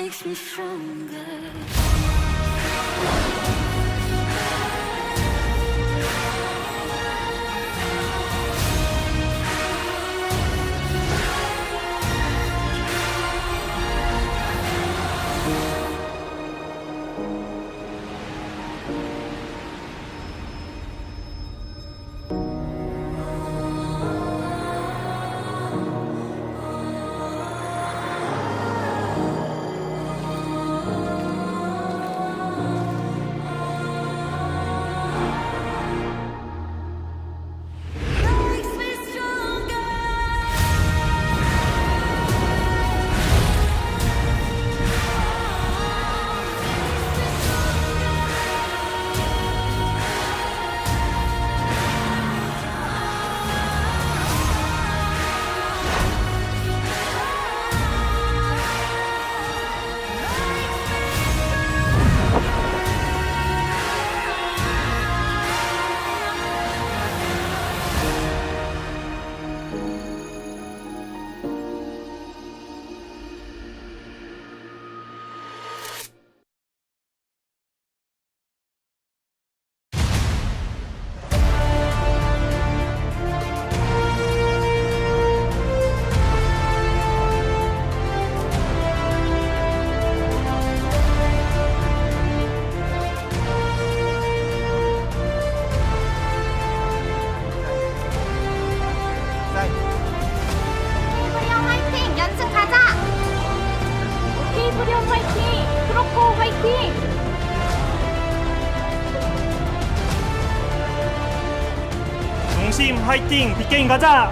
makes me stronger. 농심 화이팅! 빅게임 가자!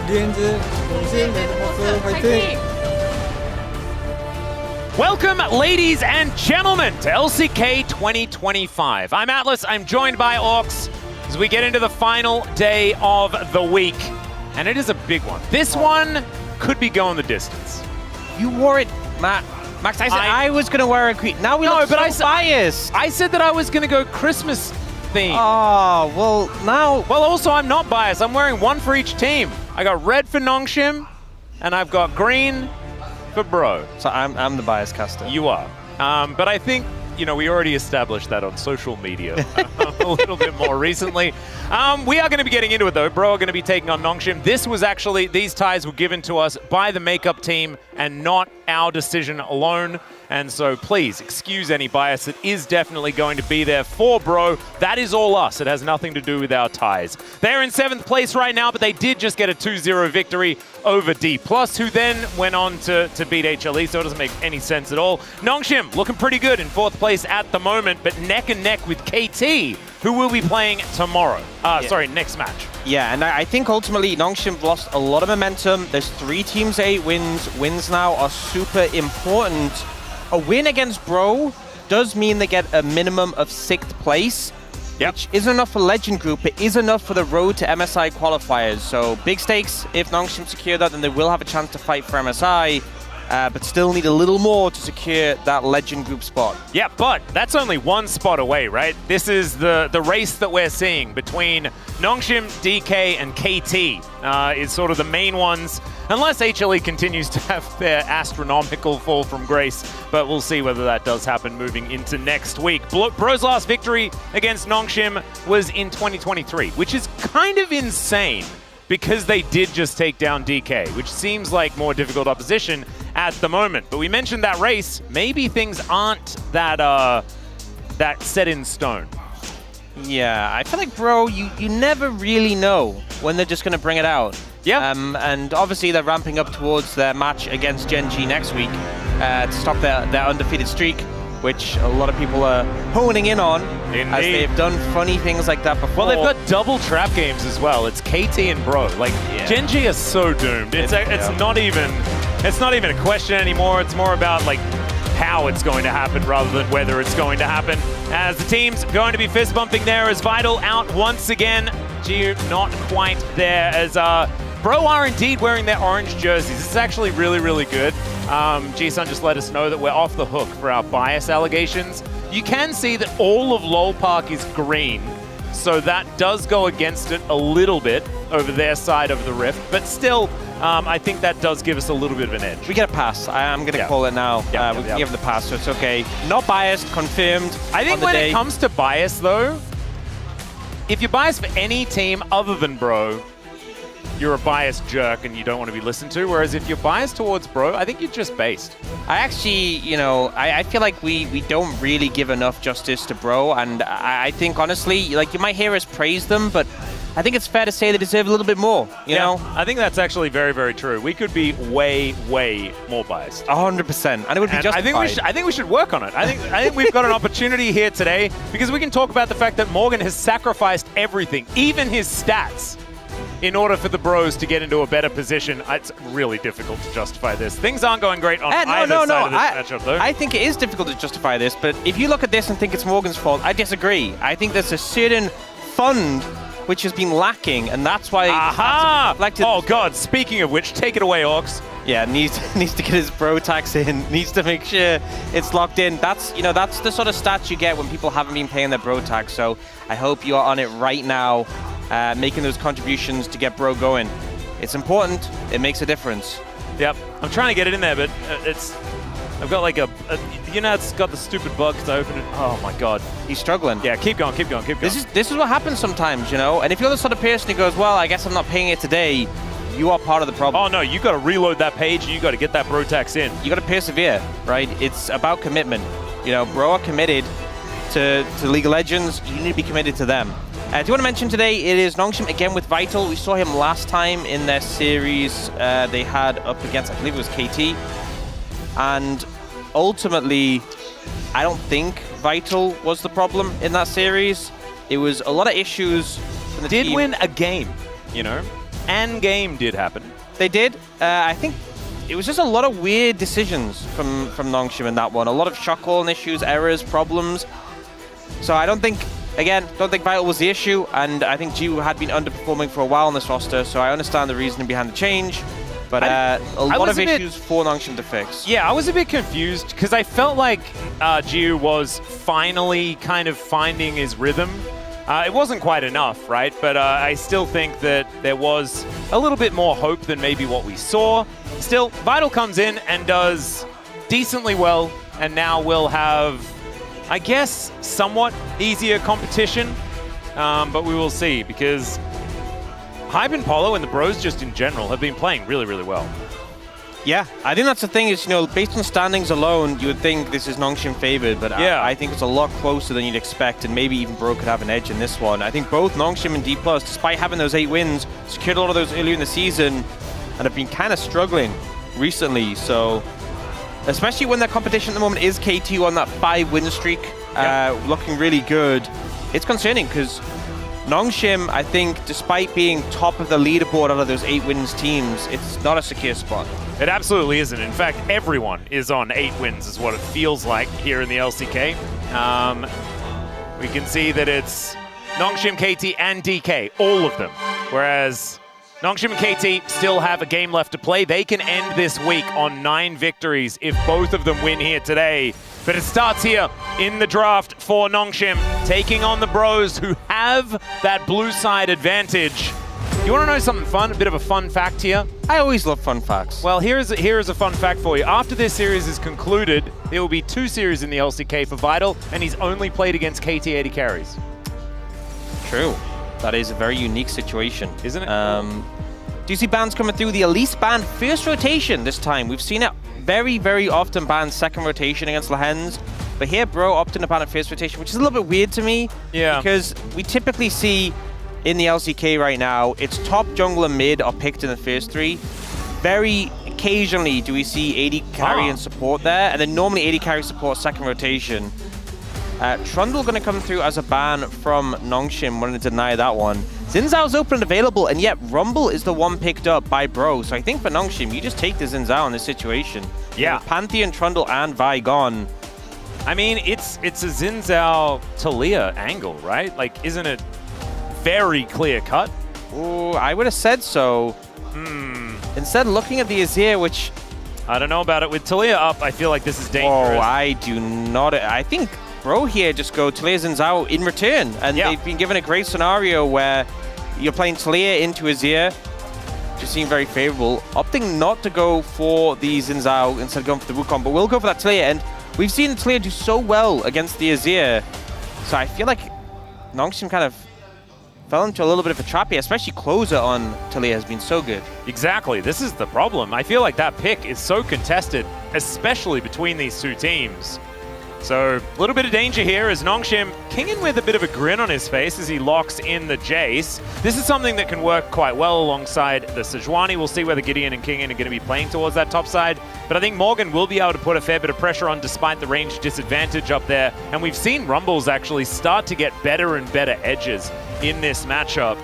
리엔즈 농심 레드포스 화이팅! Welcome, ladies and gentlemen, to LCK 2025. I'm Atlas, I'm joined by Orcs as we get into the final day of the week. And it is a big one. This one could be going the distance. You wore it, Max. I said I was going to wear a green. Now we look so biased. I said that I was going to go Christmas theme. Oh, well, now... Well, also, I'm not biased. I'm wearing one for each team. I got red for Nongshim, and I've got green for Bro. So I'm the bias caster. You are. But I think, you know, we already established that on social media a little bit more recently. We are going to be getting into it, though. Bro are going to be taking on Nongshim. This was actually, these ties were given to us by the makeup team and not our decision alone. And so please excuse any bias. It is definitely going to be there for Bro. That is all us. It has nothing to do with our ties. They're in 7th place right now, but they did just get a 2-0 victory over D+, who then went on to beat HLE, so it doesn't make any sense at all. Nongshim looking pretty good in 4th place at the moment, but neck and neck with KT, who will be playing tomorrow. Sorry, next match. Yeah, and I think ultimately Nongshim lost a lot of momentum. There's 3 teams, 8 wins. Wins now are super important. A win against Bro does mean they get a minimum of 6th place, which isn't enough for Legend Group, but is enough for the road to MSI qualifiers. So big stakes. If Nongshim secure that, then they will have a chance to fight for MSI, but still need a little more to secure that Legend Group spot. Yeah, but that's only one spot away, right? This is the race that we're seeing between Nongshim, DK, and KT is sort of the main ones, unless HLE continues to have their astronomical fall from grace, but we'll see whether that does happen moving into next week. Bro's last victory against Nongshim was in 2023, which is kind of insane because they did just take down DK, which seems like more difficult opposition at the moment. But we mentioned that race. Maybe things aren't that set in stone. Yeah, I feel like, Bro, you never really know when they're just going to bring it out. Yeah. And obviously they're ramping up towards their match against Gen G next week to stop their undefeated streak, which a lot of people are honing in on. Indeed. As they've done funny things like that before. Well, they've got double trap games as well. It's KT and Bro. Like, Gen G is so doomed. It's not even a question anymore. It's more about like how it's going to happen rather than whether it's going to happen. As the team's going to be fist bumping there as Vital out once again. G not quite there as Bro are indeed wearing their orange jerseys. This is actually really, really good. G-Sun just let us know that we're off the hook for our bias allegations. You can see that all of LoL Park is green, so that does go against it a little bit over their side of the rift, but still, I think that does give us a little bit of an edge. We get a pass. I'm going to call it now. We can give them the pass, so it's okay. Not biased, confirmed. I think when it comes to bias, though, if you're biased for any team other than Bro, you're a biased jerk and you don't want to be listened to. Whereas if you're biased towards Bro, I think you're just based. I actually, you know, I feel like we don't really give enough justice to Bro. And I think, honestly, like, you might hear us praise them, but I think it's fair to say they deserve a little bit more, you know? I think that's actually very, very true. We could be way, way more biased. 100%. And it would be justified. I think we should work on it. I think we've got an opportunity here today because we can talk about the fact that Morgan has sacrificed everything, even his stats, in order for the Bros to get into a better position. It's really difficult to justify this. Things aren't going great on either side of this matchup, though. I think it is difficult to justify this, but if you look at this and think it's Morgan's fault, I disagree. I think there's a certain fund which has been lacking, and that's why... Aha! Oh, God. Speaking of which, take it away, Orcs. Yeah, needs to get his Bro tax in, needs to make sure it's locked in. That's, you know, that's the sort of stats you get when people haven't been paying their Bro tax, so I hope you are on it right now, making those contributions to get Bro going. It's important. It makes a difference. Yep. I'm trying to get it in there, but I've got like you know, it's got the stupid bug because I opened it. Oh my God. He's struggling. Yeah, keep going. This is what happens sometimes, you know? And if you're the sort of person who goes, well, I guess I'm not paying it today, you are part of the problem. Oh no, you got to reload that page and you got to get that Bro tax in. You got to persevere, right? It's about commitment. You know, Bro are committed to League of Legends. You need to be committed to them. Do you want to mention today, it is Nongshim again with Vital. We saw him last time in their series they had up against, I believe it was KT. And ultimately, I don't think Vital was the problem in that series. It was a lot of issues from the Did team. win a game, you know? An game did happen. They did. I think it was just a lot of weird decisions from Nongshim in that one. A lot of shot calling issues, errors, problems. So I don't think Vital was the issue, and I think GU had been underperforming for a while on this roster, so I understand the reasoning behind the change. But a lot of issues for Nongshim to fix. Yeah, I was a bit confused because I felt like GU was finally kind of finding his rhythm. It wasn't quite enough, right? But I still think that there was a little bit more hope than maybe what we saw. Still, Vital comes in and does decently well, and now we'll have, I guess, somewhat easier competition. But we will see, because Hype and Polo and the Bros just in general have been playing really, really well. Yeah, I think that's the thing is, based on standings alone, you would think this is Nongshim favored, but yeah. I think it's a lot closer than you'd expect, and maybe even Bro could have an edge in this one. I think both Nongshim and D+, despite having those 8 wins, secured a lot of those earlier in the season, and have been kind of struggling recently, so especially when their competition at the moment is KT on that 5-win streak, looking really good. It's concerning, because Nongshim, I think, despite being top of the leaderboard out of those 8 wins teams, it's not a secure spot. It absolutely isn't. In fact, everyone is on 8 wins is what it feels like here in the LCK. We can see that it's Nongshim, KT, and DK, all of them. Whereas Nongshim and KT still have a game left to play. They can end this week on 9 victories if both of them win here today. But it starts here in the draft for Nongshim, taking on the Bros, who have that blue side advantage. You want to know something fun? A bit of a fun fact here? I always love fun facts. Well, here is a fun fact for you. After this series is concluded, there will be 2 series in the LCK for Vital, and he's only played against KT 80 carries. True. That is a very unique situation. Isn't it? Do you see bans coming through? The Elise ban first rotation this time. We've seen it very, very often ban second rotation against Lehens. But here, Bro opting to ban at first rotation, which is a little bit weird to me. Yeah. Because we typically see in the LCK right now, it's top jungle and mid are picked in the first 3. Very occasionally do we see AD carry and support there, and then normally AD carry support second rotation. Trundle going to come through as a ban from Nongshim, wanting to deny that one. Xin Zhao's open and available, and yet Rumble is the one picked up by Bro. So I think for Nongshim, you just take the Xin Zhao in this situation. Yeah. Pantheon, Trundle, and Vi gone. I mean, it's a Xin Zhao Taliyah angle, right? Like, isn't it very clear cut? Oh, I would have said so. Instead, looking at the Azir, which I don't know about it. With Taliyah up, I feel like this is dangerous. Oh, I do not. I think Bro here just go Taliyah Xin Zhao in return. And they've been given a great scenario where you're playing Taliyah into Azir, just seemed very favorable. Opting not to go for the Xin Zhao instead of going for the Wukong, but we'll go for that Taliyah. And we've seen Taliyah do so well against the Azir. So I feel like Nongshim kind of fell into a little bit of a trap here, especially closer on Taliyah has been so good. Exactly. This is the problem. I feel like that pick is so contested, especially between these 2 teams. So a little bit of danger here as Nongshim kinging with a bit of a grin on his face as he locks in the Jace. This is something that can work quite well alongside the Sejuani. We'll see whether Gideon and Kingin are going to be playing towards that top side. But I think Morgan will be able to put a fair bit of pressure on despite the range disadvantage up there. And we've seen Rumbles actually start to get better and better edges in this matchup.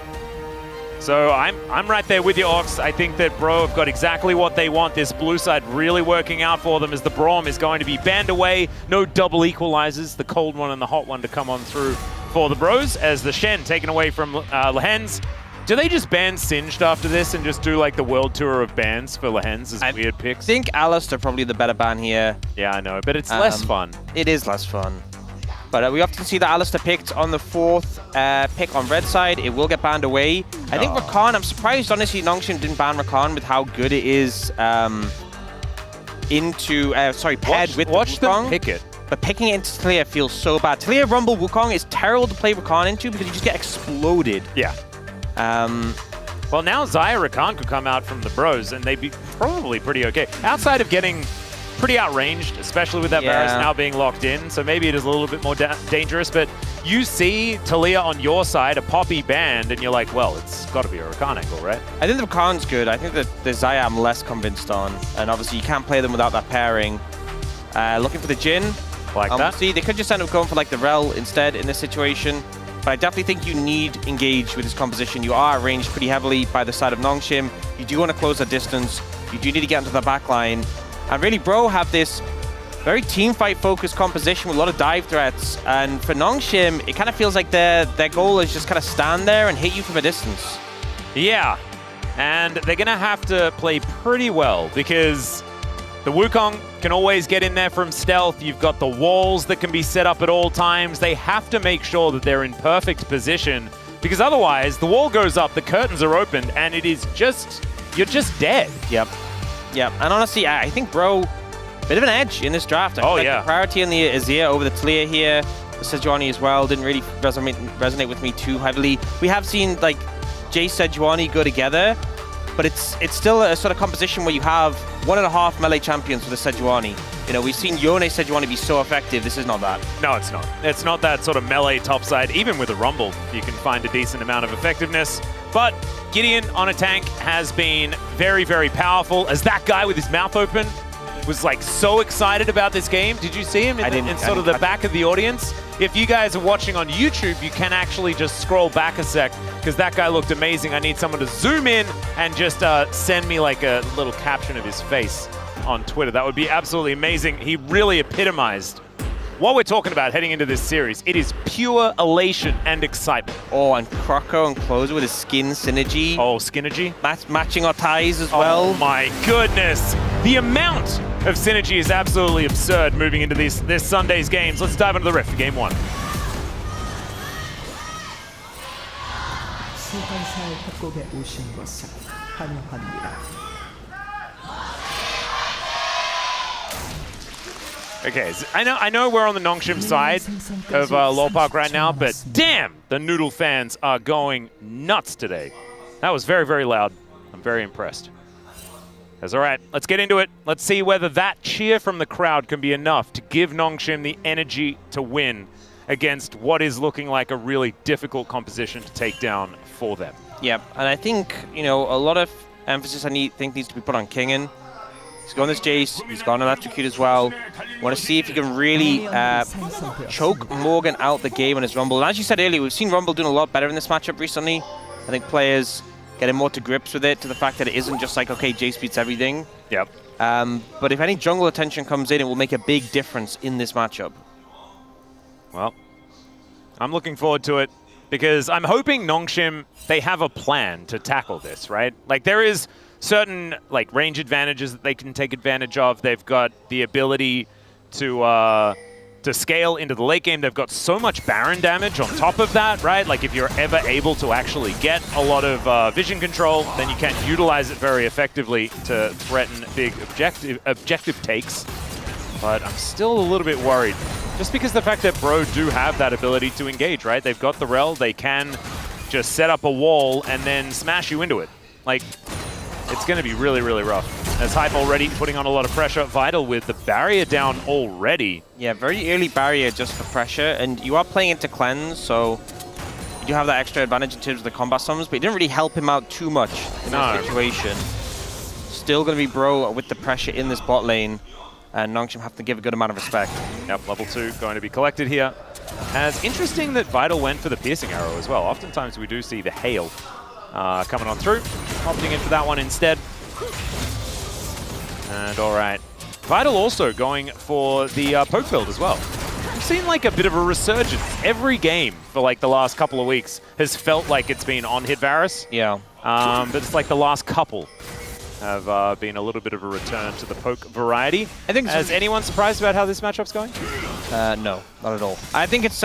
So I'm right there with you, Ox. I think that Bro have got exactly what they want. This blue side really working out for them as the Braum is going to be banned away. No double equalizers, the cold one and the hot one to come on through for the Bros, as the Shen taken away from Lehens. Do they just ban Singed after this and just do like the world tour of bans for Lehens as weird picks? I think Alistair probably the better ban here. Yeah, I know, but it's less fun. It is less fun. But we often see that Alistair picked on the 4th pick on red side. It will get banned away. I think Rakan, I'm surprised, honestly, Nongshim didn't ban Rakan with how good it is paired with Watch Wukong. them pick it. But picking it into Taliyah feels so bad. Taliyah Rumble Wukong is terrible to play Rakan into because you just get exploded. Yeah. Well, now Xayah Rakan could come out from the Bros, and they'd be probably pretty okay. Outside of getting pretty outranged, especially with that Varus now being locked in, so maybe it is a little bit more dangerous, but you see Taliyah on your side, a Poppy banned, and you're like, well, it's got to be a Rakan angle, right? I think the Rakan's good. I think that the Xayah I'm less convinced on, and obviously you can't play them without that pairing. looking for the Jhin. Like that. See, they could just end up going for like the Rel instead in this situation. But I definitely think you need engage with this composition. You are ranged pretty heavily by the side of Nongshim. You do want to close the distance. You do need to get into the back line. And really, Bro have this very team fight focused composition with a lot of dive threats. And for Nongshim, it kind of feels like their goal is just kind of stand there and hit you from a distance. Yeah, and they're going to have to play pretty well because the Wukong can always get in there from stealth. You've got the walls that can be set up at all times. They have to make sure that they're in perfect position because otherwise the wall goes up, the curtains are opened, and it is just, you're just dead. Yep. And honestly, I think Bro, bit of an edge in this draft. I feel like the priority on the Azir over the Talia here, the Sejuani as well, didn't really resonate with me too heavily. We have seen like Jace Sejuani go together, but it's still a sort of composition where you have 1.5 melee champions with a Sejuani. You know, we've seen Yone Sejuani be so effective. This is not that. No, it's not. It's not that sort of melee topside. Even with a Rumble, you can find a decent amount of effectiveness. But Gideon on a tank has been very, very powerful. As that guy with his mouth open was like so excited about this game. Did you see him in sort of the back of the audience? If you guys are watching on YouTube, you can actually just scroll back a sec because that guy looked amazing. I need someone to zoom in and just send me like a little caption of his face on Twitter. That would be absolutely amazing. He really epitomized what we're talking about heading into this series. It is pure elation and excitement. Oh, and Croco and Closer with his skin synergy. Oh, Skinergy. Matching our ties as well. Oh my goodness. The amount of synergy is absolutely absurd moving into this Sunday's games. Let's dive into the riff for game one. 소환사의 협곡에 오신 것을 환영합니다. Okay, so I know we're on the Nongshim side of Lolpark right now, but damn, the Noodle fans are going nuts today. That was very, very loud. I'm very impressed. That's all right, let's get into it. Let's see whether that cheer from the crowd can be enough to give Nongshim the energy to win against what is looking like a really difficult composition to take down for them. Yep, and I think, you know, a lot of emphasis think needs to be put on Kingen. He's got on this Jace, he's got on Electrocute as well. Want to see if he can really choke Morgan out the game on his Rumble. And as you said earlier, we've seen Rumble doing a lot better in this matchup recently. I think players getting more to grips with it, to the fact that it isn't just like, okay, Jace beats everything. Yep. But if any jungle attention comes in, it will make a big difference in this matchup. Well, I'm looking forward to it because I'm hoping Nongshim, they have a plan to tackle this, right? Like there is certain like range advantages that they can take advantage of. They've got the ability to scale into the late game. They've got so much Baron damage on top of that, right? Like if you're ever able to actually get a lot of vision control, then you can utilize it very effectively to threaten big objective takes. But I'm still a little bit worried. Just because the fact that Bro do have that ability to engage, right? They've got the Rel, they can just set up a wall and then smash you into it. Like, it's going to be really, really rough. As Hype already putting on a lot of pressure. Vital with the barrier down already. Yeah, very early barrier just for pressure. And you are playing into cleanse, so you do have that extra advantage in terms of the combat summons, but it didn't really help him out too much in this situation. Still going to be Bro with the pressure in this bot lane. And Nongshim have to give a good amount of respect. Yep, level 2 going to be collected here. As interesting that Vital went for the piercing arrow as well. Oftentimes we do see the hail coming on through. Opting in for that one instead. And all right. Vital also going for the poke build as well. We've seen like a bit of a resurgence. Every game for like the last couple of weeks has felt like it's been on Hit Varus. Yeah. But it's like the last couple have been a little bit of a return to the poke variety. I think. Is anyone surprised about how this matchup's going? No, not at all. I think it's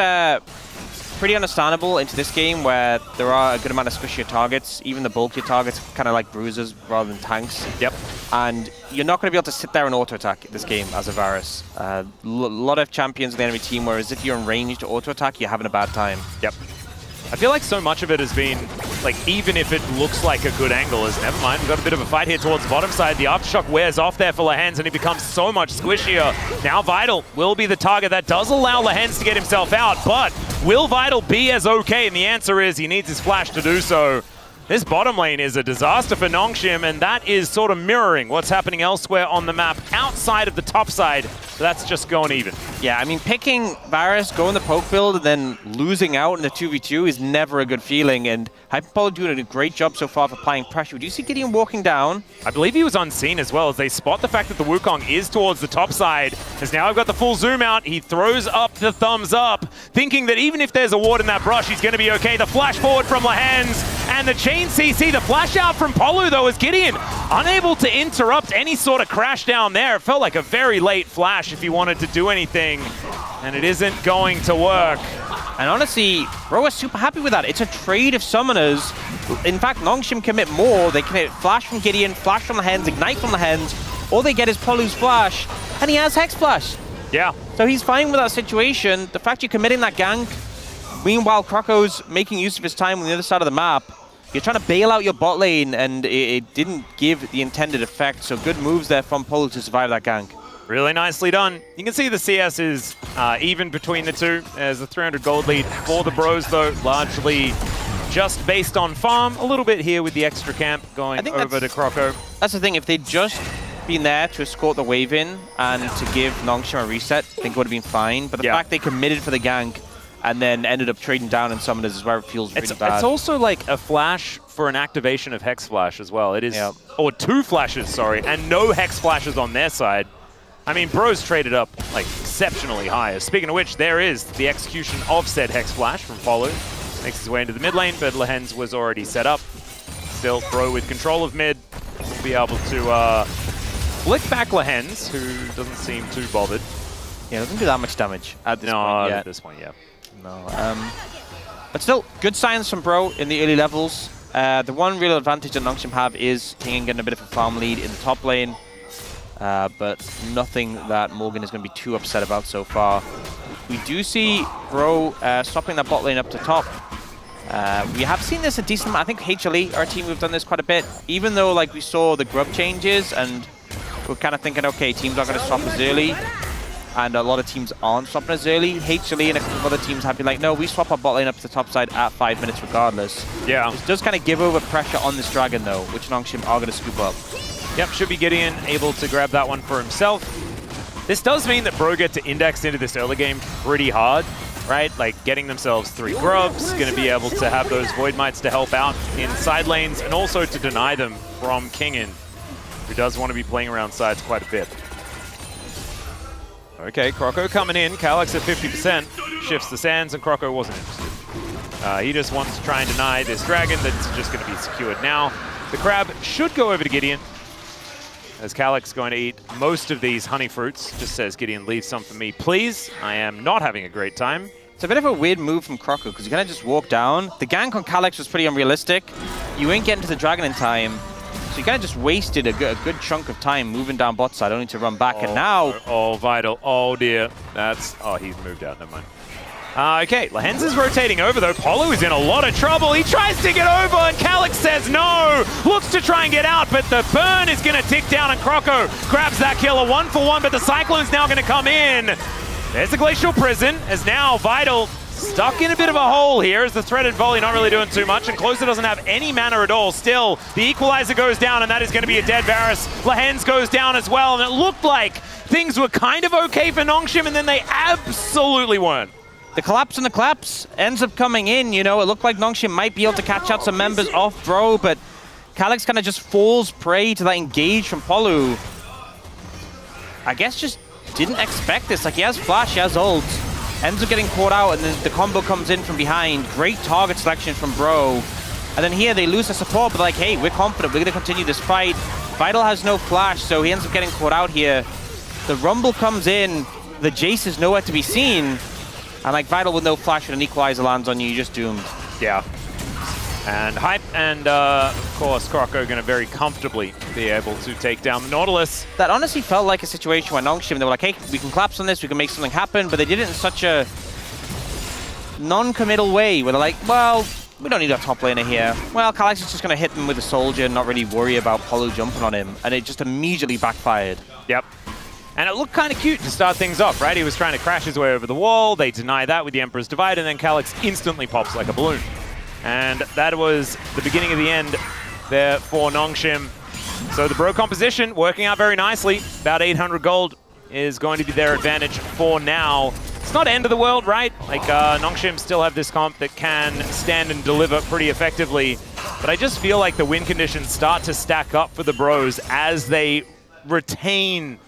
pretty understandable into this game where there are a good amount of squishier targets. Even the bulkier targets, kind of like bruisers rather than tanks. Yep. And you're not going to be able to sit there and auto-attack this game as a Varus. A lot of champions in the enemy team, whereas if you're in range to auto-attack, you're having a bad time. Yep. I feel like so much of it has been, like, even if it looks like a good angle, is never mind. We've got a bit of a fight here towards the bottom side. The Aftershock wears off there for Lehens, and he becomes so much squishier. Now Vital will be the target. That does allow Lehens to get himself out, but will Vital be as okay? And the answer is he needs his flash to do so. This bottom lane is a disaster for Nongshim, and that is sort of mirroring what's happening elsewhere on the map outside of the top side. So that's just going even. Yeah, I mean, picking Varus, going the poke build, and then losing out in the 2v2 is never a good feeling, and Hyperpolo doing a great job so far of applying pressure. Do you see Gideon walking down? I believe he was unseen as well, as they spot the fact that the Wukong is towards the top side. As now I've got the full zoom out, he throws up the thumbs up, thinking that even if there's a ward in that brush, he's going to be okay. The flash forward from Lehens, and the chain CC, the flash out from Polu though, as Gideon unable to interrupt any sort of crash down there. It felt like a very late flash if he wanted to do anything, and it isn't going to work. And honestly, Bro is super happy with that. It's a trade of summoners. In fact, Nongshim commit more. They commit flash from Gideon, flash from the Hens, ignite from the Hens. All they get is Polu's flash, and he has Hex Flash. Yeah. So he's fine with that situation. The fact you're committing that gank, meanwhile Croco's making use of his time on the other side of the map. You're trying to bail out your bot lane, and it didn't give the intended effect. So good moves there from Polu to survive that gank. Really nicely done. You can see the CS is even between the two. There's a 300 gold lead for the Bros, though, largely just based on farm. A little bit here with the extra camp going over to Croco. That's the thing. If they'd just been there to escort the wave in and to give Nongshim a reset, I think it would have been fine. But the fact they committed for the gank and then ended up trading down in summoners is where it feels really bad. It's also like a flash for an activation of Hex Flash as well. It is, or two flashes, sorry, and no Hex Flashes on their side. I mean, Bros traded up like exceptionally high. Speaking of which, there is the execution of said Hex Flash from Polu. Makes his way into the mid lane, but Lehens was already set up. Still, Bro with control of mid will be able to flick back Lehens, who doesn't seem too bothered. Yeah, doesn't do that much damage at this point yet. At this point, yeah. No. But still, good signs from Bro in the early levels. The one real advantage that Nongshim have is King getting a bit of a farm lead in the top lane. But nothing that Morgan is going to be too upset about so far. We do see Bro swapping that bot lane up to top. We have seen this a decent amount. I think HLE, our team, we've done this quite a bit. Even though like we saw the grub changes and we're kind of thinking, okay, teams are going to swap as early. And a lot of teams aren't swapping as early. HLE and a couple of other teams have been like, no, we swap our bot lane up to the top side at 5 minutes regardless. Yeah. This does kind of give over pressure on this dragon though, which Nongshim are going to scoop up. Yep, should be Gideon able to grab that one for himself. This does mean that Bro get to index into this early game pretty hard, right? Like getting themselves 3 grubs, going to be able to have those Void Mites to help out in side lanes and also to deny them from Kingin, who does want to be playing around sides quite a bit. Okay, Croco coming in, Calyx at 50%, shifts the sands, and Croco wasn't interested. He just wants to try and deny this dragon that's just going to be secured now. The crab should go over to Gideon, as Calyx is going to eat most of these honey fruits. Just says, Gideon, leave some for me, please. I am not having a great time. It's a bit of a weird move from Croco, because you kind of just walk down. The gank on Calyx was pretty unrealistic. You ain't getting to the dragon in time. So you kind of just wasted a good chunk of time moving down bot side, only to run back. And now... Oh, Vital. Oh, dear. That's... Oh, he's moved out. Never mind. Okay, Lehens is rotating over, though. Polu is in a lot of trouble. He tries to get over, and Calyx says no. Looks to try and get out, but the burn is going to tick down, and Croco grabs that kill. A 1-for-1, but the Cyclone's now going to come in. There's the Glacial Prison, as now Vital stuck in a bit of a hole here, as the threaded volley not really doing too much, and Closer doesn't have any mana at all. Still, the Equalizer goes down, and that is going to be a dead Varus. Lehens goes down as well, and it looked like things were kind of okay for Nongshim, and then they absolutely weren't. The collapse and the collapse ends up coming in, you know. It looked like Nongshim might be able to catch out some members off Bro, but Calyx kind of just falls prey to that engage from Polu. I guess just didn't expect this. Like, he has flash, he has ult. Ends up getting caught out, and then the combo comes in from behind. Great target selection from Bro. And then here they lose the support, but like, hey, we're confident. We're going to continue this fight. Vital has no flash, so he ends up getting caught out here. The Rumble comes in. The Jace is nowhere to be seen. And like Vital with no flash when an Equalizer lands on you, you're just doomed. Yeah. And Hype and, of course, Croco going to very comfortably be able to take down the Nautilus. That honestly felt like a situation where Nongshim, they were like, hey, we can collapse on this, we can make something happen, but they did it in such a non-committal way, where they're like, well, we don't need our top laner here. Well, Calyx is just going to hit them with a soldier and not really worry about Polu jumping on him, and it just immediately backfired. Yep. And it looked kind of cute to start things off, right? He was trying to crash his way over the wall. They deny that with the Emperor's Divide, and then Calyx instantly pops like a balloon. And that was the beginning of the end there for Nongshim. So the bro composition working out very nicely. About 800 gold is going to be their advantage for now. It's not end of the world, right? Like, Nongshim still have this comp that can stand and deliver pretty effectively. But I just feel like the win conditions start to stack up for the bros as they retain,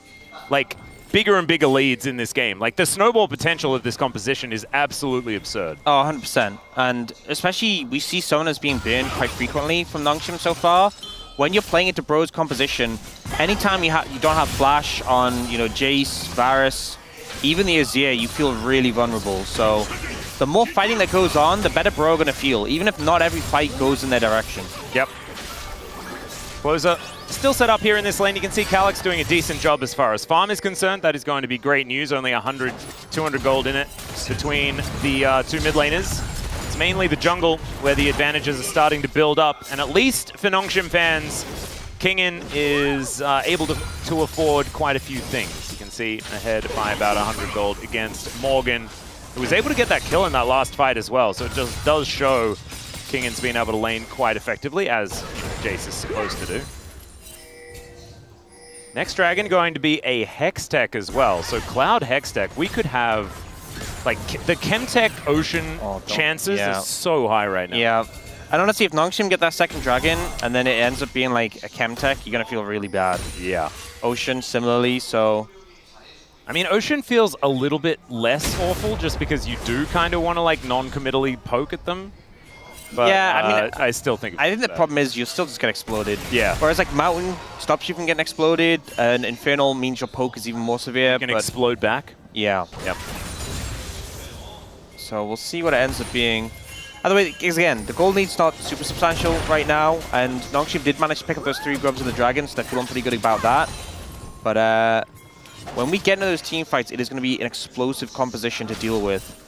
like, bigger and bigger leads in this game. Like, the snowball potential of this composition is absolutely absurd. Oh, 100%. And especially, we see summoners being burned quite frequently from Nongshim so far. When you're playing into Bro's composition, anytime you don't have flash on, you know, Jace, Varus, even the Azir, you feel really vulnerable. So the more fighting that goes on, the better Bro are going to feel, even if not every fight goes in their direction. Yep. Closer still set up here in this lane. You can see Calyx doing a decent job as far as farm is concerned. That is going to be great news. Only 100, 200 gold in it between the two mid laners. It's mainly the jungle where the advantages are starting to build up. And at least for Nongshim fans, Kingin is able to afford quite a few things. You can see ahead by about 100 gold against Morgan, who was able to get that kill in that last fight as well. So it just does show Kingin's been able to lane quite effectively, as Jace is supposed to do. Next dragon going to be a Hextech as well. So Cloud Hextech, we could have, like, the Chemtech Ocean chances are so high right now. Yeah. And honestly, if Nongshim get that second dragon and then it ends up being like a Chemtech, you're going to feel really bad. Yeah. Ocean, similarly, so... I mean, Ocean feels a little bit less awful just because you do kind of want to, like, non-committally poke at them. But, yeah, I mean, I still think I think the problem is you'll still just get exploded. Yeah. Whereas, like, Mountain stops you from getting exploded, and Infernal means your poke is even more severe. You can explode back. Yeah. Yep. So we'll see what it ends up being. By the way, because again, the gold lead's not super substantial right now, and Nongshim did manage to pick up those 3 grubs of the dragon, so they're feeling pretty good about that. But when we get into those team fights, it is going to be an explosive composition to deal with.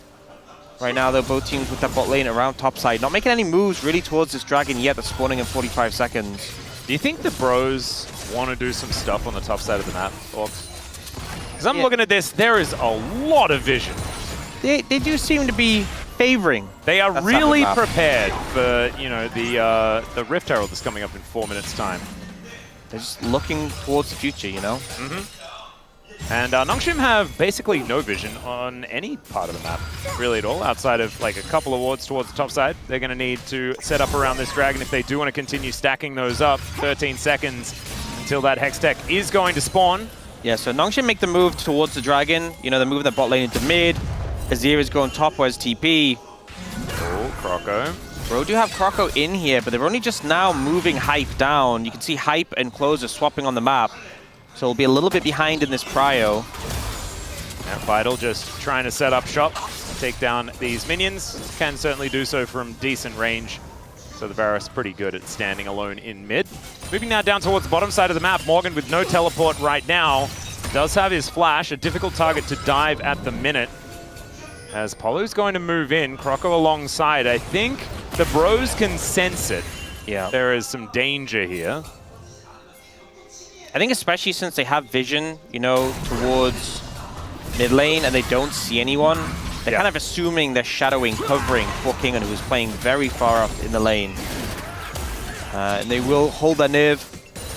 Right now, though, both teams with that bot lane around top side, not making any moves really towards this dragon yet. That's spawning in 45 seconds. Do you think the bros want to do some stuff on the top side of the map, Orcs? Because I'm looking at this, there is a lot of vision. They do seem to be favoring. They are really prepared for, you know, the Rift Herald that's coming up in 4 minutes' time. They're just looking towards the future, you know? Mm-hmm. And Nongshim have basically no vision on any part of the map, really at all, outside of like a couple of wards towards the top side. They're going to need to set up around this dragon if they do want to continue stacking those up. 13 seconds until that Hextech is going to spawn. Yeah, so Nongshim make the move towards the dragon. You know, they're moving the bot lane into mid. Azir is going top, where's TP. Oh, Croco. Bro do have Croco in here, but they're only just now moving Hype down. You can see Hype and Closer swapping on the map. So we'll be a little bit behind in this prio. And Vital just trying to set up shop, take down these minions. Can certainly do so from decent range. So the Varus pretty good at standing alone in mid. Moving now down towards the bottom side of the map. Morgan with no teleport right now. Does have his flash, a difficult target to dive at the minute. As Polo's going to move in, Croco alongside. I think the bros can sense it. Yeah. There is some danger here. I think especially since they have vision, you know, towards mid lane and they don't see anyone, they're kind of assuming they're shadowing, covering for Kingin, who is playing very far up in the lane. And they will hold their nerve,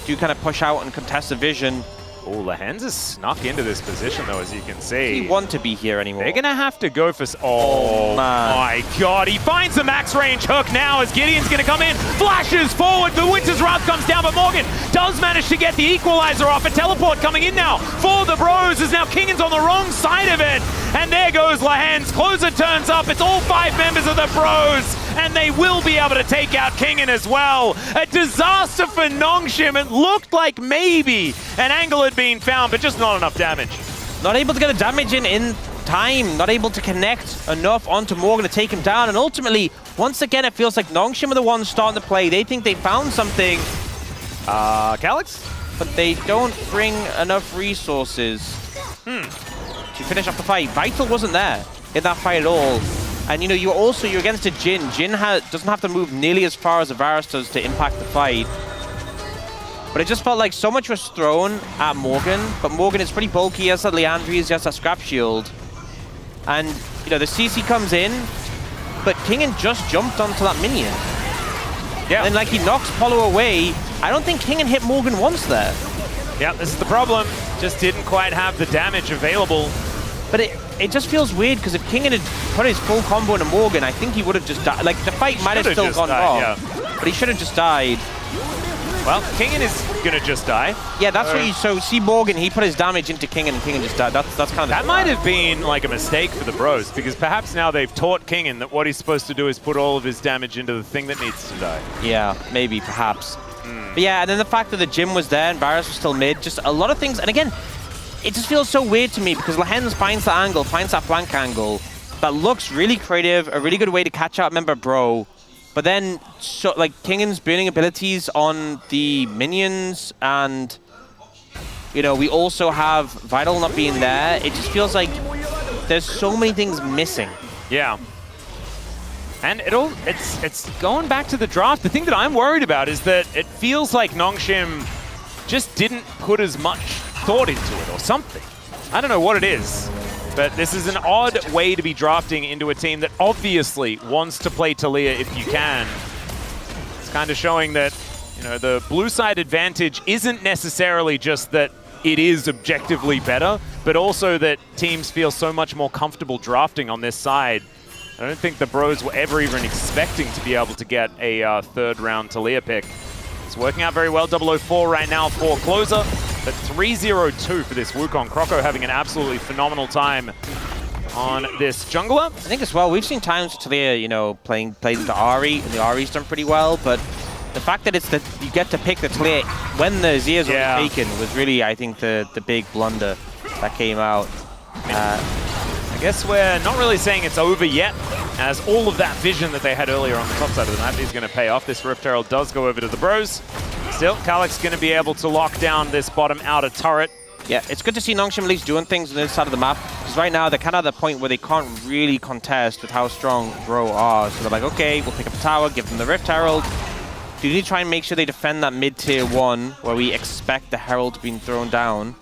do kind of push out and contest the vision. Oh, Lehans is snuck into this position, though, as you can see. He want to be here anymore. They're going to have to go for... Oh, my God. He finds the max range hook now as Gideon's going to come in. Flashes forward. The Winter's Wrath comes down, but Morgan does manage to get the equalizer off. A teleport coming in now for the bros as now Kingin's on the wrong side of it. And there goes Lehans. Closer turns up. It's all 5 members of the bros. And they will be able to take out Kingin as well. A disaster for Nongshim. It looked like maybe an angle had been found, but just not enough damage. Not able to get a damage in time. Not able to connect enough onto Morgan to take him down. And ultimately, once again, it feels like Nongshim are the ones starting to play. They think they found something. Calyx? But they don't bring enough resources to finish off the fight. Vital wasn't there in that fight at all. And you know, you're against a Jhin. Jhin doesn't have to move nearly as far as a Varus does to impact the fight. But it just felt like so much was thrown at Morgan. But Morgan is pretty bulky. He has that Leandries, he has that Scrap Shield. And, you know, the CC comes in. but Kingen just jumped onto that minion. Yeah. And like he knocks Polo away. I don't think Kingen hit Morgan once there. Yeah, this is the problem. Just didn't quite have the damage available. But it just feels weird because if Kingen had put his full combo into Morgan, I think he would have just died. Like the fight might have still gone wrong, but he should have just died. Well, Kingen is gonna just die. Yeah, that's what you. So see Morgan, he put his damage into Kingen, and Kingen just died. That's kind of that might have been like a mistake for the bros, because perhaps now they've taught Kingen that what he's supposed to do is put all of his damage into the thing that needs to die. Yeah, maybe, perhaps. But yeah, and then the fact that the gym was there and Varus was still mid, just a lot of things. And again, it just feels so weird to me because Lehens finds that angle, finds that flank angle that looks really creative, a really good way to catch out member Bro. But then, so like Kingen's burning abilities on the minions, and you know we also have Vital not being there. It just feels like there's so many things missing. Yeah. And it's going back to the draft. The thing that I'm worried about is that it feels like Nongshim just didn't put as much thought into it or something. I don't know what it is. But this is an odd way to be drafting into a team that obviously wants to play Taliyah if you can. It's kind of showing that, you know, the blue side advantage isn't necessarily just that it is objectively better, but also that teams feel so much more comfortable drafting on this side. I don't think the bros were ever even expecting to be able to get a third round Taliyah pick. It's working out very well. 004 right now for Closer. But 3-0-2 for this Wukong. Croco having an absolutely phenomenal time on this jungler. I think as well, we've seen times Taliyah, you know, played into Ahri, and the Ahri's done pretty well, but the fact that it's that you get to pick the Taliyah when the Zia's already taken was really, I think, the big blunder that came out. I guess we're not really saying it's over yet, as all of that vision that they had earlier on the top side of the map is going to pay off. This Rift Herald does go over to the bros. Still, Calyx going to be able to lock down this bottom outer turret. Yeah, it's good to see Nongshim at least doing things on this side of the map, because right now they're kind of at the point where they can't really contest with how strong Bro are. So they're like, okay, we'll pick up a tower, give them the Rift Herald. Do you need to try and make sure they defend that mid-tier 1 where we expect the Herald being thrown down?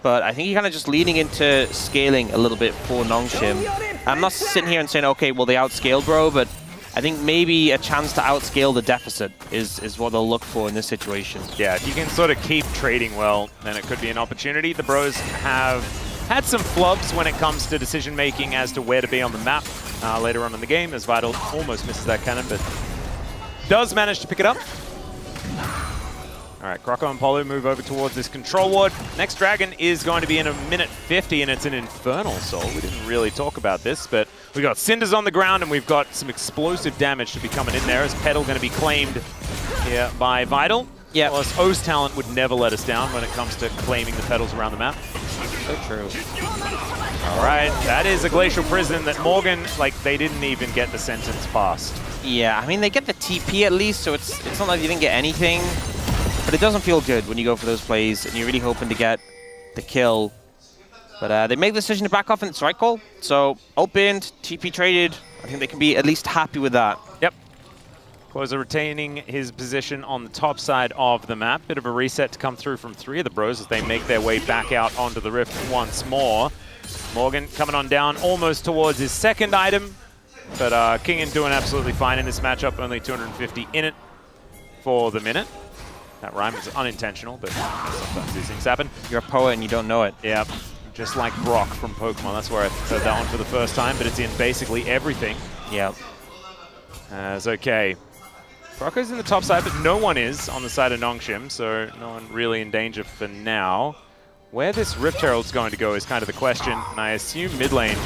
But I think you're kind of just leaning into scaling a little bit for Nongshim. I'm not sitting here and saying, okay, well, they outscaled Bro, but I think maybe a chance to outscale the deficit is what they'll look for in this situation. Yeah, if you can sort of keep trading well, then it could be an opportunity. The bros have had some flubs when it comes to decision-making as to where to be on the map later on in the game, as Vital almost misses that cannon, but does manage to pick it up. All right, Croco and Polo move over towards this control ward. Next dragon is going to be in a minute 50, and it's an Infernal Soul. We didn't really talk about this, but we got Cinders on the ground, and we've got some explosive damage to be coming in there, as Petal going to be claimed here by Vital. Yeah. Plus, O's talent would never let us down when it comes to claiming the petals around the map. So true. All right, that is a Glacial Prison that Morgan, like, they didn't even get the sentence passed. Yeah, I mean, they get the TP at least, so it's not like you didn't get anything. But it doesn't feel good when you go for those plays and you're really hoping to get the kill. But they make the decision to back off, and it's the right call. So, opened, TP traded. I think they can be at least happy with that. Yep. Closer retaining his position on the top side of the map. Bit of a reset to come through from 3 of the bros as they make their way back out onto the Rift once more. Morgan coming on down almost towards his second item. But Kingen doing absolutely fine in this matchup. Only 250 in it for the minute. That rhyme was unintentional, but sometimes these things happen. You're a poet and you don't know it. Yeah, just like Brock from Pokemon. That's where I said that one for the first time, but it's in basically everything. Yeah. It's okay. Crocco's in the top side, but no one is on the side of Nongshim, so no one really in danger for now. Where this Rift Herald's going to go is kind of the question, and I assume mid lane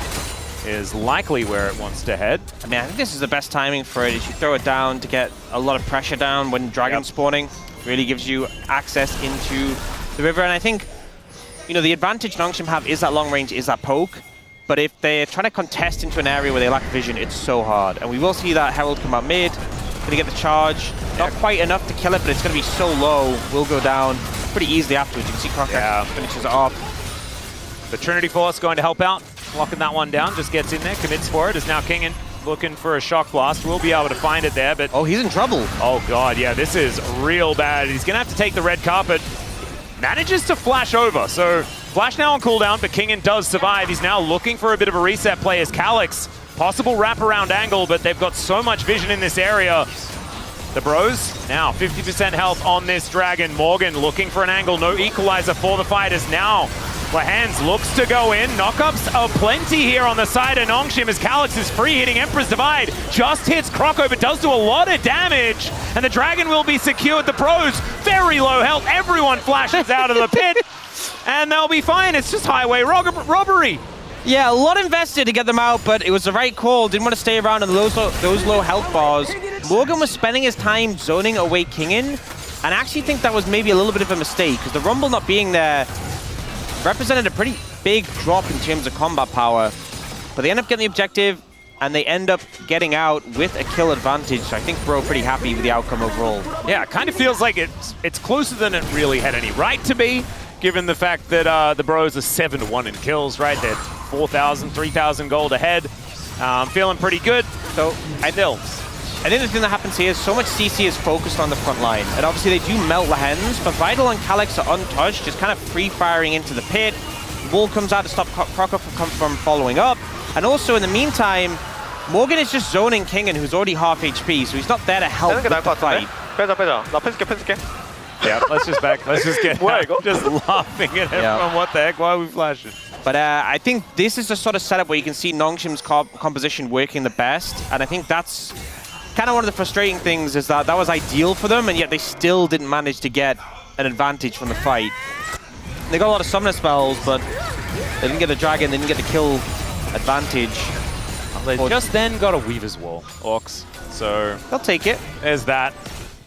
is likely where it wants to head. I mean, I think this is the best timing for it. Is you throw it down to get a lot of pressure down when Dragon's spawning. Really gives you access into the river. And I think, you know, the advantage Nongshim have is that long range, is that poke. But if they're trying to contest into an area where they lack vision, it's so hard. And we will see that Herald come out mid. Going to get the charge. Not quite enough to kill it, but it's going to be so low. Will go down pretty easily afterwards. You can see Croco finishes it off. The Trinity Force going to help out. Locking that one down. Just gets in there. Commits for it. Is now Kingen looking for a Shock Blast. We'll be able to find it there, but... Oh, he's in trouble. Oh, God, yeah, this is real bad. He's going to have to take the red carpet. Manages to flash over, so Flash now on cooldown, but Kingen does survive. He's now looking for a bit of a reset play as Calyx possible wraparound angle, but they've got so much vision in this area. The Bros now 50% health on this Dragon. Morgan looking for an angle, no equalizer for the fighters now. Lahans looks to go in. Knockups are plenty here on the side of Nongshim as Calyx is free hitting Emperor's Divide. Just hits Croco, but does do a lot of damage. And the Dragon will be secured. The Pros, very low health. Everyone flashes out of the pit. And they'll be fine. It's just highway robbery. Yeah, a lot invested to get them out, but it was the right call. Didn't want to stay around in those low health bars. Morgan was spending his time zoning away Kingin, and I actually think that was maybe a little bit of a mistake, because the Rumble not being there represented a pretty big drop in terms of combat power. But they end up getting the objective, and they end up getting out with a kill advantage. So I think Bro pretty happy with the outcome overall. Yeah, it kind of feels like it's closer than it really had any right to be, given the fact that the Bros are 7-1 in kills, right? They're 4,000, 3,000 gold ahead. Feeling pretty good. So I think the thing that happens here is so much CC is focused on the front line. And obviously they do melt Lahens, but Vital and Calyx are untouched, just kind of free-firing into the pit. Wall comes out to stop Croco from following up. And also in the meantime, Morgan is just zoning Kingin, who's already half HP, so he's not there to help with the fight. Yeah, let's just get just laughing at everyone. What the heck? Why are we flashing? But I think this is the sort of setup where you can see Nongshim's composition working the best, and I think that's kind of one of the frustrating things, is that was ideal for them, and yet they still didn't manage to get an advantage from the fight. They got a lot of summoner spells, but they didn't get the Dragon, they didn't get the kill advantage. They just then got a Weaver's Wall, Orcs, so they'll take it. There's that.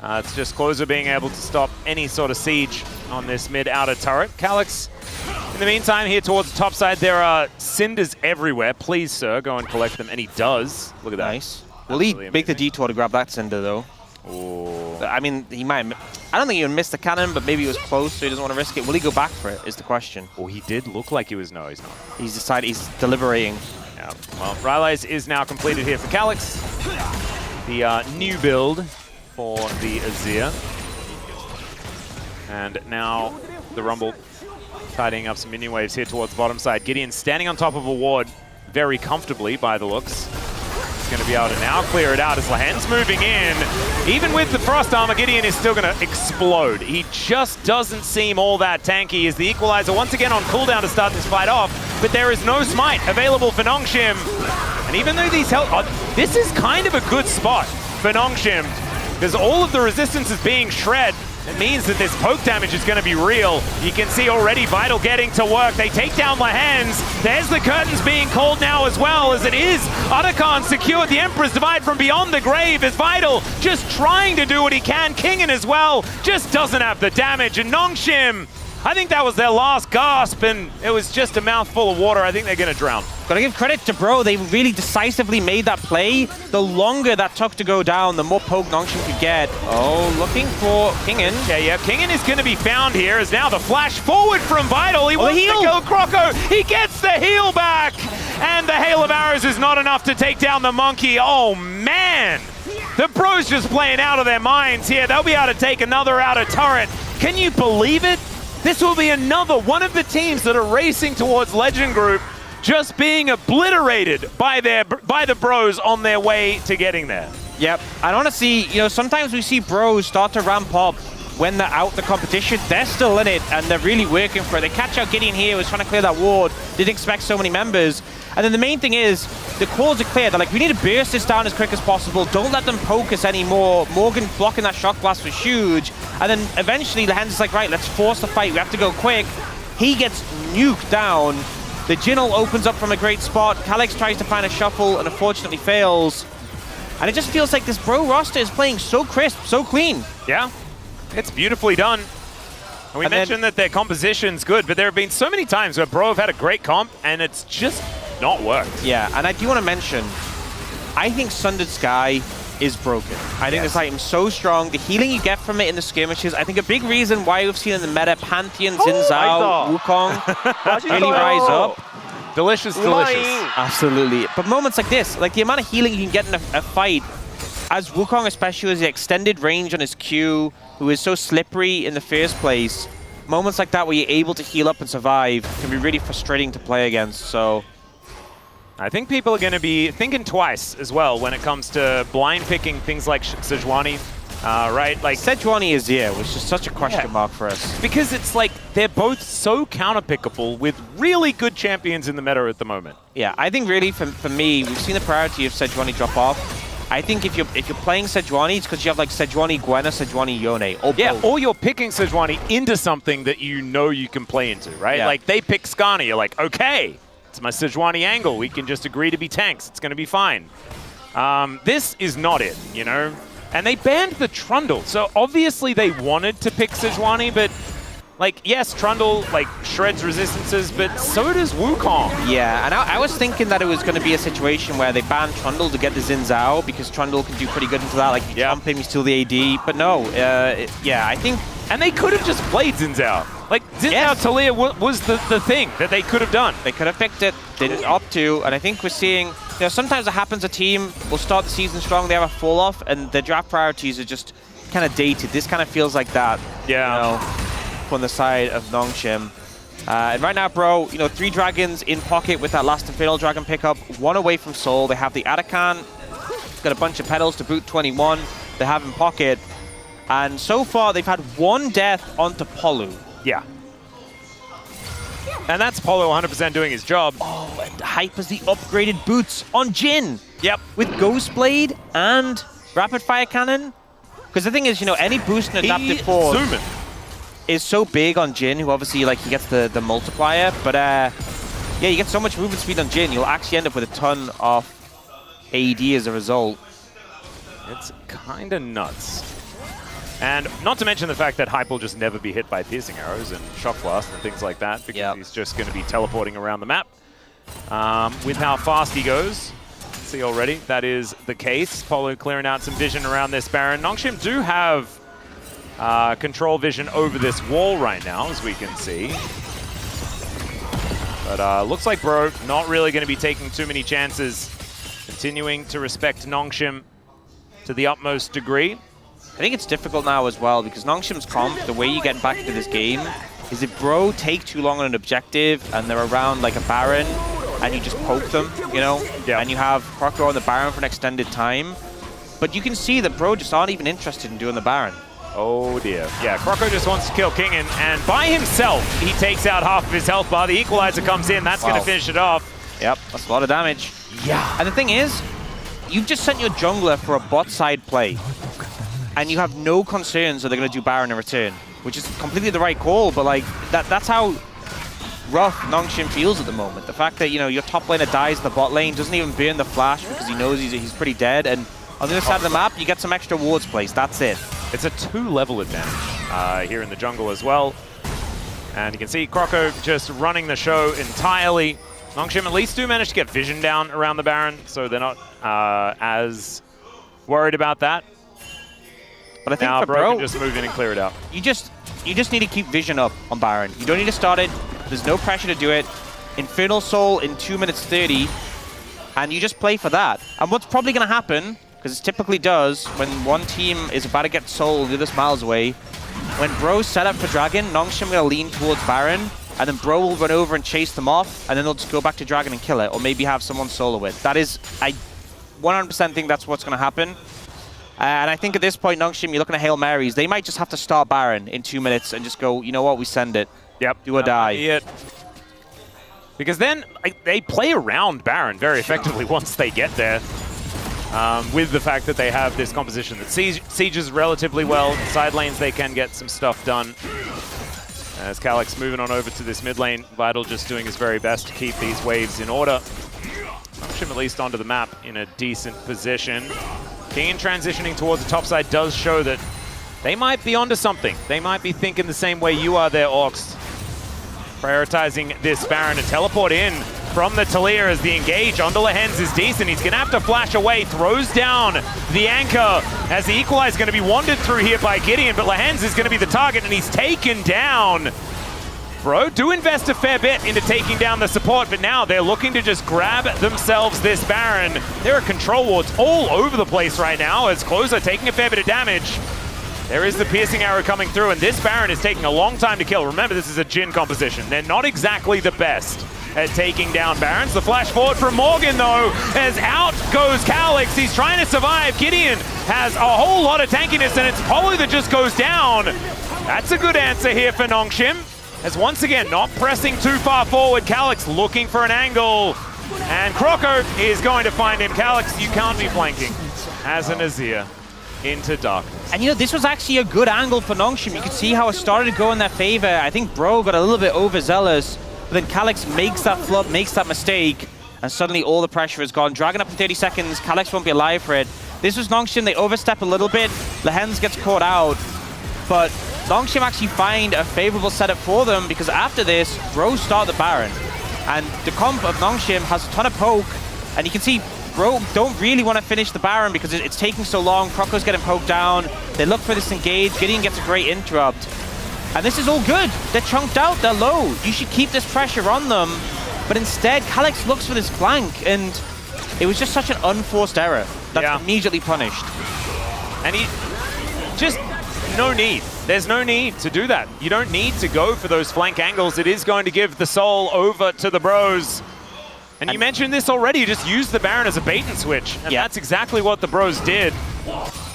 It's just Closer being able to stop any sort of siege on this mid-outer turret. Calyx, in the meantime, here towards the top side, there are cinders everywhere. Please, sir, go and collect them. And he does. Look at that. Nice. Will he make the detour to grab that cinder, though? Ooh. I mean, he might. I don't think he would miss the cannon, but maybe he was close, so he doesn't want to risk it. Will he go back for it, is the question. Well, he did look like he was. No, he's not. He's decided, he's deliberating. Yeah. Well, Rylai's is now completed here for Calyx. The new build for the Azir. And now the Rumble tidying up some minion waves here towards the bottom side. Gideon standing on top of a ward very comfortably by the looks. He's going to be able to now clear it out as Lahens moving in. Even with the Frost Armor, Gideon is still going to explode. He just doesn't seem all that tanky as the Equalizer once again on cooldown to start this fight off. But there is no smite available for Nongshim. And even though these this is kind of a good spot for Nongshim, because all of the resistance is being shred. It means that this poke damage is going to be real. You can see already Vital getting to work. They take down Lahens. There's the curtains being called now as well, as it is Otacon secured the Emperor's Divide from beyond the grave as Vital just trying to do what he can. Kingin as well just doesn't have the damage. And Nongshim, I think that was their last gasp, and it was just a mouthful of water. I think they're going to drown. Gotta give credit to Bro. They really decisively made that play. The longer that took to go down, the more poke Nongshim could get. Oh, looking for Kingin. Yeah. Kingin is going to be found here as now the flash forward from Vital. He wants to kill Croco. He gets the heal back. And the hail of arrows is not enough to take down the monkey. Oh, man. The Bros just playing out of their minds here. They'll be able to take another outer turret. Can you believe it? This will be another one of the teams that are racing towards Legend Group, just being obliterated by the Bros on their way to getting there. Yep, and honestly, sometimes we see Bros start to ramp up when they're out the competition. They're still in it, and they're really working for it. They catch out Gideon here, was trying to clear that ward, didn't expect so many members. And then the main thing is, the calls are clear. They're like, we need to burst this down as quick as possible. Don't let them poke us anymore. Morgan blocking that shock blast was huge. And then eventually, the hands is like, right, let's force the fight. We have to go quick. He gets nuked down. The Jinnel opens up from a great spot. Calyx tries to find a shuffle and unfortunately fails. And it just feels like this Bro roster is playing so crisp, so clean. Yeah, it's beautifully done. And we mentioned that their composition's good, but there have been so many times where Bro have had a great comp and it's just not worked. Yeah, and I do want to mention, I think Sundered Sky is broken. I think this item's so strong. The healing you get from it in the skirmishes, I think a big reason why we've seen in the meta Pantheon, Xin Zhao, Wukong really rise up. Delicious. Absolutely. But moments like this, like the amount of healing you can get in a fight, as Wukong especially has the extended range on his Q, who is so slippery in the first place, moments like that where you're able to heal up and survive can be really frustrating to play against, so... I think people are going to be thinking twice as well when it comes to blind picking things like Sejuani, right? Like Sejuani is which is such a question mark for us. Because it's like they're both so counter-pickable with really good champions in the meta at the moment. Yeah, I think really for me, we've seen the priority of Sejuani drop off. I think if you're playing Sejuani, it's because you have like Sejuani Gwenna, Sejuani Yone, or both. Or you're picking Sejuani into something that you know you can play into, right? Yeah. Like they pick Skani, you're like, okay, it's my Sejuani angle. We can just agree to be tanks. It's going to be fine. This is not it, you know? And they banned the Trundle, so obviously they wanted to pick Sejuani, but like, yes, Trundle like shreds resistances, but so does Wukong. Yeah, and I was thinking that it was going to be a situation where they banned Trundle to get the Xin Zhao because Trundle can do pretty good into that. Like, you jump him, you steal the AD. But no, yeah, I think... And they could have just played Xin Zhao. Like, Xin Zhao Talia was the thing that they could have done. They could have picked it, didn't opt to, and I think we're seeing... You know, sometimes it happens, a team will start the season strong, they have a fall-off, and their draft priorities are just kind of dated. This kind of feels like that. Yeah. You know, on the side of Nongshim. And right now, bro, you know, 3 dragons in pocket with that last Infernal Dragon pickup, 1 away from Soul. They have the Atakan, got a bunch of pedals to boot 21. They have in pocket. And so far, they've had 1 death onto Polu. Yeah. And that's Polo 100% doing his job. Oh, and Hyper's the upgraded boots on Jin. Yep. With Ghostblade and Rapid Fire Cannon. Because the thing is, you know, any boost in Adaptive Force is so big on Jin, who obviously, like, he gets the multiplier. But, yeah, you get so much movement speed on Jin, you'll actually end up with a ton of AD as a result. It's kind of nuts. And not to mention the fact that Hype will just never be hit by piercing arrows and shock blast and things like that, because he's just going to be teleporting around the map. With how fast he goes, see already, that is the case. Polo clearing out some vision around this Baron. Nongshim do have control vision over this wall right now, as we can see. But looks like Bro not really going to be taking too many chances, continuing to respect Nongshim to the utmost degree. I think it's difficult now as well, because Nongshim's comp, the way you get back into this game, is if Bro take too long on an objective and they're around like a Baron, and you just poke them, you know? And you have Croco on the Baron for an extended time. But you can see that Bro just aren't even interested in doing the Baron. Oh dear. Yeah, Croco just wants to kill King, and by himself, he takes out half of his health bar. The Equalizer comes in, that's going to finish it off. Yep, that's a lot of damage. Yeah. And the thing is, you've just sent your jungler for a bot side play. And you have no concerns that they're going to do Baron in return, which is completely the right call, but like that's how rough Nongshim feels at the moment. The fact that, you know, your top laner dies in the bot lane, doesn't even burn the flash because he knows he's pretty dead, and on the other side of the map, you get some extra wards placed, that's it. It's a 2-level advantage here in the jungle as well. And you can see Croco just running the show entirely. Nongshim at least do manage to get vision down around the Baron, so they're not as worried about that. But I think now for Bro Bro, can just move in and clear it out. You just need to keep vision up on Baron. You don't need to start it. There's no pressure to do it. Infernal Soul in 2 minutes 30, and you just play for that. And what's probably going to happen, because it typically does, when one team is about to get Soul the other's miles away, when Bro's set up for Dragon, Nongshim will lean towards Baron, and then Bro will run over and chase them off, and then they'll just go back to Dragon and kill it, or maybe have someone solo it. That is, I 100% think that's what's going to happen. And I think at this point, Nongshim, you're looking at Hail Marys. They might just have to start Baron in 2 minutes and just go, you know what, we send it. Yep. Do or die. Because then they play around Baron very effectively once they get there. With the fact that they have this composition that sieges relatively well. Side lanes, they can get some stuff done. As Calyx moving on over to this mid lane, Vital just doing his very best to keep these waves in order. Nongshim at least onto the map in a decent position. King transitioning towards the top side does show that they might be onto something. They might be thinking the same way you are there, Orcs. Prioritizing this Baron to teleport in from the Talia as the engage onto Lehens is decent. He's going to have to flash away, throws down the anchor as the Equalizer is going to be wandered through here by Gideon, but Lehens is going to be the target and he's taken down. Bro do invest a fair bit into taking down the support, but now they're looking to just grab themselves this Baron. There are control wards all over the place right now as Closer taking a fair bit of damage. There is the piercing arrow coming through, and this Baron is taking a long time to kill. Remember, this is a Jhin composition. They're not exactly the best. at taking down Barons. The flash forward from Morgan, though, as out goes Calix. He's trying to survive. Gideon has a whole lot of tankiness, and it's Polo that just goes down. That's a good answer here for Nongshim, as once again, not pressing too far forward. Calix looking for an angle, and Croco is going to find him. Calix, you can't be flanking as an Azir into darkness. And you know, this was actually a good angle for Nongshim. You could see how it started to go in their favor. I think Bro got a little bit overzealous, but then Calix makes that flop, makes that mistake, and suddenly all the pressure is gone. Dragon up for 30 seconds, Calix won't be alive for it. This was Nongshim, they overstep a little bit, Lehens gets caught out, but Nongshim actually find a favorable setup for them, because after this, Bro start the Baron. And the comp of Nongshim has a ton of poke, and you can see Bro don't really want to finish the Baron because it's taking so long. Croco's getting poked down. They look for this engage. Gideon gets a great interrupt. And this is all good. They're chunked out. They're low. You should keep this pressure on them. But instead, Calix looks for this flank, and it was just such an unforced error that's immediately punished. And he just, no need. There's no need to do that. You don't need to go for those flank angles. It is going to give the soul over to the Bros. And you mentioned this already, you just use the Baron as a bait and switch. And that's exactly what the Bros did.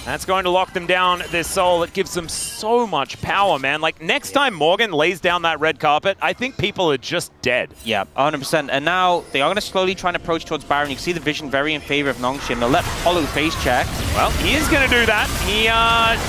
That's going to lock them down, this soul. It gives them so much power, man. Like, next time Morgan lays down that red carpet, I think people are just dead. Yeah, 100%. And now they are going to slowly try and approach towards Baron. You can see the vision very in favor of Nongshim. They'll let Polo face check. Well, he is going to do that. He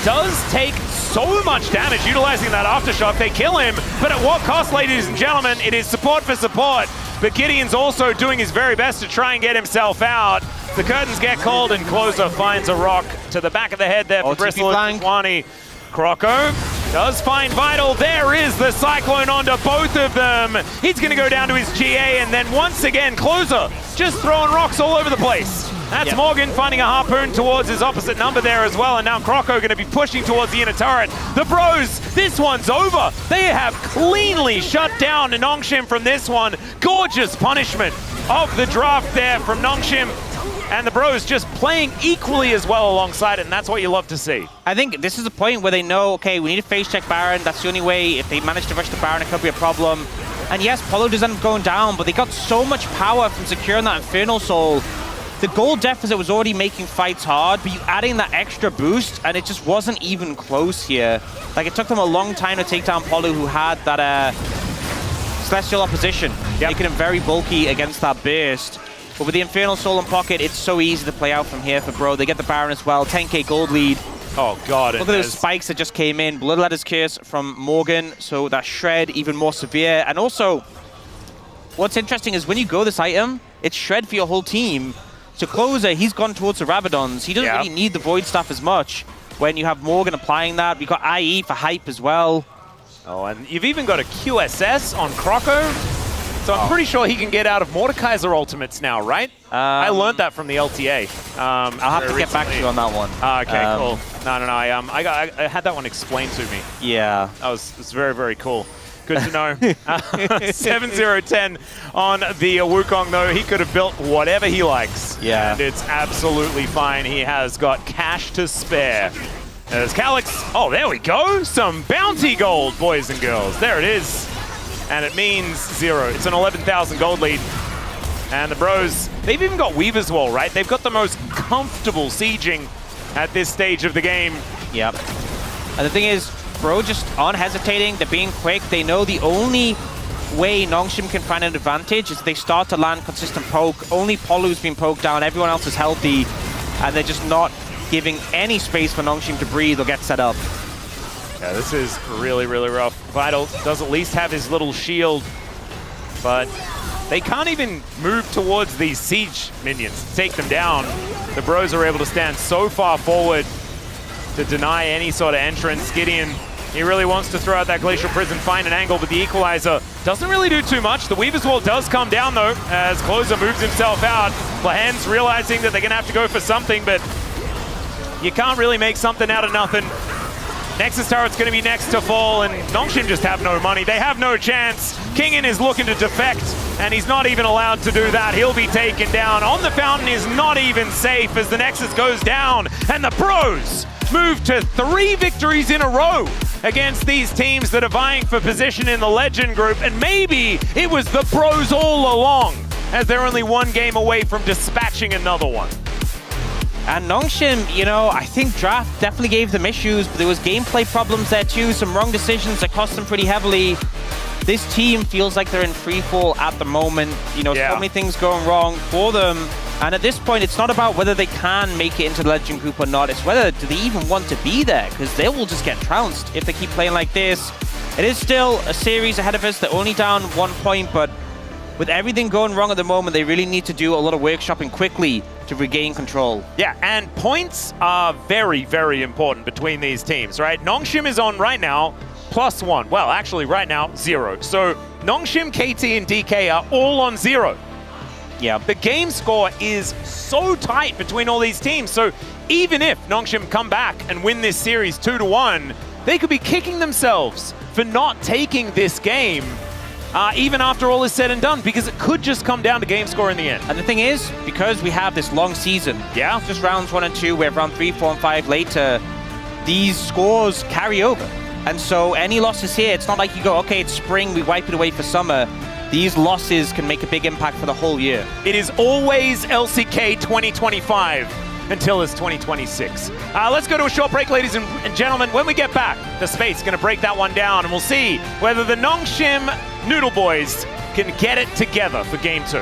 does take so much damage utilizing that aftershock. They kill him, but at what cost, ladies and gentlemen? It is support for support. But Gideon's also doing his very best to try and get himself out. The curtains get called, and Closer finds a rock to the back of the head there for Bristle and Twani. Croco does find Vital. There is the Cyclone onto both of them. He's going to go down to his GA, and then once again, Closer just throwing rocks all over the place. That's Morgan finding a harpoon towards his opposite number there as well, and now Croco going to be pushing towards the inner turret. The Bros, this one's over. They have cleanly shut down Nongshim from this one. Gorgeous punishment of the draft there from Nongshim. And the Bros just playing equally as well alongside it, and that's what you love to see. I think this is the point where they know, okay, we need to face check Baron. That's the only way. If they manage to rush the Baron, it could be a problem. And yes, Polo does end up going down, but they got so much power from securing that Infernal Soul. The gold deficit was already making fights hard, but you add in that extra boost, and it just wasn't even close here. Like, it took them a long time to take down Polo, who had that Celestial opposition, making him very bulky against that burst. But with the Infernal Soul in pocket, it's so easy to play out from here for Bro. They get the Baron as well, 10k gold lead. Oh god, look at those spikes that just came in. Bloodletter's Curse from Morgan, so that Shred even more severe. And also, what's interesting is when you go this item, it's Shred for your whole team. So Closer, he's gone towards the Rabadons. He doesn't really need the Void Staff as much when you have Morgan applying that. We've got IE for hype as well. Oh, and you've even got a QSS on Croco. So I'm pretty sure he can get out of Mordekaiser ultimates now, right? I learned that from the LTA. I'll have to get back to you on that one. Okay, cool. No. I had that one explained to me. Yeah. That was very, very cool. Good to know. 7-0-10 on the Wukong, though. He could have built whatever he likes. Yeah. And it's absolutely fine. He has got cash to spare. There's Calix. Oh, there we go. Some bounty gold, boys and girls. There it is. And it means 0. It's an 11,000 gold lead. And the Bros, they've even got Weaver's Wall, right? They've got the most comfortable sieging at this stage of the game. Yep. And the thing is, Bro just aren't hesitating. They're being quick. They know the only way Nongshim can find an advantage is they start to land consistent poke. Only Polu's been poked down. Everyone else is healthy. And they're just not giving any space for Nongshim to breathe or get set up. Yeah, this is really, really rough. Vital does at least have his little shield, but they can't even move towards these siege minions to take them down. The Bros are able to stand so far forward to deny any sort of entrance. Gideon, he really wants to throw out that Glacial Prison, find an angle, but the Equalizer doesn't really do too much. The Weaver's Wall does come down, though, as Closer moves himself out. Lehens realizing that they're going to have to go for something, but you can't really make something out of nothing. Nexus turret's going to be next to fall, and Nongshim just have no money. They have no chance. Kingin is looking to defect, and he's not even allowed to do that. He'll be taken down. On the Fountain is not even safe as the Nexus goes down, and the Bros move to 3 victories in a row against these teams that are vying for position in the Legend group. And maybe it was the Bros all along, as they're only 1 game away from dispatching another one. And Nongshim, you know, I think Draft definitely gave them issues, but there was gameplay problems there too, some wrong decisions that cost them pretty heavily. This team feels like they're in free fall at the moment. You know, so many things going wrong for them. And at this point, it's not about whether they can make it into the Legend group or not. It's whether do they even want to be there, because they will just get trounced if they keep playing like this. It is still a series ahead of us. They're only down 1 point, but with everything going wrong at the moment, they really need to do a lot of workshopping quickly to regain control. Yeah, and points are very, very important between these teams, right? Nongshim is on right now +1. Well, actually right now 0. So Nongshim, KT, and DK are all on 0. Yeah. The game score is so tight between all these teams. So even if Nongshim come back and win this series 2-1, they could be kicking themselves for not taking this game even after all is said and done, because it could just come down to game score in the end. And the thing is, because we have this long season, just rounds 1 and 2, we have round 3, 4, and 5 later, these scores carry over. And so any losses here, it's not like you go, okay, it's spring, we wipe it away for summer. These losses can make a big impact for the whole year. It is always LCK 2025 until it's 2026. Let's go to a short break, ladies and gentlemen. When we get back, the Space is going to break that one down, and we'll see whether the Nongshim Noodle Boys can get it together for Game 2.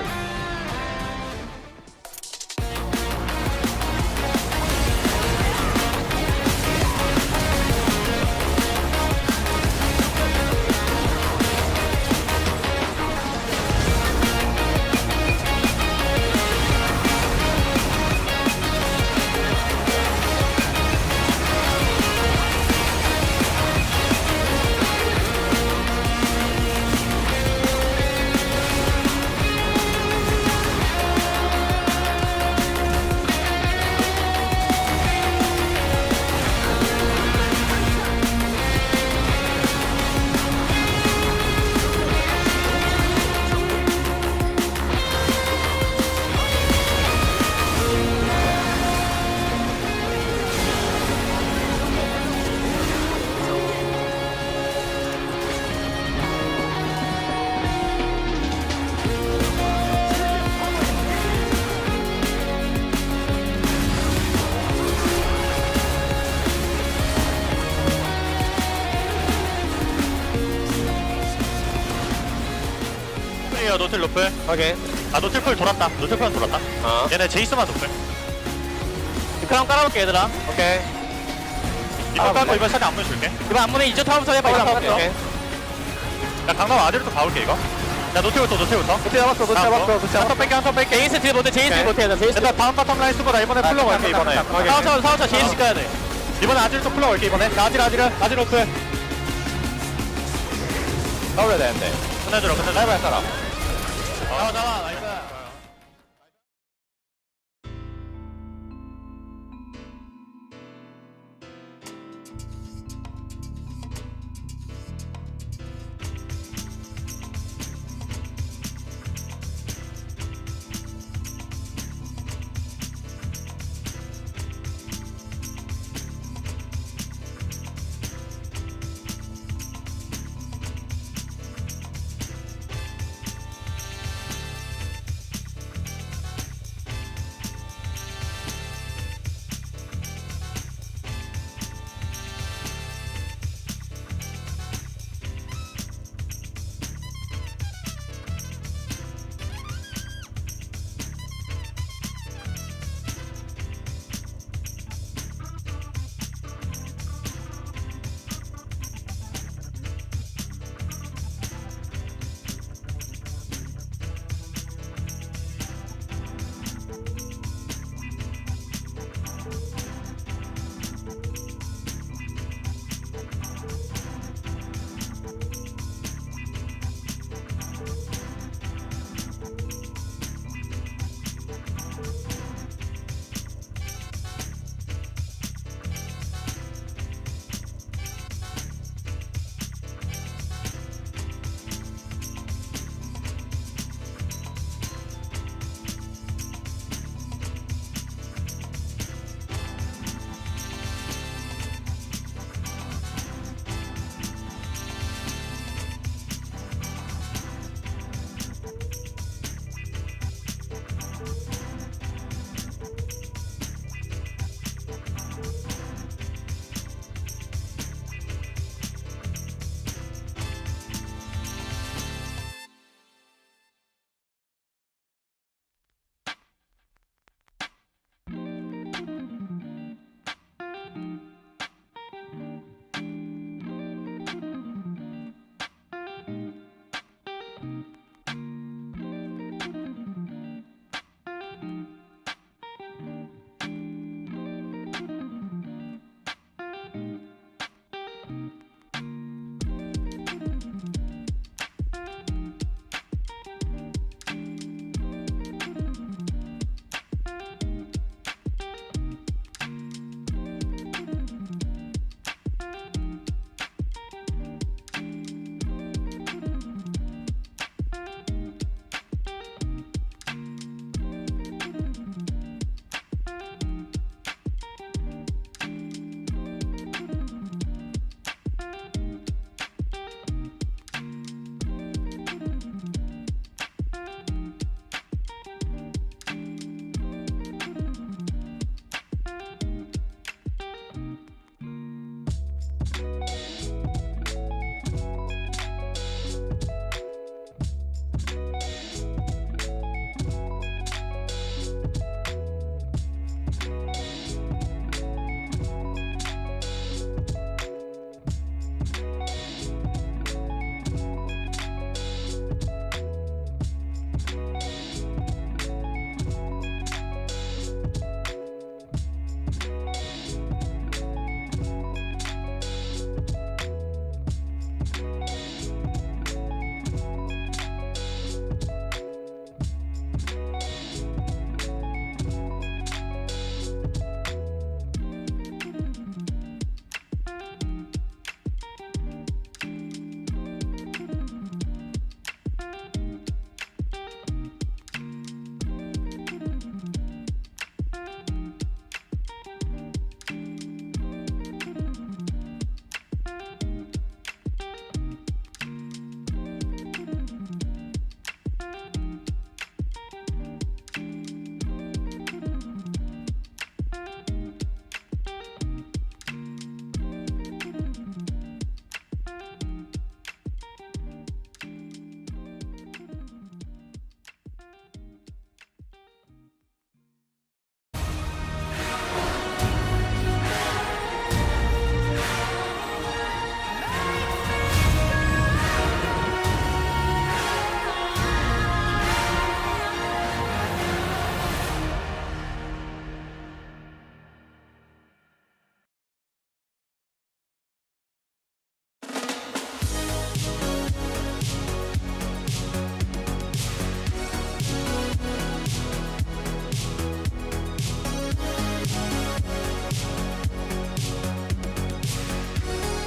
노틸 노플. 오케이. 노틸풀 돌았다. 노틸풀은 돌았다. 얘네 제이스만 노플. 그럼 깔아볼게 얘들아. 오케이. 이번 깔고 이번 샷에 안무 줄게. 이번 안무는 이제 타부터 해봐. 이제 타부터. 오케이. 야 강남 아지르도 가볼게 이거. 야 노틸부터. 노틸 잡았어. 한턴 뺄게. 제이스 딜 못해. 제이스 못해. 일단 다음 바텀 라인 쓰고 나 이번에 풀러 갈게 이번에. 사우차 제이스 가야 돼. 이번에 아지르도 풀러 갈게 이번에. 아지르 노플. 나올려야 되는데. 끝내주라. 라이브 할 사람. 나와 나이스.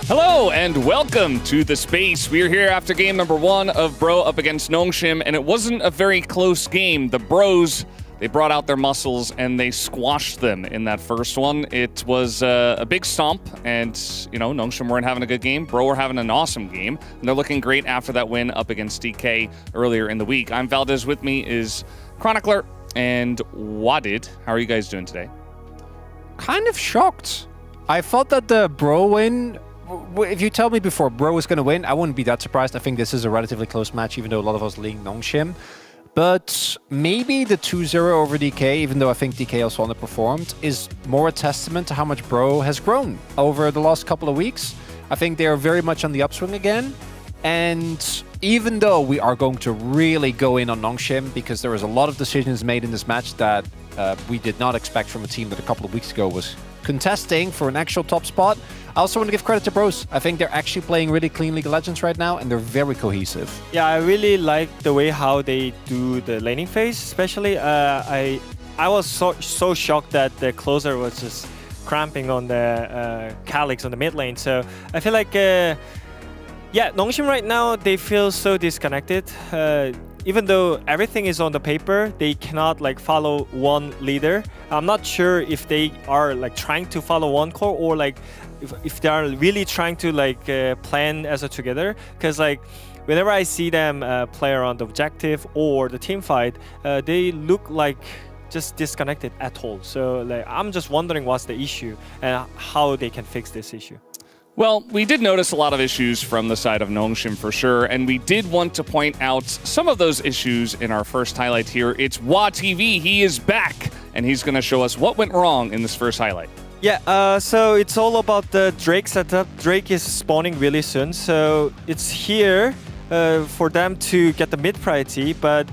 Hello and welcome to the space. We are here after game number 1 of Bro up against Nongshim, and it wasn't a very close game. The Bros, they brought out their muscles and they squashed them in that first one. It was a big stomp, and you know, Nongshim weren't having a good game. Bro were having an awesome game, and they're looking great after that win up against DK earlier in the week. I'm Valdez. With me is Chronicler and Wadid. How are you guys doing today? Kind of shocked. I thought that the Bro win, if you tell me before Bro was going to win, I wouldn't be that surprised. I think this is a relatively close match, even though a lot of us lean Nongshim. But maybe the 2-0 over DK, even though I think DK also underperformed, is more a testament to how much Bro has grown over the last couple of weeks. I think they are very much on the upswing again. And even though we are going to really go in on Nongshim, because there was a lot of decisions made in this match that we did not expect from a team that a couple of weeks ago was contesting for an actual top spot, I also want to give credit to Bros. I think they're actually playing really clean League of Legends right now, and they're very cohesive. Yeah, I really like the way how they do the laning phase. Especially, I was so shocked that the closer was just cramping on the Calyx on the mid lane. So I feel like, yeah, Nongshim right now, they feel so disconnected. Even though everything is on the paper, they cannot like follow one leader. I'm not sure if they are like trying to follow one core, or like if they are really trying to like plan as a together. Because like whenever I see them play around the objective or the team fight, they look like just disconnected at all. So like I'm just wondering what's the issue and how they can fix this issue. Well, we did notice a lot of issues from the side of Nongshim for sure, and we did want to point out some of those issues in our first highlight here. It's WaTV, he is back, and he's going to show us what went wrong in this first highlight. Yeah, so it's all about the Drake setup. Drake is spawning really soon, so it's here for them to get the mid priority, but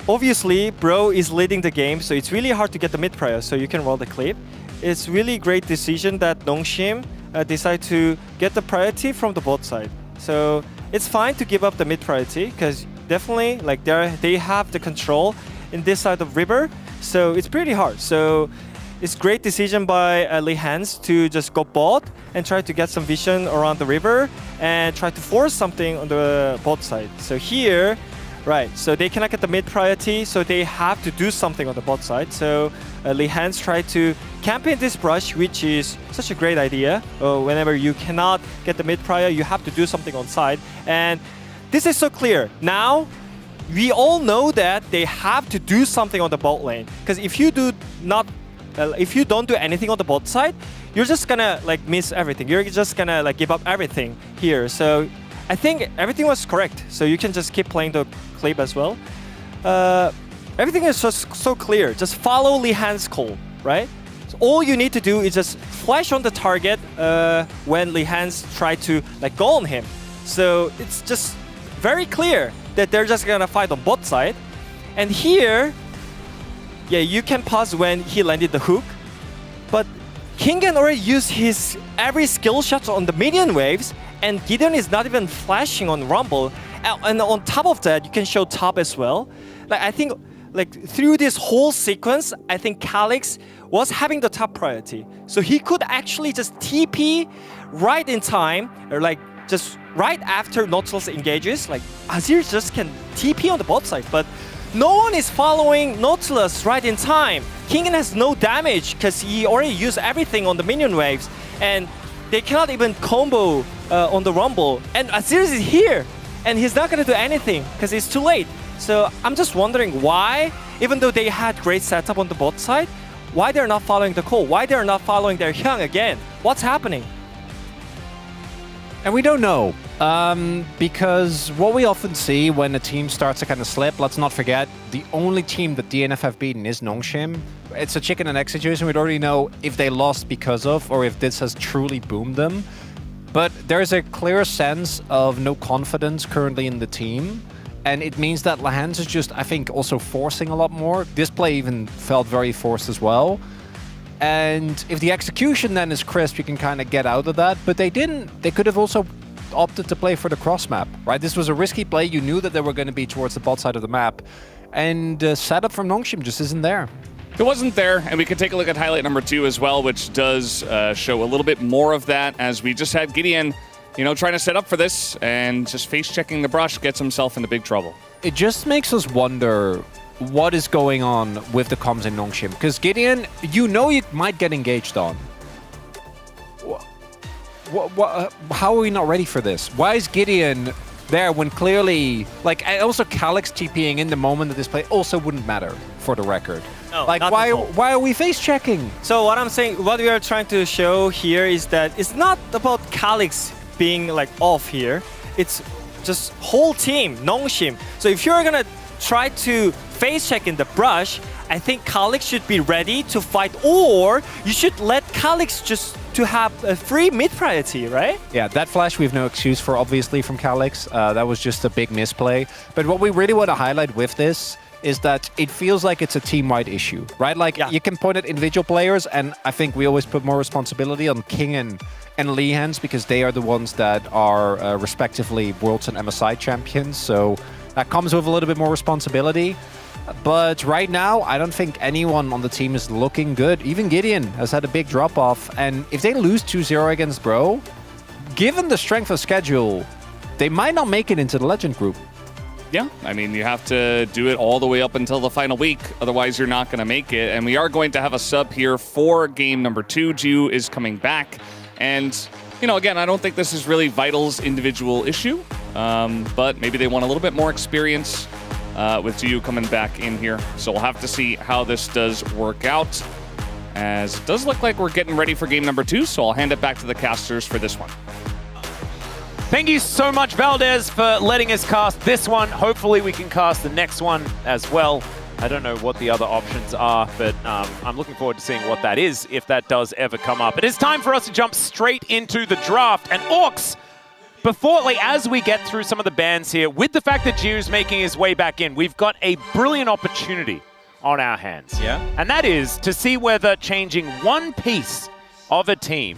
obviously Bro is leading the game, so it's really hard to get the mid prior, so you can roll the clip. It's really great decision that Nongshim decide to get the priority from the bot side. So it's fine to give up the mid priority, because definitely like they have the control in this side of river, so it's pretty hard. So it's great decision by Lehans to just go bot and try to get some vision around the river and try to force something on the bot side. So here, right, so they cannot get the mid priority, so they have to do something on the bot side. So Lehans tried to camp in this brush, which is such a great idea. Whenever you cannot get the mid prior, you have to do something on side. And this is so clear. Now, we all know that they have to do something on the bot lane. Because if you don't do anything on the bot side, you're just gonna like miss everything. You're just gonna like give up everything here. So I think everything was correct. So you can just keep playing the clip as well. Everything is just so clear. Just follow Lehan's call, right? So all you need to do is just flash on the target when Lehans try to like go on him. So it's just very clear that they're just gonna fight on bot side. And here, yeah, you can pause when he landed the hook, but Kingen already used his every skill shot on the minion waves, and Gideon is not even flashing on Rumble. And on top of that, you can show top as well. Like I think, like through this whole sequence, I think Calyx was having the top priority, so he could actually just TP right in time, or like just right after Nautilus engages. Like Azir just can TP on the bot side, but no one is following Nautilus right in time. Kingen has no damage because he already used everything on the minion waves, and they cannot even combo on the Rumble. And Azir is here, and he's not gonna do anything because it's too late. So I'm just wondering why, even though they had great setup on the bot side, why they're not following the call? Why they're not following their Hyung again? What's happening? And we don't know, because what we often see when a team starts to kind of slip, let's not forget, the only team that DNF have beaten is Nongshim. It's a chicken and egg situation. We don't really know if they lost because of, or if this has truly boomed them. But there's a clear sense of no confidence currently in the team. And it means that Lehans is just, I think, also forcing a lot more. This play even felt very forced as well. And if the execution then is crisp, you can kind of get out of that. But they didn't. They could have also opted to play for the cross map, right? This was a risky play. You knew that they were going to be towards the bot side of the map. And the setup from Nongshim just isn't there. It wasn't there, and we can take a look at highlight number 2 as well, which does show a little bit more of that, as we just had Gideon you know, trying to set up for this and just face-checking the brush gets himself into big trouble. It just makes us wonder what is going on with the comms in Nongshim. Because Gideon, you know you might get engaged on. How are we not ready for this? Why is Gideon there when clearly, like, also Calyx TPing in the moment of this play also wouldn't matter for the record. No, like, not at all. why are we face checking? So what I'm saying, what we are trying to show here is that it's not about Calyx being like off here. It's just whole team, Nongshim. So if you're gonna try to face check in the brush, I think Calyx should be ready to fight, or you should let Calyx just to have a free mid priority, right? Yeah, that flash we have no excuse for, obviously, from Calyx. That was just a big misplay. But what we really want to highlight with this is that it feels like it's a team-wide issue, right? Like, you can point at individual players, and I think we always put more responsibility on King and Lehands because they are the ones that are respectively Worlds and MSI champions. So that comes with a little bit more responsibility. But right now, I don't think anyone on the team is looking good. Even Gideon has had a big drop-off. And if they lose 2-0 against Bro, given the strength of schedule, they might not make it into the Legend group. Yeah, I mean, you have to do it all the way up until the final week. Otherwise, you're not going to make it. And we are going to have a sub here for game number 2. Jiu is coming back. And, you know, again, I don't think this is really Vital's individual issue. But maybe they want a little bit more experience with Jiu coming back in here. So we'll have to see how this does work out. As it does look like we're getting ready for game number 2. So I'll hand it back to the casters for this one. Thank you so much, Valdez, for letting us cast this one. Hopefully we can cast the next one as well. I don't know what the other options are, but I'm looking forward to seeing what that is, if that does ever come up. It is time for us to jump straight into the draft. And Orcs, before, like, as we get through some of the bans here, with the fact that Jiu's making his way back in, we've got a brilliant opportunity on our hands. Yeah. And that is to see whether changing one piece of a team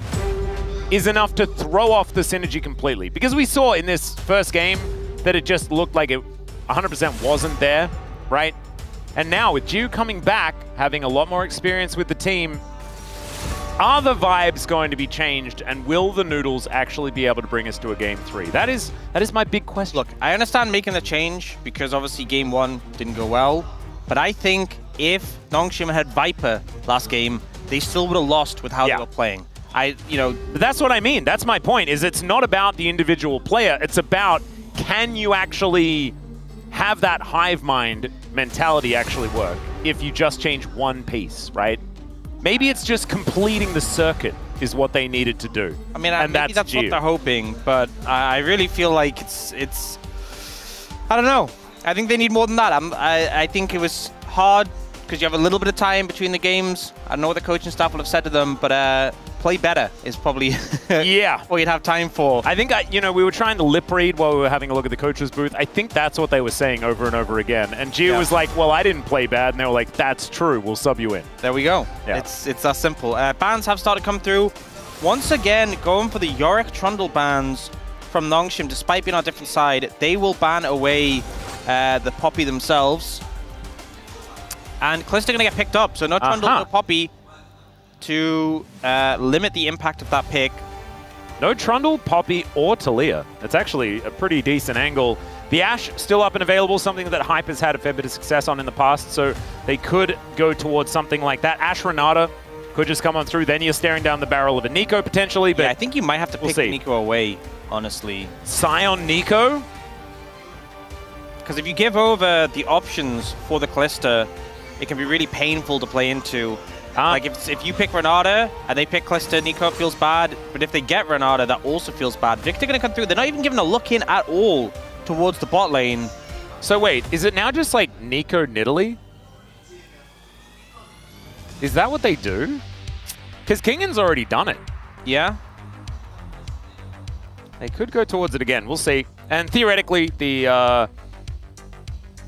is enough to throw off the synergy completely. Because we saw in this first game that it just looked like it 100% wasn't there, right? And now with Jiu coming back, having a lot more experience with the team, are the vibes going to be changed, and will the Noodles actually be able to bring us to a game 3? That is my big question. Look, I understand making the change because obviously game 1 didn't go well, but I think if Nongshim had Viper last game, they still would have lost with how they were playing. But that's what I mean. That's my point, is it's not about the individual player. It's about, can you actually have that hive mind mentality actually work if you just change one piece, right? Maybe it's just completing the circuit is what they needed to do. I mean, and maybe that's Jiu. what they're hoping, but I really feel like it's I don't know. I think they need more than that. I think it was hard because you have a little bit of time between the games. I don't know what the coaching staff will have said to them, but play better is probably what you'd have time for. I think, we were trying to lip read while we were having a look at the coach's booth. I think that's what they were saying over and over again. And Jiu was like, well, I didn't play bad. And they were like, that's true. We'll sub you in. There we go. Yeah. It's that simple. Bans have started to come through. Once again, going for the Yorick Trundle bans from Nongshim, despite being on a different side. They will ban away the Poppy themselves. And Calista going to get picked up. So no Trundle, no Poppy to limit the impact of that pick. No Trundle, Poppy, or Talia. That's actually a pretty decent angle. The Ashe still up and available, something that Hype has had a fair bit of success on in the past, so they could go towards something like that. Ashe Renata could just come on through. Then you're staring down the barrel of a Nico potentially, but I think you might have to pick Nico away, honestly. Scion Nico? Because if you give over the options for the Calista, it can be really painful to play into. Like if you pick Renata and they pick Calista, Nico feels bad. But if they get Renata, that also feels bad. Victor going to come through. They're not even giving a look in at all towards the bot lane. So wait, is it now just like Nico Nidalee? Is that what they do? Because Kingan's already done it. Yeah. They could go towards it again. We'll see. And theoretically, the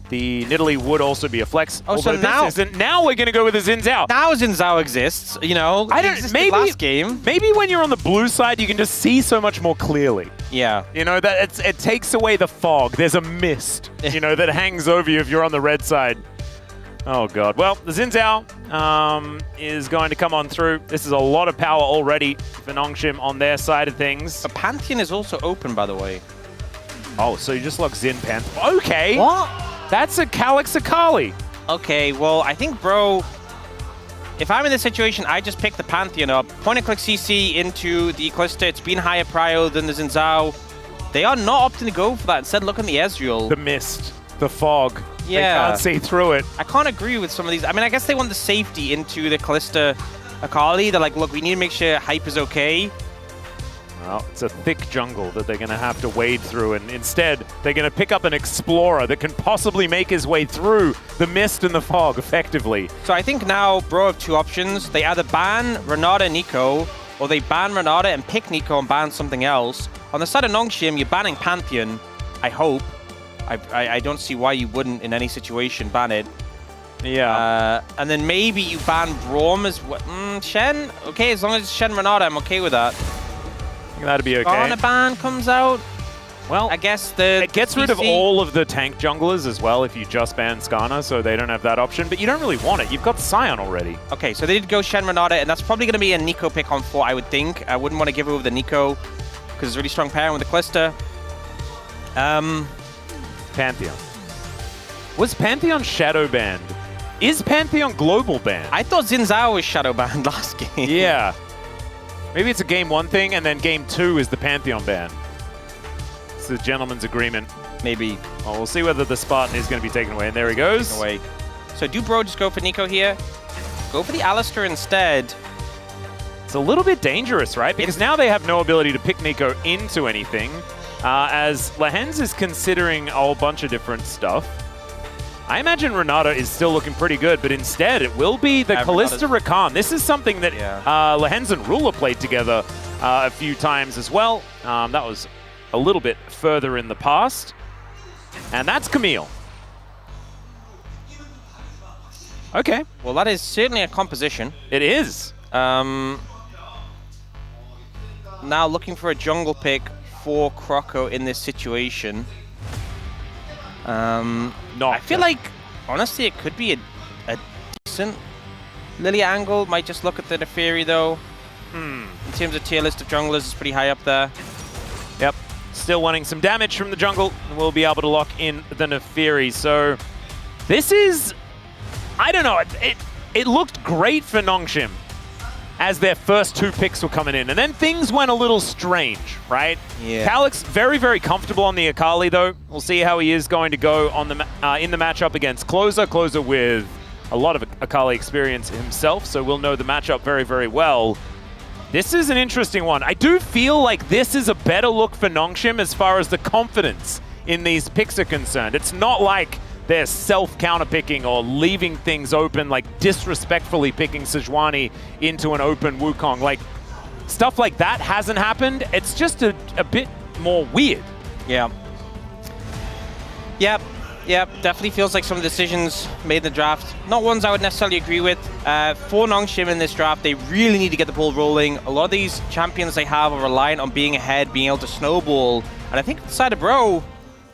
Nidalee would also be a flex. Oh, so now we're going to go with the Xin Zhao. Now Xin Zhao exists, you know. I don't. Maybe last game. Maybe when you're on the blue side, you can just see so much more clearly. Yeah. You know that it takes away the fog. There's a mist, that hangs over you if you're on the red side. Oh, God. Well, the Xin Zhao is going to come on through. This is a lot of power already for Nongshim on their side of things. The Pantheon is also open, by the way. Oh, so you just lock Xin Pantheon. Okay. What? That's a Calix Akali. Okay, well, I think, bro, if I'm in this situation, I just pick the Pantheon up. Point-and-click CC into the Calista. It's been higher prio than the Xin Zhao. They are not opting to go for that. Instead, look on the Ezreal. The mist. The fog. Yeah. They can't see through it. I can't agree with some of these. I mean, I guess they want the safety into the Calista Akali. They're like, look, we need to make sure hype is okay. Well, it's a thick jungle that they're going to have to wade through, and instead, they're going to pick up an explorer that can possibly make his way through the mist and the fog effectively. So I think now Bro have two options. They either ban Renata Nico, or they ban Renata and pick Nico and ban something else. On the side of Nongshim, you're banning Pantheon, I hope. I don't see why you wouldn't in any situation ban it. Yeah. And then maybe you ban Braum as well. Shen? Okay, as long as it's Shen Renata, I'm okay with that. I think that'd be okay. Skarner ban comes out. Well, I guess it gets rid of all of the tank junglers as well if you just ban Skarner, so they don't have that option. But you don't really want it. You've got Sion already. Okay, so they did go Shen Renata, and that's probably going to be a Nico pick on 4, I would think. I wouldn't want to give over the Nico because it's a really strong pairing with the Calista. Pantheon. Was Pantheon shadow banned? Is Pantheon global banned? I thought Xin Zhao was shadow banned last game. Yeah. Maybe it's a game 1 thing, and then game 2 is the Pantheon ban. It's a gentleman's agreement. Maybe. Well, we'll see whether the Spartan is going to be taken away, and there he goes. Away. So do Bro just go for Nico here? Go for the Alistair instead. It's a little bit dangerous, right? Because now they have no ability to pick Nico into anything, as Lehens is considering a whole bunch of different stuff. I imagine Renata is still looking pretty good, but instead it will be the Calista Rakan. This is something that Lehens and Ruler played together a few times as well. That was a little bit further in the past. And that's Camille. Okay. Well, that is certainly a composition. It is. Now looking for a jungle pick for Croco in this situation. I feel like, honestly, it could be a decent Lilia angle. Might just look at the Neferi, though. In terms of tier list of junglers, it's pretty high up there. Yep. Still wanting some damage from the jungle, and we'll be able to lock in the Neferi. So this is, I don't know, it looked great for Nongshim as their first 2 picks were coming in. And then things went a little strange, right? Yeah. Calix very, very comfortable on the Akali, though. We'll see how he is going to go on the in the matchup against Closer. Closer with a lot of Akali experience himself, so we'll know the matchup very, very well. This is an interesting one. I do feel like this is a better look for Nongshim as far as the confidence in these picks are concerned. It's not like they're self-counterpicking or leaving things open, like disrespectfully picking Sejuani into an open Wukong. Like, stuff like that hasn't happened. It's just a bit more weird. Yeah. Yep, definitely feels like some of the decisions made in the draft, not ones I would necessarily agree with. For Nongshim in this draft, they really need to get the ball rolling. A lot of these champions they have are reliant on being ahead, being able to snowball. And I think the side of Bro,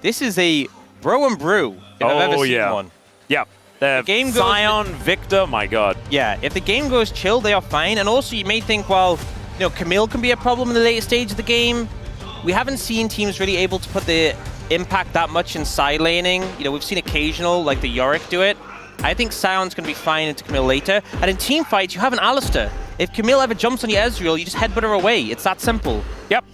this is a Bro and Brew, if I've ever seen one. Yeah. The game goes Sion, Victor, my God. Yeah, if the game goes chill, they are fine. And also, you may think, well, you know, Camille can be a problem in the later stage of the game. We haven't seen teams really able to put the impact that much in side laning. You know, we've seen occasional, like the Yorick do it. I think Sion's going to be fine into Camille later. And in team fights, you have an Alistair. If Camille ever jumps on your Ezreal, you just headbutt her away. It's that simple. Yep.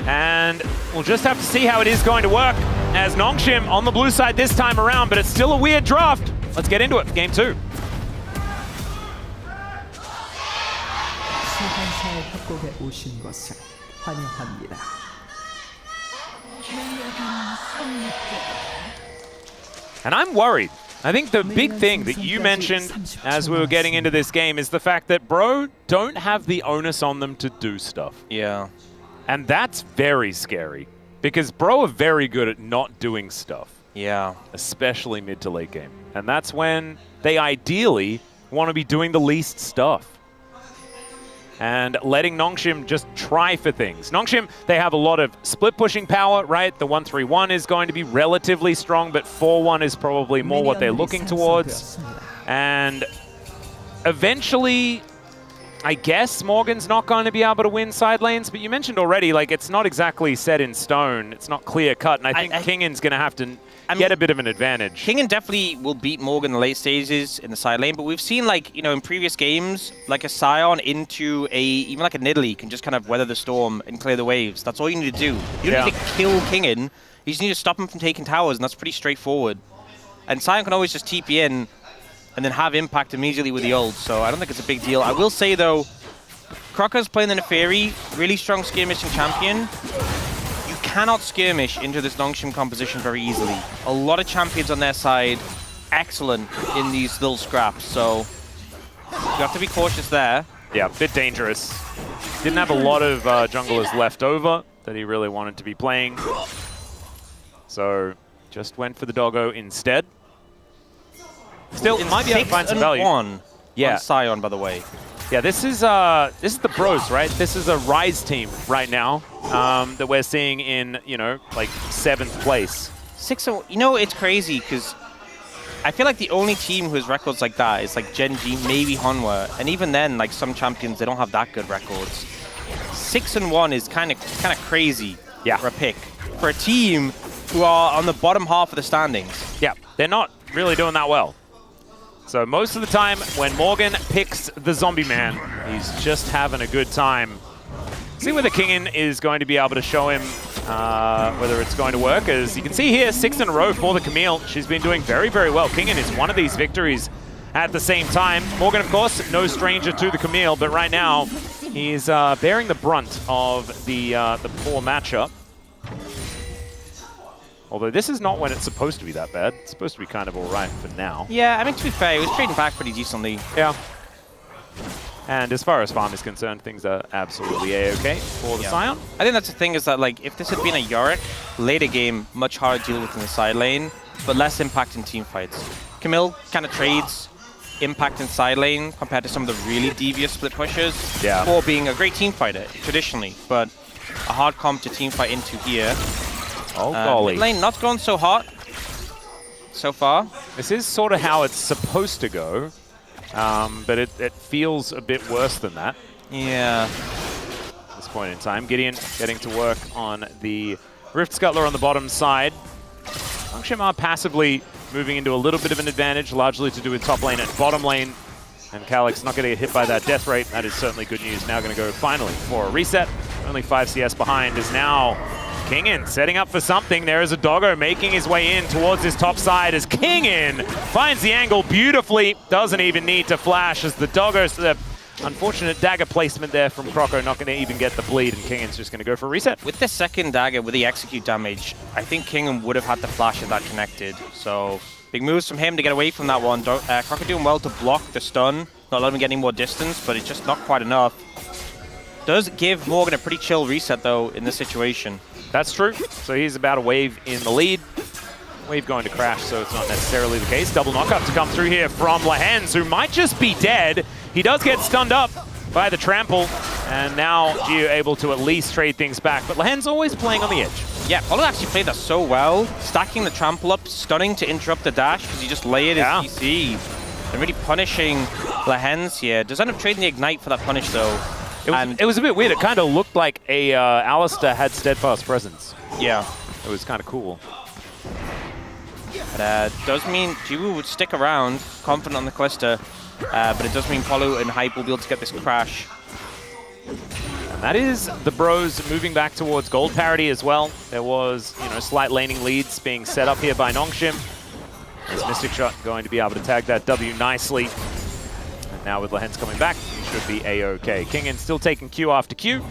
And we'll just have to see how it is going to work as Nongshim on the blue side this time around, but it's still a weird draft. Let's get into it for game 2. 소환사의 협곡에 오신 것을 환영합니다. And I'm worried. I think the big thing that you mentioned as we were getting into this game is the fact that Bro don't have the onus on them to do stuff. Yeah. And that's very scary because Bro are very good at not doing stuff. Yeah. Especially mid to late game. And that's when they ideally want to be doing the least stuff. and letting Nongshim just try for things. Nongshim, they have a lot of split pushing power, right? The 1-3-1 is going to be relatively strong, but 4-1 is probably more what they're looking towards. And eventually, I guess Morgan's not going to be able to win side lanes, but you mentioned already, like, it's not exactly set in stone. It's not clear cut, and I think Kingin's going to have to get a bit of an advantage. Kingen definitely will beat Morgan in the late stages in the side lane, but we've seen, like, you know, in previous games, like a Scion into even like a Nidalee can just kind of weather the storm and clear the waves. That's all you need to do. You don't need to kill Kingen. You just need to stop him from taking towers, and that's pretty straightforward. And Scion can always just TP in and then have impact immediately with the ult, so I don't think it's a big deal. I will say, though, Crocker's playing the Neferi, really strong skirmishing champion. You cannot skirmish into this Nongshim composition very easily. A lot of champions on their side, excellent in these little scraps, so you have to be cautious there. Yeah, a bit dangerous. Didn't have a lot of junglers left over that he really wanted to be playing, so just went for the doggo instead. Still, might be able to find some value. 6-1 on Scion, by the way. Yeah, this is the Bros, right? This is a Rise team right now that we're seeing in, you know, like 7th place. 6-0. You know, it's crazy because I feel like the only team who has records like that is like Gen.G, maybe Hanwha, and even then, like some champions, they don't have that good records. 6-1 is kind of crazy for a pick for a team who are on the bottom half of the standings. Yeah, they're not really doing that well. So most of the time when Morgan picks the zombie man, he's just having a good time. See whether Kingen is going to be able to show him whether it's going to work. As you can see here, 6 in a row for the Camille. She's been doing very, very well. Kingen is one of these victories at the same time. Morgan, of course, no stranger to the Camille, but right now he's bearing the brunt of the poor matchup. Although this is not when it's supposed to be that bad. It's supposed to be kind of all right for now. Yeah, I mean, to be fair, he was trading back pretty decently. Yeah. And as far as farm is concerned, things are absolutely A-okay for the Scion. I think that's the thing is that, like, if this had been a Yorick, later game, much harder to deal with in the side lane, but less impact in team fights. Camille kind of trades impact in side lane compared to some of the really devious split pushers for being a great team fighter, traditionally, but a hard comp to team fight into here. Oh, golly. Mid lane not going so hot so far. This is sort of how it's supposed to go, but it feels a bit worse than that. Yeah. At this point in time, Gideon getting to work on the Rift Scuttler on the bottom side. Nongshim are passively moving into a little bit of an advantage, largely to do with top lane and bottom lane. And Calyx not going to get hit by that death rate. That is certainly good news. Now going to go finally for a reset. Only 5 CS behind is now Kingen setting up for something. There is a doggo making his way in towards his top side as Kingen finds the angle beautifully. Doesn't even need to flash as the doggo's the unfortunate dagger placement there from Croco. Not going to even get the bleed, and Kingen's just going to go for a reset. With the second dagger, with the execute damage, I think Kingen would have had the flash if that connected. So big moves from him to get away from that one. Croco doing well to block the stun, not letting him get any more distance, but it's just not quite enough. Does give Morgan a pretty chill reset, though, in this situation. That's true. So he's about a wave in the lead. Wave going to crash, so it's not necessarily the case. Double knockup to come through here from Lehens, who might just be dead. He does get stunned up by the trample, and now Gio able to at least trade things back. But Lehens always playing on the edge. Yeah, Polo actually played that so well. Stacking the trample up, stunning to interrupt the dash because he just layered his PC. And really punishing Lehens here. Does end up trading the Ignite for that punish, though. It was a bit weird. It kind of looked like a Alistair had Steadfast Presence. Yeah. It was kind of cool. But does mean Jiwoo would stick around, confident on the Callista. But it does mean Polo and Hype will be able to get this crash. And that is the Bros moving back towards gold parity as well. There was, you know, slight laning leads being set up here by Nongshim. As Mystic Shot going to be able to tag that W nicely. And now with Lehens coming back, he should be A-OK. Kingen still taking Q after Q.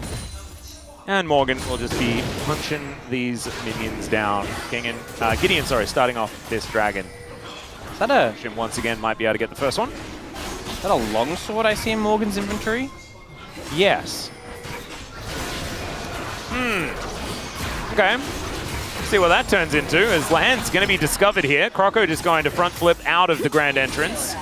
And Morgan will just be punching these minions down. Gideon, sorry, starting off this dragon. Is that a... Nongshim once again might be able to get the first one. Is that a longsword I see in Morgan's inventory? Yes. Okay. See what that turns into, as Lehens going to be discovered here. Croco just going to front flip out of the grand entrance.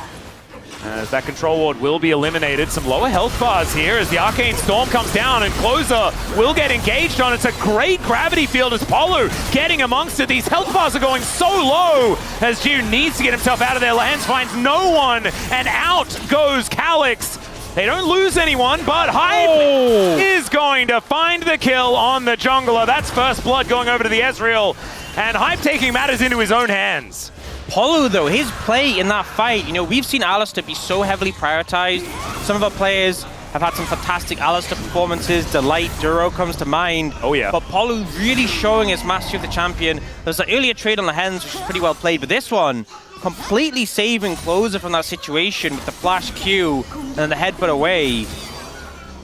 As that control ward will be eliminated. Some lower health bars here as the Arcane Storm comes down and Closer will get engaged on. It's a great gravity field as Polu getting amongst it. These health bars are going so low as June needs to get himself out of their lands, finds no one, and out goes Calyx. They don't lose anyone, but Hype is going to find the kill on the jungler. That's first blood going over to the Ezreal, and Hype taking matters into his own hands. Polu, though, his play in that fight, you know, we've seen Alistar be so heavily prioritized. Some of our players have had some fantastic Alistar performances. Delight, Duro comes to mind. Oh, yeah. But Polu really showing his mastery of the champion. There's an earlier trade on the Hens, which is pretty well played, but this one, completely saving Closer from that situation with the flash Q and then the headbutt away.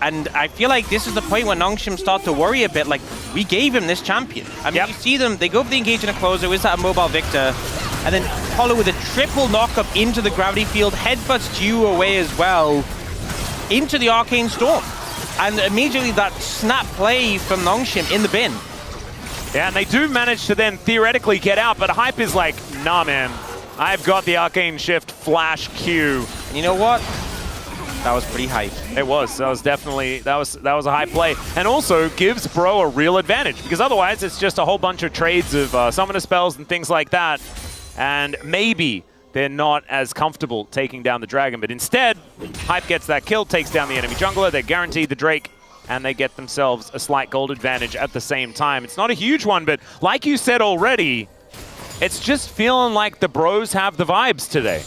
And I feel like this is the point where Nongshim start to worry a bit, like, we gave him this champion. I mean, you see them, they go for the engage in a Closer, is that a mobile Victor? And then Polu with a triple knockup into the gravity field, headbutts Dew away as well, into the Arcane Storm. And immediately that snap play from Nongshim in the bin. Yeah, and they do manage to then theoretically get out, but Hype is like, nah, man. I've got the Arcane Shift Flash Q. And you know what? That was pretty hype. It was. That was definitely, that was a high play. And also gives Bro a real advantage, because otherwise it's just a whole bunch of trades of summoner spells and things like that. And maybe they're not as comfortable taking down the dragon, but instead, Hype gets that kill, takes down the enemy jungler, they're guaranteed the Drake, and they get themselves a slight gold advantage at the same time. It's not a huge one, but like you said already, it's just feeling like the Bros have the vibes today.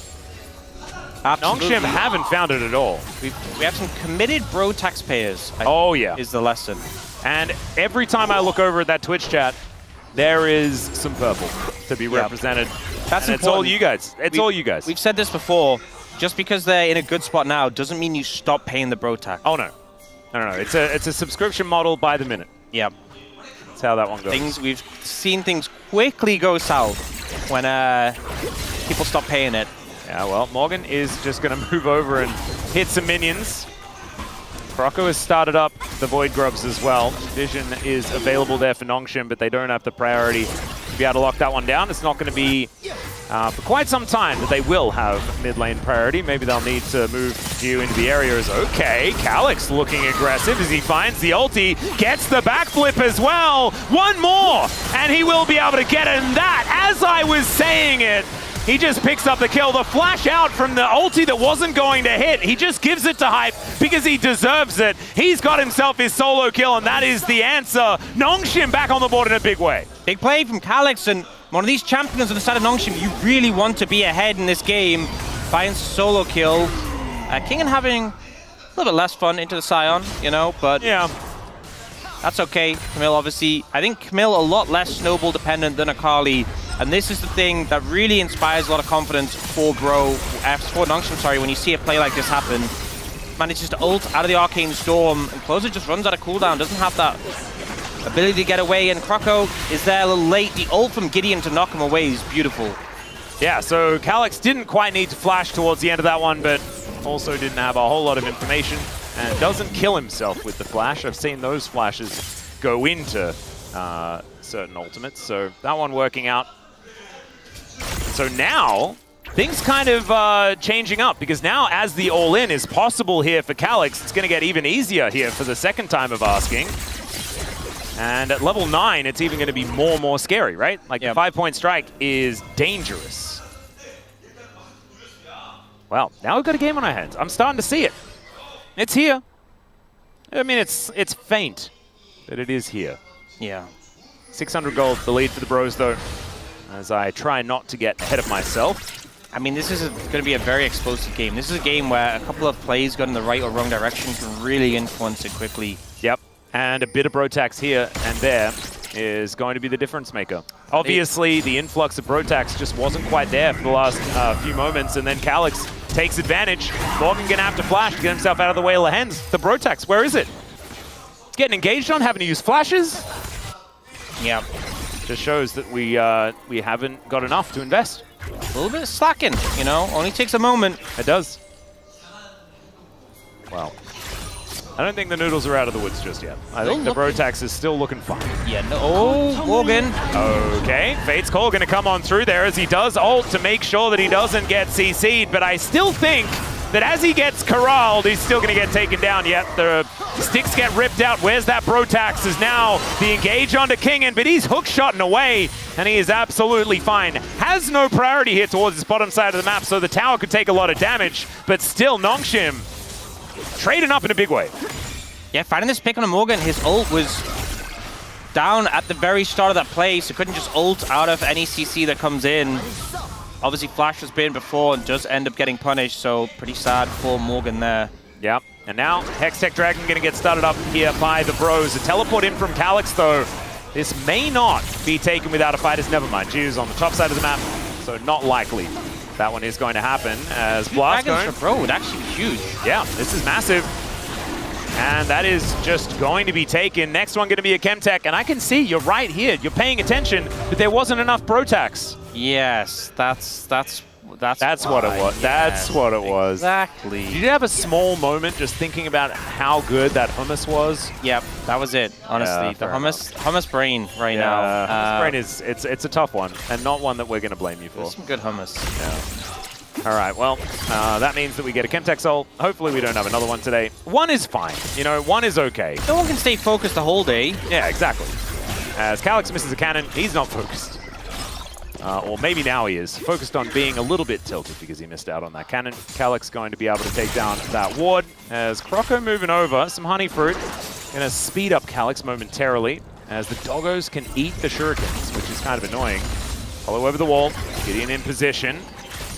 Absolutely. Nongshim haven't found it at all. We have some committed Bro taxpayers. Yeah. Is the lesson. And every time I look over at that Twitch chat, there is some purple to be represented. That's and important. It's all you guys. It's all you guys. We've said this before. Just because they're in a good spot now doesn't mean you stop paying the Bro tax. Oh no, no. It's a subscription model by the minute. Yep. That's how that one goes. We've seen things quickly go south when people stop paying it. Yeah, well, Morgan is just going to move over and hit some minions. Croco has started up the Void Grubs as well. Vision is available there for Nongshim, but they don't have the priority to be able to lock that one down. It's not going to be for quite some time that they will have mid lane priority. Maybe they'll need to move Dew into the areas. Okay, Calyx looking aggressive as he finds the ulti, gets the backflip as well. One more, and he will be able to get it. And that, as I was saying it, he just picks up the kill. The flash out from the ulti that wasn't going to hit. He just gives it to Hype because he deserves it. He's got himself his solo kill, and that is the answer. Nongshim back on the board in a big way. Big play from Calyx, and one of these champions on the side of Nongshim, you really want to be ahead in this game. Finds solo kill. Kingen having a little bit less fun into the Scion, you know, but yeah, that's okay. Camille, obviously, I think Camille a lot less snowball dependent than Akali. And this is the thing that really inspires a lot of confidence for for Nongshim, sorry, when you see a play like this happen. Manages to ult out of the Arcane Storm, and Closer just runs out of cooldown, doesn't have that ability to get away, and Croco is there a little late. The ult from Gideon to knock him away is beautiful. Yeah, so Calyx didn't quite need to flash towards the end of that one, but also didn't have a whole lot of information, and doesn't kill himself with the flash. I've seen those flashes go into certain ultimates, so that one working out. So now, things kind of changing up, because now as the all-in is possible here for Calyx, it's going to get even easier here for the second time of asking. And at level 9, it's even going to be more scary, right? Like, the 5-point strike is dangerous. Well, now we've got a game on our hands. I'm starting to see it. It's here. I mean, it's faint, but it is here. Yeah. 600 gold, the lead for the Bros, though, as I try not to get ahead of myself. I mean, this is going to be a very explosive game. This is a game where a couple of plays gone in the right or wrong direction can really influence it quickly. Yep, and a bit of Brotax here and there is going to be the difference maker. Obviously, the influx of Brotax just wasn't quite there for the last few moments, and then Calyx takes advantage. Morgan going to have to flash to get himself out of the way of the Hens. The Brotax, where is it? Getting engaged on, having to use flashes? Yeah. Just shows that we haven't got enough to invest. A little bit of slacking, you know, only takes a moment. It does. Well, I don't think the noodles are out of the woods just yet. I think the Brotax is still looking fine. Yeah, no. Oh, Morgan. Okay, Fate's Call going to come on through there as he does ult to make sure that he doesn't get CC'd, but I still think that as he gets corralled, he's still going to get taken down. Yet the sticks get ripped out. Where's that Brotax? Is now the engage onto Kingen, but he's hook shotting away, and he is absolutely fine. Has no priority here towards this bottom side of the map, so the tower could take a lot of damage, but still Nongshim trading up in a big way. Yeah, finding this pick on a Morgan, his ult was down at the very start of that play, so couldn't just ult out of any CC that comes in. Obviously, Flash has been before and does end up getting punished, so pretty sad for Morgan there. Yep, and now Hextech Dragon going to get started up here by the Bros. A teleport in from Calyx, though. This may not be taken without a fight, as never mind. Jiu's on the top side of the map, so not likely that one is going to happen as Blast Dragons for Bro would actually be huge. Yeah, this is massive. And that is just going to be taken. Next one going to be a Chemtech. And I can see, you're right here. You're paying attention, but there wasn't enough Brotax. Yes, that's what it was. Yes, That's what it was. Exactly. Did you have a small moment just thinking about how good that hummus was? Yep, that was it, honestly. Yeah, The hummus brain right now. Hummus brain is, it's a tough one, and not one that we're going to blame you for. There's some good hummus. Yeah. All right, well, that means that we get a Chemtech Soul. Hopefully we don't have another one today. One is fine. You know, one is okay. No one can stay focused the whole day. Yeah, exactly. As Calyx misses a cannon, he's not focused. Or maybe now he is. Focused on being a little bit tilted because he missed out on that cannon. Calyx going to be able to take down that ward. As Croco moving over, some honey fruit. Gonna speed up Calyx momentarily as the doggos can eat the shurikens, which is kind of annoying. Follow over the wall, Gideon in position.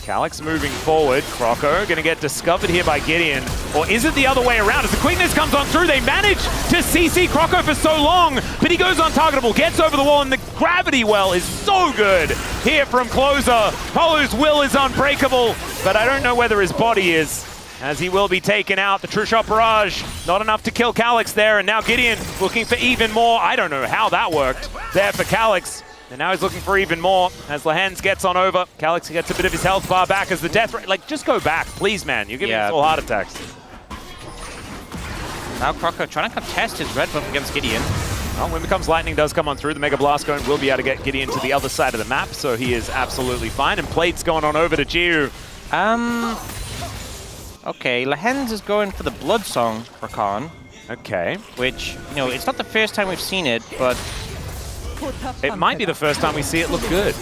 Calyx moving forward. Croco going to get discovered here by Gideon. Or is it the other way around? As the quickness comes on through, they manage to CC Croco for so long, but he goes untargetable, gets over the wall, and the gravity well is so good here from Closer. Polu's will is unbreakable, but I don't know whether his body is, as he will be taken out. The True Shot Barrage, not enough to kill Calyx there, and now Gideon looking for even more. I don't know how that worked there for Calyx. And now he's looking for even more as Lehens gets on over. Calyx gets a bit of his health bar back as the death rate. Like, just go back, please, man. You're giving us all heart attacks. Now Croco trying to contest his red buff against Gideon. Well, when Becomes Lightning does come on through, the Mega Blast Cone will be able to get Gideon to the other side of the map, so he is absolutely fine. And Plate's going on over to Jiu. Okay, Lehens is going for the Blood Song for Khan. Okay. Which, you know, it's not the first time we've seen it, but it might be the first time we see it look good.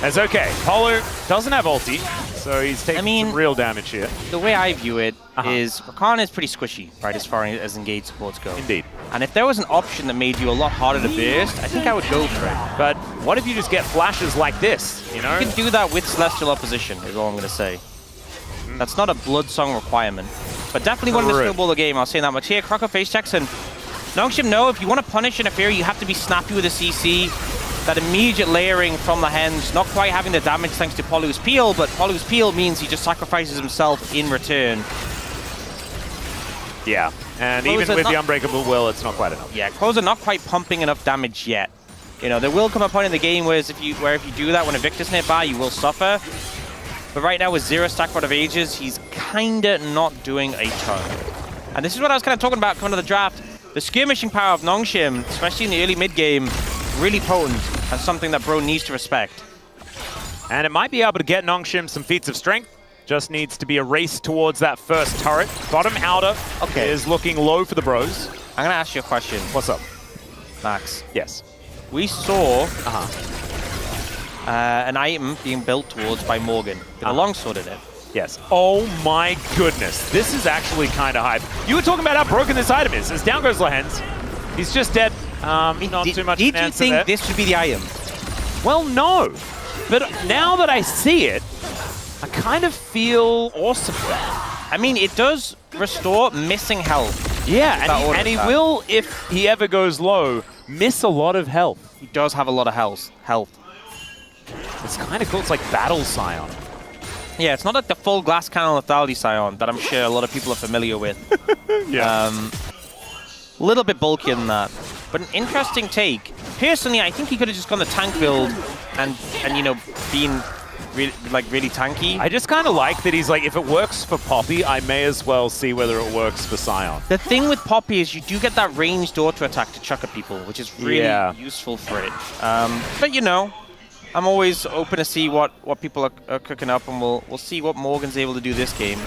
That's okay. Polu doesn't have ulti, so he's taking some real damage here. The way I view it is Rakan is pretty squishy, right, as far as engaged supports go. Indeed. And if there was an option that made you a lot harder to burst, I think I would go for it. But what if you just get flashes like this, you know? You can do that with Celestial Opposition, is all I'm going to say. That's not a Blood Song requirement. But definitely one to snowball the game, I'll say that much. Here, Croco face checks, and Nongshim, no, if you want to punish Interfere, you have to be snappy with a CC. That immediate layering from the Hens, not quite having the damage thanks to Polu's Peel, but Polu's Peel means he just sacrifices himself in return. Yeah, and even with the Unbreakable Will, it's not quite enough. Yeah, Closer not quite pumping enough damage yet. You know, there will come a point in the game where if you do that when a Victor's nearby, you will suffer. But right now with 0 stack Rod of Ages, he's kinda not doing a ton. And this is what I was kind of talking about coming to the draft. The skirmishing power of Nongshim, especially in the early mid-game, really potent and something that Bro needs to respect. And it might be able to get Nongshim some feats of strength. Just needs to be a race towards that first turret. Bottom outer is looking low for the Bros. I'm gonna ask you a question. What's up? Max. Yes. We saw an item being built towards by Morgan with a longsword in it. Yes. Oh my goodness. This is actually kind of hype. You were talking about how broken this item is. As down goes Lehens. He's just dead. Not too much Did you think this would be the item? Well, no. But now that I see it, I kind of feel awesome for that. I mean, it does restore missing health. Yeah, and he will, if he ever goes low, miss a lot of health. He does have a lot of health. It's kind of cool. It's like Battle Scion. Yeah, it's not like the full glass cannon lethality Scion that I'm sure a lot of people are familiar with. Yeah. A little bit bulkier than that. But an interesting take. Personally, I think he could have just gone the tank build and you know, been really tanky. I just kind of like that he's like, if it works for Poppy, I may as well see whether it works for Scion. The thing with Poppy is you do get that ranged auto attack to chuck at people, which is really useful for it. But you know, I'm always open to see what people are cooking up, and we'll see what Morgan's able to do this game.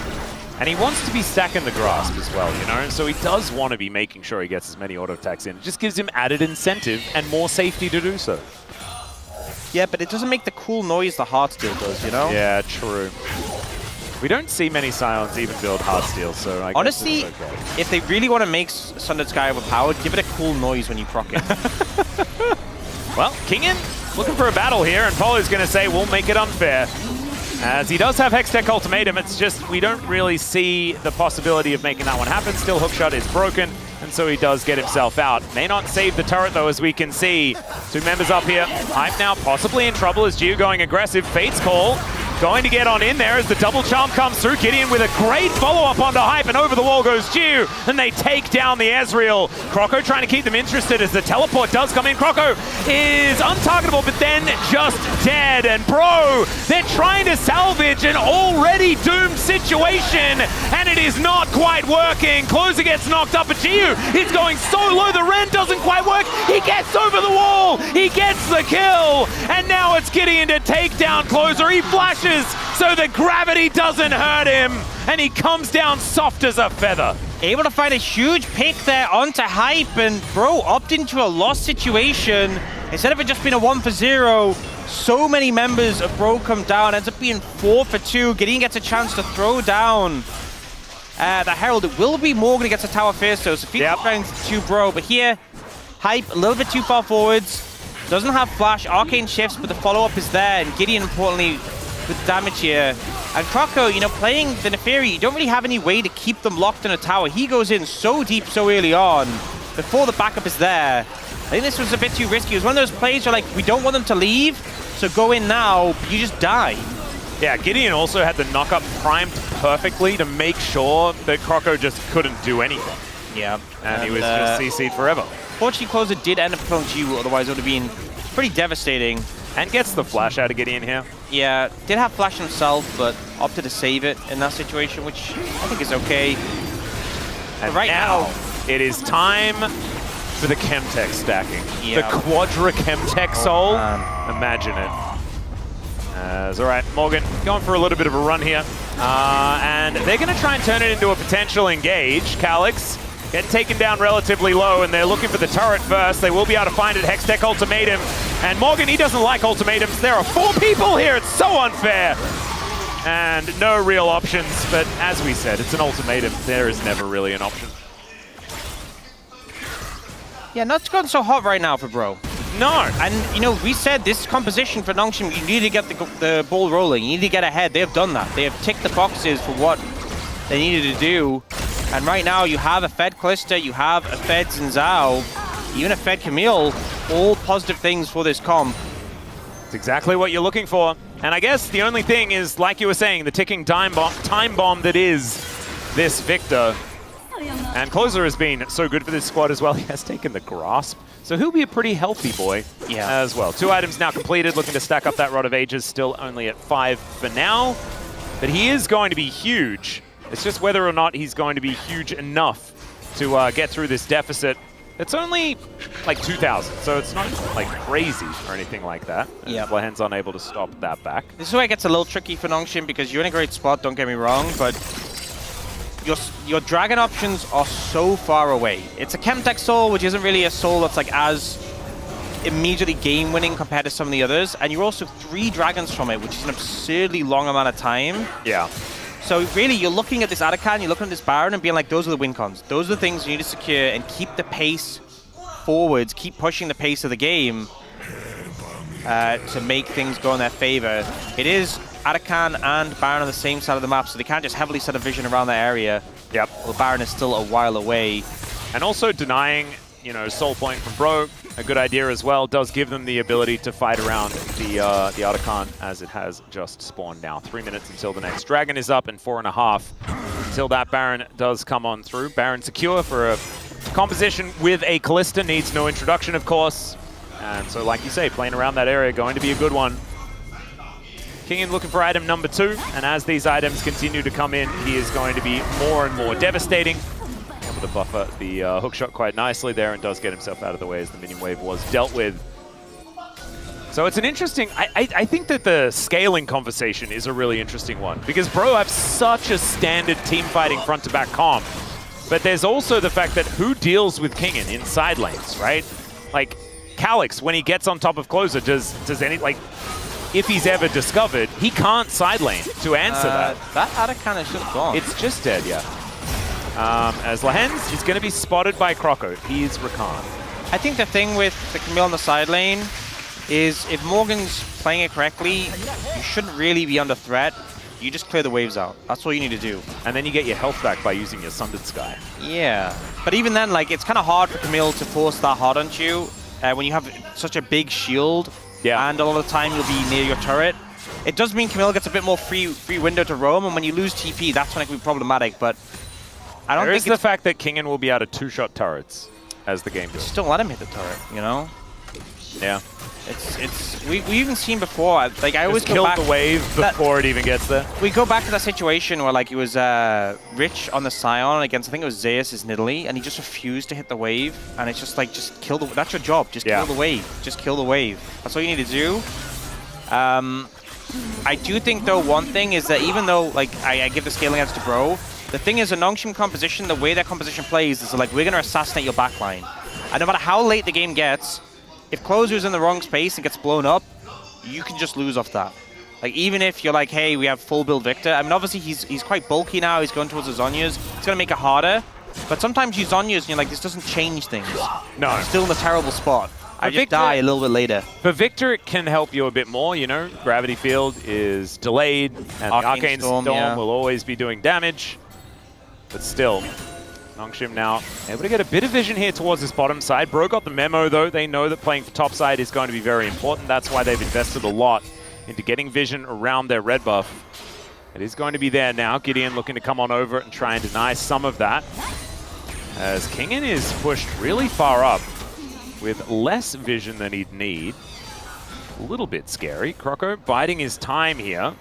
And he wants to be stacking the grasp as well, you know? So he does want to be making sure he gets as many auto attacks in. It just gives him added incentive and more safety to do so. Yeah, but it doesn't make the cool noise the Heartsteel does, you know? Yeah, true. We don't see many Scions even build Heartsteel, so I honestly, guess it's okay. if they really want to make Sundered Sky overpowered, give it a cool noise when you proc it. Well, Kingin looking for a battle here, and Polo's going to say, we'll make it unfair. As he does have Hextech Ultimatum, it's just we don't really see the possibility of making that one happen. Still, Hookshot is broken, and so he does get himself out. May not save the turret, though, as we can see. Two members up here. Hype now possibly in trouble as Jiu going aggressive. Fate's Call going to get on in there as the double charm comes through. Gideon with a great follow-up onto Hype, and over the wall goes Jiu, and they take down the Ezreal. Croco trying to keep them interested as the teleport does come in. Croco is untargetable, but then just dead. And bro, they're trying to salvage an already doomed situation, and it is not quite working. Closer gets knocked up, but Jiu is going so low, the Ren doesn't quite work. He gets over the wall, he gets the kill, and now it's Gideon to take down Closer. He flashes so the gravity doesn't hurt him, and he comes down soft as a feather. Able to find a huge pick there onto Hype, and bro opted into a lost situation. Instead of it just being a 1-for-0, so many members of Bro come down, ends up being 4-for-2. Gideon gets a chance to throw down the Herald. It will be Morgan who gets a tower first, though, so Phoenix trying to Bro, but here, Hype a little bit too far forwards, doesn't have flash, arcane shifts, but the follow-up is there, and Gideon, importantly, with damage here. And Croco, you know, playing the Neferi, you don't really have any way to keep them locked in a tower. He goes in so deep so early on, before the backup is there. I think this was a bit too risky. It was one of those plays where, like, we don't want them to leave, so go in now, but you just die. Yeah, Gideon also had the knock-up primed perfectly to make sure that Croco just couldn't do anything. Yeah. And he was just CC'd forever. Fortunately, Closer did end up killing Jiu, otherwise it would have been pretty devastating. And gets the flash out of Gideon here. Yeah, did have flash himself, but opted to save it in that situation, which I think is okay. And right now, it is time for the Chemtech stacking. Yeah. The Quadra Chemtech Soul. Imagine it. All right, Morgan going for a little bit of a run here. And they're going to try and turn it into a potential engage. Calyx getting taken down relatively low, and they're looking for the turret first. They will be able to find it. Hextech Ultimatum. And Morgan, he doesn't like ultimatums. There are 4 people here. It's so unfair. And no real options, but as we said, it's an ultimatum. There is never really an option. yeah, not going so hot right now for Bro. No. And, you know, we said this composition for Nongshim, you need to get the ball rolling. You need to get ahead. They have done that. They have ticked the boxes for what they needed to do. And right now, you have a Fed Callista, you have a Fed Zinzao, even a Fed Camille, all positive things for this comp. It's exactly what you're looking for. And I guess the only thing is, like you were saying, the ticking time bomb that is this Victor. And Closer has been so good for this squad as well. He has taken the grasp. So he'll be a pretty healthy boy as well. 2 items now completed, looking to stack up that Rod of Ages, still only at 5 for now. But he is going to be huge. It's just whether or not he's going to be huge enough to get through this deficit. It's only like 2,000, so it's not like crazy or anything like that. Yeah. Lahen's unable to stop that back. This is where it gets a little tricky for Nongshim because you're in a great spot, don't get me wrong, but your dragon options are so far away. It's a Chemtech soul, which isn't really a soul that's like as immediately game winning compared to some of the others, and you're also 3 dragons from it, which is an absurdly long amount of time. Yeah. So really, you're looking at this Arakan, you're looking at this Baron and being like, those are the win cons. Those are the things you need to secure and keep the pace forwards, keep pushing the pace of the game to make things go in their favor. It is Arakan and Baron on the same side of the map, so they can't just heavily set a vision around that area. Yep. Well, Baron is still a while away. And also denying, you know, Soul Point from Bro, a good idea as well, does give them the ability to fight around the Artican as it has just spawned now. 3 minutes until the next Dragon is up and 4.5 until that Baron does come on through. Baron secure for a composition with a Callista, needs no introduction, of course. And so, like you say, playing around that area, going to be a good one. Kingin looking for item number 2, and as these items continue to come in, he is going to be more and more devastating. Able to buffer the hook shot quite nicely there and does get himself out of the way as the minion wave was dealt with. So it's an interesting, I think that the scaling conversation is a really interesting one because Bro have such a standard team fighting front to back comp, but there's also the fact that who deals with Kingen in side lanes, right? Like Calix, when he gets on top of Closer, does any, like, if he's ever discovered, he can't side lane to answer that. That Ada kind of just gone. It's just dead, yeah. As Lahens is going to be spotted by Croco. He's Rakan. I think the thing with the Camille on the side lane is if Morgan's playing it correctly, you shouldn't really be under threat. You just clear the waves out. That's all you need to do. And then you get your health back by using your Sundered Sky. Yeah. But even then, like, it's kind of hard for Camille to force that hard onto you when you have such a big shield. Yeah. And a lot of the time you'll be near your turret. It does mean Camille gets a bit more free window to roam, and when you lose TP, that's when it can be problematic. But I don't think it's the fact that Kingen will be able to two-shot turrets as the game goes. Just don't let him hit the turret, you know? Yeah. We even seen before, like I always kill the wave before it even gets there. We go back to that situation where like it was Rich on the Scion against, I think it was Zeus' Nidalee, and he just refused to hit the wave, and it's just like, just kill the, that's your job, just kill the wave, just kill the wave. That's all you need to do. I do think though one thing is that even though like I give the scaling edge to Bro, the thing is a Nongshim composition, the way that composition plays is like, we're gonna assassinate your backline. And no matter how late the game gets, if Closer's in the wrong space and gets blown up, you can just lose off that. Like, even if you're like, hey, we have full build Victor. I mean, obviously, he's quite bulky now. He's going towards the Zhonya's. It's going to make it harder. But sometimes you Zhonya's and you're like, this doesn't change things. No. I'm still in a terrible spot. I just die a little bit later. For Victor, it can help you a bit more, you know? Gravity Field is delayed, and the Arcane Storm will always be doing damage. But still, Nongshim now able to get a bit of vision here towards this bottom side. Bro got the memo, though. They know that playing for top side is going to be very important. That's why they've invested a lot into getting vision around their red buff. It is going to be there now. Gideon looking to come on over and try and deny some of that. As Kingen is pushed really far up with less vision than he'd need. A little bit scary. Croco biding his time here,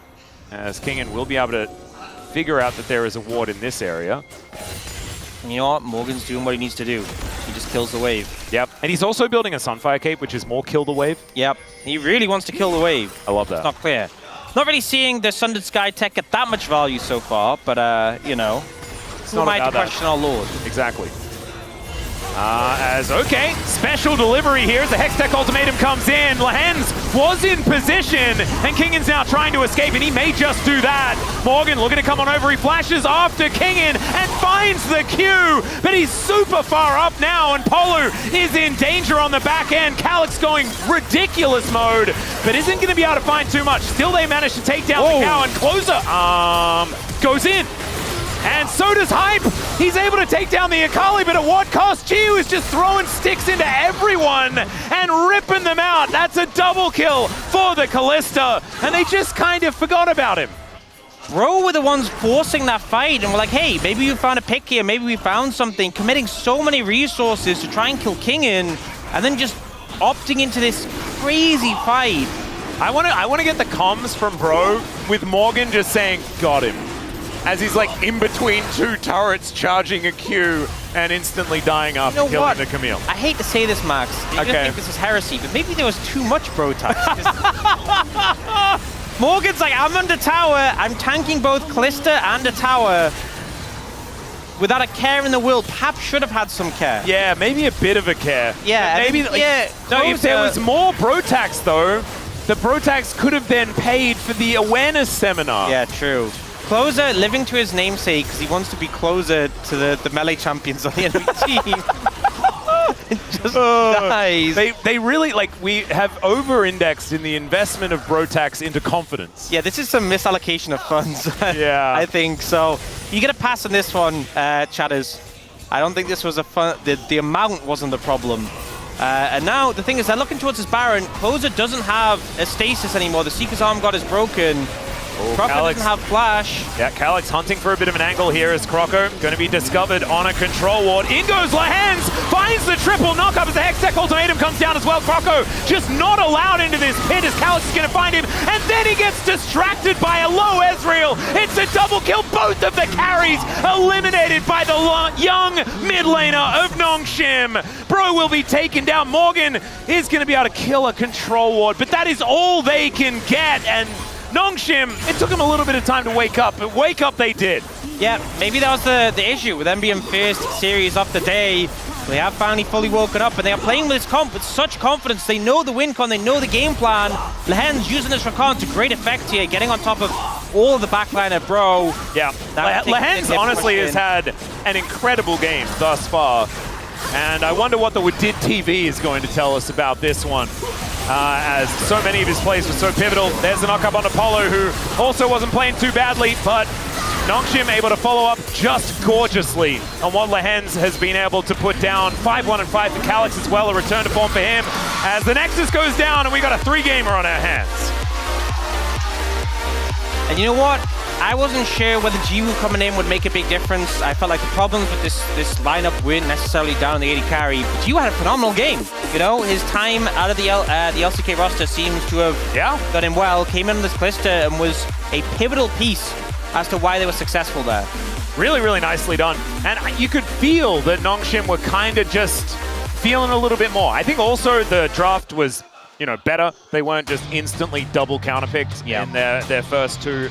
as Kingen will be able to figure out that there is a ward in this area. And you know what? Morgan's doing what he needs to do. He just kills the wave. Yep. And he's also building a Sunfire Cape, which is more kill the wave. Yep. He really wants to kill the wave. I love that. It's not clear. Not really seeing the Sundered Sky tech get that much value so far, but, you know, who am I to question our Lord? Exactly. Okay, special delivery here as the Hextech Ultimatum comes in. Lahens was in position, and Kingen's now trying to escape, and he may just do that. Morgan looking to come on over. He flashes after Kingen and finds the Q, but he's super far up now, and Polu is in danger on the back end. Calix going ridiculous mode, but isn't going to be able to find too much. Still, they manage to take down the cow, and Closer goes in. And so does Hype. He's able to take down the Akali, but at what cost? Gio is just throwing sticks into everyone and ripping them out. That's a double kill for the Kalista, and they just kind of forgot about him. Bro were the ones forcing that fight, and we're like, hey, maybe we found a pick here, maybe we found something, committing so many resources to try and kill Kingen, and then just opting into this crazy fight. I want to get the comms from Bro with Morgan just saying, got him. As he's like in between two turrets, charging a Q and instantly dying after killing the Camille. I hate to say this, Max. You're gonna think this is heresy, but maybe there was too much Bro touch. Morgan's like, I'm under tower. I'm tanking both Kalista and a tower without a care in the world. Perhaps should have had some care. Yeah, maybe a bit of a care. Yeah, maybe. No, if there was more Bro tax though, the Bro tax could have then paid for the awareness seminar. Yeah, true. Closer living to his namesake because he wants to be closer to the melee champions on the enemy team. Just dies. They really, like, we have over-indexed in the investment of Brotax into confidence. Yeah, this is some misallocation of funds. Yeah. I think so. You get a pass on this one, Chatters. I don't think this was a fun. The amount wasn't the problem. And now the thing is, they're looking towards this Baron. Closer doesn't have a stasis anymore. The Seeker's Arm God is broken. Crocker Alex. doesn't have flash. Yeah, Calyx hunting for a bit of an angle here as Croco going to be discovered on a control ward. In goes Lehens, finds the triple knockup as the Hextech ultimatum comes down as well. Croco just not allowed into this pit as Calyx is going to find him, and then he gets distracted by a low Ezreal. It's a double kill, both of the carries eliminated by the young mid laner of Nongshim. Bro will be taken down. Morgan is going to be able to kill a control ward, but that is all they can get, and Nongshim, it took them a little bit of time to wake up, but wake up they did. Yeah, maybe that was the issue with them being first series of the day. They have finally fully woken up, and they are playing with this comp with such confidence. They know the win con, they know the game plan. Lehen's using this recon to great effect here, getting on top of all of the backline of Bro. Yeah, Lehen's honestly has had an incredible game thus far, and I wonder what the Wadid TV is going to tell us about this one. As so many of his plays were so pivotal. There's the knock-up on Apollo, who also wasn't playing too badly, but Nongshim able to follow up just gorgeously on what Lehens has been able to put down. 5-1 and 5 for Calyx as well, a return to form for him, as the Nexus goes down and we got a 3-gamer on our hands. And you know what? I wasn't sure whether Jiwoo coming in would make a big difference. I felt like the problems with this lineup weren't necessarily down the AD carry, but Jiwoo had a phenomenal game. You know, his time out of the LCK roster seems to have done him well. Came in this Calista and was a pivotal piece as to why they were successful there. Really, really nicely done. And you could feel that Nongshim were kind of just feeling a little bit more. I think also the draft was, you know, better. They weren't just instantly double counterpicked in their first two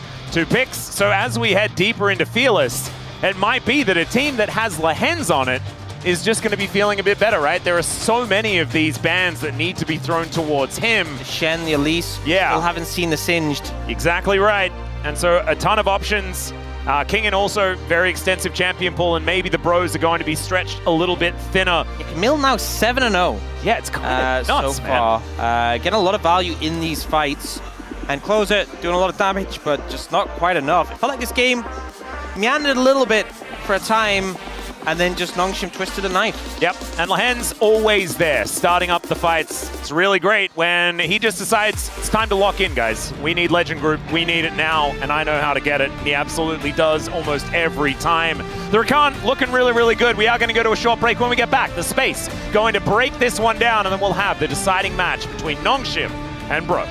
picks. So as we head deeper into Fearless, it might be that a team that has Lehens on it is just going to be feeling a bit better, right? There are so many of these bans that need to be thrown towards him. The Shen, the Elise, yeah, still haven't seen the Singed. Exactly right. And so a ton of options. King and also very extensive champion pool, and maybe the Bros are going to be stretched a little bit thinner. Yeah, Camille now 7-0. Yeah, it's kind of nuts, so far. man. Getting a lot of value in these fights. And Closer doing a lot of damage, but just not quite enough. I felt like this game meandered a little bit for a time, and then just Nongshim twisted the knife. Yep, and Lehen's always there, starting up the fights. It's really great when he just decides it's time to lock in, guys. We need Legend Group, we need it now, and I know how to get it. He absolutely does almost every time. The Rakan looking really, really good. We are going to go to a short break. When we get back, the Space going to break this one down, and then we'll have the deciding match between Nongshim and Bro.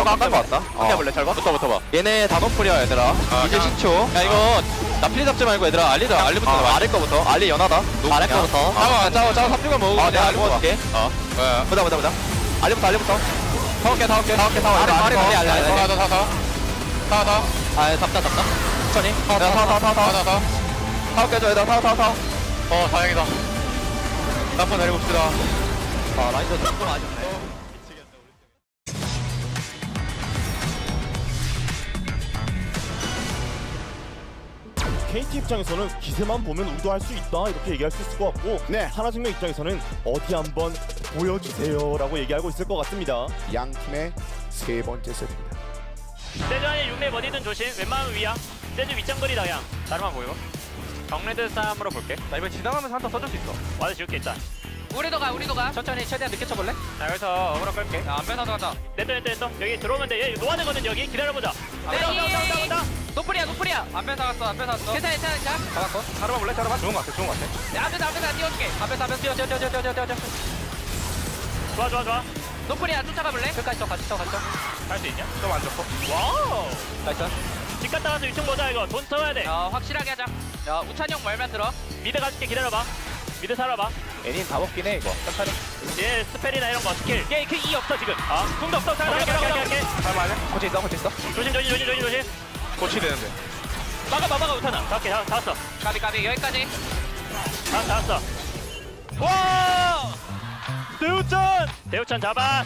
깎은 거 같다. 해볼래? 잘 봐. 붙어봐. 얘네 다 노플이야 얘들아. 이제 10초. 야 이거 나필 잡지 말고 얘들아 알리부터 아래 거부터. 알리 연하다. 아래 거부터. 잠깐만 삽주가 먹고. 내가 알리 먹을게. 보자. 알리부터. 타올게. 아래 타. 아 잡다. 천천히. 타올게 줘 얘들아. 타. 다행이다. 한번 내려봅시다. 아 라인전 조금 아쉽네. KT 입장에서는 기세만 보면 우리도 할 수 있다 이렇게 얘기할 수 있을 것 같고 하나생명 입장에서는 어디 한번 보여주세요라고 얘기하고 있을 것 같습니다. 양 팀의 세 번째 세트입니다. 세주 안에 6렙 어디든 조심. 웬만하면 위야. 세주 윗장거리다 그냥. 다르만 보이고. 정레드 싸움으로 볼게. 나 이번 지나가면서 한타 써줄 수 있어. 와드 지울게 일단. 우리도 가. 천천히 최대한 늦게 쳐볼래? 자 여기서 어그로 끌게. 야, 안배사도 가자. 됐어. 여기 들어오면 돼. 얘 노아되거든 여기. 기다려보자. 온다. 노플이야. 안배사 갔어. 괜찮아. 잡았고. 자르마 볼래? 자르마? 좋은 거 같아. 야, 안배사 띄워줄게. 안배사 뛰어. 좋아. 노플이야, 쫓아가볼래? 끝까지 쳐. 할 수 있냐? 좀 안 좋고. 와우. 나이스. 집 갔다 와서 유충 보자 이거. 돈 써야 돼. 확실하게 하자. 야, 우찬이 형 말만 들어. 미드 가줄게. 기다려봐. 미드 살아봐. 애닌 다 먹긴 해 이거. 천천히. 얘 스펠이나 이런 거 스킬. 얘 그 E 없어 지금. 궁도 없어. 갈게. 자르마 아니야? 고치 있어. 조심. 고치 되는데. 막아 우탄아. 잡았어. 가비, 여기까지. 잡았어. 와! 대우찬 잡아.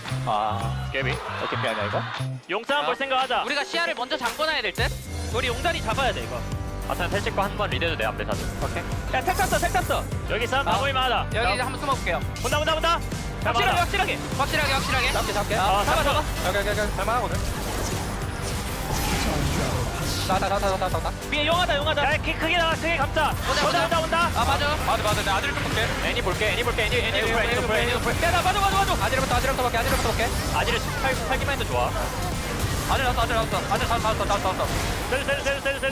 깨비. 어떻게 피하냐 이거? 용산 볼 생각하자. 우리가 시야를 먼저 잠궈놔야 될 듯? 우리 용산이 잡아야 돼 이거. 아탄 탈칠 거 한 번 리드해도 돼 앞에 사도. 오케이. 야 택 탔어. 여기 싸움 가보이만 하다. 여기 한번 숨어볼게요. 본다. 확실하게. 잡게. 잡아. 여기. 할만하거든. 나. 위에 용하다. 야 크게 나가. 크게 감자. 온다. 맞아. 내 아들 좀 볼게. 애니 볼게. 애니 노플. 야, 맞아. 아지르부터 볼게. 아지를 살기만 해도 좋아. 아들 나왔어.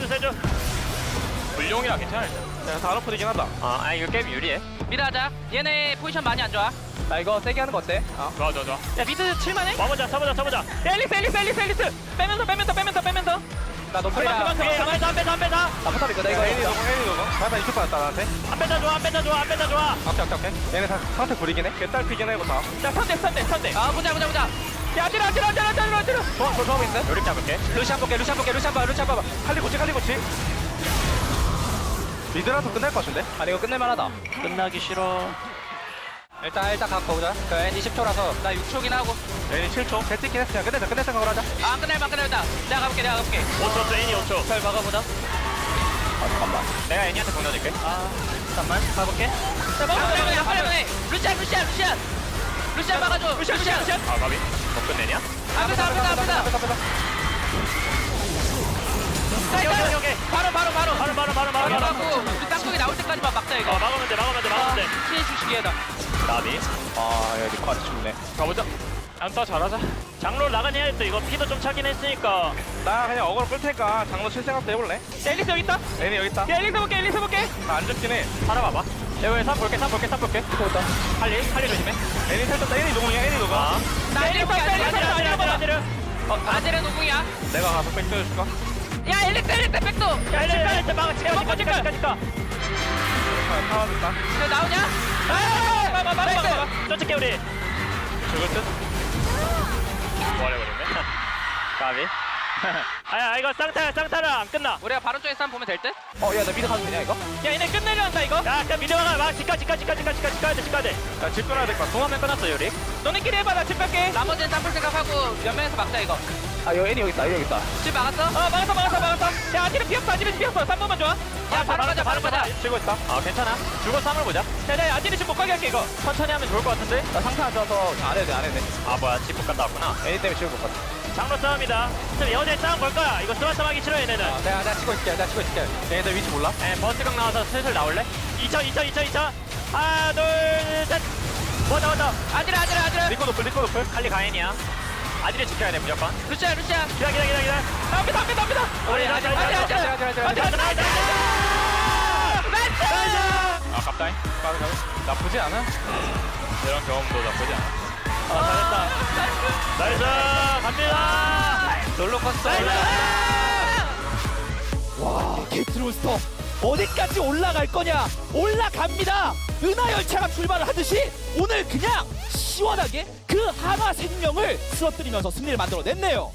세주. 불용이라 괜찮아. 다 러프되긴 한다. 이거 게임 유리해. 미드 하자. 얘네 포지션 많이 안 좋아. 나 이거 세게 하는 거 어때? 좋아. 야 미드 칠만해? 와보자. 쳐보자. 앨리스. 빼면서. 나 노플이야. 안 빼다. 나 포탑 있거든. 이거 애니 녹음. 잠깐 이쪽 받았다 나한테. 안 빼다 좋아. 오케이. 얘네 다 상태 구리긴 해. 개딸 피긴 해 이거 다. 자 3대. 보자. 야 아지르. 좋아 있네. 요리 잡을게. 루시안 볼게. 봐봐. 칼리 고치. 미드라서 끝날 것 같은데? 아니 이거 끝낼만하다. 끝나기 싫어. 일단 갖고 오자. 그 애니 10초라서 나 6초긴 하고. 애니 7초. 개찍긴 했어. 그냥 끝낼 생각을 하자. 끝낼만. 내가 가볼게. 5초 애니 5초. 잘 막아보자. 잠깐만. 내가 애니한테 공 넣어줄게. 잠깐만 가볼게. 빨리. 루시안 막아줘. 루시안. 가비. 못 끝내냐? 앞에서. 오케이. 바로 막고 우리 땅속에 나올 때까지만 막자 이거. 막으면 돼. 피해 주시기 해다. 나비. 야 리커한테 죽네. 가보자. 안타 잘하자. 장로 나가니 해야겠다. 이거 피도 좀 차긴 했으니까. 나 그냥 어그로 끌 테니까 장로 칠 생각도 해볼래? 앨리스 여기 있다. 애니 여기 있다. 야 앨리스 볼게. 안 죽긴 해. 살아봐봐. 여기 3 볼게. 이거 있다. 칼리 조심해. 애니 살짝 애니 녹음이야. 애니 녹음. 나 아지르. 아지르 노궁이야. 내가 가서 백 뜯어줄까? 야 엘릭스 백도. 야 앨리스 막아. 지금. 타워줄까? 너 나오냐? 막아. 쫓을게 우리. 죽을 듯? 뭐하려버렸네. 가비. 이거 쌍타라 안 끝나. 우리가 바로 쪽에 싸움 보면 될 듯? 야 나 미드 가도 되냐 이거? 야 얘네 끝내려 한다 이거. 야 그냥 미드 막아. 집가 돼. 야집 끊어야 될 것 같아. 동화면 끊었어 요리. 너네끼리 해봐. 나 집 갈게. 나머지는 쌈볼 생각하고 옆면에서 막자 이거. 이거 애니 여기 있다. 집 막았어? 막았어. 야 아지르 피었어. 3번만 좋아. 야 바로 가자. 치고 있다. 괜찮아. 죽어서 한번 보자. 야 아지르 집 못 가게 할게 이거. 천천히 하면 좋을 것 같은데. 나 상태 안 좋아서 안 해도 돼. 뭐야 집 못 갔다 왔구나. 애니 때문에 치고 못 갔다. 장로 싸움이다. 지금 여자의 싸움 걸 거야. 이거 스마트 하기 싫어 얘네는. 내가 치고 있을게. 얘네들 위치 몰라? 버스강 나와서 슬슬 나올래? 2차. 하나 둘 셋. 왔다. 아지르. 리코 노플. 칼리 가인이야. 아지르 지켜야 돼 무조건. 루시안. 기다려. 갑니다. 우리 아지르. 갑다잉. 나쁘지 않아? 이런 경험도 나쁘지 않아. 잘했다. 나이스. 갑니다. 롤러코스터 와 게이트로스터 어디까지 올라갈 거냐? 올라갑니다. 은하 열차가 출발을 하듯이 오늘 그냥 시원하게 그 한화 생명을 쓰러뜨리면서 승리를 만들어냈네요.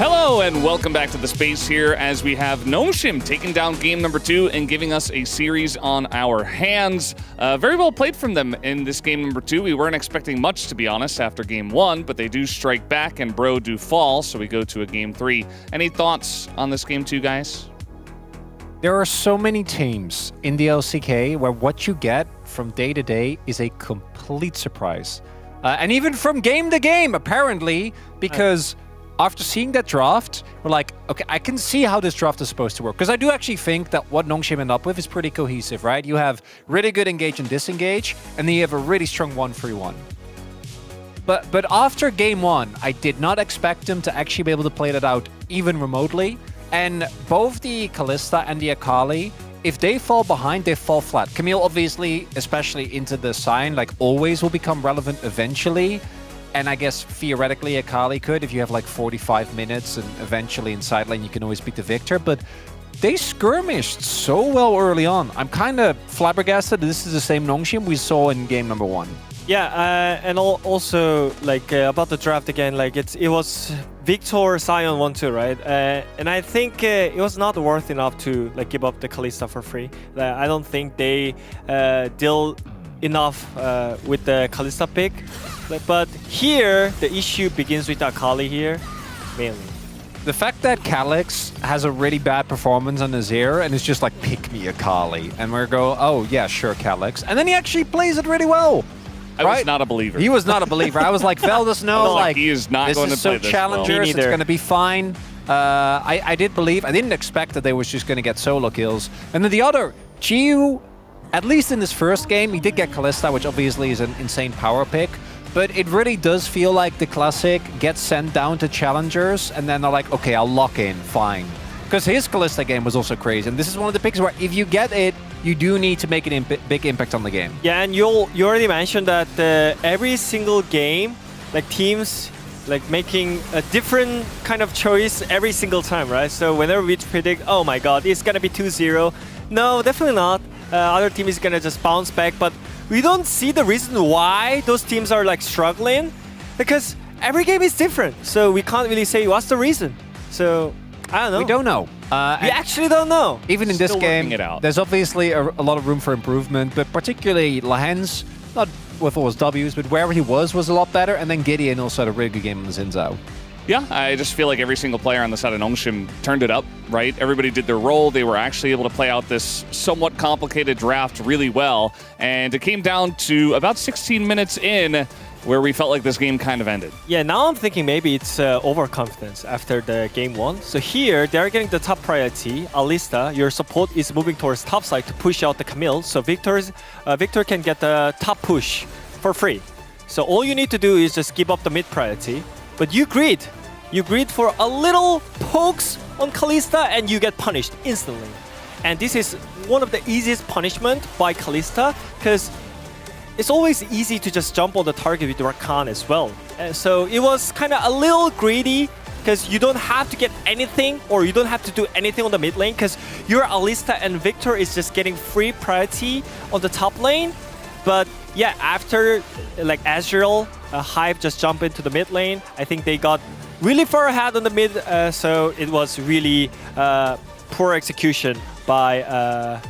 Hello and welcome back to the space here as we have Nongshim taking down game number 2 and giving us a series on our hands. Very well played from them in this game number 2. We weren't expecting much, to be honest, after game 1, but they do strike back and Bro do fall, so we go to a game 3. Any thoughts on this game 2, guys? There are so many teams in the LCK where what you get from day to day is a complete surprise. And even from game to game, apparently, because after seeing that draft, we're like, okay, I can see how this draft is supposed to work. Because I do actually think that what Nongshim end up with is pretty cohesive, right? You have really good engage and disengage, and then you have a really strong 1-3-1. But after game 1, I did not expect them to actually be able to play that out even remotely. And both the Kalista and the Akali, if they fall behind, they fall flat. Camille, obviously, especially into the sign, like always will become relevant eventually. And I guess theoretically Akali could if you have like 45 minutes and eventually in side lane you can always beat the Victor. But they skirmished so well early on. I'm kind of flabbergasted this is the same Nongshim we saw in game number 1. Yeah, and also like about the draft again, like it was Victor, Sion 1-2, right? And I think it was not worth enough to like give up the Kalista for free. I don't think they deal enough with the Kalista pick. But here, the issue begins with Akali here, mainly. The fact that Calyx has a really bad performance on Azir and is just like, pick me Akali. And we go, oh yeah, sure, Calyx. And then he actually plays it really well. I was not a believer. He was not a believer. I was like, Veldus, no, like, he is not going to play this this challengers, well. it's going to be fine. I did believe, I didn't expect that they was just going to get solo kills. And then the other, Jiu, at least in this first game, he did get Kalista, which obviously is an insane power pick. But it really does feel like the Classic gets sent down to challengers, and then they're like, okay, I'll lock in, fine. Because his Kalista game was also crazy, and this is one of the picks where if you get it, you do need to make a big impact on the game. Yeah, and you already mentioned that every single game, like teams like making a different kind of choice every single time, right? So whenever we predict, oh my god, it's gonna be 2-0. No, definitely not. Other team is gonna just bounce back, but we don't see the reason why those teams are like struggling, because every game is different. So we can't really say what's the reason. So I don't know. We don't know. We actually don't know. Even in this game, it out. there's obviously a lot of room for improvement, but particularly Lahens, not with all his Ws, but wherever he was a lot better. And then Gideon also had a really good game on the Xin Zhao. Yeah, I just feel like every single player on the side of Nongshim turned it up, right? Everybody did their role. They were actually able to play out this somewhat complicated draft really well. And it came down to about 16 minutes in where we felt like this game kind of ended. Yeah, now I'm thinking maybe it's overconfidence after the game 1. So here, they're getting the top priority. Alista, your support is moving towards top side to push out the Camille. So Victor can get the top push for free. So all you need to do is just give up the mid priority. But you greed. You greed for a little pokes on Kalista and you get punished instantly. And this is one of the easiest punishment by Kalista, because it's always easy to just jump on the target with Rakan as well. And so it was kind of a little greedy, because you don't have to get anything, or you don't have to do anything on the mid lane, because your Alista and Victor is just getting free priority on the top lane. But yeah, after like Azrael, Hive just jump into the mid lane, I think they got really far ahead on the mid, so it was really poor execution by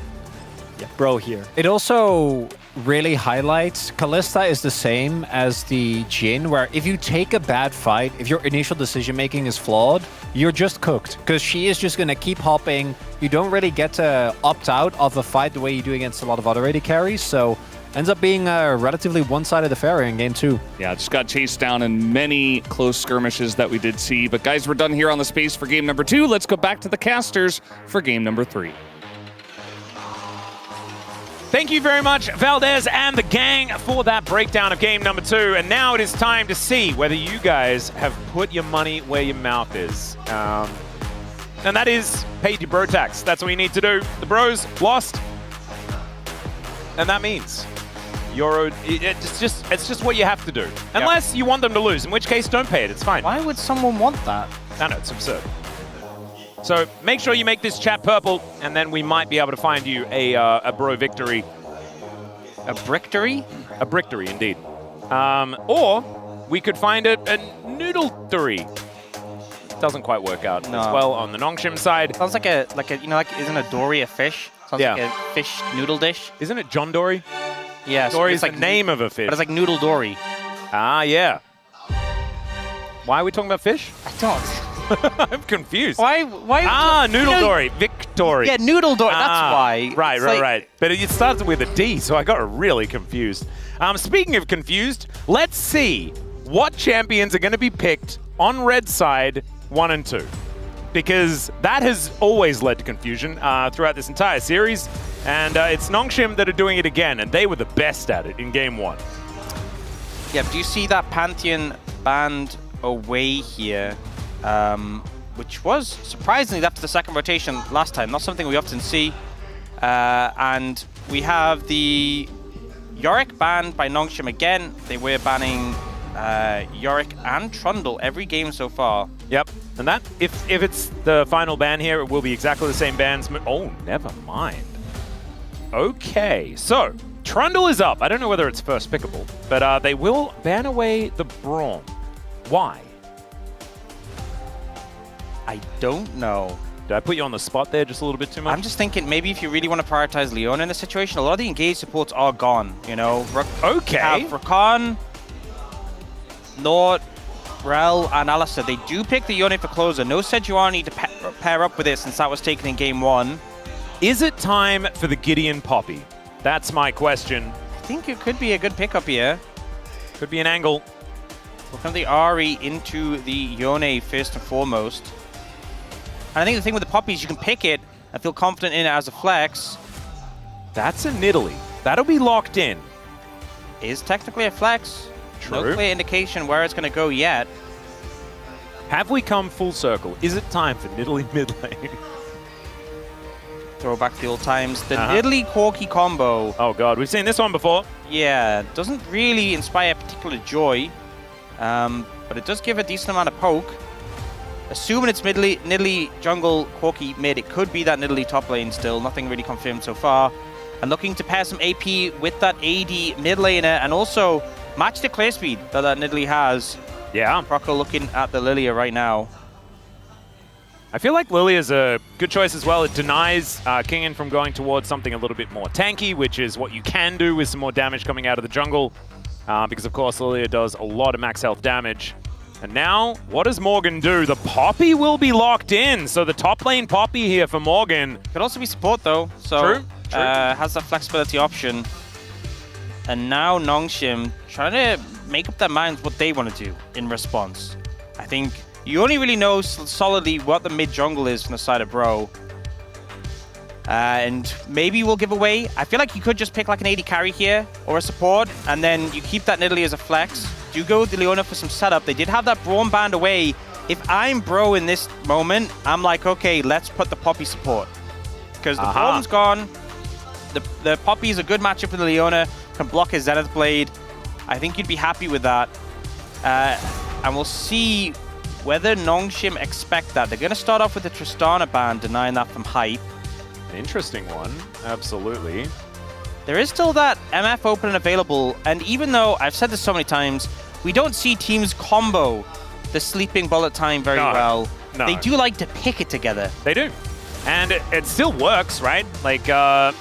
Bro here. It also really highlights Kalista is the same as the Jhin, where if you take a bad fight, if your initial decision making is flawed, you're just cooked, because she is just going to keep hopping. You don't really get to opt out of a fight the way you do against a lot of other AD carries, so ends up being a relatively one-sided affair in game 2. Yeah, just got chased down in many close skirmishes that we did see. But guys, we're done here on the space for game number 2. Let's go back to the casters for game number 3. Thank you very much, Valdez and the gang, for that breakdown of game number 2. And now it is time to see whether you guys have put your money where your mouth is. And that is paid your bro tax. That's what you need to do. The bros lost. And that means it's just what you have to do. Unless you want them to lose, in which case don't pay it. It's fine. Why would someone want that? I know, it's absurd. So make sure you make this chat purple, and then we might be able to find you a bro victory. A bricktory? A bricktory, indeed. Or we could find a noodle-tory. doesn't quite work out No. as well on the Nongshim side. Sounds like isn't a dory a fish? Sounds Yeah. like a fish noodle dish. Isn't it John Dory? Yeah, so Dory is it's the like name of a fish. But it's like noodle dory. Ah, yeah. Why are we talking about fish? I don't. I'm confused. Why? Ah, Noodle you know, Dory. Victory. Yeah, noodle dory. That's Ah, why. Right, It's right, like- right. But it starts with a D, so I got really confused. Speaking of confused, let's see what champions are going to be picked on red side 1 and 2. Because that has always led to confusion throughout this entire series. And it's Nongshim that are doing it again, and they were the best at it in game 1. Yeah, do you see that Pantheon banned away here? Which was surprisingly after the second rotation last time. Not something we often see. And we have the Yorick banned by Nongshim again. They were banning Yorick and Trundle every game so far. Yep. And that, if it's the final ban here, it will be exactly the same bans. Oh, never mind. Okay, so Trundle is up. I don't know whether it's first pickable, but they will ban away the Braum. Why? I don't know. Did I put you on the spot there just a little bit too much? I'm just thinking maybe if you really want to prioritize Leona in this situation, a lot of the engaged supports are gone, you know? Okay. Have Rakan, Nord, Rel, and Alistair. They do pick the Yone for closer. No Sejuani to pair up with it since that was taken in game 1. Is it time for the Gideon Poppy? That's my question. I think it could be a good pickup here. Could be an angle. We'll come the Ari into the Yone first and foremost. And I think the thing with the Poppy is you can pick it and feel confident in it as a flex. That's a Nidalee. That'll be locked in. Is technically a flex. True. No clear indication where it's going to go yet. Have we come full circle? Is it time for Nidalee mid lane? Throw back to the old times. The Nidalee Corki combo. Oh god, we've seen this one before. Yeah, doesn't really inspire particular joy. But it does give a decent amount of poke. Assuming it's Nidalee jungle, Corki mid, it could be that Nidalee top lane still. Nothing really confirmed so far. And looking to pair some AP with that AD mid laner and also match the clear speed that Nidalee has. Yeah. Rocco looking at the Lilia right now. I feel like Lilia is a good choice as well. It denies Kingen from going towards something a little bit more tanky, which is what you can do with some more damage coming out of the jungle. Because, of course, Lilia does a lot of max health damage. And now, what does Morgan do? The Poppy will be locked in. So the top lane Poppy here for Morgan. Could also be support, though. So True. Has that flexibility option. And now Nongshim trying to make up their minds what they want to do in response. I think you only really know solidly what the mid jungle is from the side of Bro. And maybe we'll give away. I feel like you could just pick like an AD carry here or a support, and then you keep that Nidalee as a flex. Do go with the Leona for some setup. They did have that Braum band away. If I'm Bro in this moment, I'm like, okay, let's put the Poppy support. Because the Braum's gone. The Poppy is a good matchup for the Leona. Can block his Zenith Blade. I think you'd be happy with that. And we'll see whether Nongshim expect that. They're going to start off with the Tristana band, denying that from Hype. An interesting one. Absolutely. There is still that MF open and available, and even though I've said this so many times, we don't see teams combo the sleeping bullet time very well. No. They do like to pick it together. They do. And it still works, right? Like,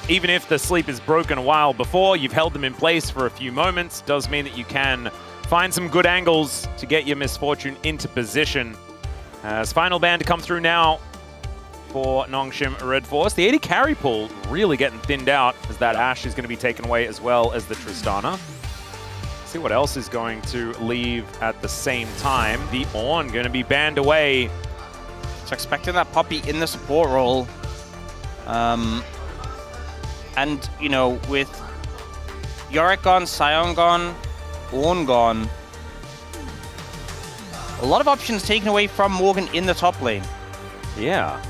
even if the sleep is broken a while before, you've held them in place for a few moments, does mean that you can find some good angles to get your Misfortune into position. As final ban to come through now for Nongshim Red Force. The AD carry pool really getting thinned out as that Ashe is going to be taken away as well as the Tristana. See what else is going to leave at the same time. The Ornn going to be banned away. So expecting that Poppy in the support role. And, you know, with Yorick gone, Sion gone, Ornn gone, a lot of options taken away from Morgan in the top lane. Yeah.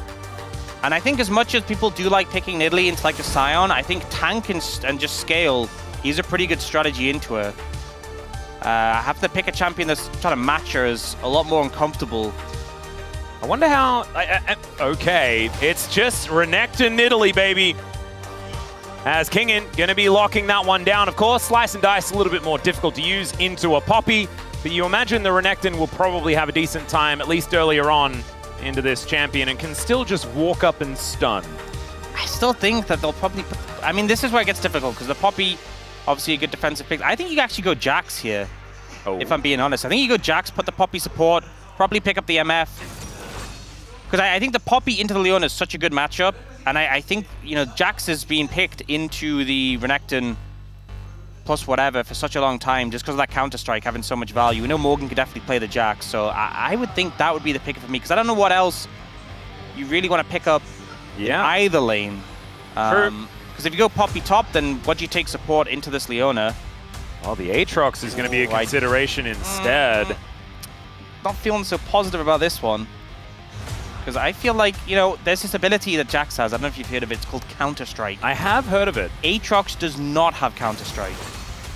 And I think as much as people do like picking Nidalee into like a Sion, I think tank and just scale is a pretty good strategy into her. Have to pick a champion that's trying to match her is a lot more uncomfortable. I wonder how... okay, it's just Renekton Nidalee, baby. As Kingen going to be locking that one down. Of course, Slice and Dice a little bit more difficult to use into a Poppy. But you imagine the Renekton will probably have a decent time, at least earlier on into this champion, and can still just walk up and stun. I still think that they'll probably put, I mean, this is where it gets difficult, because the Poppy, obviously a good defensive pick. I think you actually go Jax here, if I'm being honest. I think you go Jax, put the Poppy support, probably pick up the MF. Because I think the Poppy into the Leona is such a good matchup, and I think, you know, Jax is being picked into the Renekton plus whatever for such a long time, just because of that Counter-Strike having so much value. We know Morgan could definitely play the Jax, so I would think that would be the pick for me, because I don't know what else you really want to pick up in either lane. Because if you go Poppy top, then what do you take support into this Leona? Well, the Aatrox is going to be a consideration instead. Not feeling so positive about this one. Because I feel like, you know, there's this ability that Jax has. I don't know if you've heard of it. It's called Counter-Strike. I have heard of it. Aatrox does not have Counter-Strike.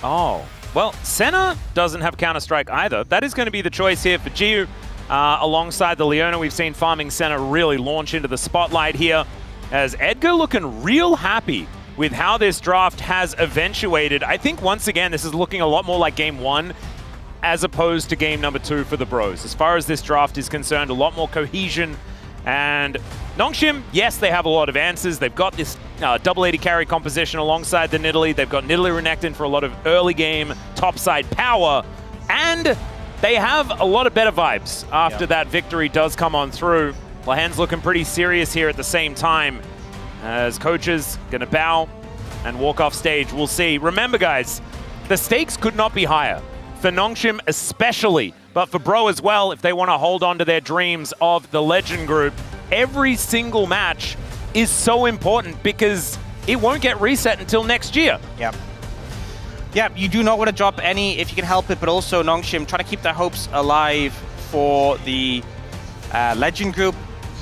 Oh. Well, Senna doesn't have Counter-Strike either. That is going to be the choice here for Giu. Alongside the Leona, we've seen Farming Senna really launch into the spotlight here, as Edgar looking real happy with how this draft has eventuated. I think, once again, this is looking a lot more like Game 1 as opposed to Game number 2 for the Bros. As far as this draft is concerned, a lot more cohesion. And Nongshim, yes, they have a lot of answers. They've got this double AD carry composition alongside the Nidalee. They've got Nidalee Renekton for a lot of early game topside power. And they have a lot of better vibes after that victory does come on through. Lahan's looking pretty serious here at the same time, as coaches gonna bow and walk off stage. We'll see. Remember, guys, the stakes could not be higher. For Nongshim especially, but for Bro as well, if they want to hold on to their dreams of the Legend Group. Every single match is so important because it won't get reset until next year. Yep. Yeah, you do not want to drop any if you can help it, but also Nongshim try to keep their hopes alive for the Legend Group.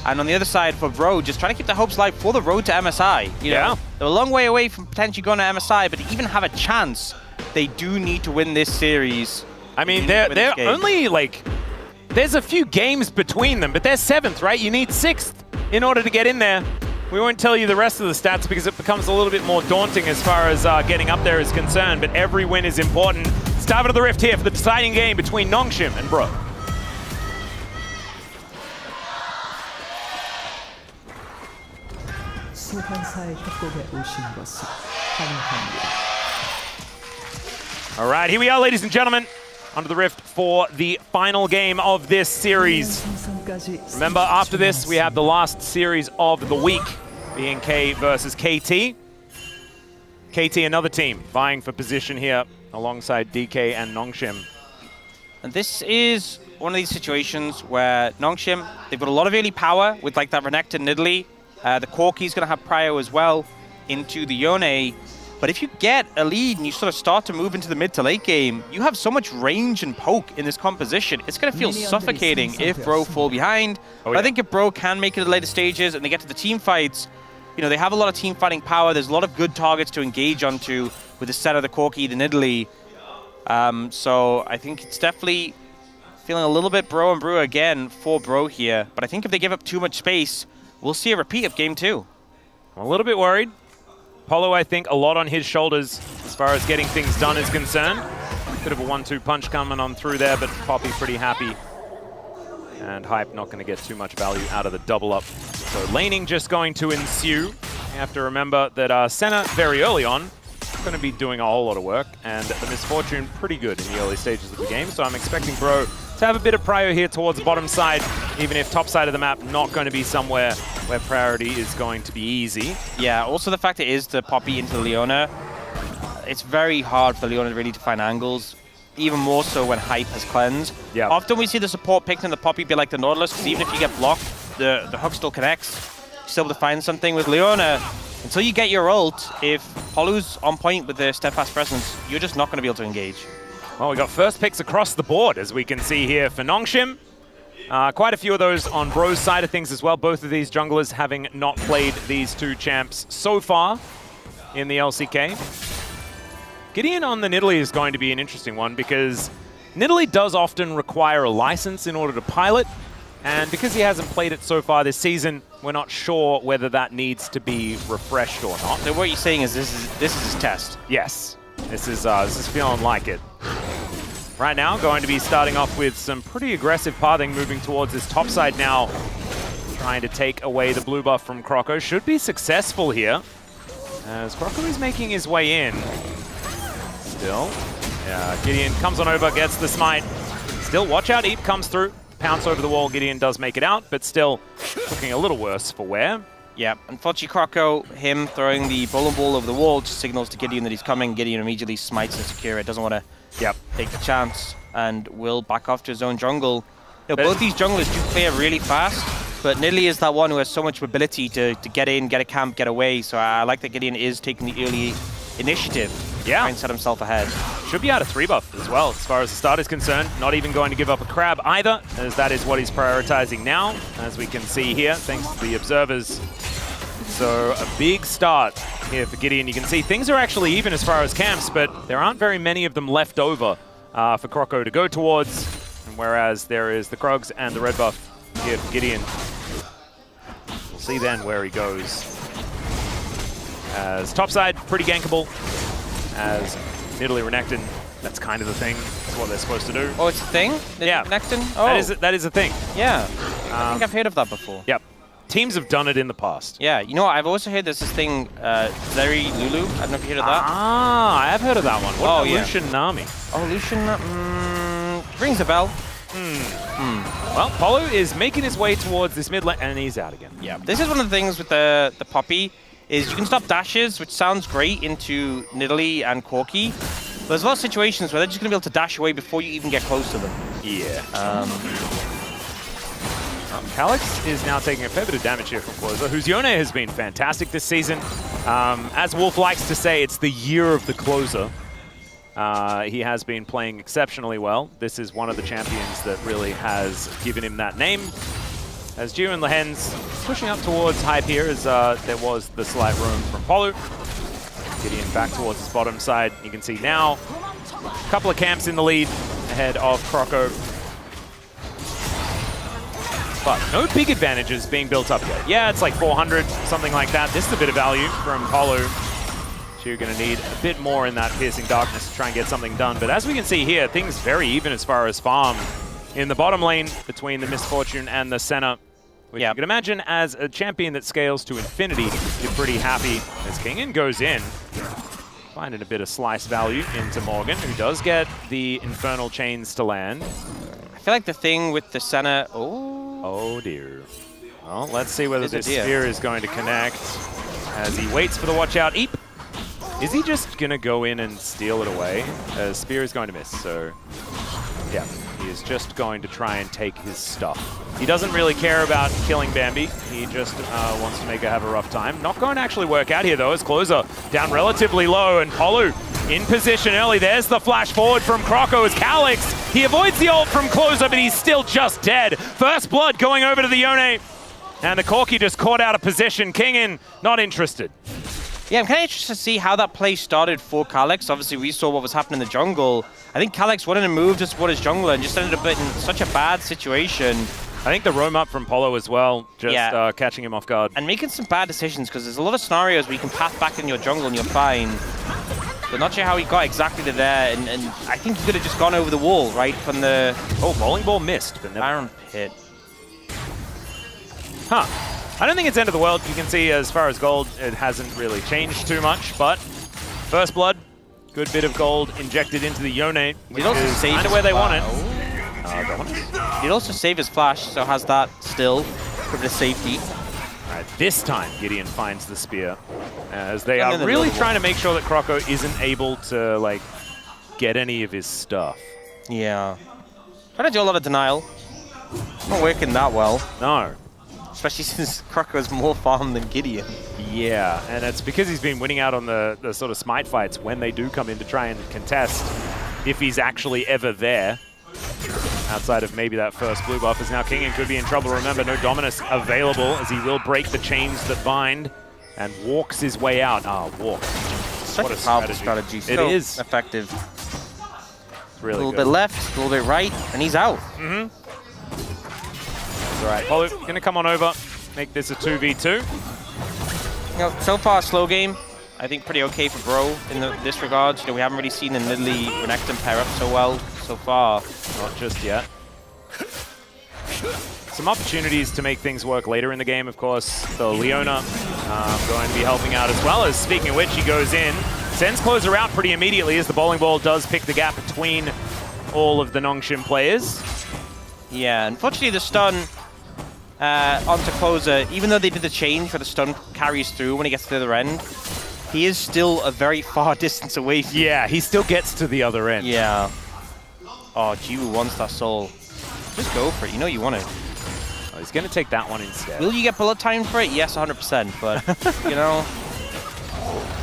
And on the other side for Bro, just trying to keep their hopes alive for the road to MSI. You know, they're a long way away from potentially going to MSI, but to even have a chance, they do need to win this series. I mean, they're only like, there's a few games between them, but they're 7th, right? You need 6th in order to get in there. We won't tell you the rest of the stats because it becomes a little bit more daunting as far as getting up there is concerned, but every win is important. Start of the Rift here for the deciding game between Nongshim and Bro. 소환사의 협곡에 오신 것을 환영합니다. All right, here we are, ladies and gentlemen, under the Rift for the final game of this series. Remember, after this, we have the last series of the week, BNK versus KT. KT, another team, vying for position here alongside DK and Nongshim. And this is one of these situations where Nongshim, they've got a lot of early power with like that Renekton Nidalee. The Corki's going to have prio as well into the Yone. But if you get a lead and you sort of start to move into the mid to late game, you have so much range and poke in this composition. It's going to feel suffocating if Bro fall behind. But I think if Bro can make it to the later stages and they get to the team fights, you know, they have a lot of team fighting power. There's a lot of good targets to engage onto with the set of the Corki, the Nidalee. So I think it's definitely feeling a little bit Bro and Brew again for Bro here. But I think if they give up too much space, we'll see a repeat of Game 2. I'm a little bit worried. Polo, I think, a lot on his shoulders as far as getting things done is concerned. Bit of a 1-2 punch coming on through there, but Poppy pretty happy. And Hype not going to get too much value out of the double up. So laning just going to ensue. You have to remember that Senna, very early on, going to be doing a whole lot of work. And the Misfortune pretty good in the early stages of the game. So I'm expecting Bro to have a bit of prio here towards the bottom side, even if top side of the map not going to be somewhere where priority is going to be easy. Yeah, also the fact it is the Poppy into the Leona, it's very hard for the Leona really to find angles, even more so when Hype has cleansed. Yeah. Often we see the support picked and the Poppy be like the Nautilus, because even if you get blocked, the hook still connects. You're still able to find something with Leona. Until you get your ult, if Polu's on point with their steadfast presence, you're just not going to be able to engage. Well, we got first picks across the board, as we can see here for Nongshim. Quite a few of those on Bro's side of things as well. Both of these junglers having not played these two champs so far in the LCK. Gideon on the Nidalee is going to be an interesting one because Nidalee does often require a license in order to pilot. And because he hasn't played it so far this season, we're not sure whether that needs to be refreshed or not. So what you're saying is this is his test? Yes. This is feeling like it. right now going to be starting off with some pretty aggressive pathing, moving towards this top side now, trying to take away the blue buff from Croco. Should be successful here, as Croco is making his way in. Still, yeah, Gideon comes on over, gets the smite. Still, watch out, Eep comes through, pounce over the wall. Gideon does make it out, but still looking a little worse for Wear. Yeah, unfortunately, Croco, him throwing the bowling ball over the wall just signals to Gideon that he's coming. Gideon immediately smites and secure it. Doesn't want to take the chance and will back off to his own jungle. You know, both these junglers do clear really fast, but Nidalee is that one who has so much mobility to get in, get a camp, get away. So I like that Gideon is taking the early initiative. Yeah. And set himself ahead. Should be out of 3 buff as well, as far as the start is concerned. Not even going to give up a crab either, as that is what he's prioritizing now, as we can see here, thanks to the observers. So a big start here for Gideon. You can see things are actually even as far as camps, but there aren't very many of them left over for Croco to go towards, and whereas there is the Krogs and the red buff here for Gideon. We'll see then where he goes. As topside, pretty gankable. As Nidalee Renekton, that's kind of the thing. That's what they're supposed to do. Oh, it's a thing? Yeah. Renekton? Oh. That is a thing. Yeah. I think I've heard of that before. Yep. Teams have done it in the past. Yeah, you know what? I've also heard there's this thing, Zeri Lulu. I don't know if you heard of that. Ah, I have heard of that one. What about Lucian Nami? Oh, Lucian, rings a bell. Well, Polo is making his way towards this mid lane, and he's out again. Yeah, this is one of the things with the Poppy, is you can stop dashes, which sounds great, into Nidalee and Corki. But there's a lot of situations where they're just going to be able to dash away before you even get close to them. Yeah. Calyx is now taking a fair bit of damage here from Closer, whose Yone has been fantastic this season. As Wolf likes to say, it's the year of the Closer. He has been playing exceptionally well. This is one of the champions that really has given him that name. As Jiu and Lehens pushing up towards hype here, as there was the slight room from Polu. Gideon back towards his bottom side. You can see now a couple of camps in the lead ahead of Croco. But no big advantages being built up yet. Yeah, it's like 400, something like that. This is a bit of value from Polu. So you're going to need a bit more in that Piercing Darkness to try and get something done. But as we can see here, things very even as far as farm in the bottom lane between the Misfortune and the Senna. Which you can imagine as a champion that scales to infinity, you're pretty happy as Kingen goes in. Finding a bit of slice value into Morgan, who does get the Infernal Chains to land. I feel like the thing with the Senna... Oh dear. Well, let's see whether this spear is going to connect as he waits for the watch out. Eep! Is he just going to go in and steal it away? Spear is going to miss, so yeah, he is just going to try and take his stuff. He doesn't really care about killing Bambi. He just wants to make her have a rough time. Not going to actually work out here, though, as Closer down relatively low, and Polu in position early. There's the flash forward from Croco as Calyx. He avoids the ult from Closer, but he's still just dead. First blood going over to the Yone. And the Corki just caught out of position. Kingen not interested. Yeah, I'm kind of interested to see how that play started for Calyx. Obviously, we saw what was happening in the jungle. I think Calyx wanted to move to support his jungler and just ended up in such a bad situation. I think the roam up from Polo as well, just catching him off guard. And making some bad decisions, because there's a lot of scenarios where you can path back in your jungle and you're fine. But not sure how he got exactly to there, and I think he could have just gone over the wall, right, from the... Oh, bowling ball missed, but never... Iron Pit. Huh. I don't think it's end of the world. You can see as far as gold, it hasn't really changed too much, but first blood, good bit of gold injected into the Yone, which is kind of where they want it. He'd also save his flash, so has that still for the safety. All right, this time Gideon finds the spear, as they are really trying to make sure that Croco isn't able to like get any of his stuff. Yeah. Trying to do a lot of denial. Not working that well. No. Especially since Croco has more farm than Gideon. Yeah, and it's because he's been winning out on the sort of smite fights when they do come in to try and contest, if he's actually ever there. Outside of maybe that first blue buff, as now Kingen could be in trouble. Remember, no Dominus available, as he will break the chains that bind and walks his way out. Walk. Such a powerful strategy. It is effective. It's really good. A little bit left, a little bit right, and he's out. All right, Polu going to come on over, make this a 2v2. You know, so far, slow game. I think pretty okay for Bro in this regard. You know, we haven't really seen the Nidalee Renekton pair up so well so far. Not just yet. Some opportunities to make things work later in the game, of course. The Leona going to be helping out as well. As speaking of which, he goes in, sends Closer out pretty immediately as the bowling ball does pick the gap between all of the Nongshim players. Yeah, unfortunately the stun onto Closer, even though they did the change where the stun carries through when he gets to the other end, he is still a very far distance away from Yeah, he still gets to the other end. Yeah. Oh, Jiwoo wants that soul. Just go for it. You know you want it. Oh, he's going to take that one instead. Will you get bullet time for it? Yes, 100%. But, you know.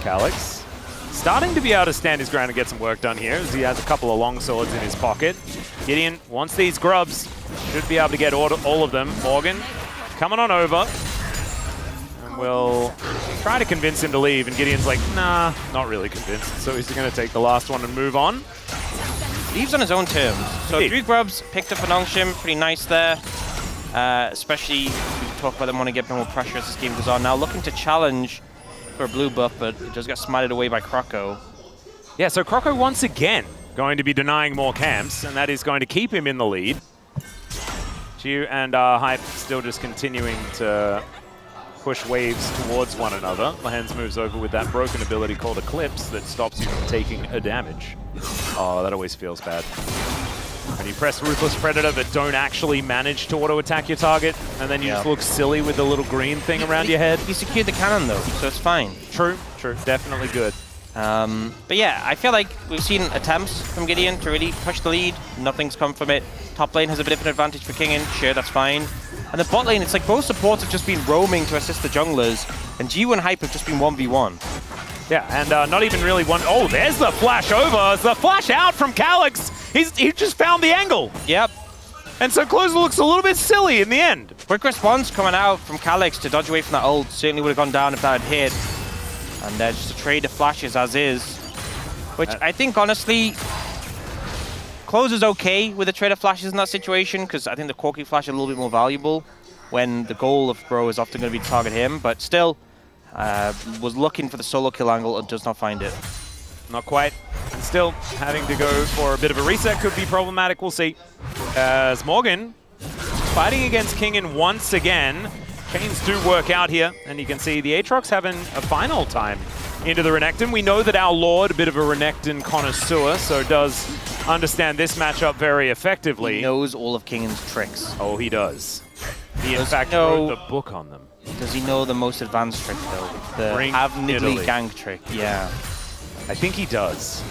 Calyx starting to be able to stand his ground and get some work done here as he has a couple of long swords in his pocket. Gideon wants these grubs. Should be able to get all of them. Morgan coming on over. And we'll try to convince him to leave. And Gideon's like, nah, not really convinced. So he's going to take the last one and move on. Leaves on his own terms. So 3 grubs picked up for Nongshim. Pretty nice there. Especially, we talk about them wanting to get more pressure as this game goes on. Now looking to challenge for a blue buff, but it just got smited away by Croco. Yeah, so Croco once again going to be denying more camps, and that is going to keep him in the lead. Jiu and Hype still just continuing to push waves towards one another. Lahens moves over with that broken ability called Eclipse that stops you from taking a damage. Oh, that always feels bad. When you press Ruthless Predator but don't actually manage to auto-attack your target, and then you just look silly with the little green thing around your head. He secured the cannon though, so it's fine. True, true, definitely good. But yeah, I feel like we've seen attempts from Gideon to really push the lead. Nothing's come from it. Top lane has a bit of an advantage for Kingen. Sure, that's fine. And the bot lane, it's like both supports have just been roaming to assist the junglers, and G1 and Hype have just been 1v1. Yeah, and not even really one. Oh, there's the flash over. It's the flash out from Calyx. He just found the angle. Yep. And so Closer looks a little bit silly in the end. Quick response coming out from Calyx to dodge away from that ult. Certainly would have gone down if that had hit. And just a trade of flashes as is. Which I think, honestly, Closer's okay with a trade of flashes in that situation, because I think the Corki flash is a little bit more valuable when the goal of Bro is often going to be to target him. But still, was looking for the solo kill angle and does not find it. Not quite. And still having to go for a bit of a reset could be problematic. We'll see. As Morgan fighting against Kingen once again. Chains do work out here, and you can see the Aatrox having a final time into the Renekton. We know that our Lord, a bit of a Renekton connoisseur, so does understand this matchup very effectively. He knows all of Kingen's tricks. Oh, he does. He, in fact, wrote the book on them. Does he know the most advanced trick, though? The have Nidalee gank trick. Yeah. I think he does.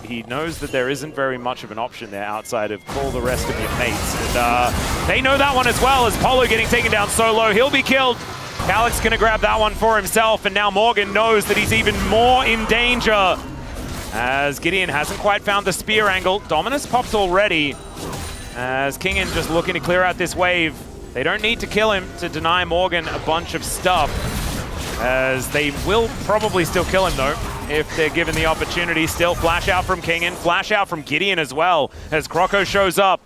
He knows that there isn't very much of an option there outside of call the rest of your mates. And they know that one as well, as Polo getting taken down solo. He'll be killed. Calyx gonna grab that one for himself, and now Morgan knows that he's even more in danger. As Gideon hasn't quite found the spear angle. Dominus popped already. As Kingen just looking to clear out this wave. They don't need to kill him to deny Morgan a bunch of stuff. As they will probably still kill him though, if they're given the opportunity. Still flash out from Kingen, flash out from Gideon as well, as Croco shows up.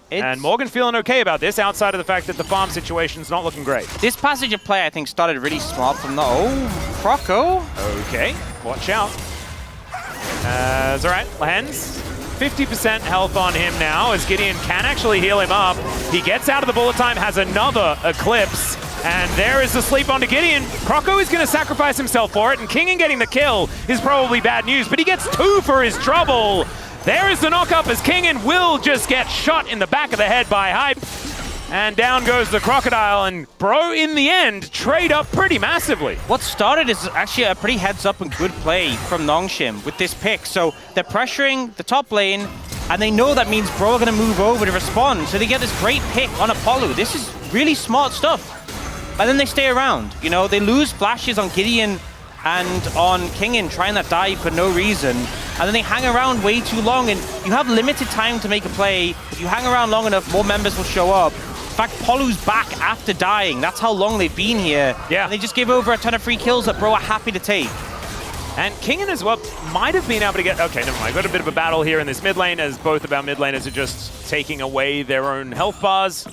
And Morgan feeling okay about this, outside of the fact that the farm situation's not looking great. This passage of play, I think, started really smart from the... Oh, Croco. Okay, watch out. It's all right, Lahens. 50% health on him now, as Gideon can actually heal him up. He gets out of the bullet time, has another Eclipse. And there is the sleep onto Gideon. Croco is going to sacrifice himself for it, and Kingen getting the kill is probably bad news, but he gets 2 for his trouble. There is the knock-up, as Kingen will just get shot in the back of the head by Hype. And down goes the Crocodile, and Bro, in the end, trade up pretty massively. What started is actually a pretty heads-up and good play from Nongshim with this pick. So they're pressuring the top lane, and they know that means Bro are going to move over to respond. So they get this great pick on Apollo. This is really smart stuff. And then they stay around. You know, they lose flashes on Gideon and on Kingen trying that dive for no reason. And then they hang around way too long, and you have limited time to make a play. If you hang around long enough, more members will show up. In fact, Polu's back after dying. That's how long they've been here. Yeah. And they just give over a ton of free kills that Bro are happy to take. And Kingen as well might have been able to get... Okay, never mind. Got a bit of a battle here in this mid lane, as both of our mid laners are just taking away their own health bars.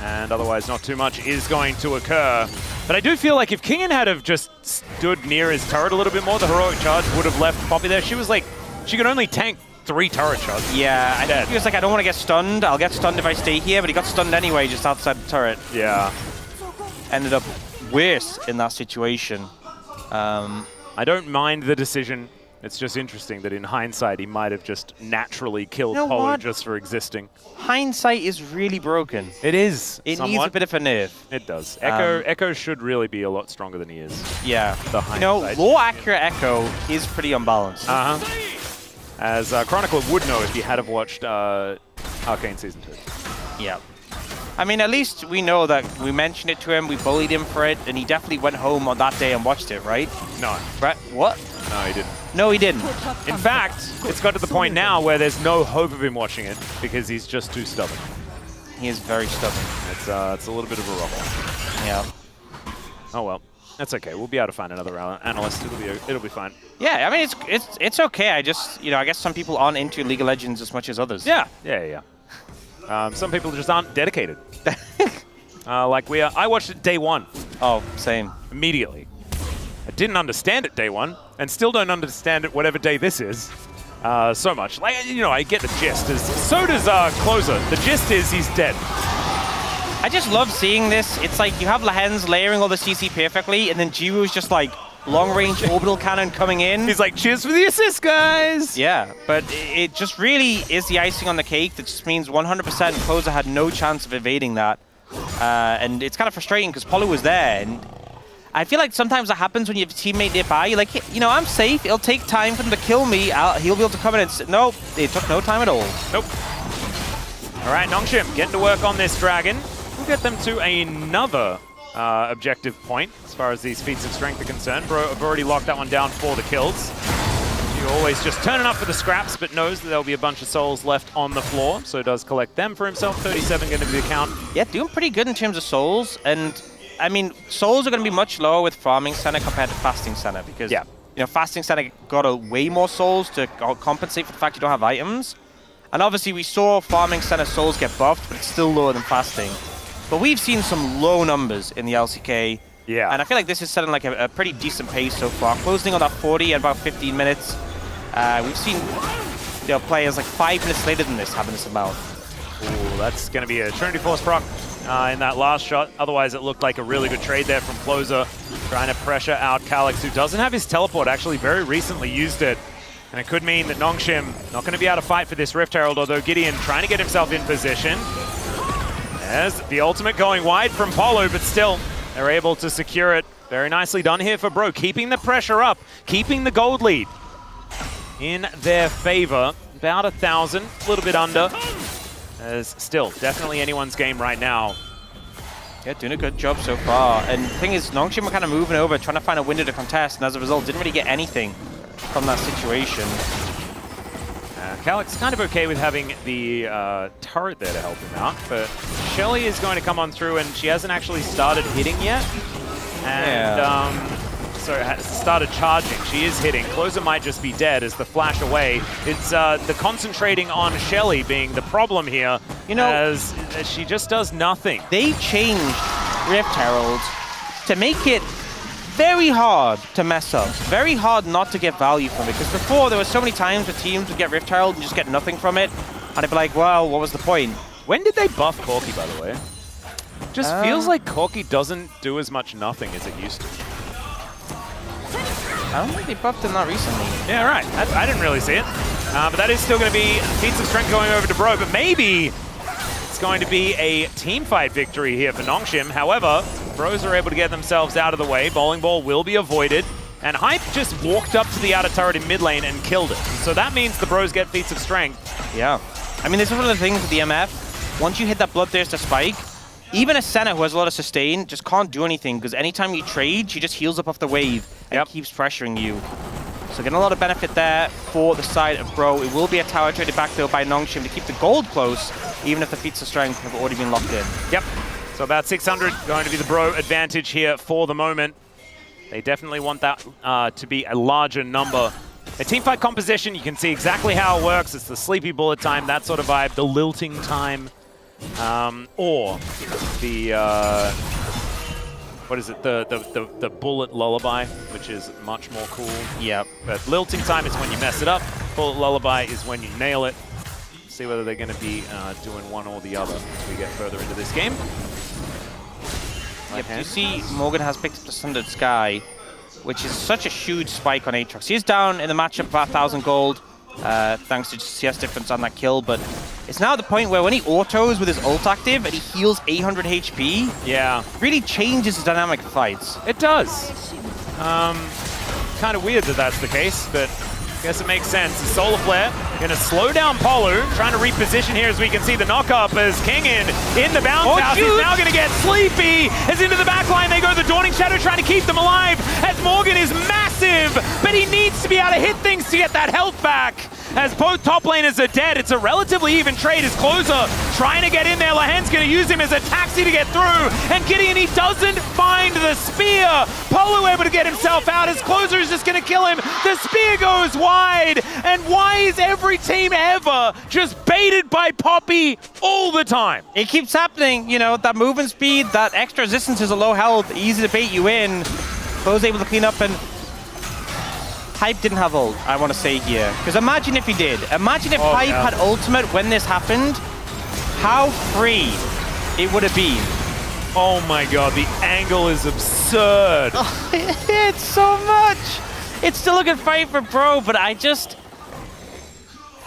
And otherwise not too much is going to occur. But I do feel like if Kingen had have just stood near his turret a little bit more, the heroic charge would have left Poppy there. She was like, she could only tank 3 turret shots. Yeah, I think he was like, I don't want to get stunned. I'll get stunned if I stay here, but he got stunned anyway just outside the turret. Yeah. Ended up worse in that situation. I don't mind the decision. It's just interesting that in hindsight, he might have just naturally killed Polo just for existing. Hindsight is really broken. It is. It needs a bit of a nerf. It does. Echo should really be a lot stronger than he is. Yeah. The hindsight. Low accurate Echo is pretty unbalanced. As Chronicler would know if he had have watched Arcane Season 2. Yeah. I mean, at least we know that we mentioned it to him, we bullied him for it, and he definitely went home on that day and watched it, right? No. Right? What? No, he didn't. No, he didn't. In fact, it's got to the point now where there's no hope of him watching it because he's just too stubborn. He is very stubborn. It's a little bit of a rumble. Yeah. Oh well, that's okay. We'll be able to find another analyst. It'll be fine. Yeah, I mean it's okay. I just I guess some people aren't into League of Legends as much as others. Yeah. Some people just aren't dedicated. Like we are. I watched it day one. Oh, same. Immediately. I didn't understand it day one, and still don't understand it whatever day this is. So much. Like, I get the gist. So does Closer. The gist is he's dead. I just love seeing this. It's like you have Lahens layering all the CC perfectly, and then Jiwoo's just like long-range orbital cannon coming in. He's like, cheers for the assist, guys! Yeah, but it just really is the icing on the cake. That just means 100% Closer had no chance of evading that. And it's kind of frustrating because Polo was there, and I feel like sometimes that happens when you have a teammate nearby. You're like, I'm safe. It'll take time for them to kill me. He'll be able to come in and... Nope, it took no time at all. Nope. All right, Nongshim getting to work on this dragon. We'll get them to another objective point as far as these feats of strength are concerned. Bro have already locked that one down for the kills. He always just turning up for the scraps, but knows that there'll be a bunch of souls left on the floor, so does collect them for himself. 37 going to be the count. Yeah, doing pretty good in terms of souls, and I mean, souls are going to be much lower with Farming Center compared to Fasting Center because, Fasting Center got way more souls to compensate for the fact you don't have items. And obviously, we saw Farming Center souls get buffed, but it's still lower than Fasting. But we've seen some low numbers in the LCK. Yeah. And I feel like this is setting like a pretty decent pace so far. Closing on that 40 at about 15 minutes. We've seen players like 5 minutes later than this having this amount. Ooh, that's going to be a Trinity Force proc in that last shot. Otherwise, it looked like a really good trade there from Closer, trying to pressure out Calyx, who doesn't have his teleport. Actually, very recently used it. And it could mean that Nongshim not going to be able to fight for this Rift Herald, although Gideon trying to get himself in position. There's the ultimate going wide from Polo, but still, they're able to secure it. Very nicely done here for Bro, keeping the pressure up, keeping the gold lead in their favor. About 1,000, a little bit under. As still, definitely anyone's game right now. Yeah, doing a good job so far. And the thing is, Nongshim were kind of moving over, trying to find a window to contest, and as a result, didn't really get anything from that situation. Calyx kind of okay with having the turret there to help him out, but Shelly is going to come on through, and she hasn't actually started hitting yet. And so has started charging. She is hitting. Closer might just be dead as the flash away. It's the concentrating on Shelly being the problem here, as she just does nothing. They changed Rift Herald to make it very hard to mess up, very hard not to get value from it, because before there were so many times where teams would get Rift Herald and just get nothing from it, and they'd be like, well, what was the point? When did they buff Corki, by the way? Just feels like Corki doesn't do as much nothing as it used to. I don't think they buffed him that recently. Yeah, right. I didn't really see it. But that is still going to be feats of strength going over to Bro, but maybe it's going to be a team fight victory here for Nongshim. However, Bros are able to get themselves out of the way. Bowling Ball will be avoided. And Hype just walked up to the outer turret in mid lane and killed it. So that means the Bros get feats of strength. Yeah. I mean, this is one of the things with the MF. Once you hit that Bloodthirster spike, even a Senna who has a lot of sustain just can't do anything, because anytime you trade, she just heals up off the wave and keeps pressuring you. So getting a lot of benefit there for the side of Bro. It will be a tower traded back though by Nongshim to keep the gold close, even if the feats of strength have already been locked in. Yep. So about 600 going to be the Bro advantage here for the moment. They definitely want that to be a larger number. A teamfight composition, you can see exactly how it works. It's the sleepy bullet time, that sort of vibe, the lilting time, or the what is it, the bullet lullaby, which is much more cool. Yep. But lilting time is when you mess it up. Bullet lullaby is when you nail it. See whether they're going to be doing one or the other as we get further into this game. Yep, you see Morgan has picked up the Sundered Sky, which is such a huge spike on Aatrox. He's down in the matchup about 1,000 gold, thanks to CS difference on that kill, but it's now at the point where when he autos with his ult active and he heals 800 HP, yeah, really changes the dynamic of fights. It does. Kind of weird that that's the case, but I guess it makes sense. The Solar Flare going to slow down Polu, trying to reposition here as we can see the knock-up as Kingin in the bounce house. He's now going to get sleepy as into the back line they go. The Dawning Shadow trying to keep them alive as Morgan is massive, but he needs to be able to hit things to get that health back. As both top laners are dead, it's a relatively even trade as Closer trying to get in there. Lahen's going to use him as a taxi to get through, and Gideon, he doesn't find the spear. Polu able to get himself out as Closer is just going to kill him. The spear goes wide, and why is every team ever just baited by Poppy all the time? It keeps happening, you know, that movement speed, that extra resistance is a low health, easy to bait you in. Bo's able to clean up, and Hype didn't have ult, I want to say here. Because imagine if he did. Imagine if Hype had ultimate when this happened, how free it would have been. Oh my god, the angle is absurd. Oh, it's so much. It's still a good fight for Bro, but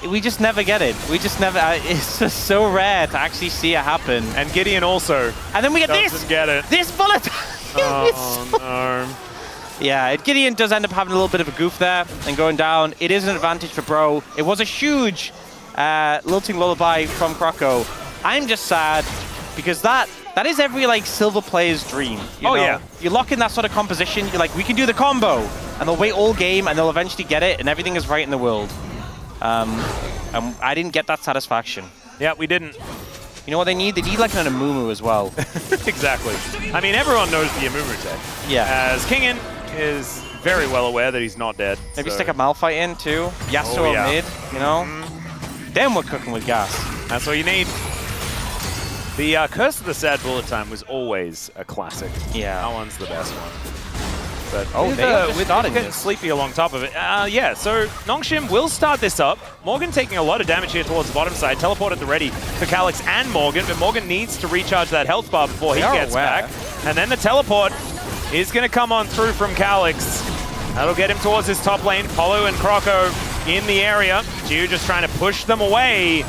we just never get it. We just never, it's just so rare to actually see it happen. And Gideon also. And then we get doesn't get it. This bullet. Oh no. Yeah, Gideon does end up having a little bit of a goof there and going down. It is an advantage for Bro. It was a huge lilting lullaby from Croco. I'm just sad because that is every like silver player's dream. You know? Yeah. You lock in that sort of composition, you're like, we can do the combo. And they'll wait all game and they'll eventually get it and everything is right in the world. And I didn't get that satisfaction. Yeah, we didn't. You know what they need? They need like an Amumu as well. Exactly. I mean, everyone knows the Amumu dead. Yeah. As Kingin is very well aware that he's not dead. Maybe stick a Malphite in too. Yasuo mid, you know? Then we're cooking with gas. That's all you need. The Curse of the Sad Bullet Time was always a classic. Yeah. That one's the best one. But with getting Sleepy along top of it. Yeah, so Nongshim will start this up. Morgan taking a lot of damage here towards the bottom side. Teleport at the ready for Calyx and Morgan, but Morgan needs to recharge that health bar before he gets back. And then the teleport is going to come on through from Calyx. That'll get him towards his top lane. Polu and Croco in the area. Jiu just trying to push them away.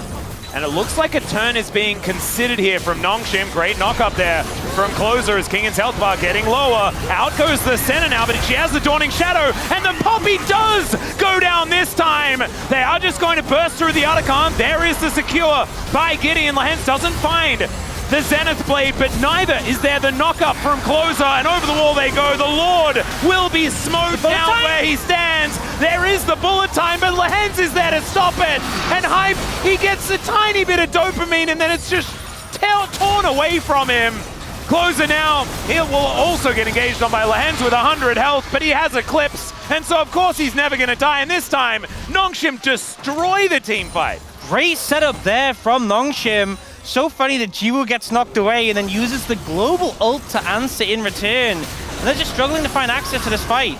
And it looks like a turn is being considered here from Nongshim. Great knock up there from Closer as Kingin's health bar getting lower. Out goes the center now, but she has the Dawning Shadow, and the Poppy does go down this time. They are just going to burst through the Otacon. There is the secure by Gideon. Lahens doesn't find the Zenith Blade, but neither is there the knock-up from Closer, and over the wall they go. The Lord will be smote down where he stands. There is the bullet time, but Lahens is there to stop it. And Hype, he gets a tiny bit of dopamine, and then it's just torn away from him. Closer now, he will also get engaged on by Lahens with 100 health, but he has Eclipse, and so of course he's never going to die. And this time, Nongshim destroy the team fight. Great setup there from Nongshim. So funny that Jiwoo gets knocked away and then uses the global ult to answer in return. And they're just struggling to find access to this fight.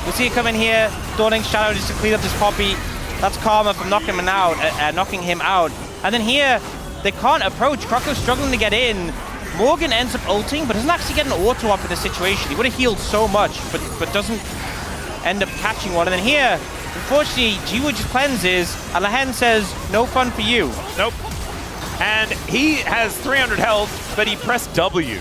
We see it come in here, Dawning Shadow just to clean up this Poppy. That's Karma from knocking him out. And then here, they can't approach. Croco's struggling to get in. Morgan ends up ulting, but doesn't actually get an auto up in this situation. He would have healed so much, but doesn't end up catching one. And then here, unfortunately, Jiwoo just cleanses, and Lahen says, no fun for you. Nope. And he has 300 health, but he pressed W.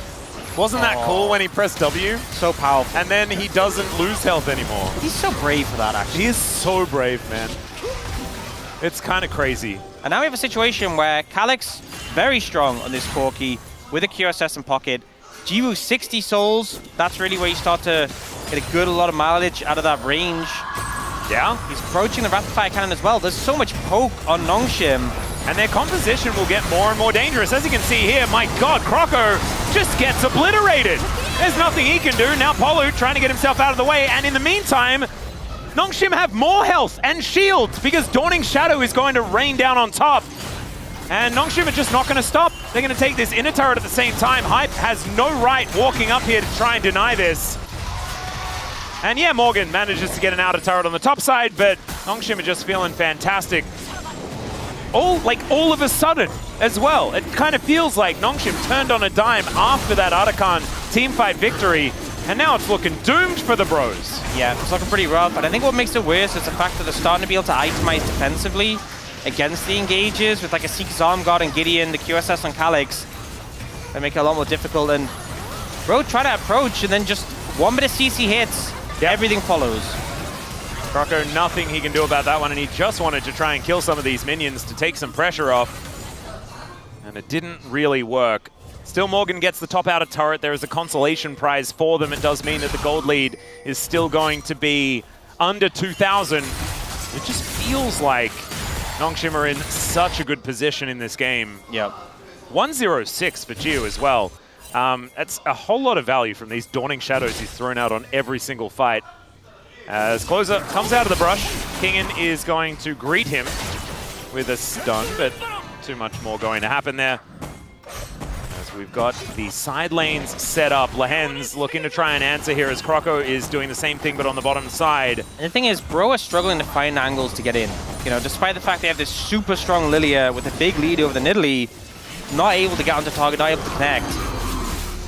Wasn't that cool when he pressed W? So powerful. And then he doesn't lose health anymore. He's so brave for that, actually. He is so brave, man. It's kind of crazy. And now we have a situation where Calyx, very strong on this Corki, with a QSS in pocket. Jiwoo, 60 souls. That's really where you start to get a lot of mileage out of that range. Yeah. He's approaching the Rapid Fire Cannon as well. There's so much poke on Nongshim. And their composition will get more and more dangerous. As you can see here, my god, Croco just gets obliterated. There's nothing he can do. Now Polu trying to get himself out of the way. And in the meantime, Nongshim have more health and shields because Dawning Shadow is going to rain down on top. And Nongshim are just not going to stop. They're going to take this inner turret at the same time. Hype has no right walking up here to try and deny this. And yeah, Morgan manages to get an outer turret on the top side, but Nongshim are just feeling fantastic. All of a sudden as well. It kind of feels like Nongshim turned on a dime after that Arakan teamfight victory, and now it's looking doomed for the Bros. Yeah, it's looking pretty rough, and I think what makes it worse is the fact that they're starting to be able to itemize defensively against the engages with like a Seek Zarmgard and Gideon, the QSS on Calyx. They make it a lot more difficult, and Bro try to approach, and then just one bit of CC hits, everything follows. Croco, nothing he can do about that one, and he just wanted to try and kill some of these minions to take some pressure off. And it didn't really work. Still, Morgan gets the top outer turret. There is a consolation prize for them. It does mean that the gold lead is still going to be under 2,000. It just feels like Nongshim are in such a good position in this game. Yep. 1-0-6 for Gio as well. That's a whole lot of value from these Dawning Shadows he's thrown out on every single fight. As Closer comes out of the brush, Kingen is going to greet him with a stun, but too much more going to happen there. As we've got the side lanes set up, Lehens looking to try and answer here as Croco is doing the same thing but on the bottom side. And the thing is, Bro is struggling to find angles to get in. You know, despite the fact they have this super strong Lilia with a big lead over the Nidalee, not able to get onto target, not able to connect.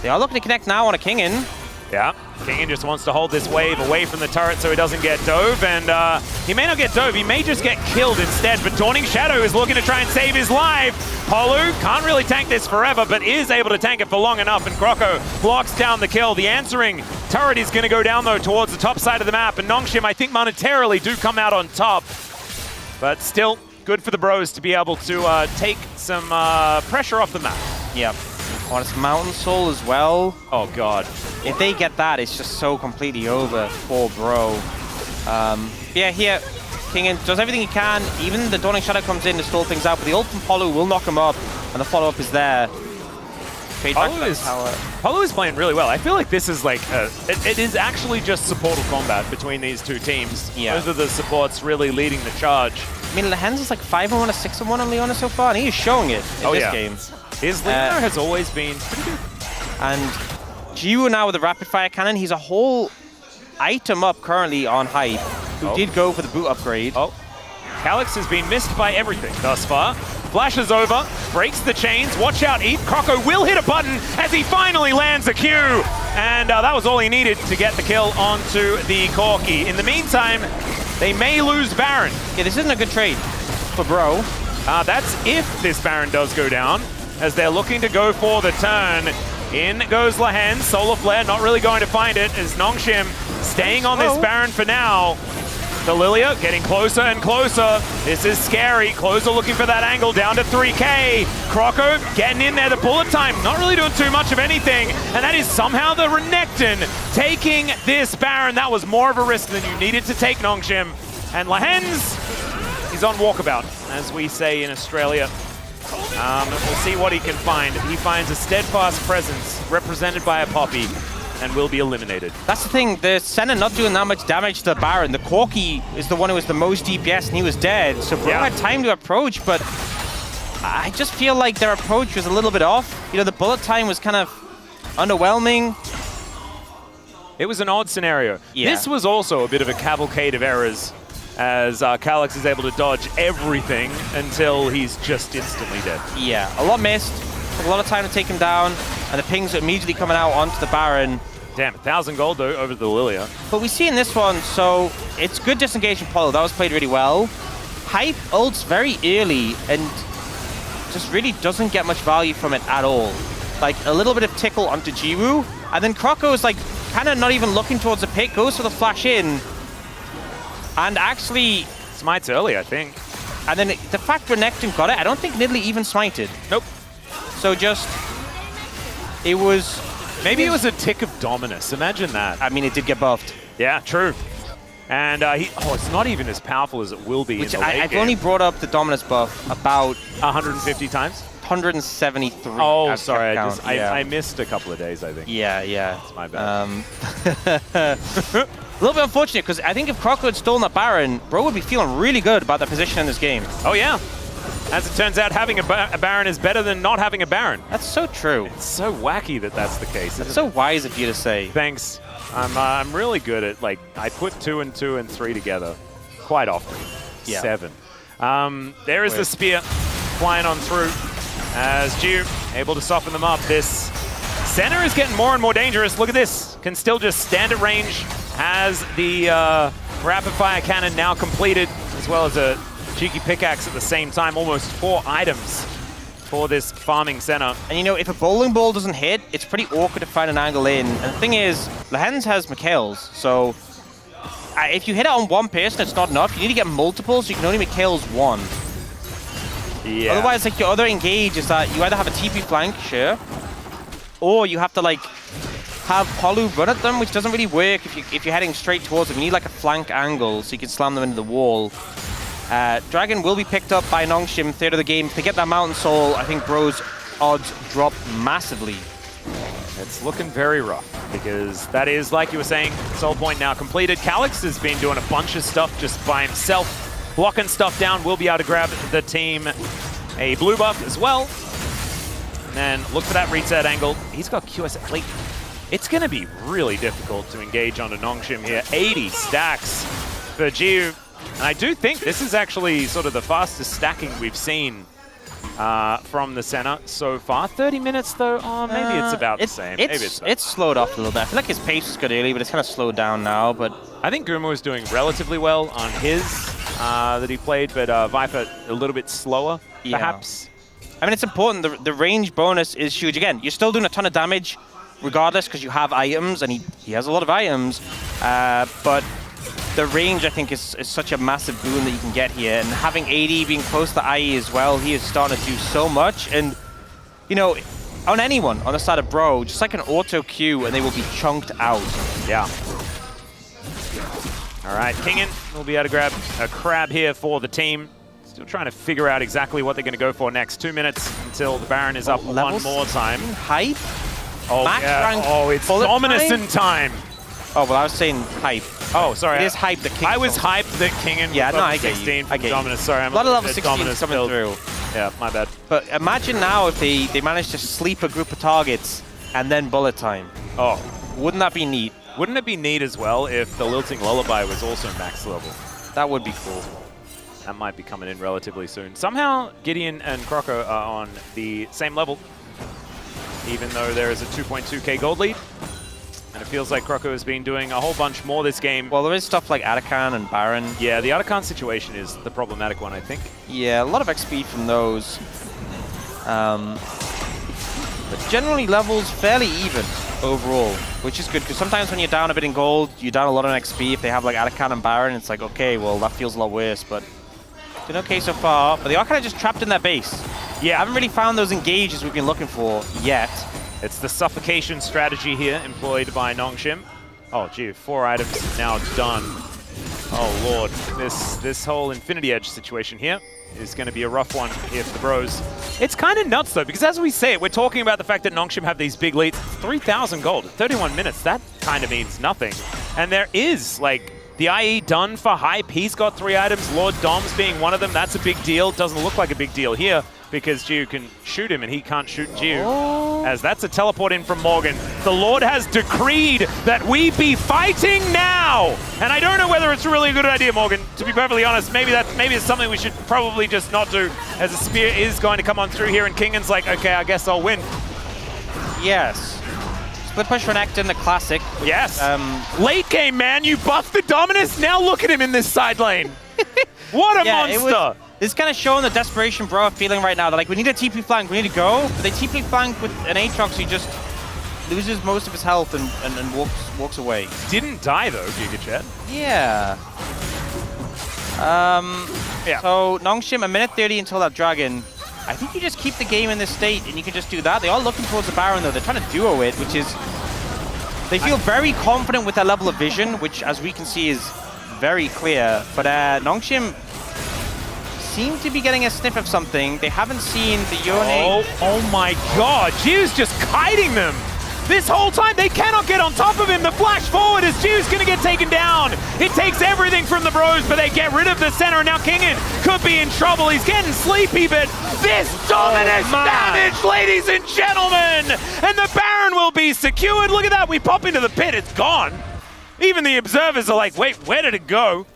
They are looking to connect now on a Kingen. Yeah, Kingen just wants to hold this wave away from the turret so he doesn't get dove, and he may not get dove, he may just get killed instead, but Dawning Shadow is looking to try and save his life. Polu can't really tank this forever, but is able to tank it for long enough, and Croco blocks down the kill. The answering turret is going to go down, though, towards the top side of the map, and Nongshim, I think, monetarily do come out on top, but still good for the Bros to be able to take some pressure off the map. Yep. On its Mountain Soul as well. Oh, God. If they get that, it's just so completely over for Bro. Yeah, here, Kingen does everything he can. Even the Dawning Shadow comes in to stall things out, but the ult from Polu will knock him up, and the follow-up is there. Polu is playing really well. I feel like this is like, it is actually just supportal combat between these two teams. Yeah. Both of the supports really leading the charge. I mean, Lehens is like 5-1 or 6-1 on Leona so far, and he is showing it in this game. His Leona has always been pretty good. And Jiwoo now with the rapid fire cannon, he's a whole item up currently on Hype, who did go for the boot upgrade. Oh, Calyx has been missed by everything thus far. Flashes over, breaks the chains. Watch out, Eve. Croco will hit a button as he finally lands a Q. And that was all he needed to get the kill onto the Corki. In the meantime, they may lose Baron. Yeah, this isn't a good trade for Bro. That's if this Baron does go down, as they're looking to go for the turn. In goes Lehens. Solar Flare not really going to find it, as Nongshim staying on this Baron for now. The Lilia getting closer and closer. This is scary. Closer looking for that angle down to 3K. Croco getting in there. The bullet time not really doing too much of anything. And that is somehow the Renekton taking this Baron. That was more of a risk than you needed to take, Nongshim. And Lehens is on walkabout, as we say in Australia. We'll see what he can find. He finds a steadfast presence represented by a Poppy and will be eliminated. That's the thing, the Senna not doing that much damage to the Baron. The Corki is the one who was the most DPS and he was dead. So Bro had time to approach, but I just feel like their approach was a little bit off. You know, the bullet time was kind of underwhelming. It was an odd scenario. Yeah. This was also a bit of a cavalcade of errors, as Calyx is able to dodge everything until he's just instantly dead. Yeah, a lot missed. Took a lot of time to take him down, and the pings are immediately coming out onto the Baron. Damn, 1,000 gold though over the Lilia. But we see in this one, so it's good disengage from Polo. That was played really well. Hype ults very early and just really doesn't get much value from it at all. Like a little bit of tickle onto Jiwoo, and then Croco is like kind of not even looking towards the pick, goes for the flash in, and actually smites early, I think. And then the fact Renekton got it, I don't think Nidalee even smited. Nope. So just, it was... Maybe it was a tick of Dominus, imagine that. I mean, it did get buffed. Yeah, true. And it's not even as powerful as it will be in the late I've game. only brought up the Dominus buff about 150 times? 173. Oh, sorry, I missed a couple of days, I think. Yeah. That's my bad. A little bit unfortunate, because I think if Croco had stolen that Baron, Bro would be feeling really good about their position in this game. Oh, yeah. as it turns out, having a Baron is better than not having a Baron. That's so true. It's so wacky that that's the case. It's so wise of you to say. Thanks. I'm really good at, like, I put 2 and 2 and 3 together quite often. Yeah. 7. There is the spear flying on through as Jiu able to soften them up. This center is getting more and more dangerous. Look at this. Can still just stand at range. Has the rapid fire cannon now completed, as well as a cheeky pickaxe at the same time. Almost 4 items for this farming center. And you know, if a bowling ball doesn't hit, it's pretty awkward to find an angle in. And the thing is, Lehens has Mikhail's, so if you hit it on one person, it's not enough. You need to get multiple, so you can only Mikhail's 1. Yeah. Otherwise, like, your other engage is that you either have a TP flank, sure, or you have to, like, have Polu run at them, which doesn't really work if you're heading straight towards them. You need, like, a flank angle so you can slam them into the wall. Dragon will be picked up by Nongshim, third of the game. If they get that Mountain Soul, I think Bro's odds drop massively. It's looking very rough, because that is, like you were saying, Soul Point now completed. Calyx has been doing a bunch of stuff just by himself, blocking stuff down. Will be able to grab the team a blue buff as well. And then look for that reset angle. He's got QS. Like, it's going to be really difficult to engage on a Nongshim here. 80 stacks for Jiu. And I do think this is actually sort of the fastest stacking we've seen from the center so far. 30 minutes though, oh, maybe it's about the same. It's slowed off a little bit. I feel like his pace was good early, but it's kind of slowed down now. But I think Guma was doing relatively well on his that he played, but Viper a little bit slower, perhaps. I mean, it's important. The range bonus is huge. Again, you're still doing a ton of damage regardless because you have items, and he has a lot of items. But the range, I think, is such a massive boon that you can get here. And having AD being close to IE as well, he is starting to do so much. And, you know, on anyone on the side of Bro, just like an auto Q, and they will be chunked out. Yeah. All right, Kingen will be able to grab a crab here for the team. Still trying to figure out exactly what they're going to go for next. 2 minutes until the Baron is up one more time. Hype? Oh, Max rank it's Dominus in time. Oh, well, I was saying hype. Oh, sorry. It is hype that Kingen. I was hyped that Kingen was I level get 16 you. from Dominus. Sorry, I'm a lot of level 16 16s coming through. Yeah, my bad. But imagine now if they manage to sleep a group of targets and then bullet time. Oh. Wouldn't that be neat? Wouldn't it be neat as well if the Lilting Lullaby was also max level? That would be cool. That might be coming in relatively soon. Somehow, Gideon and Croco are on the same level, even though there is a 2.2k gold lead. And it feels like Croco has been doing a whole bunch more this game. Well, there is stuff like Atakan and Baron. Yeah, the Atakan situation is the problematic one, I think. Yeah, a lot of XP from those. But generally levels fairly even overall, which is good, because sometimes when you're down a bit in gold, you're down a lot on XP. If they have like Atakan and Baron, it's like, okay, well, that feels a lot worse, but been okay so far. But they are kind of just trapped in their base. Yeah, I haven't really found those engages we've been looking for yet. It's the suffocation strategy here employed by Nongshim. Oh, gee, 4 items now done. Oh, Lord. This whole Infinity Edge situation here is going to be a rough one here for the Bros. It's kind of nuts, though, because as we say it, we're talking about the fact that Nongshim have these big leads. 3,000 gold at 31 minutes. That kind of means nothing. And there is, like, the IE done for hype. He's got 3 items. Lord Dom's being one of them. That's a big deal. Doesn't look like a big deal here, because Jiu can shoot him and he can't shoot Jiu. As that's a teleport in from Morgan. The Lord has decreed that we be fighting now! And I don't know whether it's really a good idea, Morgan, to be perfectly honest. Maybe it's something we should probably just not do, as a spear is going to come on through here and Kingan's like, okay, I guess I'll win. Yes. Split push Renekton in the classic. Yes. Late game, man, you buffed the Dominus, now look at him in this side lane. What a monster! It's kind of showing the desperation Bro are feeling right now. They're like, we need a TP flank, we need to go. But they TP flank with an Aatrox who just loses most of his health and walks away. Didn't die though, GigaChat. Yeah. So Nongshim, 1:30 until that dragon. I think you just keep the game in this state and you can just do that. They are looking towards the Baron though. They're trying to duo it, which is... They feel very confident with their level of vision, which as we can see is very clear. But Nongshim seem to be getting a sniff of something. They haven't seen the Yone. Oh my god, Jiu's just kiting them. This whole time, they cannot get on top of him. The flash forward as Jiu's going to get taken down. It takes everything from the Bros, but they get rid of the center. Now Kingen could be in trouble. He's getting sleepy, but this dominant damage, ladies and gentlemen. And the Baron will be secured. Look at that. We pop into the pit. It's gone. Even the observers are like, wait, where did it go?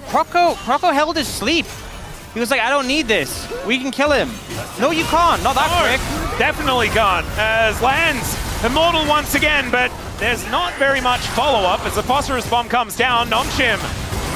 Croco held his sleep. He was like, I don't need this. We can kill him. No, you can't. Not that quick. Definitely gone. As lands immortal once again, but there's not very much follow-up as the phosphorus bomb comes down. Nongshim,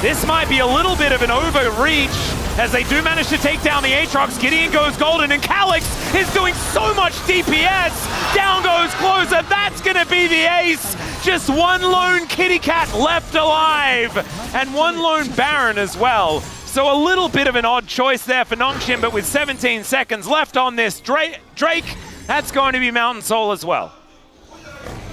this might be a little bit of an overreach as they do manage to take down the Aatrox. Gideon goes golden, and Calix is doing so much DPS. Down goes Closer. That's going to be the ace. Just one lone kitty cat left alive, and one lone Baron as well. So a little bit of an odd choice there for Nongshim, but with 17 seconds left on this Drake, that's going to be Mountain Soul as well.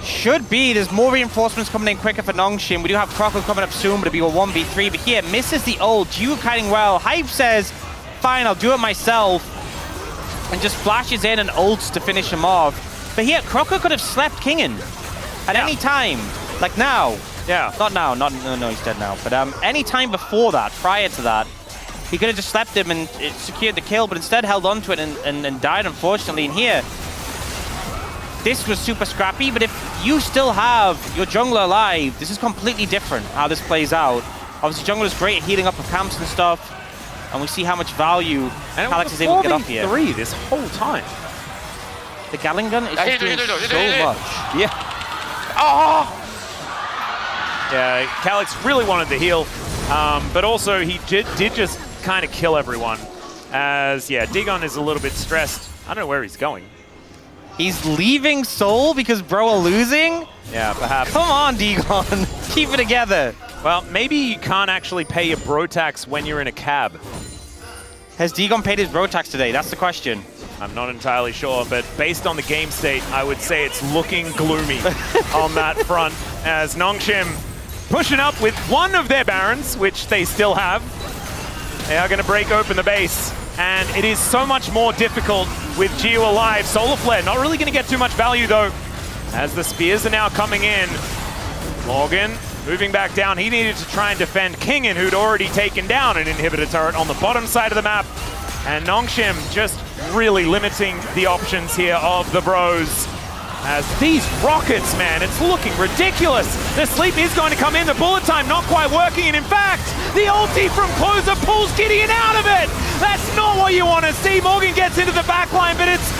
Should be. There's more reinforcements coming in quicker for Nongshim. We do have Croco coming up soon, but it'll be a 1v3. But here, misses the ult. Jiu kiting well. Hype says, fine, I'll do it myself. And just flashes in and ults to finish him off. But here, Croco could have slept Kingen at any time. Like now. Yeah. Not now. No, he's dead now. But any time before that, prior to that, he could have just slept him and it secured the kill, but instead held on to it and died, unfortunately. And here, this was super scrappy, but if you still have your jungler alive, this is completely different how this plays out. Obviously, jungler is great at healing up of camps and stuff, and we see how much value Calix is able to get off here. 3 this whole time. The Gatling gun is just doing so much. Yeah. Oh! Yeah, Calix really wanted the heal, but also he did just kind of kill everyone. As, yeah, Digon is a little bit stressed. I don't know where he's going. He's leaving Seoul because bro are losing? Yeah, perhaps. Come on, Digon. Keep it together. Well, maybe you can't actually pay your bro tax when you're in a cab. Has Digon paid his bro tax today? That's the question. I'm not entirely sure, but based on the game state, I would say it's looking gloomy on that front. As Nongshim pushing up with one of their Barons, which they still have. They are going to break open the base, and it is so much more difficult with Jiu alive. Solar Flare not really going to get too much value, though, as the spears are now coming in. Morgan moving back down. He needed to try and defend Kingen, who'd already taken down an inhibitor turret on the bottom side of the map. And Nongshim just really limiting the options here of the Bros. As these rockets, man, it's looking ridiculous. The sleep is going to come in, the bullet time not quite working, and in fact, the ulti from Closer pulls Gideon out of it. That's not what you want to see. Morgan gets into the backline, but it's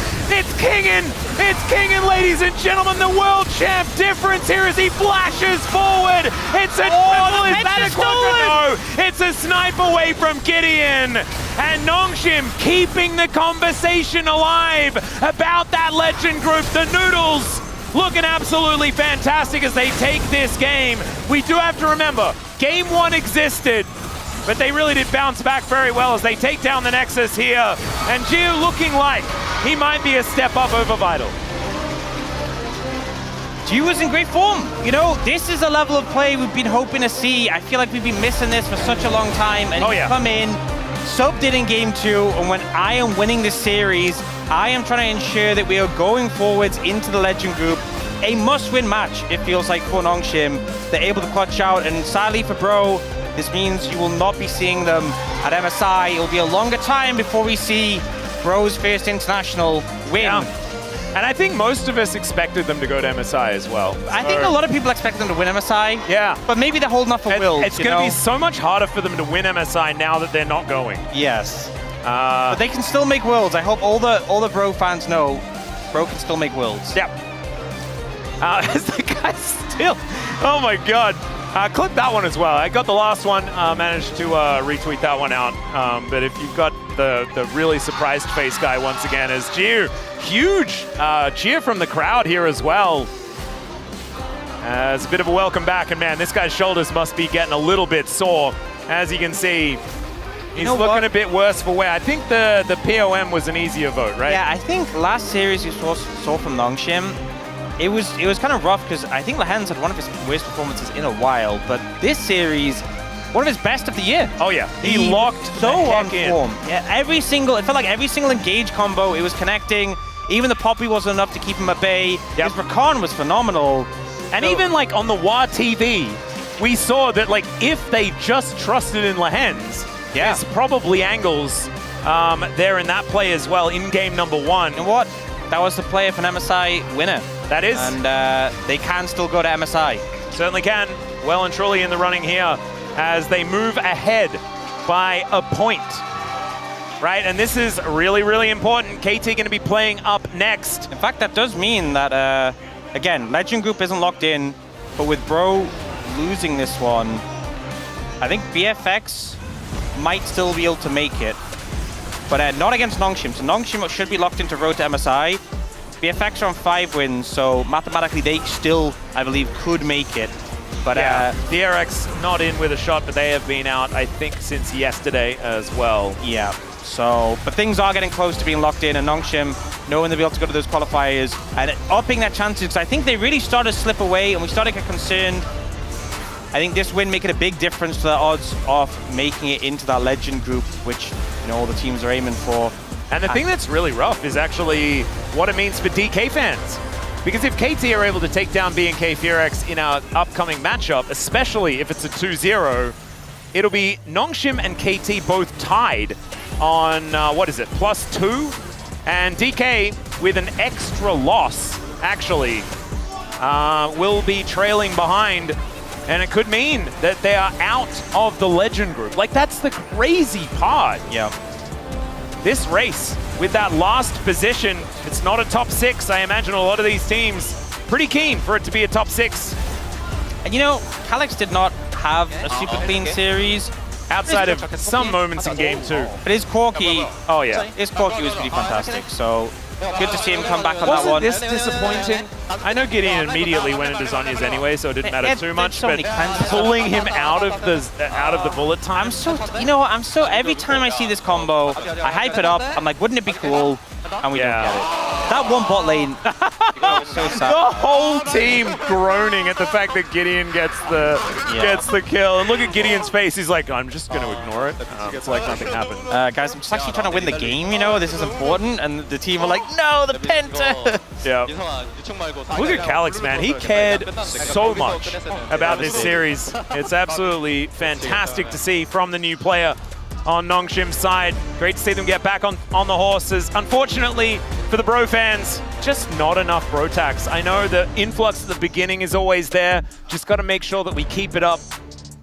Kingen. It's Kingen, ladies and gentlemen, the world champ. Difference here as he flashes forward. It's a triple. Is that a quadra? No, it's a snipe away from Gideon. And Nongshim keeping the conversation alive about that legend group. The Noodles looking absolutely fantastic as they take this game. We do have to remember, game 1 existed, but they really did bounce back very well as they take down the Nexus here. And Jiu looking like he might be a step up over Vital. Jiu is in great form. You know, this is a level of play we've been hoping to see. I feel like we've been missing this for such a long time. And come in, subbed it in game 2, and when I am winning this series, I am trying to ensure that we are going forwards into the Legend Group. A must-win match, it feels like, for Nongshim. They're able to clutch out, and sadly for Bro, this means you will not be seeing them at MSI. It'll be a longer time before we see Bro's first international win. Yeah. And I think most of us expected them to go to MSI as well. I think a lot of people expect them to win MSI. Yeah. But maybe they're holding up for Will. It's going to be so much harder for them to win MSI now that they're not going. Yes. But they can still make Worlds. I hope all the Bro fans know Bro can still make Worlds. Yep. As the guy still... Oh my god. Clip that one as well. I got the last one, managed to retweet that one out. But if you've got the really surprised face guy once again as Jiu, huge cheer from the crowd here as well. As a bit of a welcome back, and man, this guy's shoulders must be getting a little bit sore. As you can see, he's looking a bit worse for wear. I think the POM was an easier vote, right? Yeah, I think last series you saw from Nongshim, it was kind of rough because I think Lahen's had one of his worst performances in a while, but this series, one of his best of the year. Oh yeah, he locked so the on heck in. form. Yeah, it felt like every single engage combo, it was connecting. Even the Poppy wasn't enough to keep him at bay. His Rakan was phenomenal. And even like on the WA TV, we saw that like if they just trusted in Lehens, there's probably angles there in that play as well in game number 1. You know what? That was the player for an MSI winner. That is. And they can still go to MSI. Certainly can. Well and truly in the running here as they move ahead by a point. Right, and this is really, really important. KT going to be playing up next. In fact, that does mean that, again, Legend Group isn't locked in, but with Bro losing this one, I think BFX might still be able to make it. But not against Nongshim. So Nongshim should be locked into road to MSI. BFX are on 5 wins, so mathematically they still, I believe, could make it. But yeah, DRX not in with a shot, but they have been out, I think, since yesterday as well. Yeah. So, but things are getting close to being locked in, and Nongshim knowing they'll be able to go to those qualifiers and upping their chances, because I think they really started to slip away, and we started to get concerned. I think this win making a big difference to the odds of making it into that Legend Group, which all the teams are aiming for. And the thing that's really rough is actually what it means for DK fans. Because if KT are able to take down B&K Furex in our upcoming matchup, especially if it's a 2-0, it'll be Nongshim and KT both tied on, +2? And DK, with an extra loss, actually, will be trailing behind. And it could mean that they are out of the Legend Group. Like, that's the crazy part. Yeah. This race, with that last position, it's not a top 6. I imagine a lot of these teams pretty keen for it to be a top 6. And you know, Calyx did not have a super clean series. Outside of some moments in game 2. But his Corki, oh yeah, his Corki was pretty fantastic. So good to see him come back on that Wasn't one. this disappointing? I know Gideon immediately went into Zonya's anyway, so it didn't matter too much. But pulling him out of the bullet time. I'm so, every time I see this combo, I hype it up. I'm like, wouldn't it be cool? And we don't get it. That one bot lane, so sad. The whole team groaning at the fact that Gideon gets the kill. And look at Gideon's face. He's like, I'm just going to ignore it. It's like nothing happened. Guys, I'm just actually trying to win the game, this is important. And the team are like, no, the Penta! Yeah. Look at Calyx, man. He cared so much about this series. It's absolutely fantastic to see from the new player on Nongshim's side. Great to see them get back on the horses. Unfortunately, for the Bro fans, just not enough Bro tax. I know the influx at the beginning is always there. Just got to make sure that we keep it up,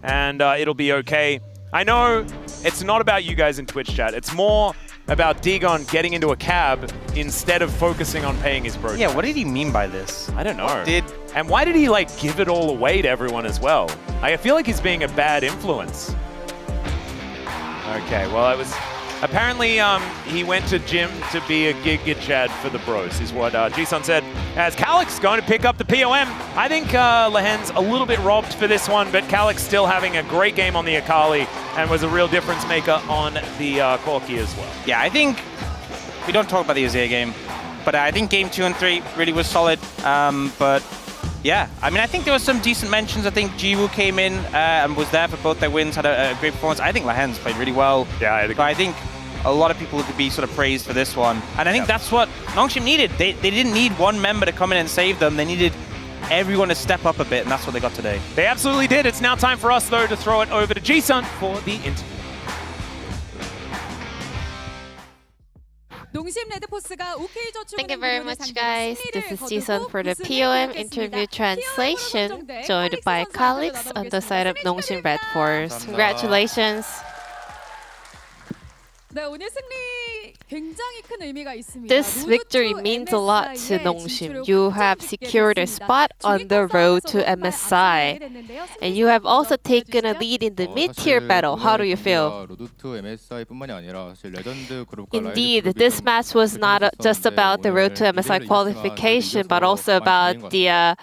and it'll be okay. I know it's not about you guys in Twitch chat. It's more about Dagon getting into a cab instead of focusing on paying his Bro tax. Yeah, what did he mean by this? I don't know. And why did he like give it all away to everyone as well? I feel like he's being a bad influence. Okay, well, it was apparently he went to gym to be a gig Chad for the Bros, is what G-Sun said. As Calyx going to pick up the POM. I think Lehen's a little bit robbed for this one, but Calyx still having a great game on the Akali and was a real difference maker on the Corki as well. Yeah, I think we don't talk about the Azir game, but I think game 2 and 3 really was solid. But yeah, I mean, I think there was some decent mentions. I think Jiwoo came in and was there for both their wins, had a great performance. I think Lehen's played really well. Yeah, but I think a lot of people could be sort of praised for this one. And I think that's what Nongshim needed. They didn't need one member to come in and save them. They needed everyone to step up a bit, and that's what they got today. They absolutely did. It's now time for us, though, to throw it over to G-Sun for the interview. Thank you very much, guys. This is Ji-sun for the POM interview translation, joined by colleagues on the side of Nongshim Red Force. Congratulations. This victory means a lot to Nongshim. You have secured a spot on the road to MSI, and you have also taken a lead in the mid-tier battle. How do you feel? Indeed, this match was not just about the road to MSI qualification, but also about the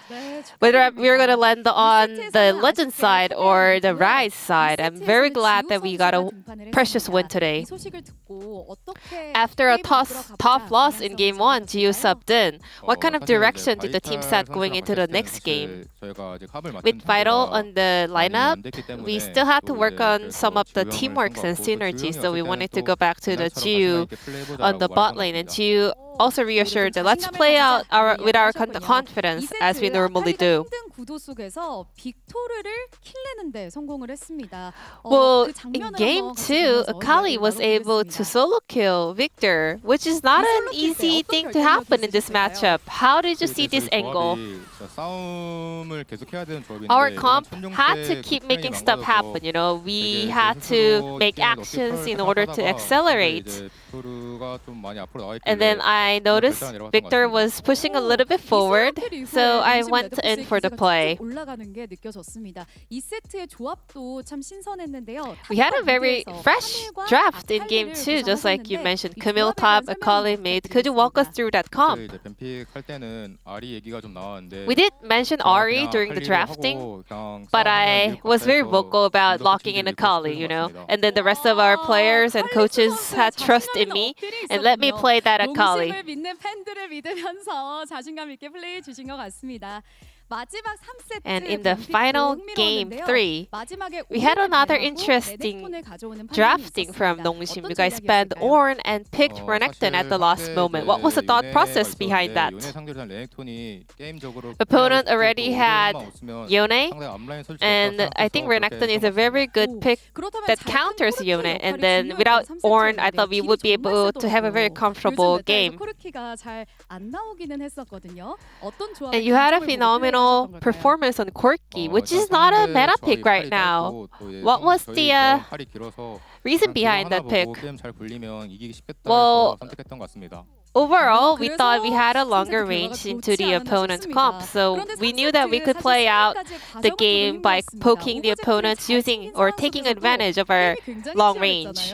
whether we're going to land on the Legend side or the Rise side. I'm very glad that we got a precious win today. After a tough loss in Game 1, Jiu subbed in. What kind of direction did the team set going into the next game? With Vital on the lineup, we still had to work on some of the teamwork and synergy, so we wanted to go back to the Jiu on the bot lane. And Jiu also reassured that let's play out with our confidence as we normally do. Well, in game 2, Akali was able to solo kill Victor, which is not an easy thing to happen in this matchup. How did you see this angle? Our comp had to keep making stuff happen, you know. We had to make actions in order to accelerate. And then I noticed Victor was pushing a little bit forward, so I went in for the play. We had a very fresh draft in game 2, just like you mentioned. Camille top, Akali mid. Could you walk us through that comp? We did mention Ari during the drafting, but I was very vocal about locking in Akali, you know. And then the rest of our players and coaches had trust in me and let me play that Akali. And in the final game 3, we had another interesting drafting from Nongshim. You guys banned Ornn and picked Renekton at the last moment. What was the thought process behind that? Opponent already had Yone, and I think Renekton is a very good pick that counters Yone. And then without Ornn, I thought we would be able to have a very comfortable game. And you had a phenomenal performance on Corki, which is not a meta pick right now. What was the reason behind that pick? Well, overall, we thought we had a longer range into the opponent's comp, so we knew that we could play out the game by poking the opponents using or taking advantage of our long range.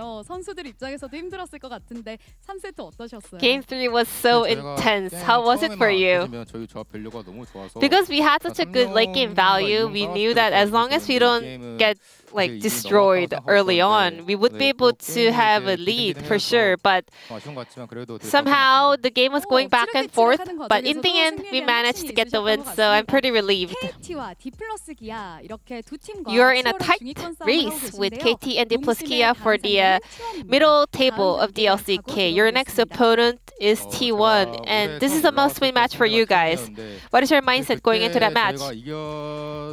Game 3 was so intense. How was it for you? Because we had such a good late game value, we knew that as long as we don't get destroyed early on, we would be able to have a lead for sure. But somehow the game was going back and forth. But in the end, we managed to get the win, so I'm pretty relieved. You're in a tight race with KT and D plus Kia for the middle table of the LCK. Your next opponent is T1, and this is a must-win match for you guys. What is your mindset going into that match?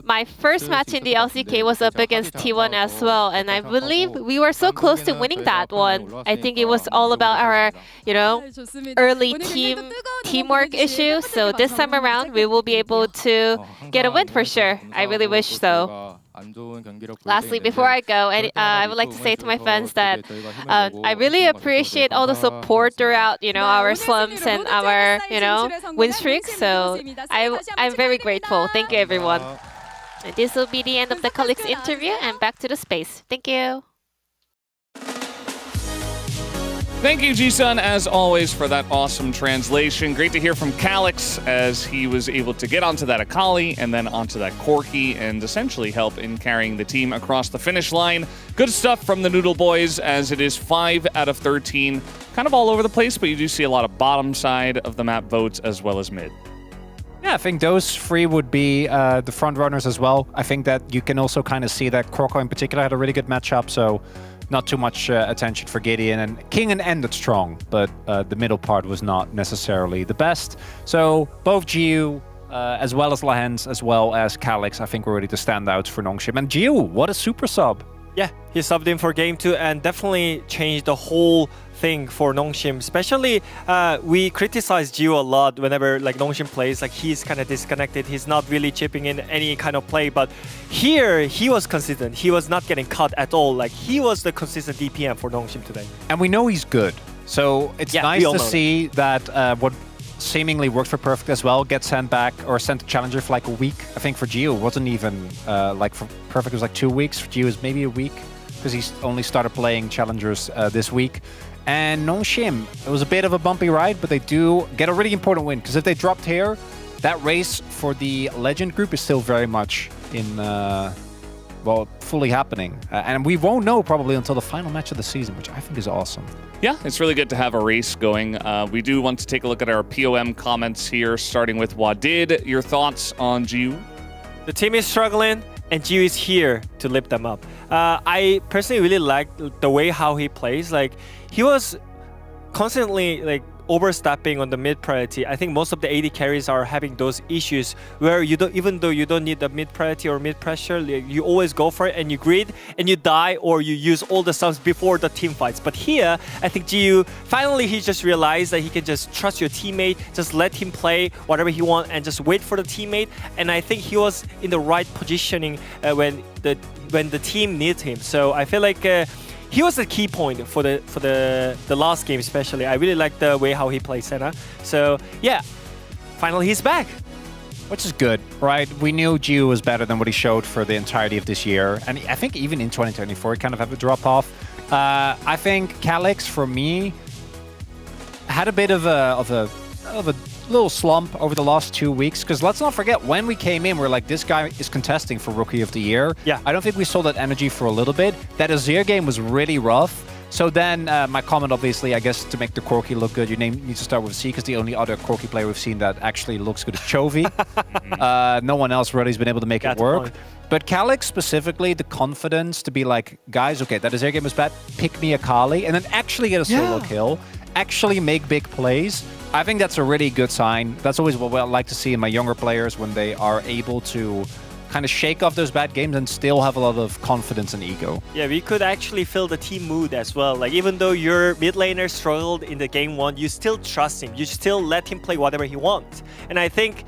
My first match in the LCK was up against T1 as well, and I believe we were so close to winning that one. I think it was all about our, early teamwork issue. So this time around, we will be able to get a win for sure. I really wish so. Lastly, before I go, I would like to say to my fans that I really appreciate all the support throughout, our slumps and our, win streaks. So I'm very grateful. Thank you, everyone. And this will be the end of the colleagues interview, and back to the space. Thank you. Thank you, Ji-sun, as always, for that awesome translation. Great to hear from Calix as he was able to get onto that Akali and then onto that Corki and essentially help in carrying the team across the finish line. Good stuff from the Noodle Boys, as it is 5 out of 13. Kind of all over the place, but you do see a lot of bottom side of the map votes as well as mid. Yeah, I think those 3 would be the front runners as well. I think that you can also kind of see that Kroko in particular had a really good matchup, so not too much attention for Gideon. And King ended strong, but the middle part was not necessarily the best. So both Jiu, as well as Lahens, as well as Calix, I think were really the standouts for Nongshim. And Jiu, what a super sub! Yeah, he subbed in for game 2 and definitely changed the whole thing for Nongshim. Especially, we criticize Jiu a lot whenever Nongshim plays. He's kind of disconnected. He's not really chipping in any kind of play. But here, he was consistent. He was not getting cut at all. He was the consistent DPM for Nongshim today. And we know he's good. So it's nice to see that what seemingly worked for Perfect as well gets sent back or sent to Challenger for a week. I think for Gio it wasn't even for Perfect it was 2 weeks. For Gio it was maybe a week because he only started playing Challengers this week. And Nongshim, it was a bit of a bumpy ride, but they do get a really important win because if they dropped here, that race for the Legend group is still very much in fully happening. And we won't know probably until the final match of the season, which I think is awesome. Yeah, it's really good to have a race going. We do want to take a look at our POM comments here, starting with Wadid. Your thoughts on Jiu? The team is struggling, and Jiu is here to lift them up. I personally really like the way how he plays. He was constantly overstepping on the mid priority. I think most of the AD carries are having those issues where you don't, even though you don't need the mid priority or mid pressure, you always go for it and you grid and you die, or you use all the stuff before the team fights. But here, I think GU finally he just realized that he can just trust your teammate, just let him play whatever he wants and just wait for the teammate. And I think he was in the right positioning when the team needs him. So I feel like he was the key point for the last game, especially. I really like the way how he plays Senna. So yeah, finally he's back. Which is good, right? We knew GU was better than what he showed for the entirety of this year. And I think even in 2024, he kind of had a drop off. I think Calyx, for me, had a bit of a little slump over the last 2 weeks, because let's not forget, when we came in, we're like, this guy is contesting for Rookie of the Year. Yeah. I don't think we saw that energy for a little bit. That Azir game was really rough. So then my comment, obviously, I guess to make the Corki look good, your name needs to start with C, because the only other Corki player we've seen that actually looks good is Chovy. No one else really has been able to make it work. But Calyx specifically, the confidence to be like, guys, okay, that Azir game was bad, pick me a Kali, and then actually get a solo kill, actually make big plays. I think that's a really good sign. That's always what I like to see in my younger players, when they are able to kind of shake off those bad games and still have a lot of confidence and ego. Yeah, we could actually feel the team mood as well. Like, even though your mid laner struggled in the game 1, you still trust him. You still let him play whatever he wants. And I think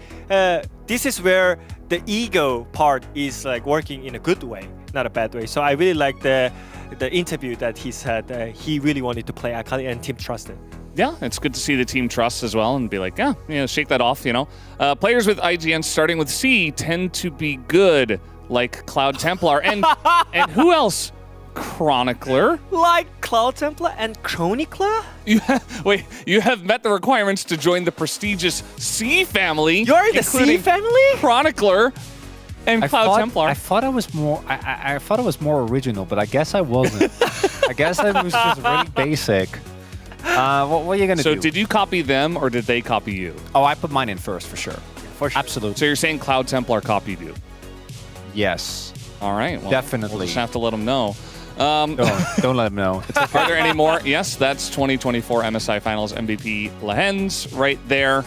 this is where the ego part is like working in a good way, not a bad way. So I really like the interview that he said he really wanted to play Akali and team trusted. Yeah, it's good to see the team trust as well and be like, yeah, shake that off, Players with IGN starting with C tend to be good, like Cloud Templar. And who else? Chronicler. Like Cloud Templar and Chronicler? You have met the requirements to join the prestigious C family. You're the C family? Chronicler and Cloud Templar. I thought I was more. I thought it was more original, but I guess I wasn't. I guess I was just really basic. What are you gonna do? So did you copy them or did they copy you? Oh, I put mine in first for sure. For sure. Absolutely. So you're saying Cloud Templar copied you? Yes. All right. Well, definitely. We'll just have to let them know. Don't let him know. Are there any more? Yes, that's 2024 MSI Finals MVP Lehens right there.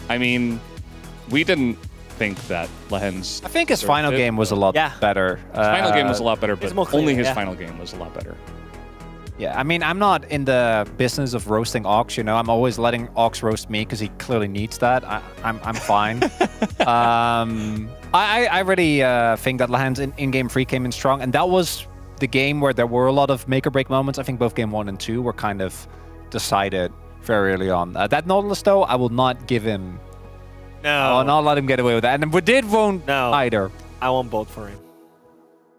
I mean, we didn't think that Lehens... I think his final game was a lot better. His final game was a lot better, but only his yeah. final game was a lot better. Yeah, I mean, I'm not in the business of roasting Ox, I'm always letting Ox roast me because he clearly needs that. I'm fine. I really think that Lehens in game 3 came in strong, and that was the game where there were a lot of make-or-break moments. I think both game 1 and 2 were kind of decided very early on. That Nautilus, though, I will not give him... No. I will not let him get away with that. And Wadid won't either. I won't vote for him.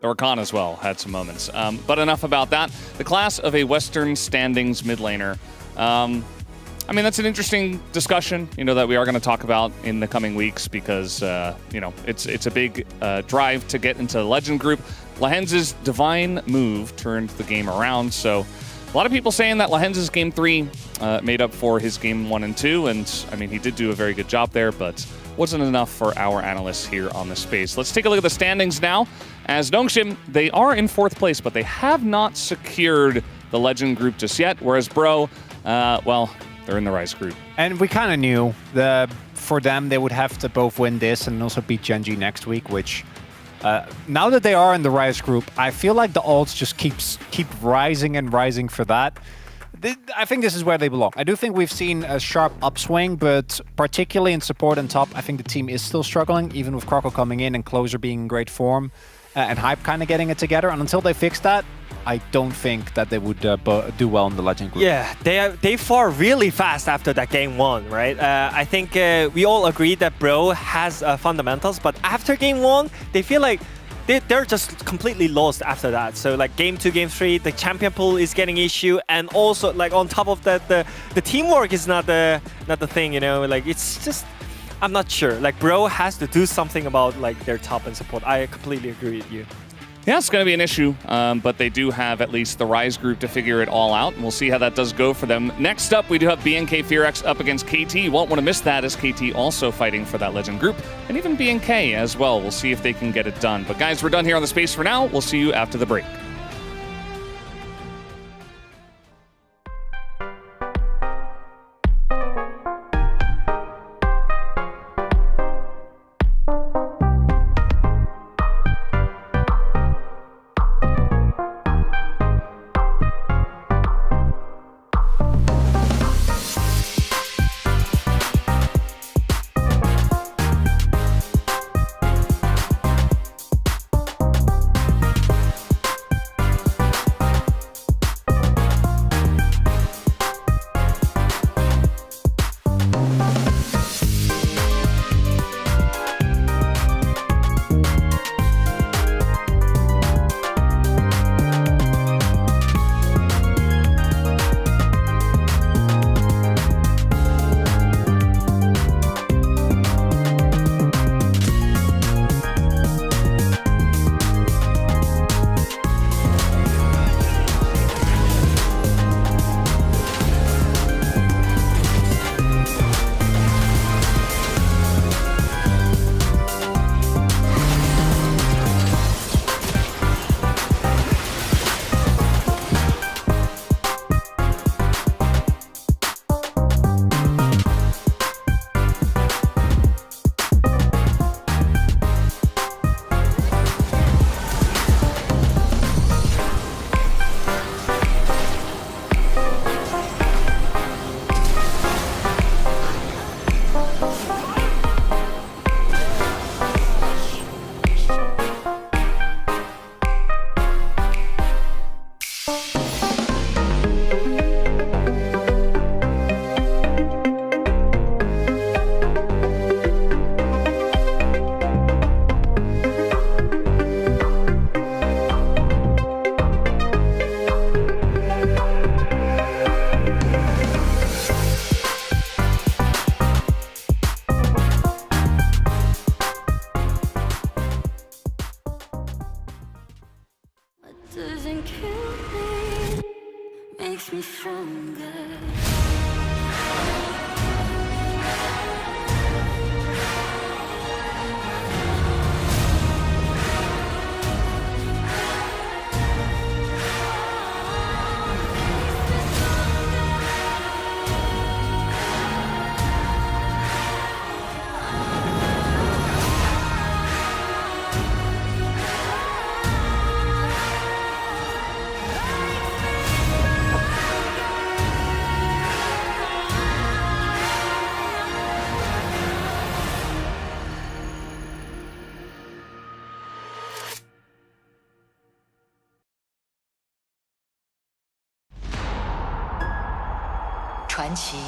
Rakan as well had some moments. But enough about that. The class of a Western standings mid laner. I mean, that's an interesting discussion, that we are going to talk about in the coming weeks because, it's a big drive to get into the Legend group. Lehens' divine move turned the game around, so a lot of people saying that Lehens' game 3 made up for his game 1 and 2, and I mean, he did do a very good job there, but wasn't enough for our analysts here on the space. Let's take a look at the standings now. As Nongshim, they are in 4th place, but they have not secured the Legend group just yet, whereas Bro, well, they're in the Rise group. And we kind of knew that for them, they would have to both win this and also beat Genji next week, which now that they are in the Rise group, I feel like the odds just keep rising and rising for that. I think this is where they belong. I do think we've seen a sharp upswing, but particularly in support and top, I think the team is still struggling, even with Croco coming in and Closer being in great form and Hype kind of getting it together. And until they fix that, I don't think that they would do well in the Legend group. Yeah, they fall really fast after that game 1, right? I think we all agree that Bro has fundamentals, but after game 1, they feel like they're just completely lost after that. So like game 2, game 3, the champion pool is getting issue, and also like on top of that, the teamwork is not the thing, Like it's just, I'm not sure. Like Bro has to do something about like their top and support. I completely agree with you. Yeah, it's going to be an issue, but they do have at least the Rise group to figure it all out, and we'll see how that does go for them. Next up, we do have BNK Fearex up against KT. You won't want to miss that, as KT also fighting for that Legend group, and even BNK as well. We'll see if they can get it done. But guys, we're done here on the space for now. We'll see you after the break. 传奇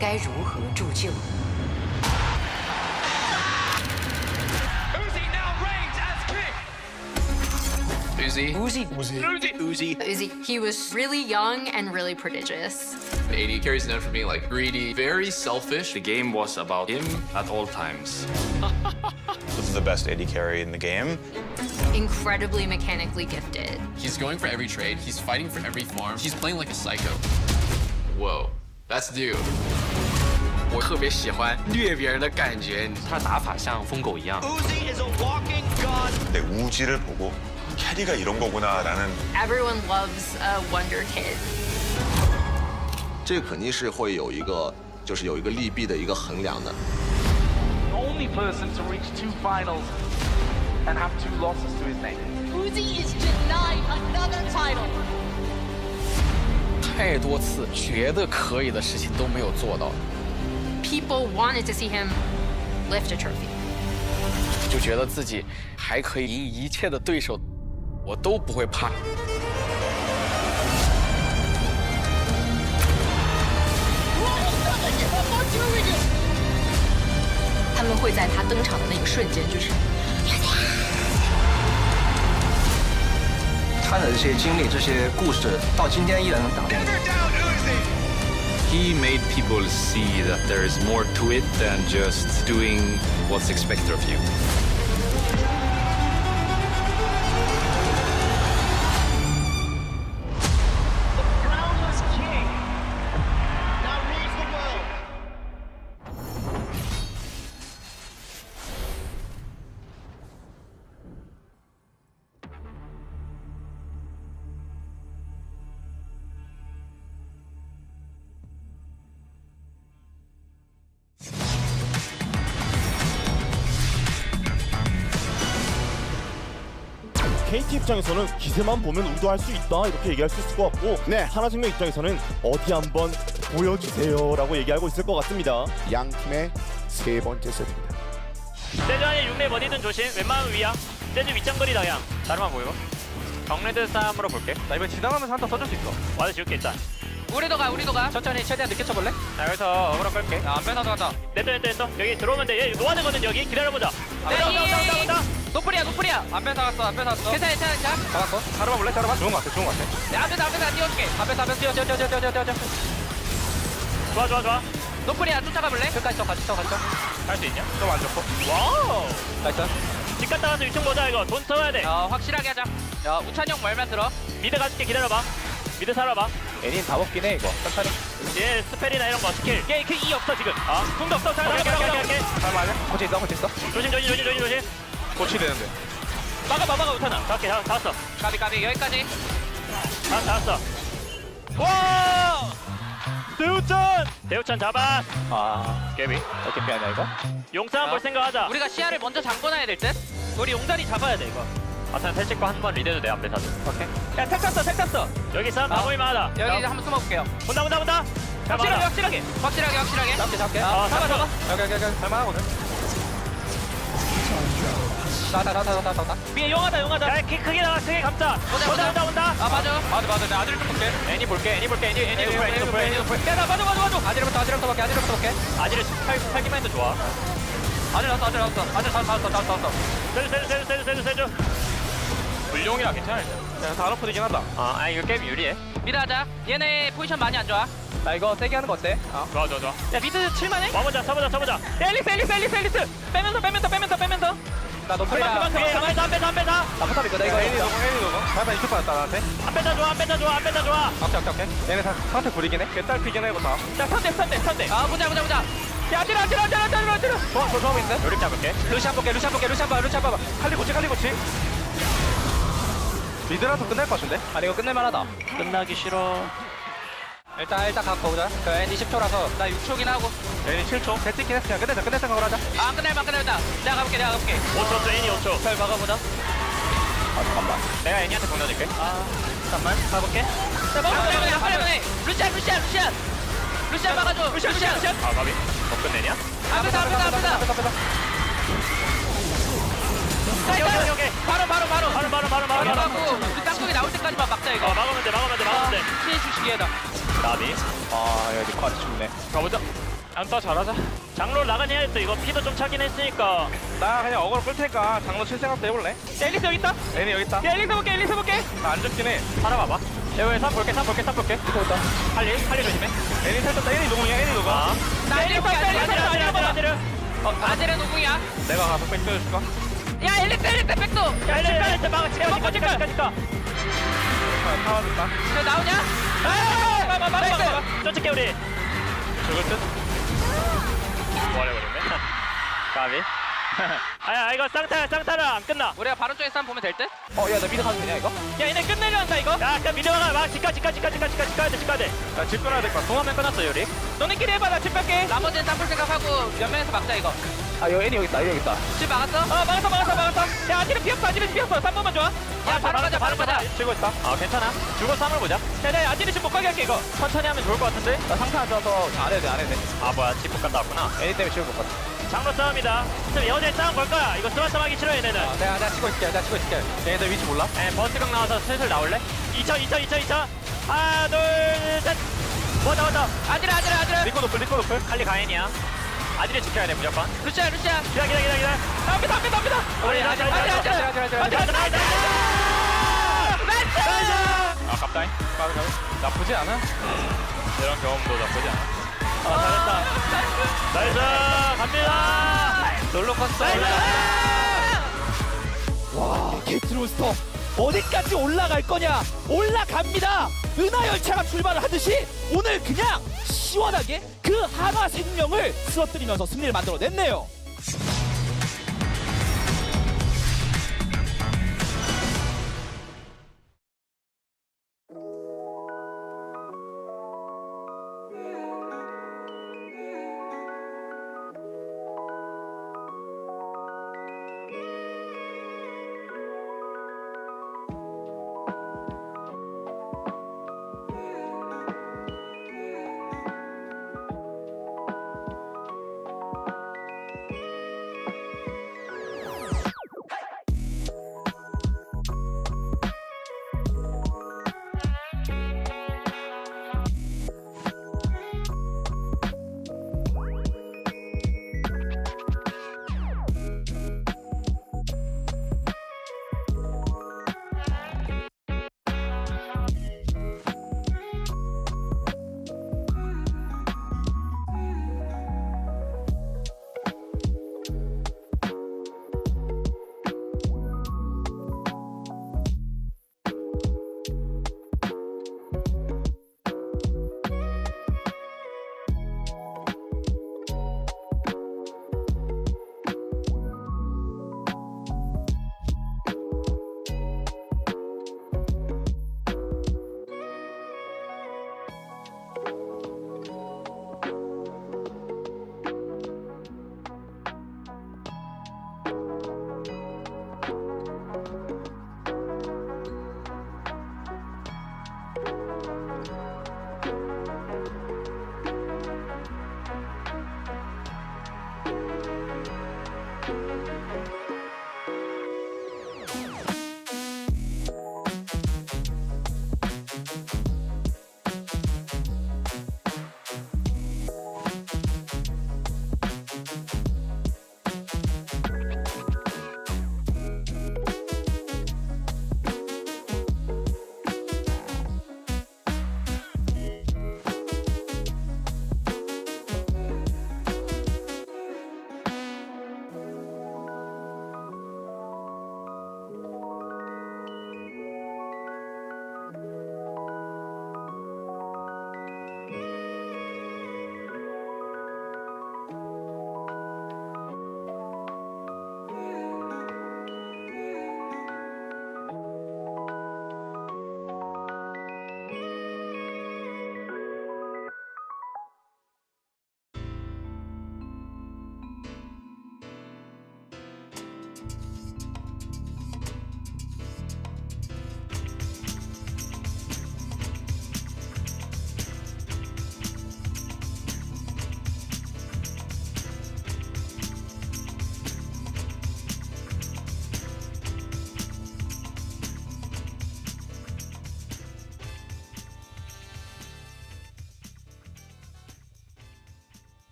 该如何铸就？ Uzi. He was really young and really prodigious. AD carries known for being like greedy, very selfish. The game was about him at all times. This is the best AD carry in the game. Incredibly mechanically gifted. He's going for every trade. He's fighting for every farm. He's playing like a psycho. Whoa, that's dude. 我特别喜欢虐别人的感觉，他的打法像疯狗一样。 Uzi is a walking god. 내 우지를 보고 캐리가 이런 거구나라는. Everyone loves a wonder kid. 这肯定是会有一个，就是有一个利弊的一个衡量的。 Only person to reach 2 finals and have 2 losses to his name. Uzi is denied another title. 太多次觉得可以的事情都没有做到， People wanted to see him lift a trophy. 就觉得自己还可以赢一切的对手，我都不会怕。 他们会在他登场的那个瞬间，就是他的这些经历、这些故事，到今天依然能打动你。 He made people see that there is more to it than just doing what's expected of you. The crownless king now rules the world. KT 입장에서는 기세만 보면 우도할 수 있다 이렇게 얘기할 수 있을 것 같고 하나생명 입장에서는 어디 한번 보여주세요라고 얘기하고 있을 것 같습니다. 양 팀의 세 번째 세트입니다. 세주 안에 6렙 어디든 조심. 웬만하면 위야. 세주 윗장거리 당양. 다르만 보이고. 경레드 싸움으로 볼게. 나 이번 지나가면서 한타 써줄 수 있어. 와드 지울게 일단. 우리도 가. 천천히 최대한 늦게 쳐볼래? 자 여기서 어그로 끌게. 야, 안 빼놔도 간다. 냈어. 여기 들어오면 돼. 얘 노아되거든 여기. 기다려보자. 온다. 노플이야. 안 빼나갔어. 괜찮아. 잡았어. 자르마 볼래? 자르마? 좋은 거 같아. 야, 앞에서 띄워줄게. 앞에서 뛰어. 좋아. 노플이야, 쫓아가 볼래? 끝까지 쳐. 같이 쳐. 할 수 있냐? 좀 안 좋고. 와우. 나이스. 집 갔다 와서 유충 보자 이거. 돈 써야 돼. 확실하게 하자. 야, 우찬이 형 말만 들어. 미드 가줄게. 기다려봐. 미드 살아봐. 애니는 다 먹긴 해 이거. 천천히. 얘 스펠이나 이런 거 스킬. 얘 그 E 없어 지금. 궁도 없어. 잘 갈게. 잠깐만. 고치 있어. 조심. 고치 되는데. 막아 우탄아. 잡았어. 가비 여기까지. 잡았어. 와! 대우찬 잡아. 깨비. 어깨비 아니야 이거? 용싸움 볼 생각하자. 우리가 시야를 먼저 잠궈놔야 될 듯? 우리 용자리 잡아야 돼 이거. 아탄 탈찍고 한 번 리드해도 돼 앞에 사도. 오케이. 야 택 탔어. 여기 싸움 마무리만 하다. 여기 한번 숨어볼게요. 본다. 확실하게. 잡게. 잡아. 여기. 할만하거든. 나. 위에 용하다. 야, 크게 나가, 크게 감자. 온다. 맞아. 내 아들 좀 볼게. 애니 볼게. 애니 높을. 야, 나 맞아. 아지르부터 볼게. 아지를 팔기만 해도 좋아. 아질 나왔어. 아질 나왔어. 세주. 물용이라 괜찮아. 야, 다 러프되긴 하다. 이거 게임 유리해. 미드 하자. 얘네 포지션 많이 안 좋아. 나 이거 세게 하는 거 어때? 좋아. 야, 미드 칠만해? 와보자. 쳐보자. 앨리스. 빼면서. 나 높이야. 안 빼다. 나 포탑 있거든. 이거 애니 너무. 발판 이쪽 받았다 나한테. 안 빼다 좋아. 오케이. 얘네 다 상태 부리긴 해. 개딸 피긴 해 이거 다. 자, 3대. 보자. 야, 아지러. 좋아 있는데? 요리 잡을게. 루시안 봐봐. 칼리 고치. 미드라도 끝날 것 같은데? 아니 이거 끝낼만하다. 끝나기 싫어. 일단 갖고 오자. 그 애니 10초라서 나 6초긴 하고. 애니 7초. 대찍긴 했으니까 끝낼 생각으로 하자. 끝낼만. 내가 가볼게. 5초, 애니 5초. 잘 막아보자. 잠깐만. 내가 애니한테 공략줄게. 잠깐만. 가볼게. 빨리. 루시안 막아줘. 루시안. 가비. 못 끝내냐? 앞에다. 오케이. 바로. 바로. 우리 땅속에 나올 때 끝까지만 막자 이거. 막으면 돼. 피해 주시기 해다. 나비. 아, 야, 리ኳ드 죽네. 가보자. 안따 잘하자. 장로 나가니 해야겠다. 이거 피도 좀 차긴 했으니까. 나 그냥 어그로 끌 테니까 장로 칠 생각도 해볼래? 앨리스 여기 있다. 애니 여기 있다. 앨리스 볼게. 나 안 죽긴 해. 살아봐봐. 제호에 3 볼게. 이거 있다. 할리 조심해. 애니 살짝 애니 노공이야. 나 앨리스 아지르. 아지르 노궁이야. 내가 가서 백 빼줄까? 야 앨리스 백도. 야 앨리스 막아. 치카. 타워줄까? 저 나오냐? 막아. 쫓을게 우리. 죽을 듯? 부활해버렸네. 가비. 아야 이거 쌍타라 안 끝나. 우리가 바로 쪽에 싸움 보면 될 듯? 야, 나 미드 가도 되냐, 이거? 야 얘네 끝내려 한다 이거. 야 그냥 미드가 막 집까지. 야집 끊어야 될 거야. 동화면 끝났어 요리. 너네끼리 해봐. 나 집 뺄게. 나머지는 쌈볼 생각하고 옆면에서 막자 이거. 아, 애니 여기 있다. 집 막았어? 막았어. 야 아지르 피었어. 3번만 좋아. 야 바로 가자. 치고 있다. 아 괜찮아. 죽어서 3을 보자. 야 아지르 집 못 가게 할게 이거. 천천히 하면 좋을 것 같은데. 나 상태 안 좋아서 안 해도 돼. 아 뭐야 집 못 간다 왔구나. 애니 때문에 지금 못 갔어. 장로 싸움이다. 지금 여자의 싸움 걸 거야. 이거 스마트 하기 싫어 얘네는. 내가 치고 있을게. 얘네들 위치 몰라? 버스강 나와서 슬슬 나올래? 2차. 하나 둘 셋. 왔다. 아지르. 리코 노플. 칼리 가인이야. 아지르 지켜야 돼 무조건. 루시아. 기다려. 갑니다. 우리 아지르. 아 갑다잉. 나쁘지 않아. 이런 경험도 나쁘지 않아. 잘했다. 나이스. 갑니다. 롤러코스터. 와, 게트로스터 어디까지 올라갈 거냐? 올라갑니다. 은하 열차가 출발을 하듯이 오늘 그냥 시원하게 그 한화 생명을 쓰러뜨리면서 승리를 만들어냈네요.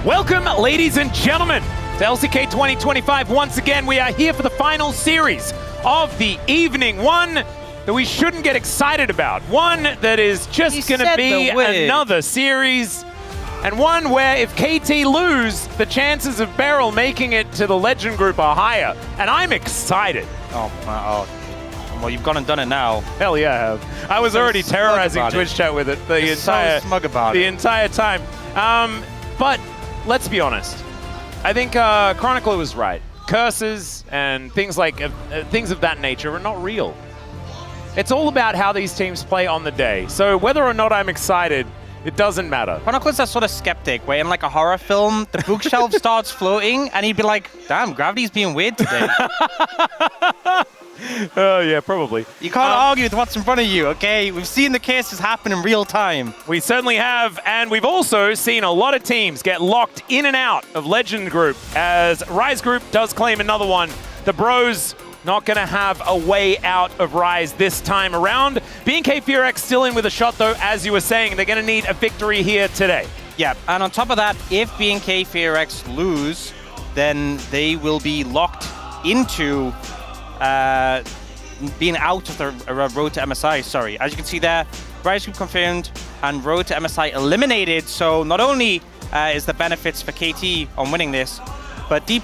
Welcome, ladies and gentlemen, to LCK 2025. Once again, we are here for the final series of the evening. One that we shouldn't get excited about. One that is just going to be another series. And one where if KT lose, the chances of Beryl making it to the Legend Group are higher. And I'm excited. Well, you've gone and done it now. Hell yeah, I have. I was already terrorizing Twitch chat with it the entire time. But let's be honest. I think Chronicler was right. Curses and things like things of that nature are not real. It's all about how these teams play on the day. So whether or not I'm excited, it doesn't matter. Chronicler's that sort of skeptic where in like a horror film, the bookshelf starts floating and he'd be like, damn, gravity's being weird today. Oh, yeah, probably. You can't argue with what's in front of you, okay? We've seen the cases happen in real time. We certainly have, and we've also seen a lot of teams get locked in and out of Legend Group as Rise Group does claim another one. The Bros not going to have a way out of Rise this time around. BNK FearX still in with a shot, though, as you were saying. They're going to need a victory here today. Yeah, and on top of that, if BNK FearX lose, then they will be locked into being out of the road to MSI, sorry. As you can see there, Rise Group confirmed and road to MSI eliminated. So not only is the benefits for KT on winning this, but D+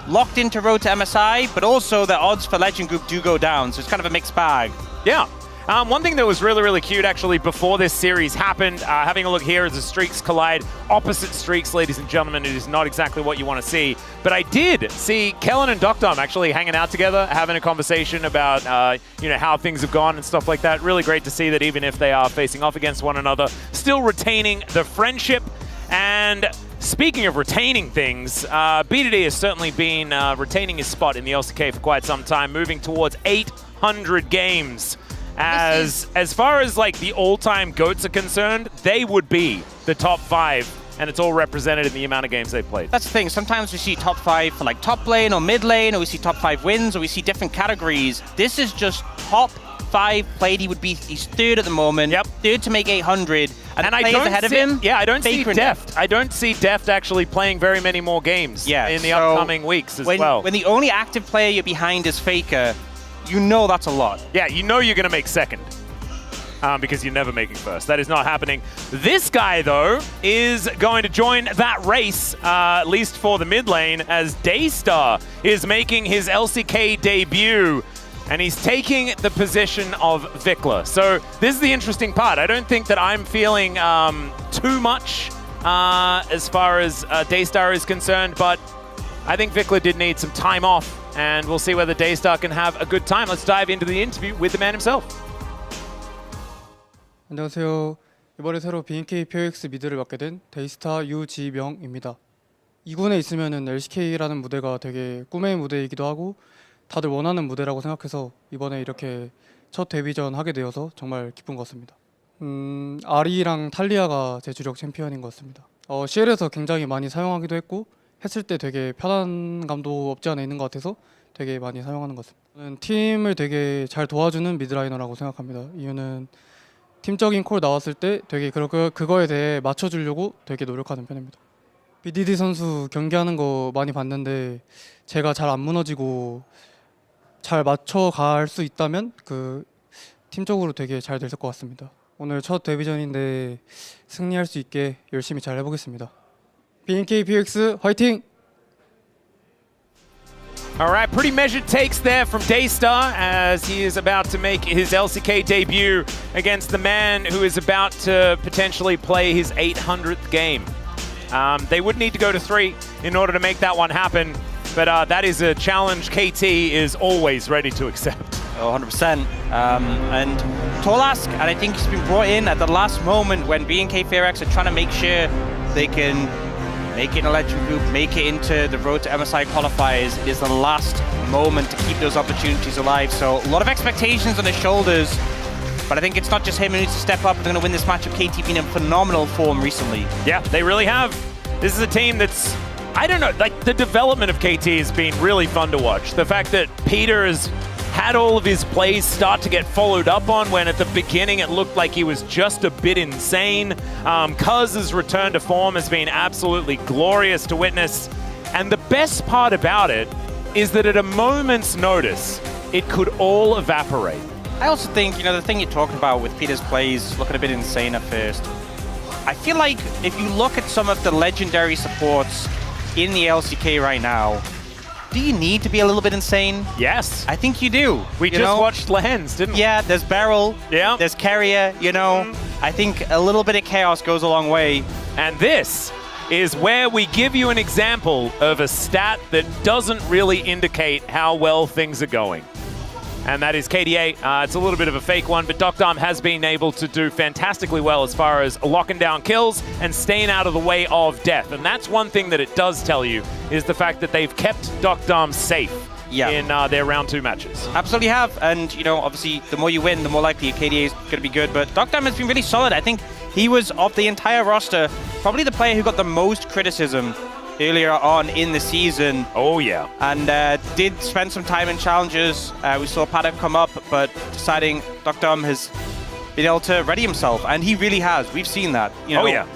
locked into road to MSI, but also the odds for Legend Group do go down. So it's kind of a mixed bag. Yeah. One thing that was really, really cute actually before this series happened, having a look here as the streaks collide, opposite streaks, ladies and gentlemen, it is not exactly what you want to see. But I did see Kellen and Doctom actually hanging out together, having a conversation about how things have gone and stuff like that. Really great to see that even if they are facing off against one another, still retaining the friendship. And speaking of retaining things, B2D has certainly been retaining his spot in the LCK for quite some time, moving towards 800 games. As far as like the all-time GOATs are concerned, they would be the top 5, and it's all represented in the amount of games they've played. That's the thing. Sometimes we see top 5 for like top lane or mid lane, or we see top 5 wins, or we see different categories. This is just top 5 played. He's third at the moment. Yep. Third to make 800. And I don't ahead of him. Yeah, I don't see Deft. I don't see Deft actually playing very many more games in the upcoming weeks as well. When the only active player you're behind is Faker, you know that's a lot. Yeah, you know you're going to make second because you're never making first. That is not happening. This guy, though, is going to join that race, at least for the mid lane, as Daystar is making his LCK debut. And he's taking the position of Vikla. So this is the interesting part. I don't think that I'm feeling too much as far as Daystar is concerned, but I think Vikla did need some time off and we'll see whether Daystar can have a good time. Let's dive into the interview with the man himself. 안녕하세요. 이번에 새로 BNK POX 미드를 맡게 된 데이스타 유지명입니다. 2군에 있으면은 LCK라는 무대가 되게 꿈의 무대이기도 하고 다들 원하는 무대라고 생각해서 이번에 이렇게 첫 데뷔전 하게 되어서 정말 기쁜 것 같습니다. 아리랑 탈리아가 제 주력 챔피언인 것 같습니다. CL에서 굉장히 많이 사용하기도 했고 했을 때 되게 편한 감도 없지 않아 있는 것 같아서 되게 많이 사용하는 것 같습니다. 저는 팀을 되게 잘 도와주는 미드라이너라고 생각합니다. 이유는 팀적인 콜 나왔을 때 되게 그거에 대해 맞춰주려고 되게 노력하는 편입니다. BDD 선수 경기하는 거 많이 봤는데 제가 잘 안 무너지고 잘 맞춰갈 수 있다면 팀적으로 되게 잘 됐을 것 같습니다. 오늘 첫 데뷔전인데 승리할 수 있게 열심히 잘 해보겠습니다. BNK POX 화이팅! All right, pretty measured takes there from Daystar as he is about to make his LCK debut against the man who is about to potentially play his 800th game. They would need to go to 3 in order to make that one happen, but that is a challenge KT is always ready to accept. Oh, 100%. And Tolask, and I think he's been brought in at the last moment when BNK FairX are trying to make sure they can make it in a legend group, make it into the road to MSI qualifiers. It is the last moment to keep those opportunities alive. So a lot of expectations on his shoulders, but I think it's not just him who needs to step up and going to win this matchup. KT been in phenomenal form recently. Yeah, they really have. This is a team that's, I don't know, like the development of KT has been really fun to watch. The fact that Peter has had all of his plays start to get followed up on when at the beginning it looked like he was just a bit insane. Cuz's return to form has been absolutely glorious to witness. And the best part about it is that at a moment's notice, it could all evaporate. I also think, the thing you're talking about with Peter's plays looking a bit insane at first. I feel like if you look at some of the legendary supports in the LCK right now, do you need to be a little bit insane? Yes. I think you do. We just watched Lens, didn't we? Yeah, there's Beryl. Yeah. There's Carrier, I think a little bit of chaos goes a long way. And this is where we give you an example of a stat that doesn't really indicate how well things are going. And that is KDA. It's a little bit of a fake one, but Docdom has been able to do fantastically well as far as locking down kills and staying out of the way of death. And that's one thing that it does tell you, is the fact that they've kept Docdom safe in their round 2 matches. Absolutely have. And, obviously, the more you win, the more likely KDA is going to be good. But Docdom has been really solid. I think he was, of the entire roster, probably the player who got the most criticism earlier on in the season. Oh, yeah. And did spend some time in challenges. We saw Paddock come up, but deciding Docdom has been able to ready himself. And he really has. We've seen that. Oh, yeah.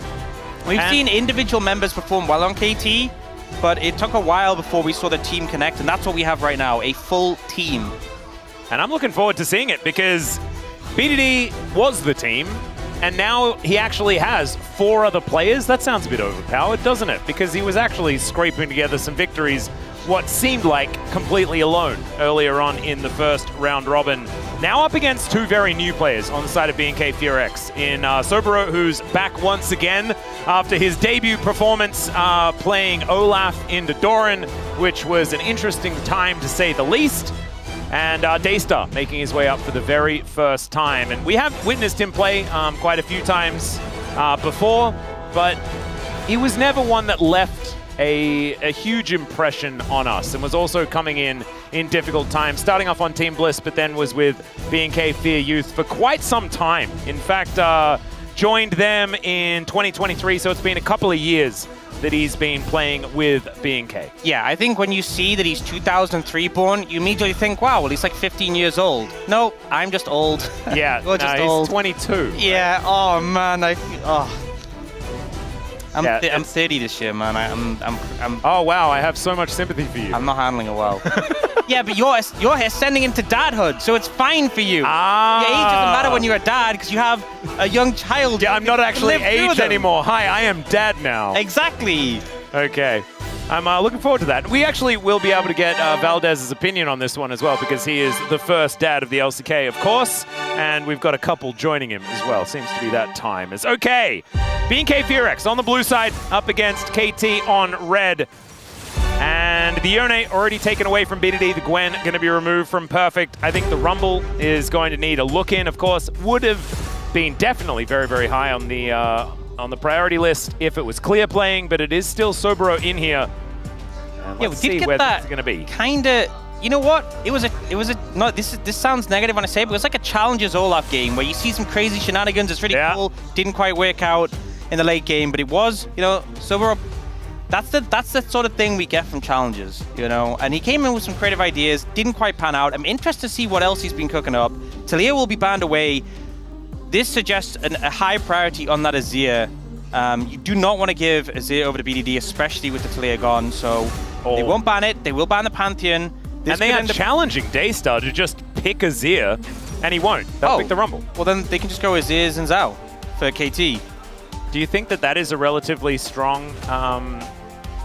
We've seen individual members perform well on KT, but it took a while before we saw the team connect. And that's what we have right now, a full team. And I'm looking forward to seeing it because BDD was the team. And now he actually has 4 other players. That sounds a bit overpowered, doesn't it? Because he was actually scraping together some victories, what seemed like completely alone earlier on in the first round robin. Now up against 2 very new players on the side of BNK FairX in Sobero, who's back once again after his debut performance playing Olaf into Doran, which was an interesting time to say the least. And Daystar making his way up for the very first time. And we have witnessed him play quite a few times before, but he was never one that left a huge impression on us, and was also coming in difficult times, starting off on Team Bliss, but then was with BNK Fear Youth for quite some time. In fact, joined them in 2023, so it's been a couple of years that he's been playing with BNK. Yeah, I think when you see that he's 2003 born, you immediately think, wow, well, he's like 15 years old. No, I'm just old. Yeah, You're just old. He's 22. Yeah, oh man, I'm 30 this year, man. I'm. Oh wow, I have so much sympathy for you. I'm not handling it well. Yeah, but you're ascending into dadhood, so it's fine for you. Your age doesn't matter when you're a dad because you have a young child. Yeah, I'm not actually aged anymore. Hi, I am dad now. Exactly. Okay. I'm looking forward to that. We actually will be able to get Valdez's opinion on this one as well, because he is the first dad of the LCK, of course, and we've got a couple joining him as well. Seems to be that time. Okay, BNK FairX on the blue side up against KT on red. And the Yone already taken away from BDD. The Gwen going to be removed from Perfect. I think the Rumble is going to need a look in. Of course, would have been definitely very, very high on the priority list if it was clear playing, but it is still Sobero in here. And Yeah, let's we did see get where that this is going to be. Kinda. You know what? It was a no. This sounds negative when I say it, but it was like a challenges Olaf game where you see some crazy shenanigans. It's really cool. Didn't quite work out in the late game, but it was, you know, Sobero. That's the sort of thing we get from challenges, you know. And he came in with some creative ideas, didn't quite pan out. I'm interested to see what else he's been cooking up. Talia will be banned away. This suggests a high priority on that Azir. You do not want to give Azir over to BDD, especially with the Talia gone. So they won't ban it. They will ban the Pantheon. And they are challenging Daystar to just pick Azir, and he won't. They'll pick the Rumble. Well, then they can just go Azir Zinzao for KT. Do you think that that is a relatively strong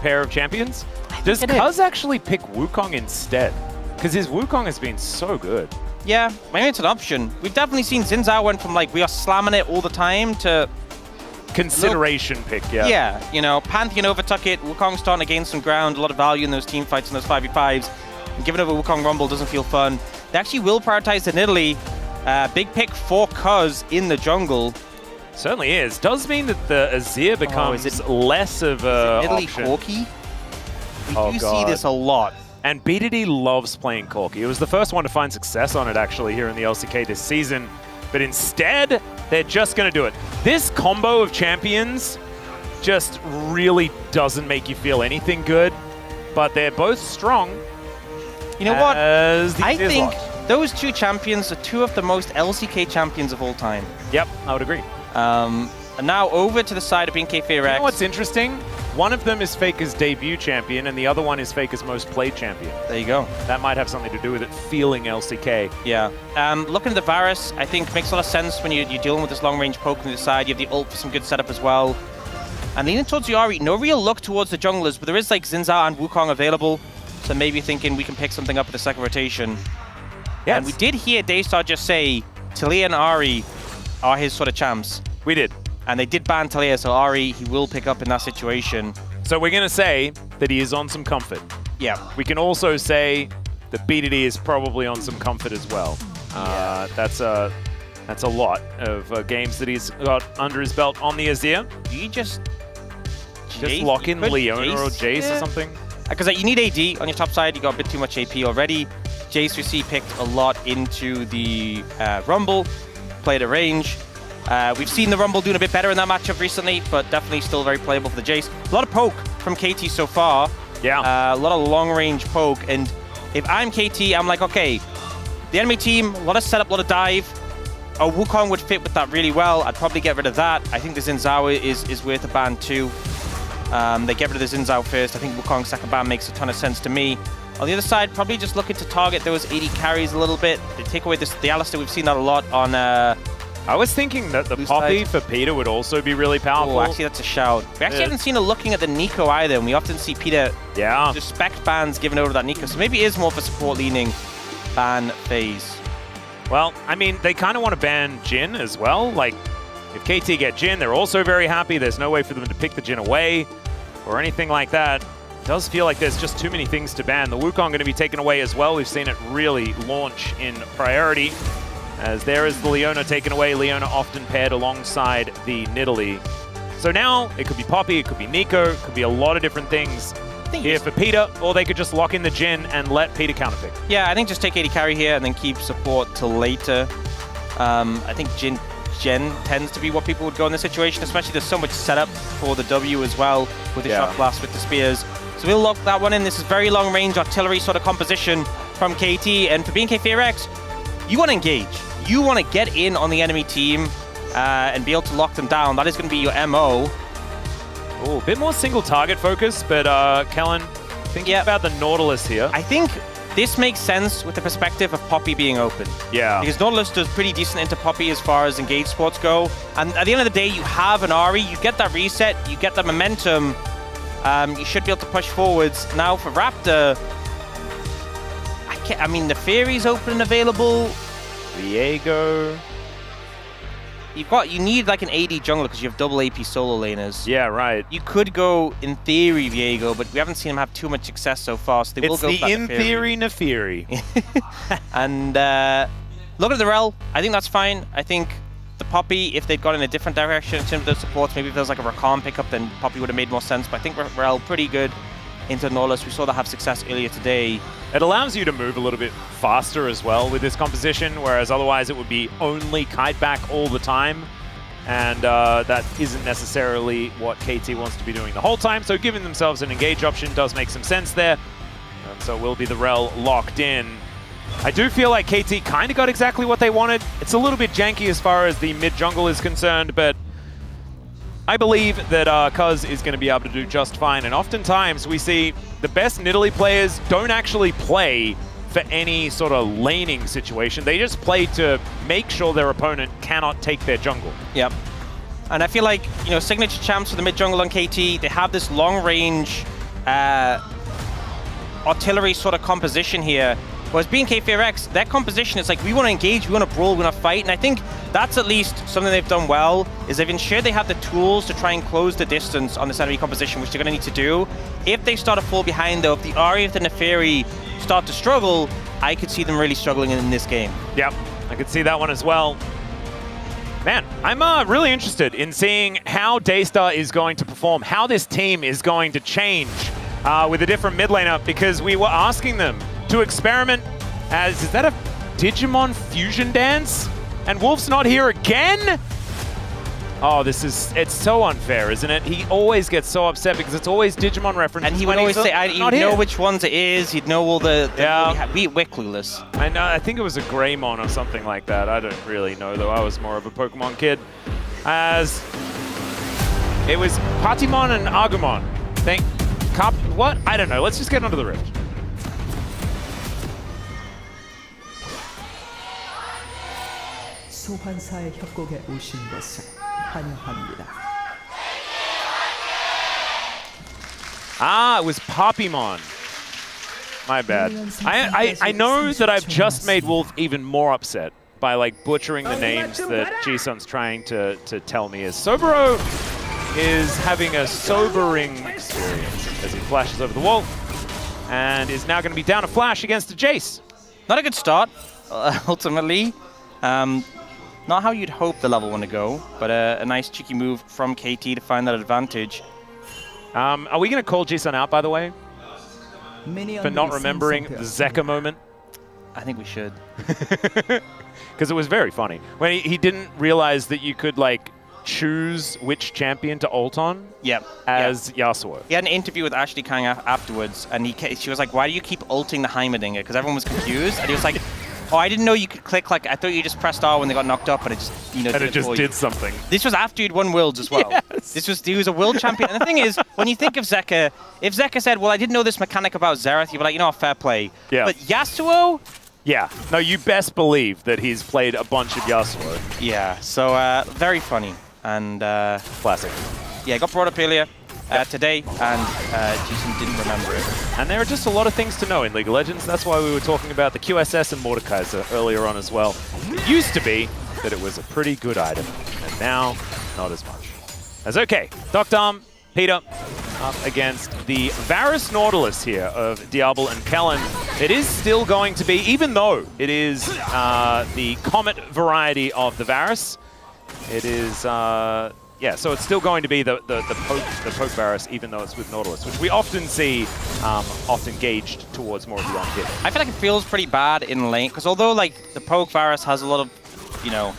pair of champions? Does Cuz actually pick Wukong instead? Because his Wukong has been so good. Yeah, maybe it's an option. We've definitely seen Zinzao went from like we are slamming it all the time to consideration pick, yeah. Yeah, you know, Pantheon overtook it. Wukong's starting to gain some ground, a lot of value in those team fights and those 5v5s. And giving over Wukong Rumble doesn't feel fun. They actually will prioritize the Nidalee. Big pick for Cuz in the jungle. Certainly is. Does mean that the Azir becomes less of a option. Corki? We do see this a lot. And BDD loves playing Corki. It was the first one to find success on it, actually, here in the LCK this season. But instead, they're just going to do it. This combo of champions just really doesn't make you feel anything good. But they're both strong. You know what? I think those two champions are two of the most LCK champions of all time. Yep, I would agree. And now over to the side of BNK Fear X. You know what's interesting? One of them is Faker's debut champion, and the other one is Faker's most played champion. There you go. That might have something to do with it feeling LCK. Yeah. Looking at the Varus, I think makes a lot of sense when you're dealing with this long-range poke on the side. You have the ult for some good setup as well. And leaning towards the Ahri, no real look towards the junglers, but there is like Zinzao and Wukong available. So maybe thinking we can pick something up at the second rotation. Yes. And we did hear Daystar just say Talia and Ahri are his sort of champs. We did. And they did ban Talia, so Ahri he will pick up in that situation. So we're going to say that he is on some comfort. Yeah. We can also say that BDD is probably on some comfort as well. Yeah. That's a lot of games that he's got under his belt on the Azir. Do you just lock in Leona or Jace or something? Because you need AD on your top side. You got a bit too much AP already. Jace, we see, picked a lot into the Rumble, played a range. We've seen the Rumble doing a bit better in that matchup recently, but definitely still very playable for the Jace. A lot of poke from KT so far. Yeah. A lot of long-range poke. And if I'm KT, I'm like, okay, the enemy team, a lot of setup, a lot of dive. A Wukong would fit with that really well. I'd probably get rid of that. I think the Zinzao is worth a ban too. They get rid of the Zinzao first. I think Wukong's second ban makes a ton of sense to me. On the other side, probably just looking to target those 80 carries a little bit. They take away the Alistair. We've seen that a lot on... I was thinking that the Poppy for Peter would also be really powerful. Oh, actually, that's a shout. We actually haven't seen her looking at the Nico either, and we often see Peter just spec bans given over to that Nico. So maybe it is more of a support-leaning ban phase. Well, I mean, they kind of want to ban Jhin as well. Like, if KT get Jhin, they're also very happy. There's no way for them to pick the Jhin away or anything like that. It does feel like there's just too many things to ban. The Wukong going to be taken away as well. We've seen it really launch in priority. As there is the Leona taken away. Leona often paired alongside the Nidalee. So now it could be Poppy, it could be Nico, it could be a lot of different things here for Peter, or they could just lock in the Jhin and let Peter counterpick. Yeah, I think just take 80 carry here and then keep support till later. I think Jhin tends to be what people would go in this situation, especially there's so much setup for the W as well with the shot blast with the spears. So we'll lock that one in. This is very long range artillery sort of composition from KT, and for BNK Fear X, you want to engage. You want to get in on the enemy team and be able to lock them down. That is going to be your MO. Oh, a bit more single target focus, but Kellen, thinking about the Nautilus here. I think this makes sense with the perspective of Poppy being open. Yeah. Because Nautilus does pretty decent into Poppy as far as engaged sports go. And at the end of the day, you have an Ahri, you get that reset, you get that momentum. You should be able to push forwards. Now for Raptor, I mean, the Fury's open and available. Viego. you need like an AD jungler because you have double AP solo laners. Yeah, right. You could go in theory Viego, but we haven't seen him have too much success so far. So they will go it's for the that in theory Neferi. And look at the Rel. I think that's fine. I think the Poppy, if they'd gone in a different direction in terms of those supports, maybe if there was like a Rakan pickup, then Poppy would have made more sense. But I think Rel pretty good into Nautilus. We saw that have success earlier today. It allows you to move a little bit faster as well with this composition, whereas otherwise it would be only kite back all the time. And that isn't necessarily what KT wants to be doing the whole time. So giving themselves an engage option does make some sense there. So will be the Rel locked in. I do feel like KT kind of got exactly what they wanted. It's a little bit janky as far as the mid jungle is concerned, but I believe that Cuz is going to be able to do just fine. And oftentimes we see the best Nidalee players don't actually play for any sort of laning situation. They just play to make sure their opponent cannot take their jungle. Yep. And I feel like, you know, signature champs for the mid jungle on KT, they have this long range artillery sort of composition here. Whereas BFX, their composition is like, we want to engage, we want to brawl, we want to fight. And I think that's at least something they've done well, is they've ensured they have the tools to try and close the distance on this enemy composition, which they're going to need to do. If they start to fall behind, though, if the Ahri of the Neferi start to struggle, I could see them really struggling in this game. Yep, I could see that one as well. Man, I'm really interested in seeing how Daystar is going to perform, how this team is going to change with a different mid laner, because we were asking them to experiment as, is that a Digimon fusion dance? And Wolf's not here again? Oh, it's so unfair, isn't it? He always gets so upset because it's always Digimon references. And he would always say, he'd know which ones it is, he'd know all the we're clueless. I know, I think it was a Greymon or something like that. I don't really know, though. I was more of a Pokemon kid. As it was Patimon and Agumon. What? I don't know. Let's just get onto the Rift. 소환사의 협곡에 오신 것을 환영합니다. Ah, it was Poppymon. My bad. I know that I've just made Wolf even more upset by like butchering the names that Jisun's trying to tell me. As Sobero is having a sobering experience as he flashes over the wall and is now going to be down a flash against a Jace. Not a good start, ultimately. Not how you'd hope the level want to go, but a nice cheeky move from KT to find that advantage. Are we going to call Jisun out, by the way? For not remembering the Zeka moment? I think we should. Because it was very funny. When he didn't realize that you could, like, choose which champion to ult on as Yasuo. He had an interview with Ashley Kang afterwards, and she was like, why do you keep ulting the Heimerdinger? Because everyone was confused, and he was like, oh, I didn't know you could click, like, I thought you just pressed R when they got knocked up, and it just, you know, and it just did something. This was after he'd won Worlds as well. Yes. He was a world champion. And the thing is, when you think of Zeka, if Zeka said, well, I didn't know this mechanic about Xerath, you'd be like, you know, fair play. Yeah. But Yasuo? Yeah. No, you best believe that he's played a bunch of Yasuo. Yeah, so very funny. And classic. Yeah, got brought up earlier today, and Jason didn't remember it. And there are just a lot of things to know in League of Legends. That's why we were talking about the QSS and Mordekaiser earlier on as well. It used to be that it was a pretty good item, and now not as much. As okay, Dr. Peter up against the Varus Nautilus here of Diablo and Kellen. It is still going to be, even though it is the Comet variety of the Varus, it is, yeah, so it's still going to be the Poke Varus, even though it's with Nautilus, which we often see often gauged towards more of the on-hit. I feel like it feels pretty bad in lane, because although like the Poke Varus has a lot of, you know,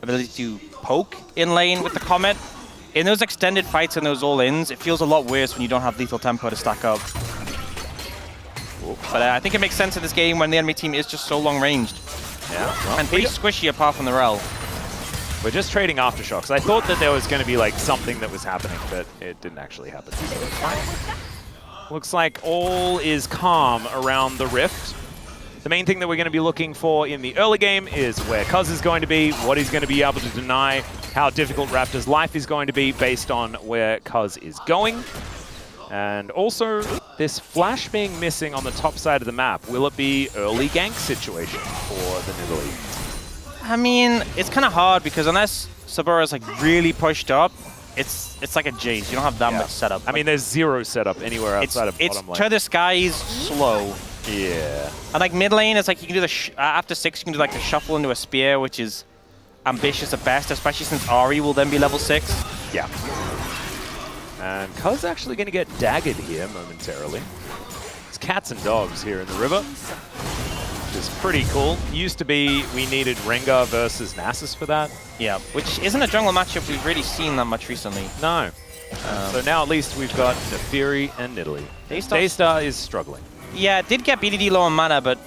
ability to poke in lane with the Comet, in those extended fights and those all-ins, it feels a lot worse when you don't have lethal tempo to stack up. But I think it makes sense in this game when the enemy team is just so long-ranged. Yeah. Well, and pretty squishy apart from the Rel. We're just trading aftershocks. I thought that there was going to be like something that was happening, but it didn't actually happen. So it's fine. Looks like all is calm around the Rift. The main thing that we're going to be looking for in the early game is where Cuz is going to be, what he's going to be able to deny, how difficult Raptor's life is going to be based on where Cuz is going. And also, this flash being missing on the top side of the map, will it be early gank situation for the Nidalee? I mean, it's kind of hard because unless Saburo is like really pushed up, it's like a Jace. You don't have that much setup. I mean, there's zero setup anywhere outside of bottom lane. To the skies slow. Yeah. And like mid lane, it's like you can do the after 6, you can do like the shuffle into a spear, which is ambitious at best, especially since Ahri will then be level 6. Yeah. And Cuz actually going to get daggered here momentarily. It's cats and dogs here in the river, which is pretty cool. Used to be we needed Rengar versus Nasus for that. Yeah, which isn't a jungle matchup we've really seen that much recently. No. So now at least we've got Nefiri and Nidalee. Daystar is struggling. Yeah, did get BDD low on mana, but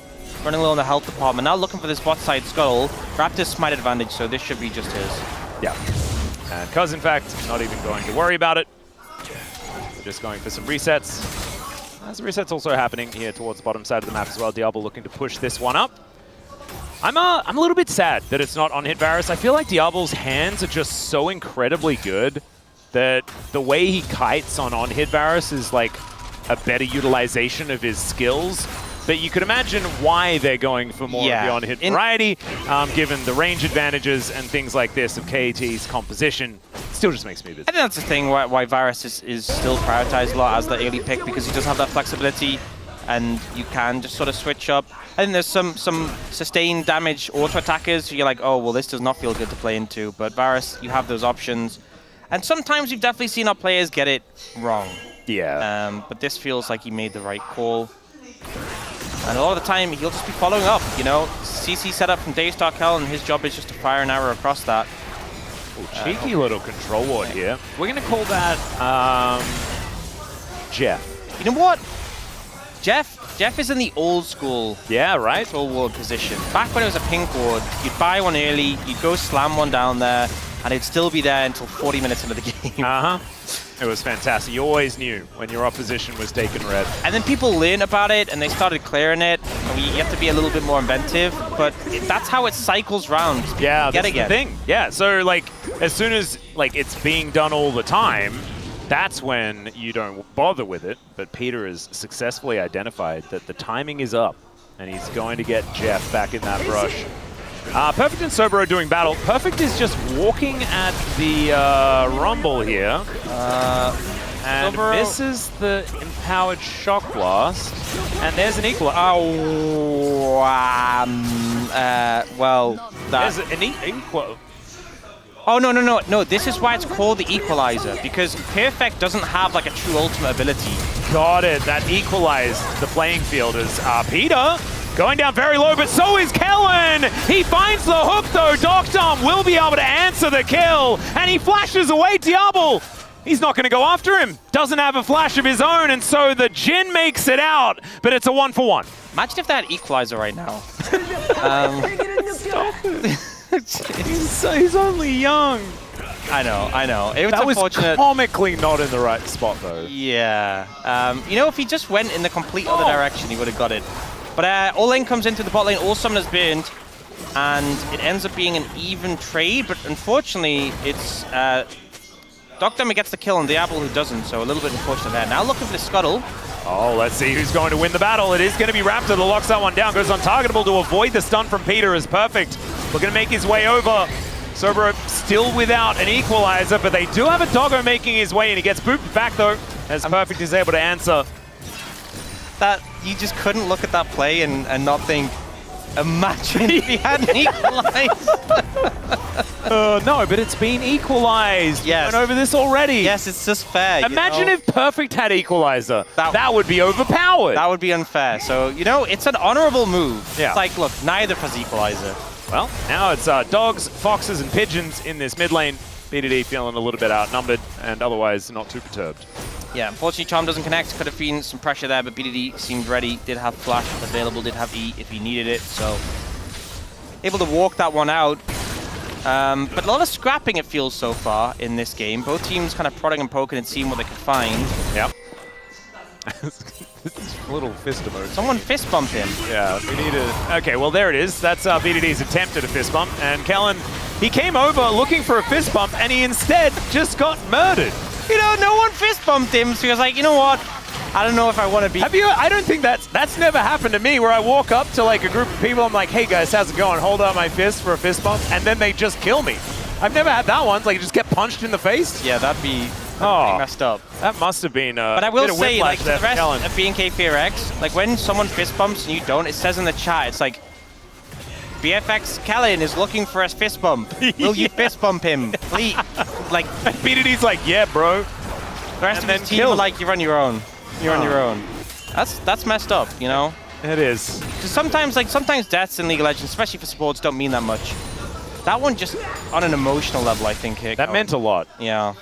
running low in the health department. Now looking for this bot side scuttle. Raptor's smite advantage, so this should be just his. Yeah. And Cuz, in fact, not even going to worry about it. We're just going for some resets. As the reset's also happening here towards the bottom side of the map as well. Diablo looking to push this one up. I'm a little bit sad that it's not on hit Varus. I feel like Diablo's hands are just so incredibly good that the way he kites on hit Varus is like a better utilization of his skills. But you could imagine why they're going for more of the on-hit variety, given the range advantages and things like this of KAT's composition. Still just makes me busy. I think that's the thing why Varus is still prioritized a lot as the early pick, because he does have that flexibility and you can just sort of switch up. I think there's some sustained damage auto attackers who you're like, oh, well, this does not feel good to play into. But Varus, you have those options. And sometimes we've definitely seen our players get it wrong. Yeah. But this feels like he made the right call. And a lot of the time, he'll just be following up, you know. CC setup from Daystar Kel, and his job is just to fire an arrow across that. Ooh, cheeky little control ward here. We're going to call that Jeff. You know what? Jeff is in the old school control ward position. Back when it was a pink ward, you'd buy one early, you'd go slam one down there, and it'd still be there until 40 minutes into the game. It was fantastic. You always knew when your opposition was taking red. And then people learned about it and they started clearing it. And you have to be a little bit more inventive, but that's how it cycles round. Yeah, that's the thing. Yeah, so like as soon as like it's being done all the time, that's when you don't bother with it. But Peter has successfully identified that the timing is up and he's going to get Jeff back in that brush. Perfect and Sobero doing battle. Perfect is just walking at the Rumble here. And misses the empowered shock blast. And there's an equal. Well, there's an equal. Oh, no. This is why it's called the Equalizer, because Perfect doesn't have like a true ultimate ability. Got it. That equalized the playing field as Peter going down very low, but so is Kellen. He finds the hook though. Doctom will be able to answer the kill, and he flashes away Diablo. He's not going to go after him. Doesn't have a flash of his own, and so the Jhin makes it out, but it's a 1-for-1. Imagine if they had Equalizer right now. He's only young. I know. It was that was unfortunate. Comically not in the right spot though. Yeah. You know, if he just went in the complete other direction, he would have got it. But all in comes into the bot lane, all summoners burned, and it ends up being an even trade, but unfortunately it's Doctom gets the kill on Diablo who doesn't, so a little bit unfortunate there. Now looking for the scuttle. Oh, let's see who's going to win the battle. It is going to be Raptor that locks that one down, goes untargetable to avoid the stun from Peter is Perfect. Looking to make his way over. Sobero still without an equalizer, but they do have a Doggo making his way, and he gets booped back though, as Perfect is able to answer. That you just couldn't look at that play and not think, imagine if he had an equalizer. No, but it's been equalized. Yes. We went over this already. Yes, it's just fair. Imagine if Perfect had equalizer. That would be overpowered. That would be unfair. So, you know, it's an honorable move. Yeah. It's like, look, neither has equalizer. Well, now it's dogs, foxes, and pigeons in this mid lane. BDD feeling a little bit outnumbered and otherwise not too perturbed. Yeah, unfortunately Charm doesn't connect. Could have been some pressure there, but BDD seemed ready. Did have flash available, did have E if he needed it, so able to walk that one out. But a lot of scrapping it feels so far in this game. Both teams kind of prodding and poking and seeing what they could find. Yep. A little fist emoji. Someone fist bumped him. Yeah, we need a... Okay, well there it is. That's BDD's attempt at a fist bump. And Kellen, he came over looking for a fist bump and he instead just got murdered. You know, no one fist bumped him, so he was like, you know what? I don't know if I want to be. Have you? I don't think that's never happened to me where I walk up to like a group of people. I'm like, hey guys, how's it going? Hold out my fist for a fist bump, and then they just kill me. I've never had that once. Like, just get punched in the face. Yeah, that'd be pretty messed up. That must have been. But I will say, like, there the rest of BNK FearX, like when someone fist bumps and you don't, it says in the chat, it's like, BFX Kellen is looking for a fist bump. Will you fist bump him? Please. Like, BDD's like, yeah, bro. The rest of his team are like, you're on your own. You're on your own. That's messed up, you know? It is. Because sometimes deaths in League of Legends, especially for supports, don't mean that much. That one just, on an emotional level, I think, hit. That meant a lot. Yeah.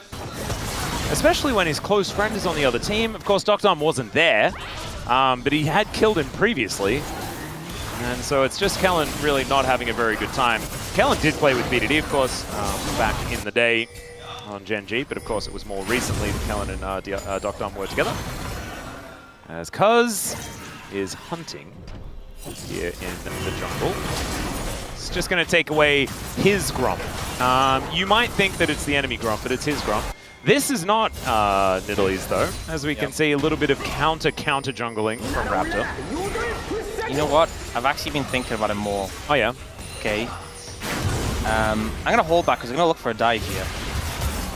Especially when his close friend is on the other team. Of course, Dr. wasn't there, but he had killed him previously. And so it's just Kellen really not having a very good time. Kellen did play with BDD, of course, back in the day on Gen G, but of course it was more recently that Kellen and Dr. were together. As Cuz is hunting here in the jungle. It's just going to take away his Grump. You might think that it's the enemy Grump, but it's his Grump. This is not Nidalee though, as we can see a little bit of counter jungling from Raptor. You know what? I've actually been thinking about it more. Oh yeah? Okay. I'm going to hold back because I'm going to look for a dive here.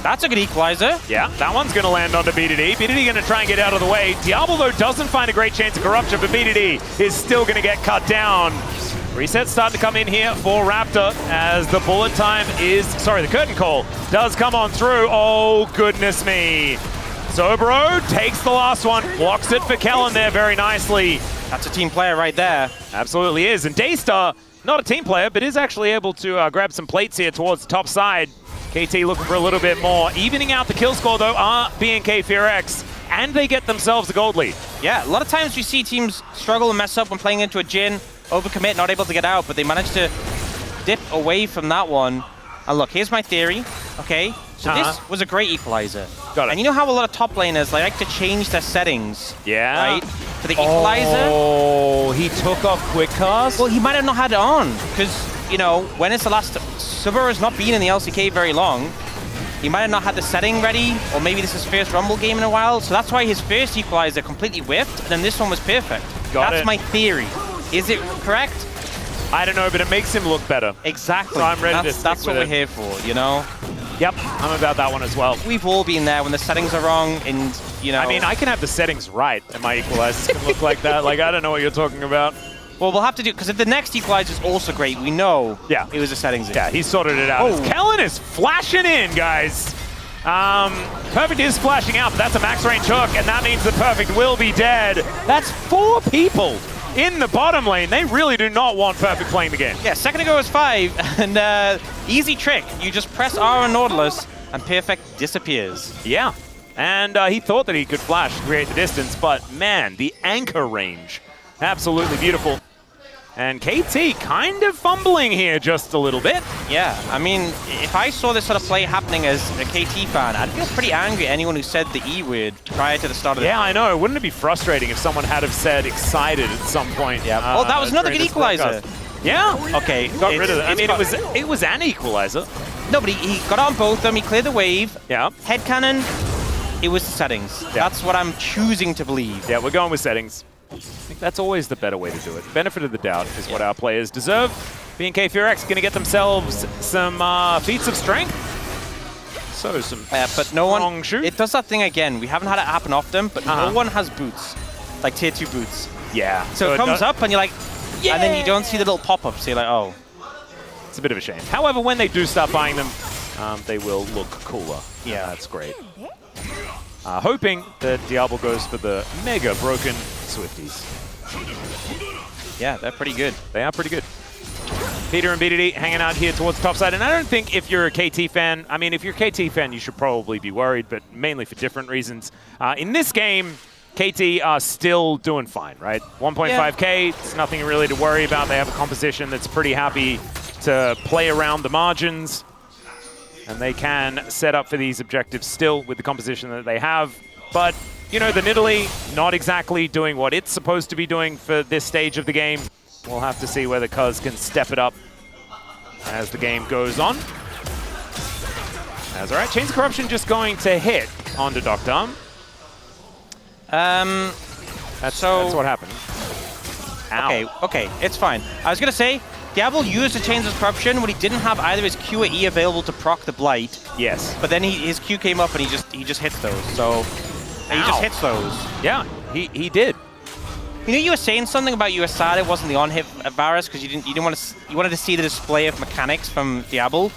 That's a good equalizer. Yeah, that one's going to land onto BDD. BDD going to try and get out of the way. Diablo, though, doesn't find a great chance of corruption, but BDD is still going to get cut down. Reset's starting to come in here for Raptor as the bullet time is... Sorry, the curtain call does come on through. Oh, goodness me. Sobro takes the last one, blocks it for Kellen there very nicely. That's a team player right there. Absolutely is. And Daystar, not a team player, but is actually able to grab some plates here towards the top side. KT looking for a little bit more. Evening out the kill score, though, are BNK FearX, and they get themselves a gold lead. Yeah, a lot of times we see teams struggle and mess up when playing into a Jhin, overcommit, not able to get out, but they managed to dip away from that one. And look, here's my theory, okay? So this was a great equalizer. Got it. And you know how a lot of top laners like to change their settings? Yeah. Right? For the equalizer? Oh, he took off quick cast? Well, he might have not had it on, because, you know, when it's the last... Subaru has not been in the LCK very long. He might have not had the setting ready, or maybe this is his first Rumble game in a while, so that's why his first equalizer completely whiffed, and then this one was perfect. That's my theory. Is it correct? I don't know, but it makes him look better. Exactly. So I'm ready to That's what we're here for, you know? Yep, I'm about that one as well. We've all been there when the settings are wrong, and, you know... I mean, I can have the settings right, and my equalizers can look like that. Like, I don't know what you're talking about. Well, we'll have to do, because if the next equalizer is also great, we know it was the settings. Yeah, he sorted it out. Oh. Kellen is flashing in, guys. Perfect is flashing out, but that's a max range hook, and that means the Perfect will be dead. That's 4 people in the bottom lane. They really do not want Perfect playing the game. Yeah, second ago was 5, and easy trick. You just press R on Nautilus, and Perfect disappears. Yeah, and he thought that he could flash to create the distance, but man, the anchor range. Absolutely beautiful. And KT kind of fumbling here just a little bit. Yeah, I mean, if I saw this sort of play happening as a KT fan, I'd feel pretty angry at anyone who said the E word prior to the start of the Yeah, I know. Wouldn't it be frustrating if someone had have said excited at some point? Yeah. Oh, that was another good equalizer. Yeah. Okay. Got rid of it. I mean, it was an equalizer. No, but he got on both of them. He cleared the wave. Yeah. Head cannon. It was the settings. Yeah. That's what I'm choosing to believe. Yeah, we're going with settings. I think that's always the better way to do it. Benefit of the doubt is what our players deserve. BNK FearX going to get themselves some feats of strength. So some but no one. Shoot. It does that thing again. We haven't had it happen often, but no one has boots, like tier 2 boots. Yeah. So it comes up and you're like, and then you don't see the little pop-up. So you're like, oh, it's a bit of a shame. However, when they do start buying them, they will look cooler. Yeah, that's great. Hoping that Diablo goes for the mega broken Swifties. Yeah, they're pretty good. They are pretty good. Peter and BDD hanging out here towards the top side. And I don't think if you're a KT fan, I mean, if you're a KT fan, you should probably be worried, but mainly for different reasons. In this game, KT are still doing fine, right? 1.5K, it's nothing really to worry about. They have a composition that's pretty happy to play around the margins. And they can set up for these objectives still with the composition that they have. But, you know, the Nidalee not exactly doing what it's supposed to be doing for this stage of the game. We'll have to see whether Cuz can step it up as the game goes on. That's all right. Chains of Corruption just going to hit onto Dr. That's what happened. Ow. Okay, it's fine. I was gonna say, Diablo used the Chains of Corruption when he didn't have either his Q or E available to proc the Blight. Yes. But then his Q came up and he just hits those. So he just hits those. Yeah, he did. You know, you were saying something about you were sad it wasn't the on-hit Varus because you wanted to see the display of mechanics from Diablo.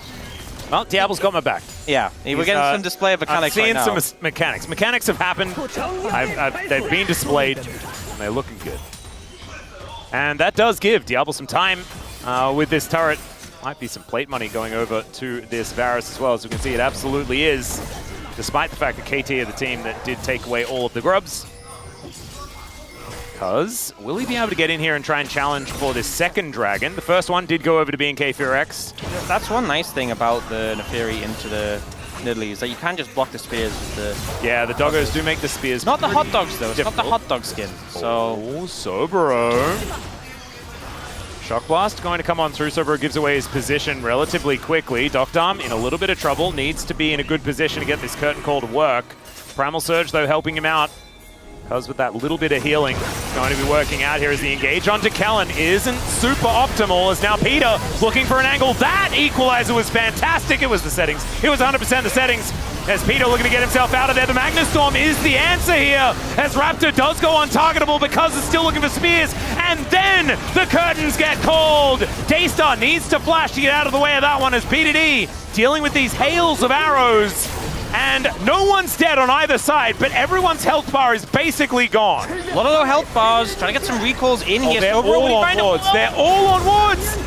Well, Diablo's got my back. Yeah, we're getting some display of mechanics right now. I'm seeing some mechanics. Mechanics have happened. They've been displayed. And they're looking good. And that does give Diablo some time with this turret. Might be some plate money going over to this Varus as well. As we can see, it absolutely is. Despite the fact that KT are the team that did take away all of the grubs. Because will he be able to get in here and try and challenge for this second dragon? The first one did go over to BNK Furex. That's one nice thing about the Neferi into the Nidalee is that you can't just block the spears with the... Yeah, the doggos do make the spears Not the hot dogs though, it's not the hot dog skin. So... Oh, Sobero. Shock Blast going to come on through. Sobero gives away his position relatively quickly. Docdom in a little bit of trouble, needs to be in a good position to get this curtain call to work. Primal Surge though helping him out. Because with that little bit of healing going to be working out here as the engage onto Kellen isn't super optimal as now Peter looking for an angle. That equalizer was fantastic. It was the settings. It was 100% the settings as Peter looking to get himself out of there. The Magnus Storm is the answer here as Raptor does go untargetable because it's still looking for spears. And then the curtains get called. Daystar needs to flash to get out of the way of that one as PDD dealing with these hails of arrows. And no one's dead on either side, but everyone's health bar is basically gone. A lot of low health bars, trying to get some recalls in here. They're all on wards. They're all on wards.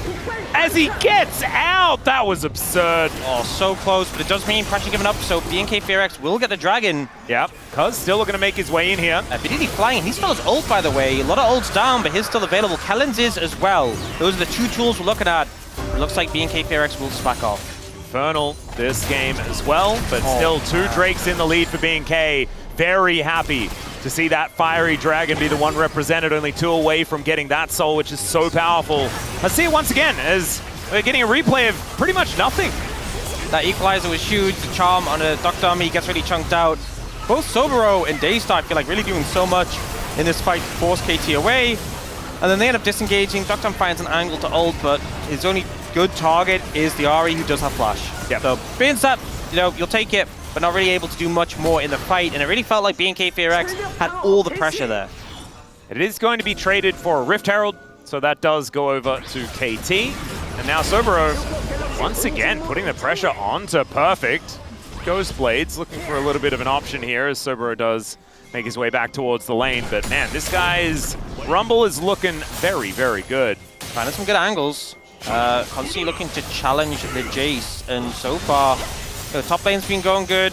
As he gets out, that was absurd. Oh, so close, but it does mean pressure given up, so BNK Fearex will get the dragon. Yep, Cuz still looking to make his way in here. BDD flying, he's still his ult, by the way. A lot of ults down, but he's still available. Kellen's is as well. Those are the two tools we're looking at. It looks like BNK Fearex will back off. Infernal this game as well, but still two Drakes in the lead for BNK. Very happy to see that fiery dragon be the one represented, only 2 away from getting that soul, which is so powerful. Let's see it once again as we're getting a replay of pretty much nothing. That equalizer was huge. The charm on a Duck Dummy gets really chunked out. Both Sobero and Daystar feel like really doing so much in this fight to force KT away. And then they end up disengaging. Duck Dummy finds an angle to ult, but his only good target is the Ahri, who does have flash. Yep. So being that, you know, you'll take it, but not really able to do much more in the fight. And it really felt like BNK Fearex had all the pressure there. It is going to be traded for a Rift Herald, so that does go over to KT. And now Sobero, once again, putting the pressure onto Perfect. Ghost Blades looking for a little bit of an option here as Sobero does make his way back towards the lane. But man, this guy's Rumble is looking very, very good. Finding some good angles. Constantly looking to challenge the Jace, and so far, the top lane's been going good.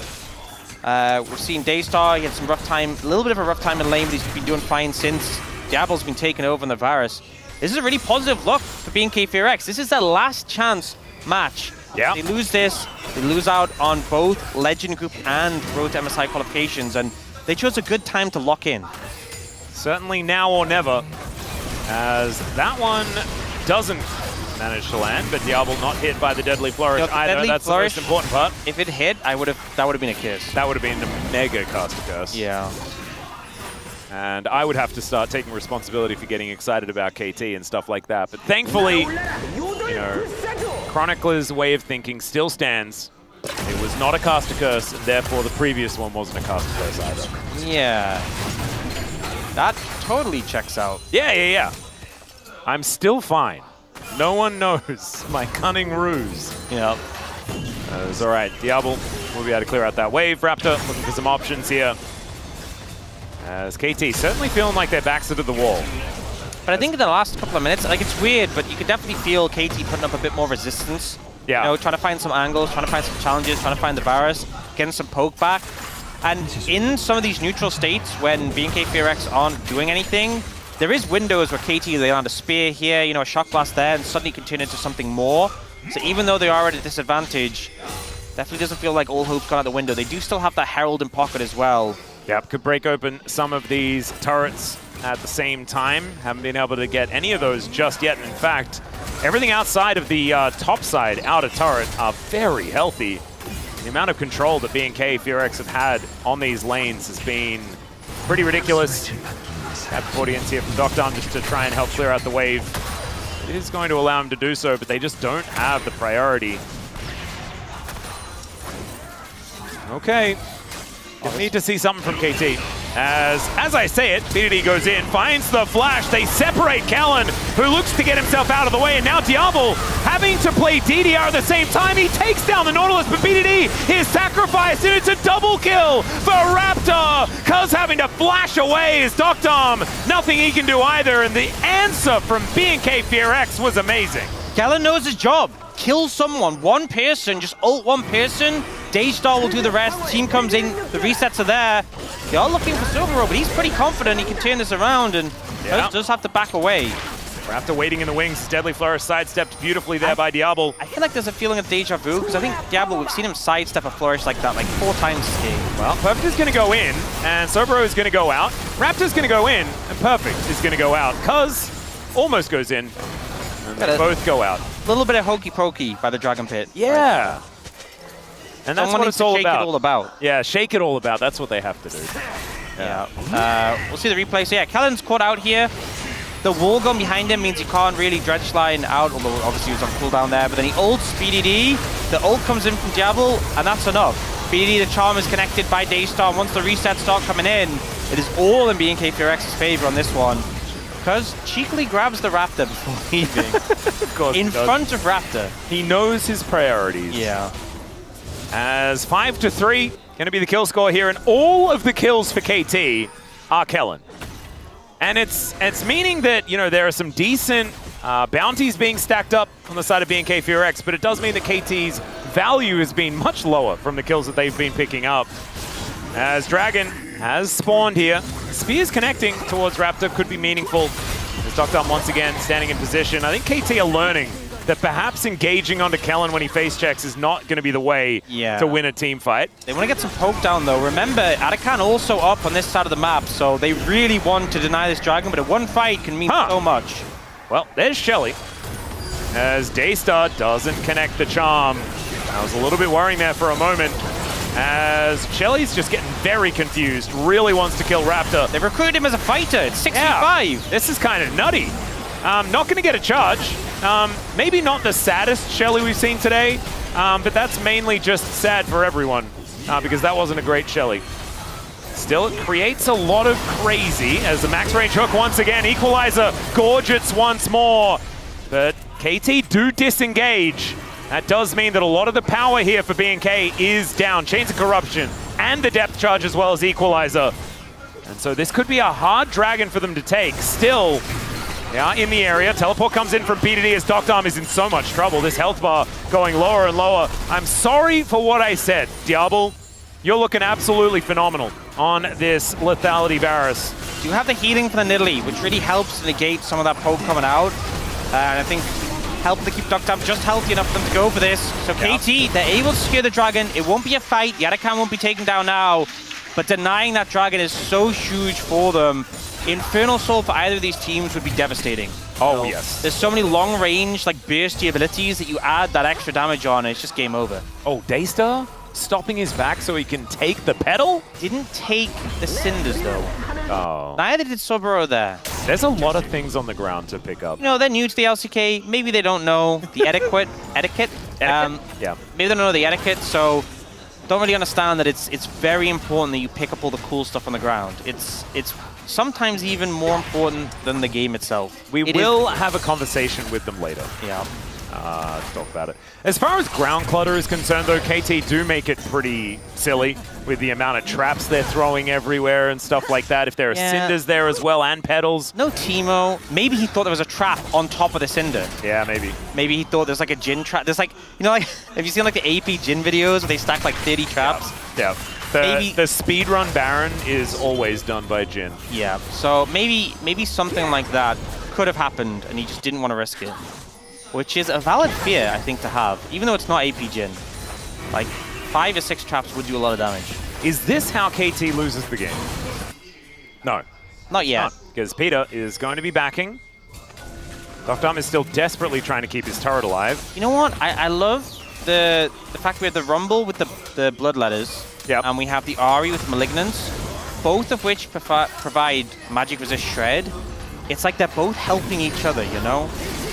We're seeing Daystar, he had some rough time, a little bit of a rough time in lane, but he's been doing fine since Diablo's been taken over in the Varus. This is a really positive look for BNK Fearex. This is their last chance match. Yeah. They lose this, they lose out on both Legend Group and Road to MSI qualifications, and they chose a good time to lock in. Certainly now or never, as that one doesn't manage to land, but Diablo not hit by the Deadly Flourish either. Deadly That's Flourish, the most important part. If it hit, that would have been a kiss. That would have been a mega caster curse. Yeah. And I would have to start taking responsibility for getting excited about KT and stuff like that. But thankfully, you know, Chronicler's way of thinking still stands. It was not a caster curse, and therefore the previous one wasn't a caster curse either. Yeah. That totally checks out. Yeah. I'm still fine. No one knows my cunning ruse. Yep. It's all right. Diablo will be able to clear out that wave. Raptor looking for some options here. As KT certainly feeling like their backs are to the wall. But I think in the last couple of minutes, like, it's weird, but you could definitely feel KT putting up a bit more resistance. Yeah. You know, trying to find some angles, trying to find some challenges, trying to find the Varus, getting some poke back. And in some of these neutral states, when BNK Fearex aren't doing anything, there is windows where KT, they land a spear here, you know, a shock blast there, and suddenly can turn into something more. So even though they are at a disadvantage, definitely doesn't feel like all hope's gone out the window. They do still have that Herald in pocket as well. Yep, could break open some of these turrets at the same time. Haven't been able to get any of those just yet. In fact, everything outside of the top side outer turret are very healthy. The amount of control that BNK Fearex have had on these lanes has been pretty ridiculous. Have audience here from Doctorm just to try and help clear out the wave. It is going to allow him to do so, but they just don't have the priority. Okay. Just need to see something from KT. As I say it, BDD goes in, finds the flash. They separate Kellen, who looks to get himself out of the way, and now Diablo having to play DDR at the same time. He takes down the Nautilus, but BDD is sacrificed, and it's a double kill for Raptor. Cuz having to flash away is Doctorm. Nothing he can do either, and the answer from BNK FearX was amazing. Kellen knows his job. Kill someone, one person, just ult one person. Daystar will do the rest. The team comes in, the resets are there. They are looking for Silvero, but he's pretty confident he can turn this around and does have to back away. Raptor waiting in the wings. Deadly Flourish sidestepped beautifully there by Diablo. I feel like there's a feeling of deja vu, because I think Diablo, we've seen him sidestep a Flourish like that like 4 times this game. Well, Perfect is going to go in, and Silvero is going to go out. Raptor's going to go in, and Perfect is going to go out. Cuz almost goes in, and they both go out. A little bit of hokey pokey by the Dragon Pit. Yeah. Right. And that's what it's all about. Shake it all about. Yeah, shake it all about. That's what they have to do. Yeah. We'll see the replay. So yeah, Kellen's caught out here. The wall gun behind him means he can't really dredge line out, although obviously he was on cooldown there. But then he ults BDD. The ult comes in from Diablo, and that's enough. BDD, the charm is connected by Daystar. Once the resets start coming in, it is all in BNK FearX's favor on this one. Because cheekily grabs the Raptor before leaving. Of course in front of Raptor. He knows his priorities. Yeah. As 5-3, going to be the kill score here, and all of the kills for KT are Kellen. And it's meaning that, you know, there are some decent bounties being stacked up on the side of BNK FearX, but it does mean that KT's value has been much lower from the kills that they've been picking up. As Dragon has spawned here. Spears connecting towards Raptor could be meaningful. As Doctorm once again standing in position. I think KT are learning that perhaps engaging onto Kellen when he face checks is not going to be the way to win a team fight. They want to get some poke down though. Remember, Arakan also up on this side of the map, so they really want to deny this Dragon, but a one fight can mean so much. Well, there's Shelly. As Daystar doesn't connect the charm. I was a little bit worrying there for a moment. As Shelly's just getting very confused, really wants to kill Raptor. They recruited him as a fighter, it's 6v5. This is kind of nutty. Not going to get a charge. Maybe not the saddest Shelly we've seen today, but that's mainly just sad for everyone, because that wasn't a great Shelly. Still, it creates a lot of crazy as the max range hook once again. Equalizer, gorgeous once more. But KT do disengage. That does mean that a lot of the power here for BNK is down. Chains of Corruption and the depth charge as well as Equalizer. And so this could be a hard Dragon for them to take. Still, they are in the area. Teleport comes in from BDD as Doctorm is in so much trouble. This health bar going lower and lower. I'm sorry for what I said. Diablo, you're looking absolutely phenomenal on this lethality Varus. You have the healing for the Nidalee, which really helps negate some of that poke coming out. And I think help to keep Doctorm just healthy enough for them to go for this. So KT, they're able to secure the Dragon. It won't be a fight. Yarakan won't be taken down now. But denying that Dragon is so huge for them. Infernal Soul for either of these teams would be devastating. Oh, yes. There's so many long-range, like, bursty abilities that you add that extra damage on, and it's just game over. Oh, Daystar stopping his back so he can take the pedal? Didn't take the Cinders, though. Oh. Neither did Sobero there. There's a lot of things on the ground to pick up. You know, they're new to the LCK. Maybe they don't know the etiquette. Yeah. Maybe they don't know the etiquette, so don't really understand that it's very important that you pick up all the cool stuff on the ground. It's sometimes even more important than the game itself. We will have a conversation with them later. Yeah. Let's talk about it. As far as ground clutter is concerned, though, KT do make it pretty silly with the amount of traps they're throwing everywhere and stuff like that. If there are cinders there as well and pedals. No Teemo. Maybe he thought there was a trap on top of the cinder. Yeah, maybe. Maybe he thought there's like a Jhin trap. There's like, you know, like, have you seen like the AP Jhin videos where they stack like 30 traps? Yeah. The speedrun Baron is always done by Jhin. Yeah. So maybe something like that could have happened and he just didn't want to risk it. Which is a valid fear, I think, to have, even though it's not AP Jhin. Like, 5 or 6 traps would do a lot of damage. Is this how KT loses the game? No. Not yet. Because Peter is going to be backing. Doctorm is still desperately trying to keep his turret alive. You know what? I love the fact we have the Rumble with the Bloodletters. Yep. And we have the Ahri with Malignance. both of which provide Magic Resist Shred, it's like they're both helping each other, you know?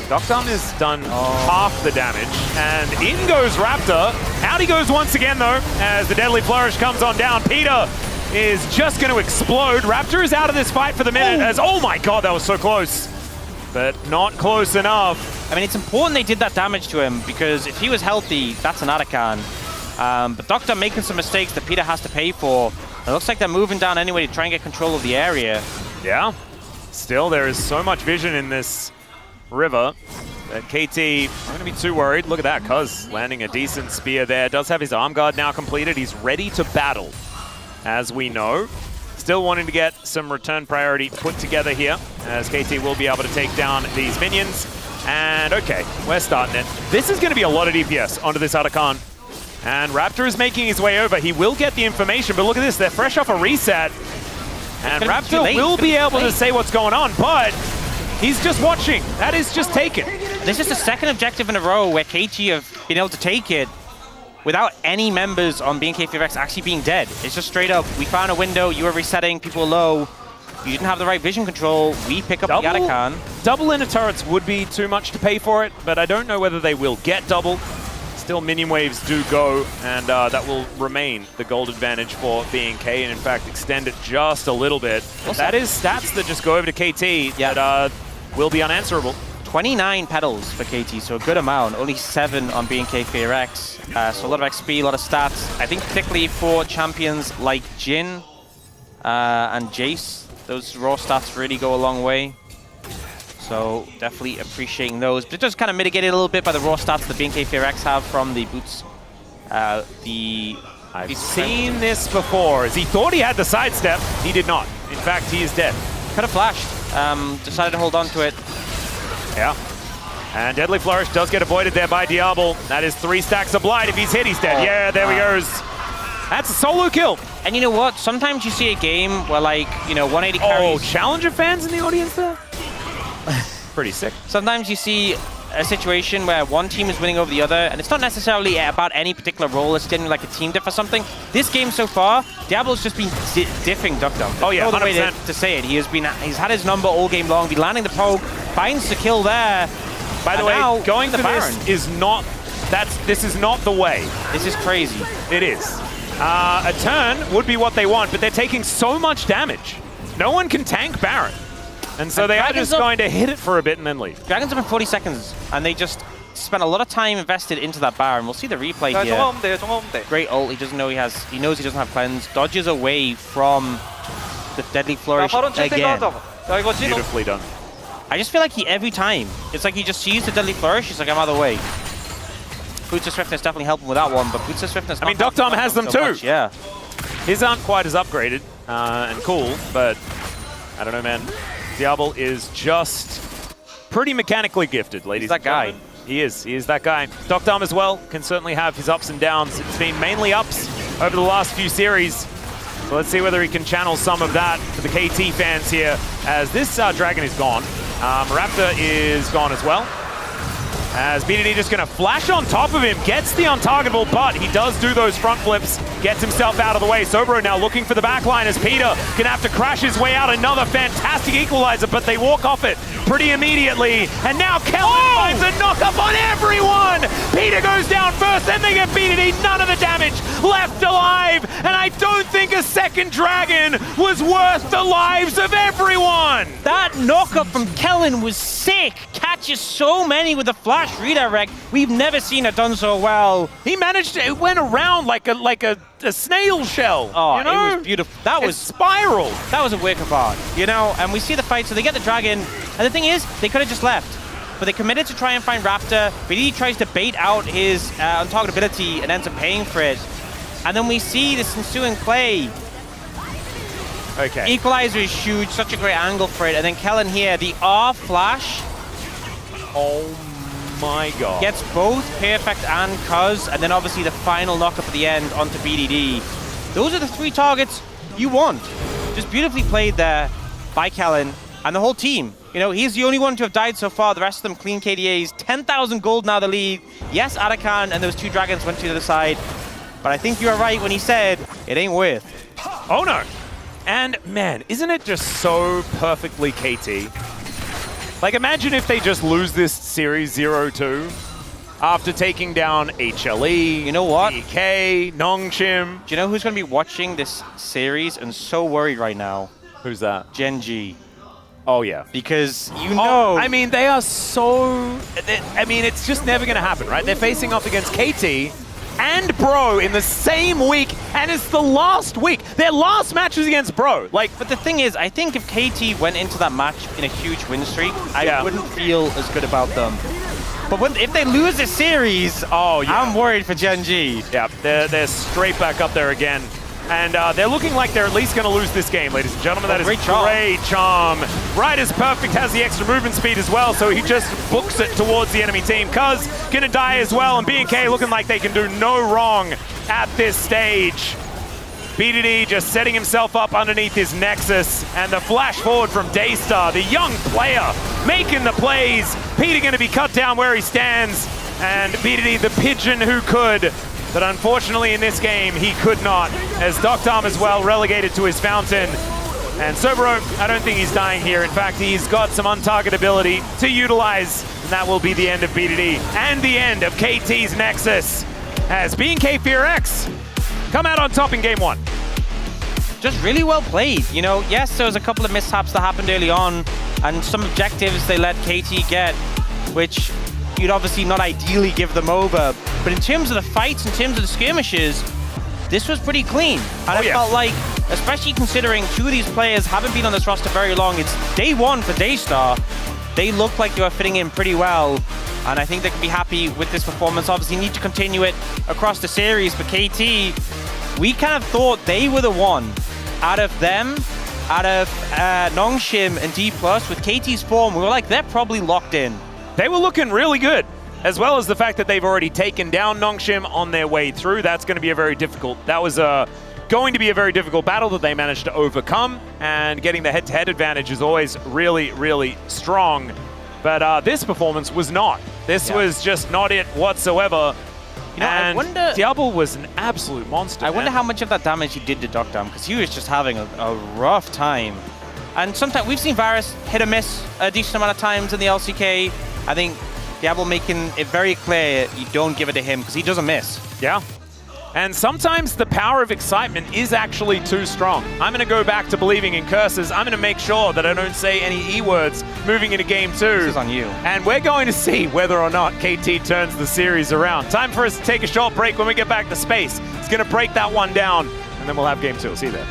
Doctum has done half the damage, and in goes Raptor. Out he goes once again, though, as the Deadly Flourish comes on down. Peter is just going to explode. Raptor is out of this fight for the minute, as, oh my god, that was so close. But not close enough. I mean, it's important they did that damage to him, because if he was healthy, that's an Arakan. But Doctor making some mistakes that Peter has to pay for. It looks like they're moving down anyway to try and get control of the area. Yeah. Still, there is so much vision in this river that KT not going to be too worried. Look at that, Cuz landing a decent spear there. Does have his arm guard now completed. He's ready to battle, as we know. Still wanting to get some return priority put together here, as KT will be able to take down these minions. And okay, we're starting it. This is going to be a lot of DPS onto this Arakan. And Raptor is making his way over. He will get the information, but look at this. They're fresh off a reset. And Raptor will be able to say what's going on, but he's just watching. That is just taken. This is the second objective in a row where KT have been able to take it without any members on BNK4X actually being dead. It's just straight up, we found a window, you were resetting, people were low, you didn't have the right vision control, we pick up the Arakan. Double inner turrets would be too much to pay for it, but I don't know whether they will get double. Still, minion waves do go, and that will remain the gold advantage for BNK, and in fact extend it just a little bit. That is stats that just go over to KT that will be unanswerable. 29 petals for KT, so a good amount. Only 7 on BNK4X. So a lot of XP, a lot of stats. I think particularly for champions like Jhin and Jace, those raw stats really go a long way. So definitely appreciating those. But it does kind of mitigate it a little bit by the raw stats that BNK4X have from the boots. I've seen this before, as he thought he had the sidestep. He did not. In fact, he is dead. Could have flashed. Decided to hold on to it. Yeah. And Deadly Flourish does get avoided there by Diablo. That is 3 stacks of blight. If he's hit, he's dead. Yeah, there he goes. That's a solo kill. And you know what? Sometimes you see a game where, like, you know, 180 carries. Oh, Challenger fans in the audience there? Pretty sick. Sometimes you see a situation where one team is winning over the other, and it's not necessarily about any particular role. It's generally like a team diff or something. This game so far, Diablo's just been diffing Duck Dump. Oh yeah, 100%. No way to say it. He's had his number all game long. Been landing the poke, finds the kill there. By the way, going for this is not. This is not the way. This is crazy. It is. A turn would be what they want, but they're taking so much damage. No one can tank Baron. And so they are just going to hit it for a bit and then leave. Dragon's up in 40 seconds, and they just spent a lot of time invested into that Baron. We'll see the replay here. Great ult. He doesn't know he knows he doesn't have cleanse. Dodges away from the Deadly Flourish again. Beautifully done. I just feel like every time, it's like he just sees the Deadly Flourish, he's like, I'm out of the way. Boots of Swiftness definitely helping with that one, but Boots of Swiftness... I mean, Doctom has them too. Much, yeah. His aren't quite as upgraded and cool, but I don't know, man. Diablo is just pretty mechanically gifted, ladies and gentlemen. He's that guy. He is that guy. Doctom as well can certainly have his ups and downs. It's been mainly ups over the last few series. So let's see whether he can channel some of that for the KT fans here, as this Dragon is gone. Raptor is gone as well. As BDD just going to flash on top of him, gets the untargetable, but he does do those front flips, gets himself out of the way. Sobro now looking for the backline, as Peter going to have to crash his way out. Another fantastic equalizer, but they walk off it pretty immediately. And now Kellen finds a knock-up on everyone! Peter goes down first, then they get BDD, none of the damage, left alive, and I don't think a second Dragon was worth the lives of everyone! That knock-up from Kellen was sick! Catches so many with a flash redirect. We've never seen it done so well. He managed to, it went around like a snail shell. Oh, you know? It was beautiful. That was spiral. That was a work of art, you know? And we see the fight, so they get the Dragon. And the thing is, they could have just left. But they committed to try and find Raptor, but he tries to bait out his untargetability and ends up paying for it. And then we see this ensuing play. Okay. Equalizer is huge, such a great angle for it. And then Kellen here, the R flash. Oh my god. Gets both Perfect and Cuz, and then obviously the final knock-up at the end onto BDD. Those are the 3 targets you want. Just beautifully played there by Kellen and the whole team. You know, he's the only one to have died so far. The rest of them clean KDAs. 10,000 gold now the lead. Yes, Arakan and those 2 Dragons went to the other side. But I think you were right when he said it ain't worth. Oh no. And man, isn't it just so perfectly KT? Like, imagine if they just lose this series 0-2 after taking down HLE, you know what? EK, Nongshim. Do you know who's going to be watching this series and so worried right now? Who's that? Gen G. Oh, yeah. Because you know... I mean, they are so... I mean, it's just never going to happen, right? They're facing off against KT and Bro in the same week, and it's the last week. Their last match was against Bro. Like, but the thing is, I think if KT went into that match in a huge win streak, I wouldn't feel as good about them. But if they lose the series, I'm worried for Gen G. Yeah, they're straight back up there again. And they're looking like they're at least going to lose this game, ladies and gentlemen. That is great charm. Right as Perfect has the extra movement speed as well, so he just books it towards the enemy team. Cuz gonna die as well, and BNK looking like they can do no wrong at this stage. BDD just setting himself up underneath his Nexus, and the flash forward from Daystar, the young player, making the plays. Peter gonna be cut down where he stands, and BDD, the pigeon who could. But unfortunately in this game, he could not, as Doctarm as well relegated to his fountain. And Sobro, I don't think he's dying here. In fact, he's got some untargetability to utilize, and that will be the end of BDD and the end of KT's Nexus, as BNK FearX come out on top in game one. Just really well played. You know, yes, there was a couple of mishaps that happened early on, and some objectives they let KT get, which you'd obviously not ideally give them over. But in terms of the fights, in terms of the skirmishes, this was pretty clean. And I felt like, especially considering two of these players haven't been on this roster very long, it's day one for Daystar. They look like they were fitting in pretty well, and I think they can be happy with this performance. Obviously need to continue it across the series, but KT, we kind of thought they were the one out of them, out of Nongshim and D+, with KT's form, we were like, they're probably locked in. They were looking really good, as well as the fact that they've already taken down Nongshim on their way through. That's going to be that was going to be a very difficult battle that they managed to overcome, and getting the head-to-head advantage is always really, really strong. But this performance was not. This was just not it whatsoever. You know, and I wonder... Diablo was an absolute monster. I wonder how much of that damage he did to Doctarm, because he was just having a rough time. And sometimes we've seen Varus hit or miss a decent amount of times in the LCK. I think Diablo making it very clear you don't give it to him because he doesn't miss. Yeah. And sometimes the power of excitement is actually too strong. I'm going to go back to believing in curses. I'm going to make sure that I don't say any E words moving into game two. This is on you. And we're going to see whether or not KT turns the series around. Time for us to take a short break. When we get back to space, it's going to break that one down, and then we'll have game two. See you there.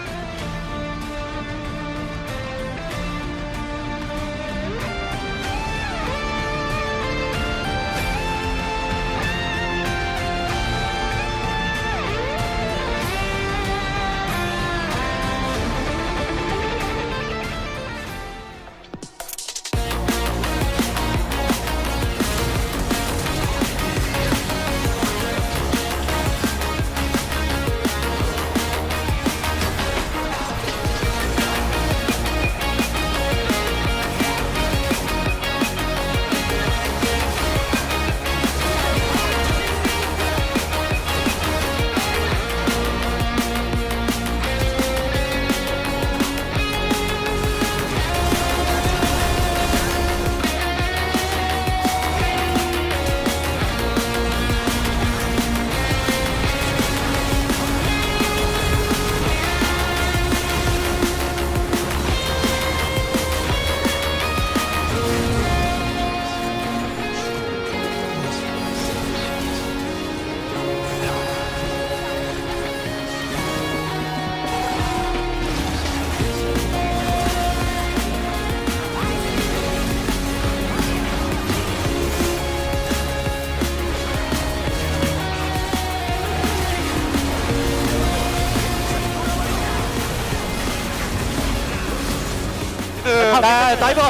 다이버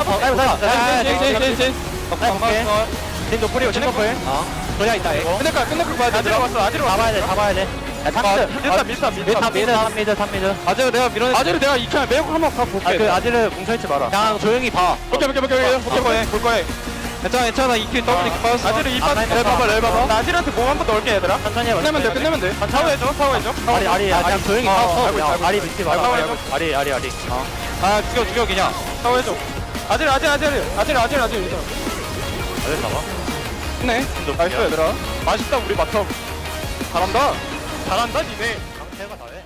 진도 뿌리고 진도 뿌리 그래야 있다 끝낼 거 봐야 돼 아지로 잡아야 돼 미드 아지로 내가 밀어내 아지로 내가 이칸 매우 한번 볼게 그 아지를 뭉쳐있지 마라 그냥 조용히 봐 오케이 볼 거야 괜찮아. EQ 더블 EQ 빠졌어. 아지를 2번 렐 봐봐. 나 아지한테 공 한 번 넣을게 얘들아. 천천히 해봐. 끝내면 돼. 타워해줘. 아리 조용히 타워. 아리 밑에 봐. 아리. 아 죽여 그냥. 타워해줘. 아질. 아질 봐봐. 네. 나이스 얘들아. 맛있다 우리 바텀. 잘한다 니네. 강태가 다해.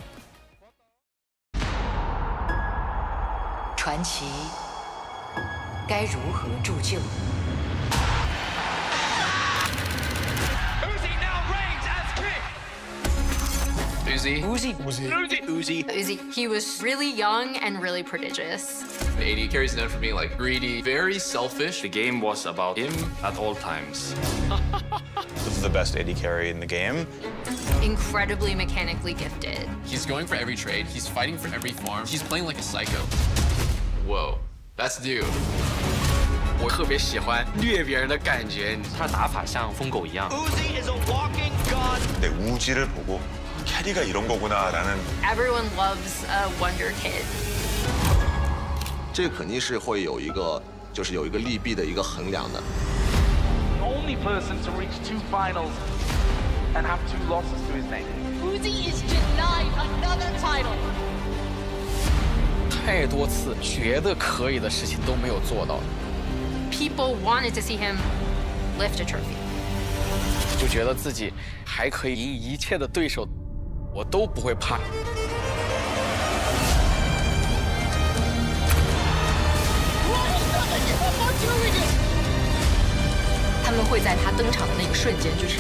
传奇该如何铸就？ Uzi. He was really young and really prodigious. AD carries known for being like greedy, very selfish. The game was about him at all times. This is the best AD carry in the game. Incredibly mechanically gifted. He's going for every trade. He's fighting for every farm. He's playing like a psycho. Whoa, that's dude. 我特别喜欢虐别人的感觉，他的打法像疯狗一样。 근데 우지를 보고 캐리가 이런 거구나라는 Everyone loves a wonder kid. 这肯定是会有一个，就是有一个利弊的一个衡量的。 Only person to reach 2 finals and have 2 losses to his name. Uzi is denied another title. 太多次觉得可以的事情都没有做到， People wanted to see him lift a trophy. 就觉得自己还可以赢一切的对手，我都不会怕。他们会在他登场的那个瞬间，就是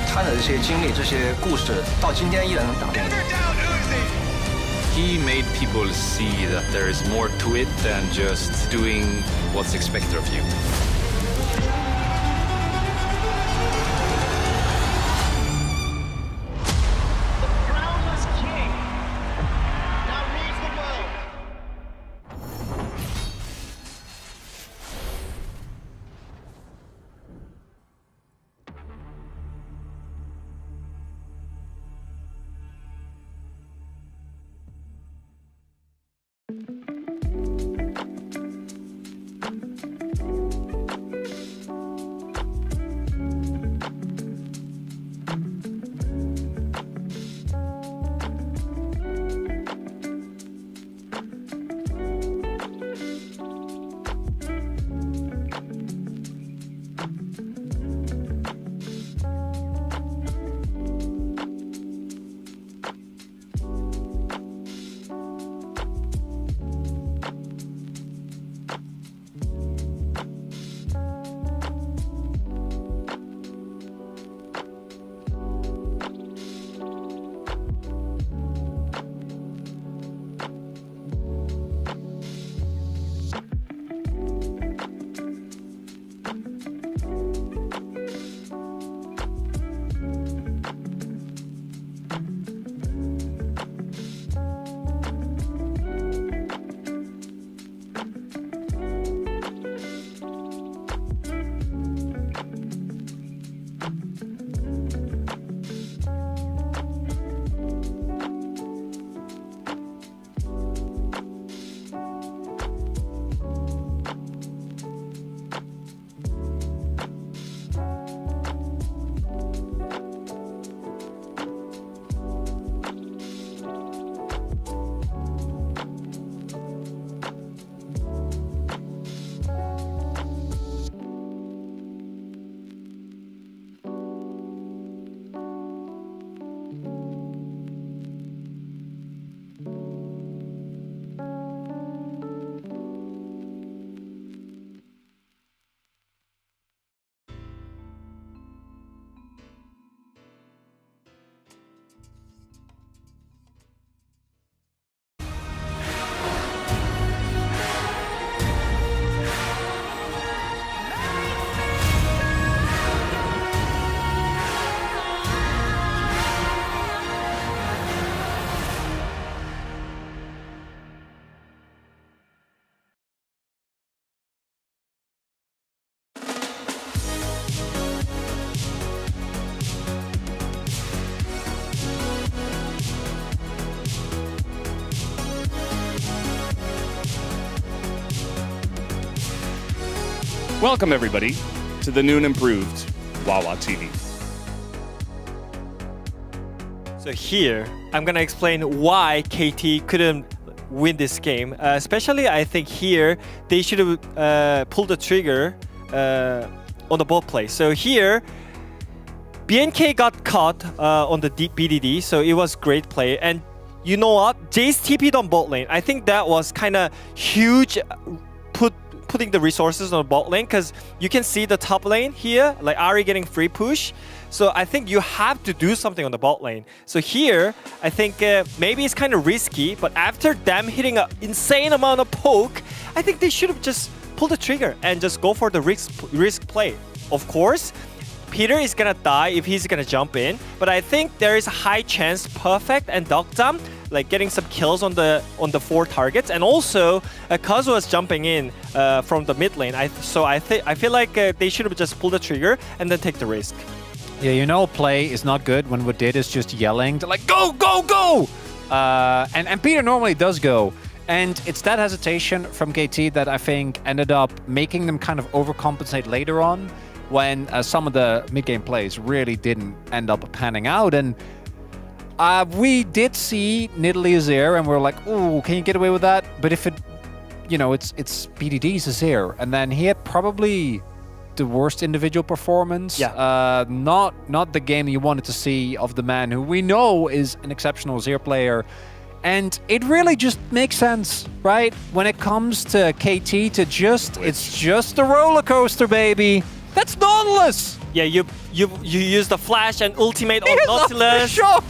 他的这些经历、这些故事，到今天依然能打动你。 He made people see that there is more to it than just doing what's expected of you. Welcome, everybody, to the new and improved Wawa TV. So here, I'm gonna explain why KT couldn't win this game. Especially, I think here, they should have pulled the trigger on the ball play. So here, BNK got caught on the BDD, so it was great play. And you know what? Jace TP'd on bot lane. I think that was kind of huge, putting the resources on the bot lane, because you can see the top lane here, like Ahri getting free push. So I think you have to do something on the bot lane. So here, I think maybe it's kind of risky, but after them hitting an insane amount of poke, I think they should have just pulled the trigger and just go for the risk play. Of course, Peter is gonna die if he's gonna jump in, but I think there is a high chance Perfect and Dokdam like getting some kills on the 4 targets, and also Kazuha is jumping in from the mid lane. I feel like they should have just pulled the trigger and then take the risk. Yeah, you know, play is not good when what did is just yelling to like go, go, go, and Peter normally does go. And it's that hesitation from KT that I think ended up making them kind of overcompensate later on, when some of the mid-game plays really didn't end up panning out. And we did see Nidalee Azir, and we're like, ooh, can you get away with that? But if it, you know, it's BDD's Azir, and then he had probably the worst individual performance. Yeah. Not the game you wanted to see of the man who we know is an exceptional Azir player. And it really just makes sense, right? When it comes to KT to just, it's just a roller coaster, baby. That's Nautilus! Yeah, you use the flash and ultimate on Nautilus. Shock.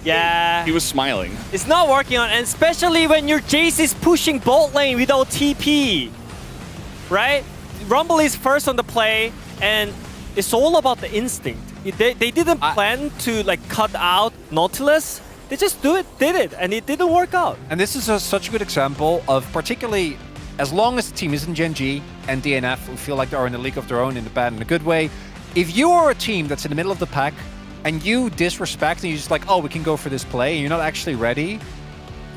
Yeah. He was smiling. It's not working on, and especially when your Jace is pushing bot lane without TP. Right? Rumble is first on the play, and it's all about the instinct. They didn't plan to like cut out Nautilus. They just did it, and it didn't work out. And this is such a good example of, particularly, as long as the team isn't Gen G and DNF, who feel like they're in a league of their own, in the bad and the good way, if you are a team that's in the middle of the pack and you disrespect and you're just like, oh, we can go for this play, and you're not actually ready,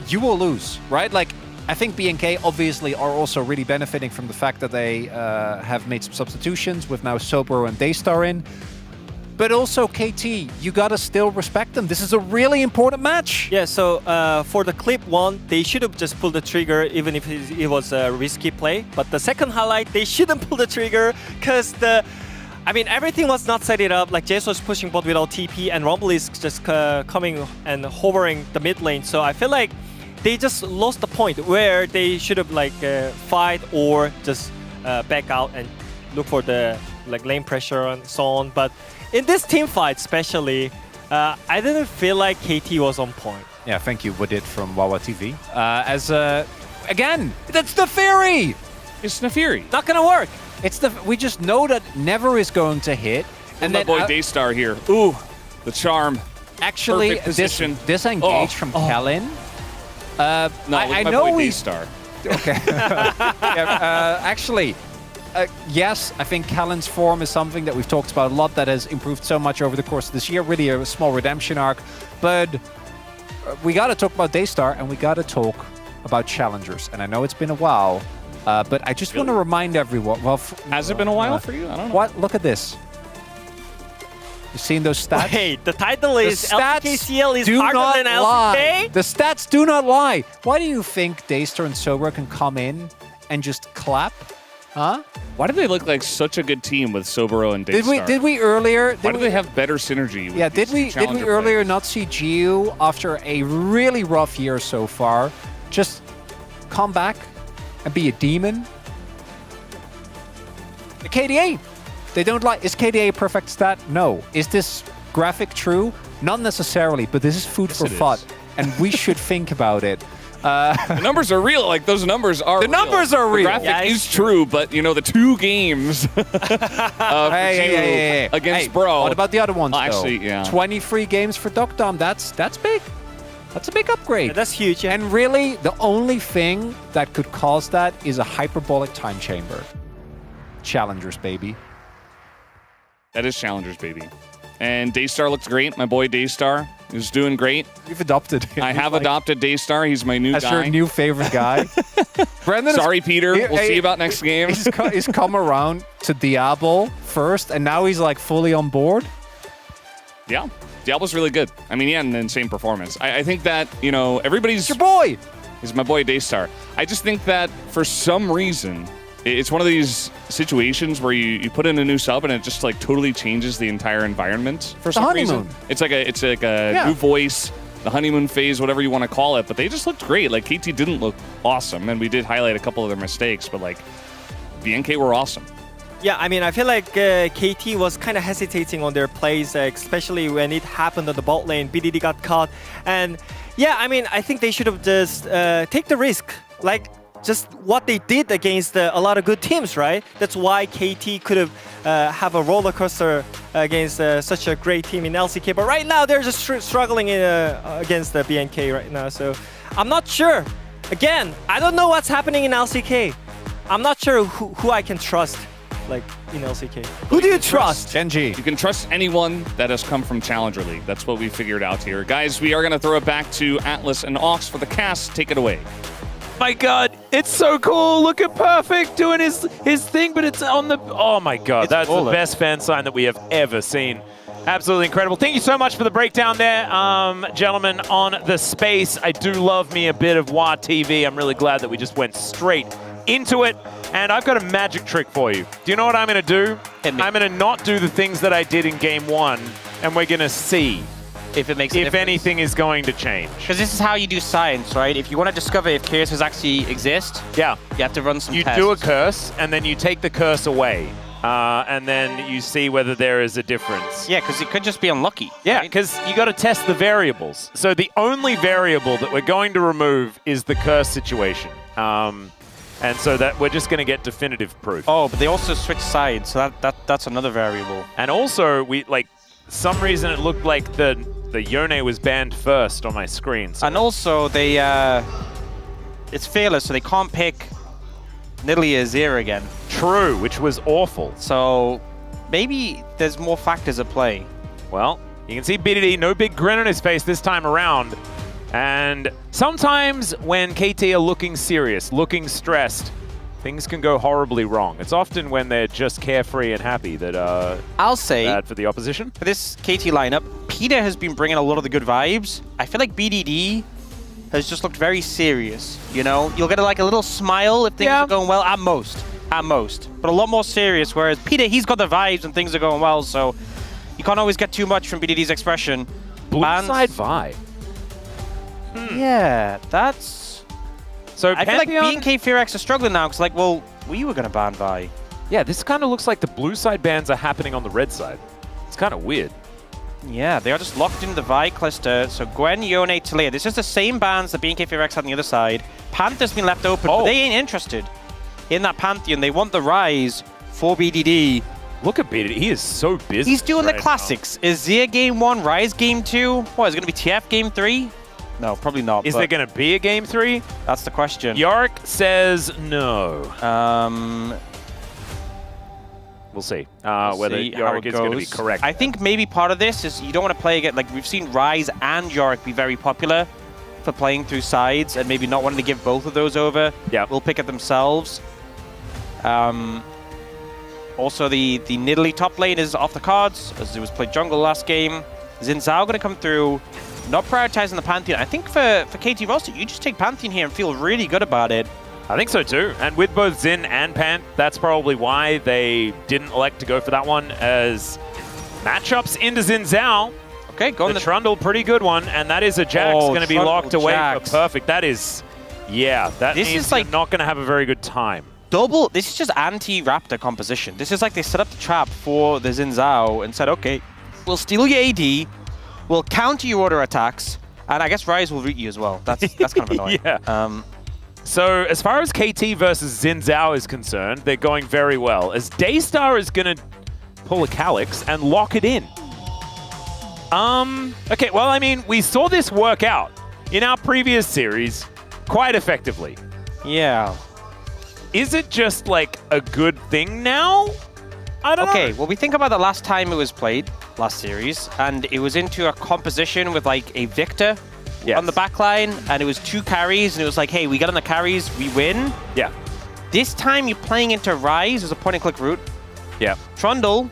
you will lose, right? Like, I think BNK obviously are also really benefiting from the fact that they have made some substitutions with now Sobro and Daystar in. But also, KT, you gotta still respect them. This is a really important match. Yeah, so for the clip 1, they should have just pulled the trigger even if it was a risky play. But the second highlight, they shouldn't pull the trigger because everything was not set it up. Like Jace was pushing bot without TP, and Rumble is just coming and hovering the mid lane. So I feel like they just lost the point where they should have like fight or just back out and look for the like lane pressure and so on. But in this team fight especially, I didn't feel like KT was on point. Yeah, thank you, Wadid from Wawa TV. Again, that's the theory! It's Nefiri. Not gonna work. We just know that never is going to hit. And that boy Daystar here. Ooh, the charm. Actually, this engage from Kellen. I know we Daystar. Okay. Actually. Yes, I think Callan's form is something that we've talked about a lot that has improved so much over the course of this year. Really a small redemption arc. But we got to talk about Daystar, and we got to talk about challengers. And I know it's been a while, but I just want to remind everyone. Well, has it been a while for you? I don't know. What? Look at this. You seen those stats? Wait, the title is LCKCL is harder than LCK? The stats do not lie. Why do you think Daystar and Sobro can come in and just clap? Huh? Why do they look like such a good team with Sobro and Daystar? Did we earlier? Why do they have better synergy? Yeah, did we earlier not see Gio after a really rough year so far just come back and be a demon? The KDA, they don't like. Is KDA a perfect stat? No. Is this graphic true? Not necessarily, but this is food for thought, and we should think about it. The numbers are real. Like, those numbers are real. Numbers are real. The graphic is true, but, you know, the 2 games against Bro. What about the other ones, though? Actually, yeah. 23 games for Dokdam. That's big. That's a big upgrade. Yeah, that's huge. Yeah. And really, the only thing that could cause that is a hyperbolic time chamber. Challengers, baby. That is Challengers, baby. And Daystar looked great. My boy Daystar is doing great. You've adopted him. I have adopted Daystar. He's my new That's guy. your new favorite guy. Brendan, sorry, Peter. We'll see you about next game. He's come around to Diablo first, and now he's like fully on board. Yeah, Diablo's really good. I mean, he had an insane performance. I think that, you know, everybody's... It's your boy! He's my boy Daystar. I just think that for some reason, it's one of these situations where you put in a new sub and it just like totally changes the entire environment for some reason. It's like a new voice, the honeymoon phase, whatever you want to call it. But they just looked great. Like KT didn't look awesome, and we did highlight a couple of their mistakes, but like BNK were awesome. Yeah, I mean, I feel like KT was kind of hesitating on their plays, especially when it happened on the bot lane. BDD got caught, and yeah, I mean, I think they should have just take the risk, like just what they did against a lot of good teams, right? That's why KT could have a roller coaster against such a great team in LCK. But right now, they're just struggling against the BNK right now. So I'm not sure. Again, I don't know what's happening in LCK. I'm not sure who I can trust. Like in LCK. Who do you trust? Genji. You can trust anyone that has come from Challenger League. That's what we figured out here. Guys, we are going to throw it back to Atlas and Ox for the cast. Take it away. My God, it's so cool. Look at Perfect doing his thing, but it's on the... Oh my God, that's the best fan sign that we have ever seen. Absolutely incredible. Thank you so much for the breakdown there, gentlemen, on the space. I do love me a bit of WA TV. I'm really glad that we just went straight into it. And I've got a magic trick for you. Do you know what I'm going to do? I'm going to not do the things that I did in game one, and we're going to see if it makes a if difference. anything is going to change. Because this is how you do science, right? If you want to discover if curses actually exist, yeah, you have to run some tests. You do a curse, and then you take the curse away. And then you see whether there is a difference. Yeah, because it could just be unlucky. Yeah, because you got to test the variables. So the only variable that we're going to remove is the curse situation. And so that we're just going to get definitive proof. Oh, but they also switch sides, so that's another variable. And also, we some reason it looked like the Yone was banned first on my screen. So. And also, they it's fearless, so they can't pick Nidalee Azir again. True, which was awful. So maybe there's more factors at play. Well, you can see BDD, no big grin on his face this time around. And sometimes when KT are looking serious, looking stressed, things can go horribly wrong. It's often when they're just carefree and happy that I'll say bad for the opposition. For this KT lineup, Peter has been bringing a lot of the good vibes. I feel like BDD has just looked very serious, you know? You'll get a little smile if things are going well, at most, but a lot more serious, whereas Peter, he's got the vibes and things are going well, so you can't always get too much from BDD's expression. Blue side Vi. Yeah, that's... So I feel like BNK FearX are struggling now, because well, we were going to ban Vi. Yeah, this kind of looks like the blue side bans are happening on the red side. It's kind of weird. Yeah, they are just locked into the Vi cluster. So Gwen, Yone, Taliyah. This is the same bans that BNK FearX had on the other side. Panther's been left open, but they ain't interested in that Pantheon. They want the Rise for BDD. Look at BDD. He is so busy. He's doing the classics. Azir game 1, Rise game 2. What, is it going to be TF game 3? No, probably not. Is there going to be a game 3? That's the question. Yorick says no. We'll see whether Yorick is going to be correct. I think maybe part of this is you don't want to play again. Like, we've seen Rise and Yorick be very popular for playing through sides and maybe not wanting to give both of those over. Yeah. Will pick it themselves. Also, the Nidalee top lane is off the cards, as it was played jungle last game. Xin Zhao going to come through, not prioritizing the Pantheon. I think for KT roster, you just take Pantheon here and feel really good about it. I think so too. And with both Xin and Pant, that's probably why they didn't elect to go for that one, as matchups into Xin Zhao. Okay, go on the Trundle, pretty good one, and that is a Jax going to be locked away for Perfect. That is, yeah, that means like not going to have a very good time. This is just anti-Raptor composition. This is like they set up the trap for the Xin Zhao and said, okay, we'll steal your AD, we'll counter your order attacks, and I guess Rise will root you as well. That's kind of annoying. Yeah. So as far as KT versus Xin Zhao is concerned, they're going very well, as Daystar is going to pull a Calyx and lock it in. Okay, well, I mean, we saw this work out in our previous series quite effectively. Yeah. Is it just like a good thing now? I don't know. Okay, well, we think about the last time it was played. last series, and it was into a composition with like a Victor on the back line, and it was 2 carries, and it was like, hey, we get on the carries, we win. Yeah. This time you're playing into Rise as a point-and-click route. Yeah. Trundle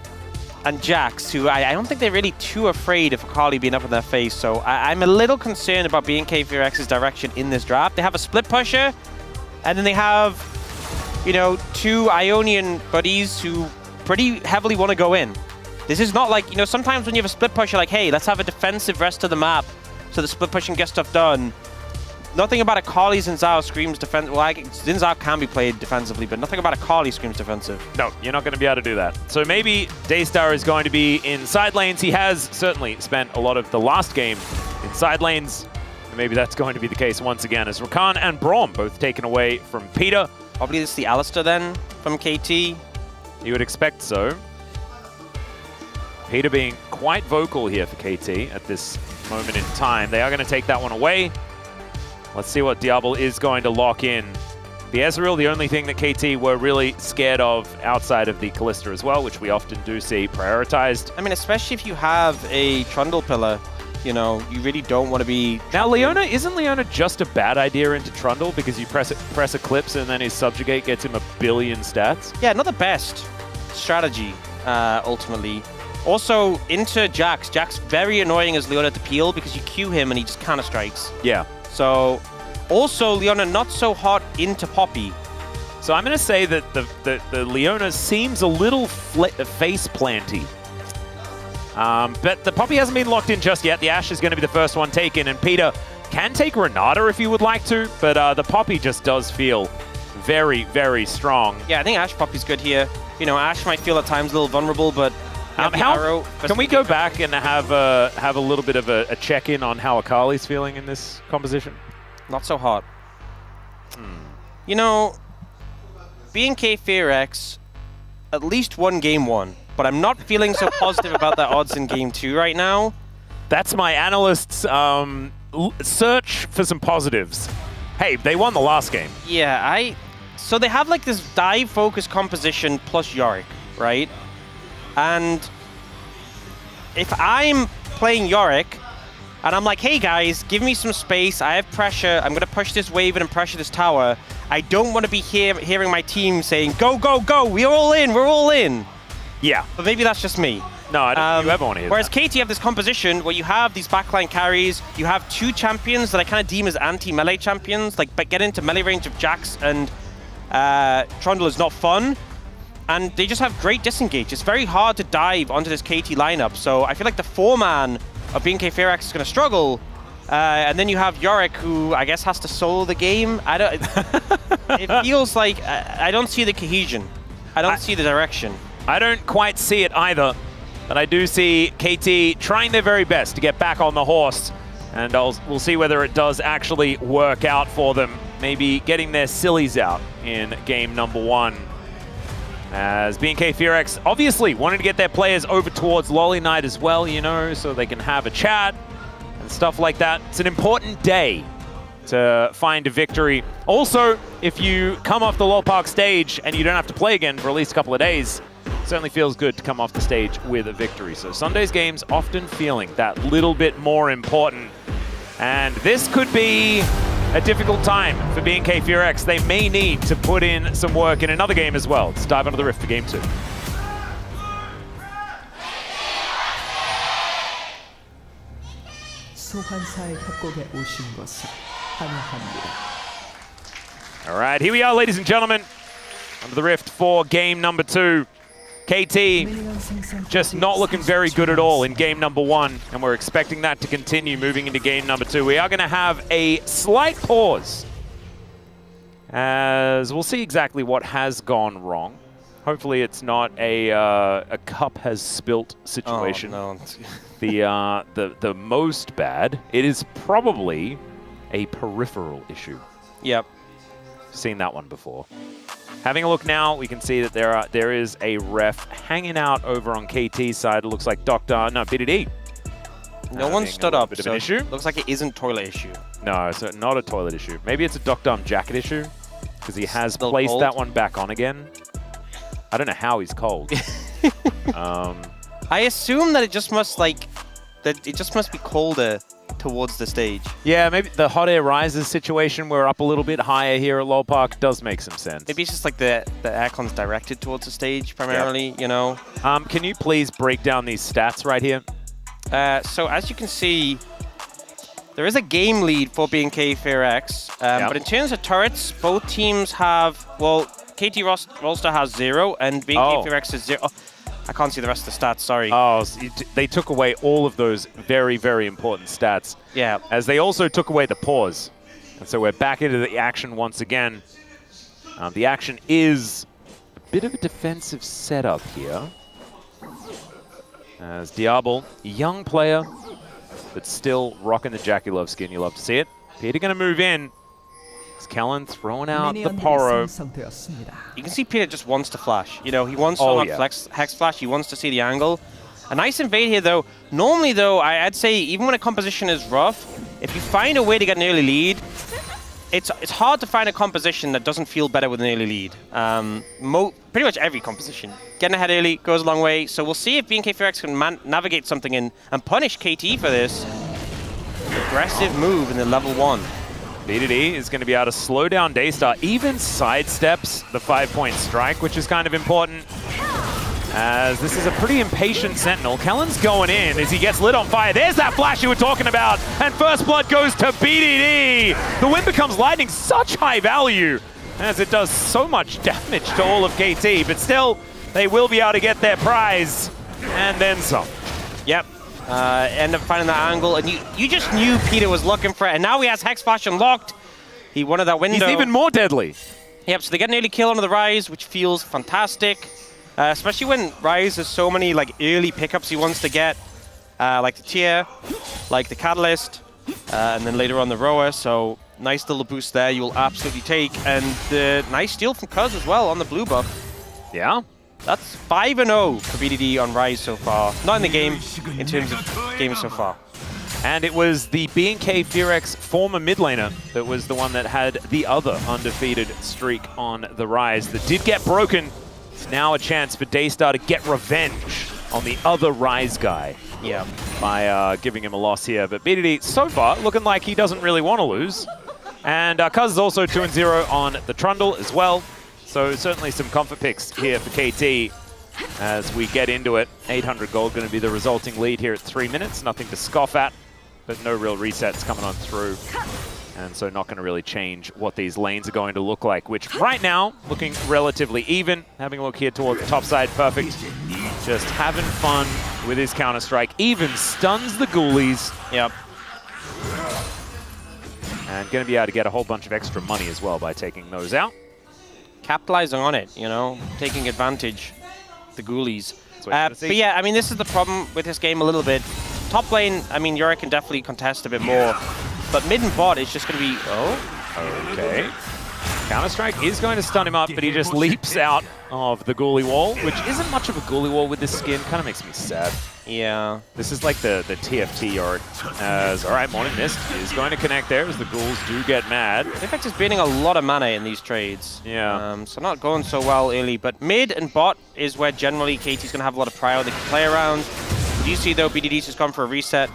and Jax, who I don't think they're really too afraid of Akali being up in their face, so I'm a little concerned about BNK Furex's direction in this draft. They have a split pusher, and then they have, you know, 2 Ionian buddies who pretty heavily want to go in. This is not like, you know, sometimes when you have a split push, you're like, hey, let's have a defensive rest of the map so the split push and get stuff done. Nothing about Akali Xin Zhao screams defense. Well, Xin Zhao can be played defensively, but nothing about Akali screams defensive. No, you're not going to be able to do that. So maybe Daystar is going to be in side lanes. He has certainly spent a lot of the last game in side lanes. And maybe that's going to be the case once again, as Rakan and Braum both taken away from Peter. Probably this is the Alistair then from KT. You would expect so. Peter being quite vocal here for KT at this moment in time. They are going to take that one away. Let's see what Diablo is going to lock in. The Ezreal, the only thing that KT were really scared of outside of the Kalista as well, which we often do see prioritized. I mean, especially if you have a Trundle pillar, you know, you really don't want to be... Now, isn't Leona just a bad idea into Trundle because you press Eclipse and then his Subjugate gets him 1 billion stats? Yeah, not the best strategy, ultimately. Also, into Jax. Jax very annoying as Leona to peel because you Q him and he just counter strikes. Yeah. So, also Leona not so hot into Poppy. So I'm going to say that the Leona seems a little face planty. But the Poppy hasn't been locked in just yet. The Ashe is going to be the first one taken, and Peter can take Renata if he would like to, but the Poppy just does feel very, very strong. Yeah, I think Ashe Poppy's good here. You know, Ashe might feel at times a little vulnerable, but can we go back and have a little bit of a check-in on how Akali's feeling in this composition? Not so hot. You know, BNK Furex, at least won game 1, but I'm not feeling so positive about their odds in game 2 right now. That's my analyst's search for some positives. Hey, they won the last game. Yeah, so they have like this dive-focused composition plus Yorick, right? And if I'm playing Yorick, and I'm like, hey guys, give me some space, I have pressure, I'm going to push this wave in and pressure this tower, I don't want to be hearing my team saying, go, go, go, we're all in. Yeah. But maybe that's just me. No, I don't think you ever want to hear whereas that. KT have this composition where you have these backline carries, you have 2 champions that I kind of deem as anti-melee champions, like, but get into melee range of Jax and Trundle is not fun. And they just have great disengage. It's very hard to dive onto this KT lineup. So I feel like the 4-man of BNK Furex is going to struggle. And then you have Yorick, who I guess has to solo the game. It feels like I don't see the cohesion. I don't see the direction. I don't quite see it either. But I do see KT trying their very best to get back on the horse. And we'll see whether it does actually work out for them. Maybe getting their sillies out in game number 1. As BNK Furex obviously wanted to get their players over towards Lolly Night as well, you know, so they can have a chat and stuff like that. It's an important day to find a victory. Also, if you come off the LoL Park stage and you don't have to play again for at least a couple of days, it certainly feels good to come off the stage with a victory. So Sunday's games often feeling that little bit more important. And this could be a difficult time for BNK Furex. They may need to put in some work in another game as well. Let's dive onto the Rift for game 2. 소환사의 협곡에 오신 것을 환영합니다. All right, here we are, ladies and gentlemen, onto the Rift for game number 2. KT just not looking very good at all in game number 1, and we're expecting that to continue moving into game number 2. We are going to have a slight pause, as we'll see exactly what has gone wrong. Hopefully it's not a cup has spilt situation. Oh, no. The most bad, it is probably a peripheral issue. Yep. Seen that one before. Having a look now, we can see that there is a ref hanging out over on KT's side. It looks like BDD. No one stood up, bit of an issue. Looks like it isn't toilet issue. No, it's not a toilet issue. Maybe it's a Dr. Jacket issue, because he has placed that one back on again. I don't know how he's cold. I assume that it just must be colder towards the stage. Yeah, maybe the hot air rises situation, we're up a little bit higher here at Lowell Park, does make some sense. Maybe it's just like the aircon's directed towards the stage primarily, you know. Can you please break down these stats right here? So as you can see, there is a game lead for BNK FearX, but in terms of turrets, both teams have, well, KT Rolster has 0 and BNK FearX is 0. Oh, I can't see the rest of the stats, sorry. Oh, so they took away all of those very, very important stats. Yeah. As they also took away the pause. And so we're back into the action once again. The action is a bit of a defensive setup here. As Diablo, a young player, but still rocking the Jackie Love skin. You love to see it. Peter going to move in. Kellen throwing out the Poro. You can see Peter just wants to flash. You know, he wants to Hex Flash. He wants to see the angle. A nice invade here, though. Normally, though, I'd say even when a composition is rough, if you find a way to get an early lead, it's hard to find a composition that doesn't feel better with an early lead. Pretty much every composition. Getting ahead early goes a long way. So we'll see if BNK FearX can navigate something in and punish KT for this aggressive move in the level 1. BDD is going to be able to slow down Daystar, even sidesteps the 5-point strike, which is kind of important. As this is a pretty impatient Sentinel. Kellen's going in as he gets lit on fire. There's that flash you were talking about. And first blood goes to BDD. The win becomes lightning, such high value, as it does so much damage to all of KT. But still, they will be able to get their prize and then some. Yep. End up finding that angle, and you just knew Peter was looking for it, and now he has Hex Flash unlocked. He wanted that window. He's even more deadly. Yep, so they get an early kill onto the Ryze, which feels fantastic. Especially when Ryze has so many like early pickups he wants to get, like the Tier, like the Catalyst, and then later on the Roa, so nice little boost there you will absolutely take. And nice steal from Cuz as well on the blue buff. Yeah. That's 5-0 for BDD on Ryze so far. Not in the game, in terms of games so far. And it was the BNK FearX former mid laner that was the one that had the other undefeated streak on the Ryze that did get broken. It's now a chance for Daystar to get revenge on the other Ryze guy. Yeah. By giving him a loss here. But BDD, so far, looking like he doesn't really want to lose. And Cuz is also 2-0 on the Trundle as well. So certainly some comfort picks here for KT as we get into it. 800 gold going to be the resulting lead here at 3 minutes. Nothing to scoff at, but no real resets coming on through. And so not going to really change what these lanes are going to look like, which right now, looking relatively even. Having a look here towards the top side, perfect. Just having fun with his Counter-Strike. Even stuns the Ghoulies. Yep. And going to be able to get a whole bunch of extra money as well by taking those out. Capitalizing on it, you know, taking advantage, the Ghoulies. But yeah, I mean, this is the problem with this game a little bit. Top lane, I mean, Yorick can definitely contest a bit more, but mid and bot is just going to be, okay. Counter-Strike is going to stun him up, but he just leaps out of the Ghoulie wall, which isn't much of a Ghoulie wall with this skin. Kind of makes me sad. Yeah. This is like the TFT Yorick. As, all right, Morning Mist is going to connect there as the Ghouls do get mad. BFX is burning a lot of mana in these trades. Yeah. So not going so well early, but mid and bot is where generally KT's going to have a lot of prio they can play around. You see, though, BDD's just gone for a reset.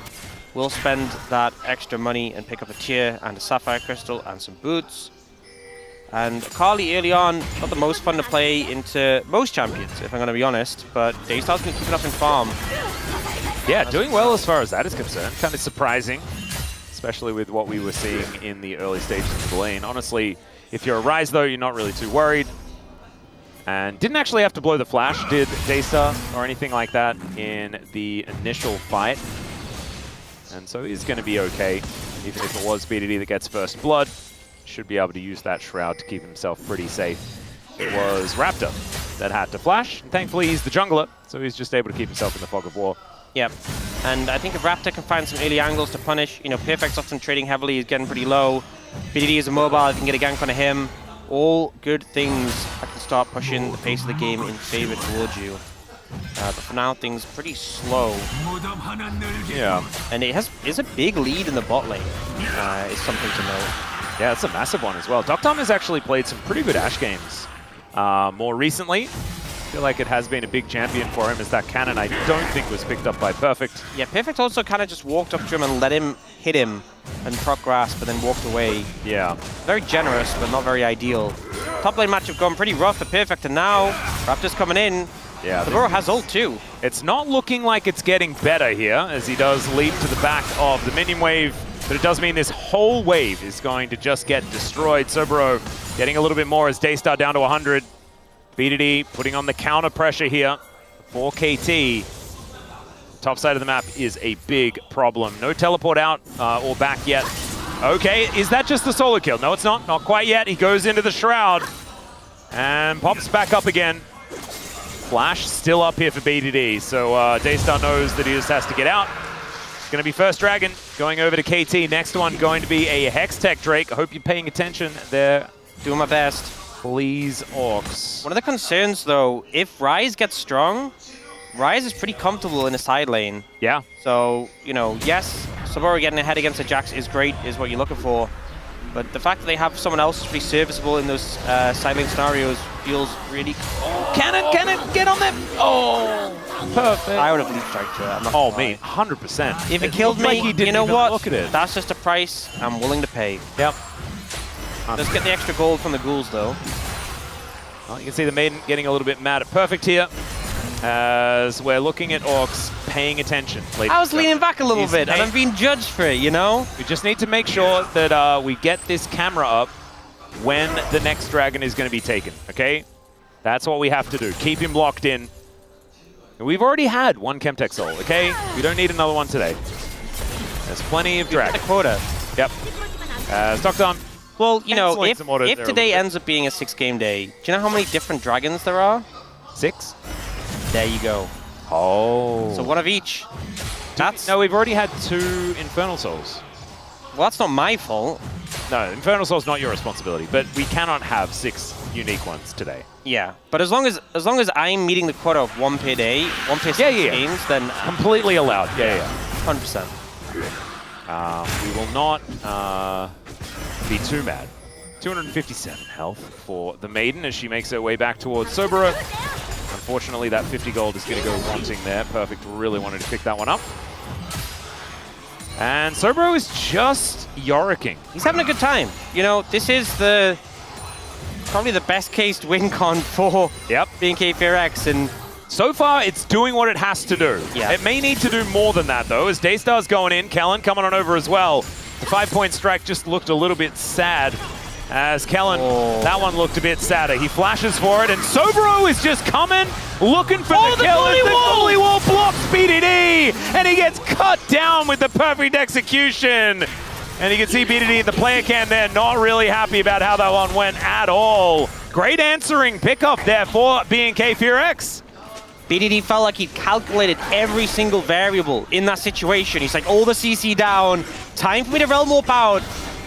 We'll spend that extra money and pick up a Tier and a Sapphire Crystal and some boots. And Akali early on, not the most fun to play into most champions, if I'm going to be honest, but Daystar's been keeping up in farm. Yeah, doing well as far as that is concerned. Kind of surprising, especially with what we were seeing in the early stages of the lane. Honestly, if you're a Ryze, though, you're not really too worried. And didn't actually have to blow the flash, did Daystar, or anything like that in the initial fight. And so he's going to be okay, even if it was BDD that gets first blood. Should be able to use that Shroud to keep himself pretty safe. It was Raptor that had to flash, and thankfully he's the jungler, so he's just able to keep himself in the fog of war. Yep, and I think if Raptor can find some early angles to punish, you know, PFX often trading heavily, he's getting pretty low. BDD is a mobile, if you can get a gank onto him. All good things that can start pushing the pace of the game in favor towards you. But for now, things pretty slow. Yeah. And it is a big lead in the bot lane, is something to note. Yeah, it's a massive one as well. Dr. has actually played some pretty good Ashe games more recently. feel like it has been a big champion for him, as that cannon I don't think was picked up by Perfect. Yeah, Perfect also kind of just walked up to him and let him hit him and proc grass, but then walked away. Yeah. Very generous, but not very ideal. Top lane matchup gone pretty rough for Perfect, and now Raptors coming in. Yeah, Saburo has ult too. It's not looking like it's getting better here, as he does leap to the back of the minion wave, but it does mean this whole wave is going to just get destroyed. Soburo getting a little bit more as Daystar down to 100. BDD putting on the counter pressure here for KT. Top side of the map is a big problem. No teleport out or back yet. Okay, is that just the solo kill? No, it's not. Not quite yet. He goes into the Shroud and pops back up again. Flash still up here for BDD, so Daystar knows that he just has to get out. It's going to be first Dragon going over to KT. Next one going to be a Hextech Drake. I hope you're paying attention there. Doing my best. Please, Orcs. One of the concerns, though, if Ryze gets strong, Ryze is pretty comfortable in a side lane. Yeah. So, you know, yes, Saburo getting ahead against the Jax is great, is what you're looking for. But the fact that they have someone else who's pretty serviceable in those side lane scenarios feels really... Cannon, get on them! Oh, perfect. I would have leap strike to it. Oh, me, 100%. If it killed me, like you know what? Look at it. That's just a price I'm willing to pay. Yep. Let's get the extra gold from the ghouls, though. Well, you can see the Maiden getting a little bit mad at Perfect here, as we're looking at Orcs paying attention. I was leaning back a little bit, and I'm being judged for it, you know? We just need to make sure that we get this camera up when the next Dragon is going to be taken, okay? That's what we have to do. Keep him locked in. We've already had one Chemtech Soul, okay? We don't need another one today. There's plenty of Dragons. The quota. Yep. Stock time. Well, you know, if there today ends up being a 6-game day, do you know how many different dragons there are? 6? There you go. Oh. So one of each. No, we've already had 2 Infernal Souls. Well, that's not my fault. No, Infernal Soul's not your responsibility, but we cannot have 6 unique ones today. Yeah, but as long as I'm meeting the quota of 1 per day, 1 per 6 games, then completely allowed. Yeah. 100%. We will not be too mad. 257 health for the Maiden as she makes her way back towards Soburo. Unfortunately, that 50 gold is going to go wanting there. Perfect really wanted to pick that one up. And Soburo is just Yoricking. He's having a good time. You know, this is probably the best case win con for BNK FairX, and so far it's doing what it has to do. Yeah. It may need to do more than that though, as Daystar's going in, Kellen coming on over as well. The 5-point strike just looked a little bit sad as Kellen, that one looked a bit sadder. He flashes for it, and Soburo is just coming, looking for the kill. The goalie wall blocks BDD, and he gets cut down with the perfect execution. And you can see BDD in the player cam there, not really happy about how that one went at all. Great answering pickup there for BNK FairX. BDD felt like he'd calculated every single variable in that situation. He's like, all the CC down, time for me to Realm Warp out.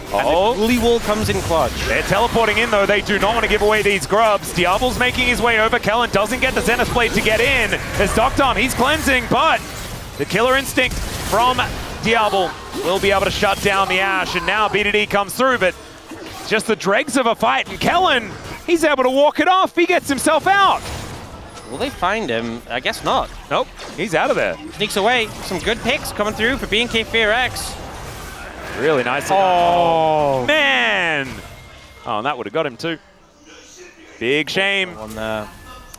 And the Gully Wall comes in clutch. They're teleporting in though, they do not want to give away these grubs. Diablo's making his way over, Kellen doesn't get the Zenith Blade to get in. As Doctom, he's cleansing, but the Killer Instinct from Diablo will be able to shut down the Ashe, and now BDD comes through, but just the dregs of a fight, and Kellen, he's able to walk it off, he gets himself out. Will they find him? I guess not. Nope, he's out of there. Sneaks away. Some good picks coming through for BNK FairX. Really nice. Oh, man! Oh, and that would have got him too. Big shame.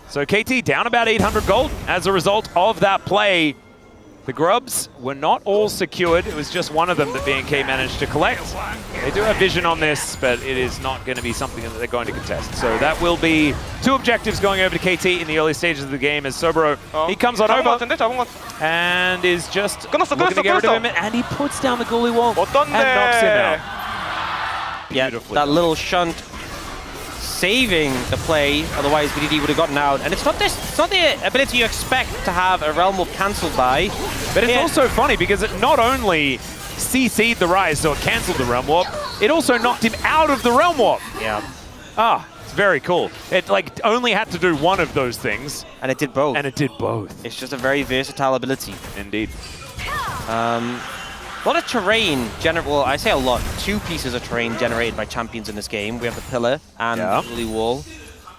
So KT down about 800 gold as a result of that play. The grubs were not all secured. It was just one of them that BNK managed to collect. They do have vision on this, but it is not going to be something that they're going to contest. So that will be 2 objectives going over to KT in the early stages of the game as Soburo, he comes on over and is just looking to get rid of him, and he puts down the Gully Wall and knocks him out. Yeah, that little shunt saving the play, otherwise BDD would have gotten out. And it's not the ability you expect to have a Realm Warp cancelled by. But it's also funny because it not only CC'd the Ryze, so it cancelled the Realm Warp, it also knocked him out of the Realm Warp. Yeah. It's very cool. It like only had to do one of those things. And it did both. It's just a very versatile ability. Indeed. A lot of terrain, well, I say a lot, 2 pieces of terrain generated by champions in this game. We have the pillar and the Gully Wall.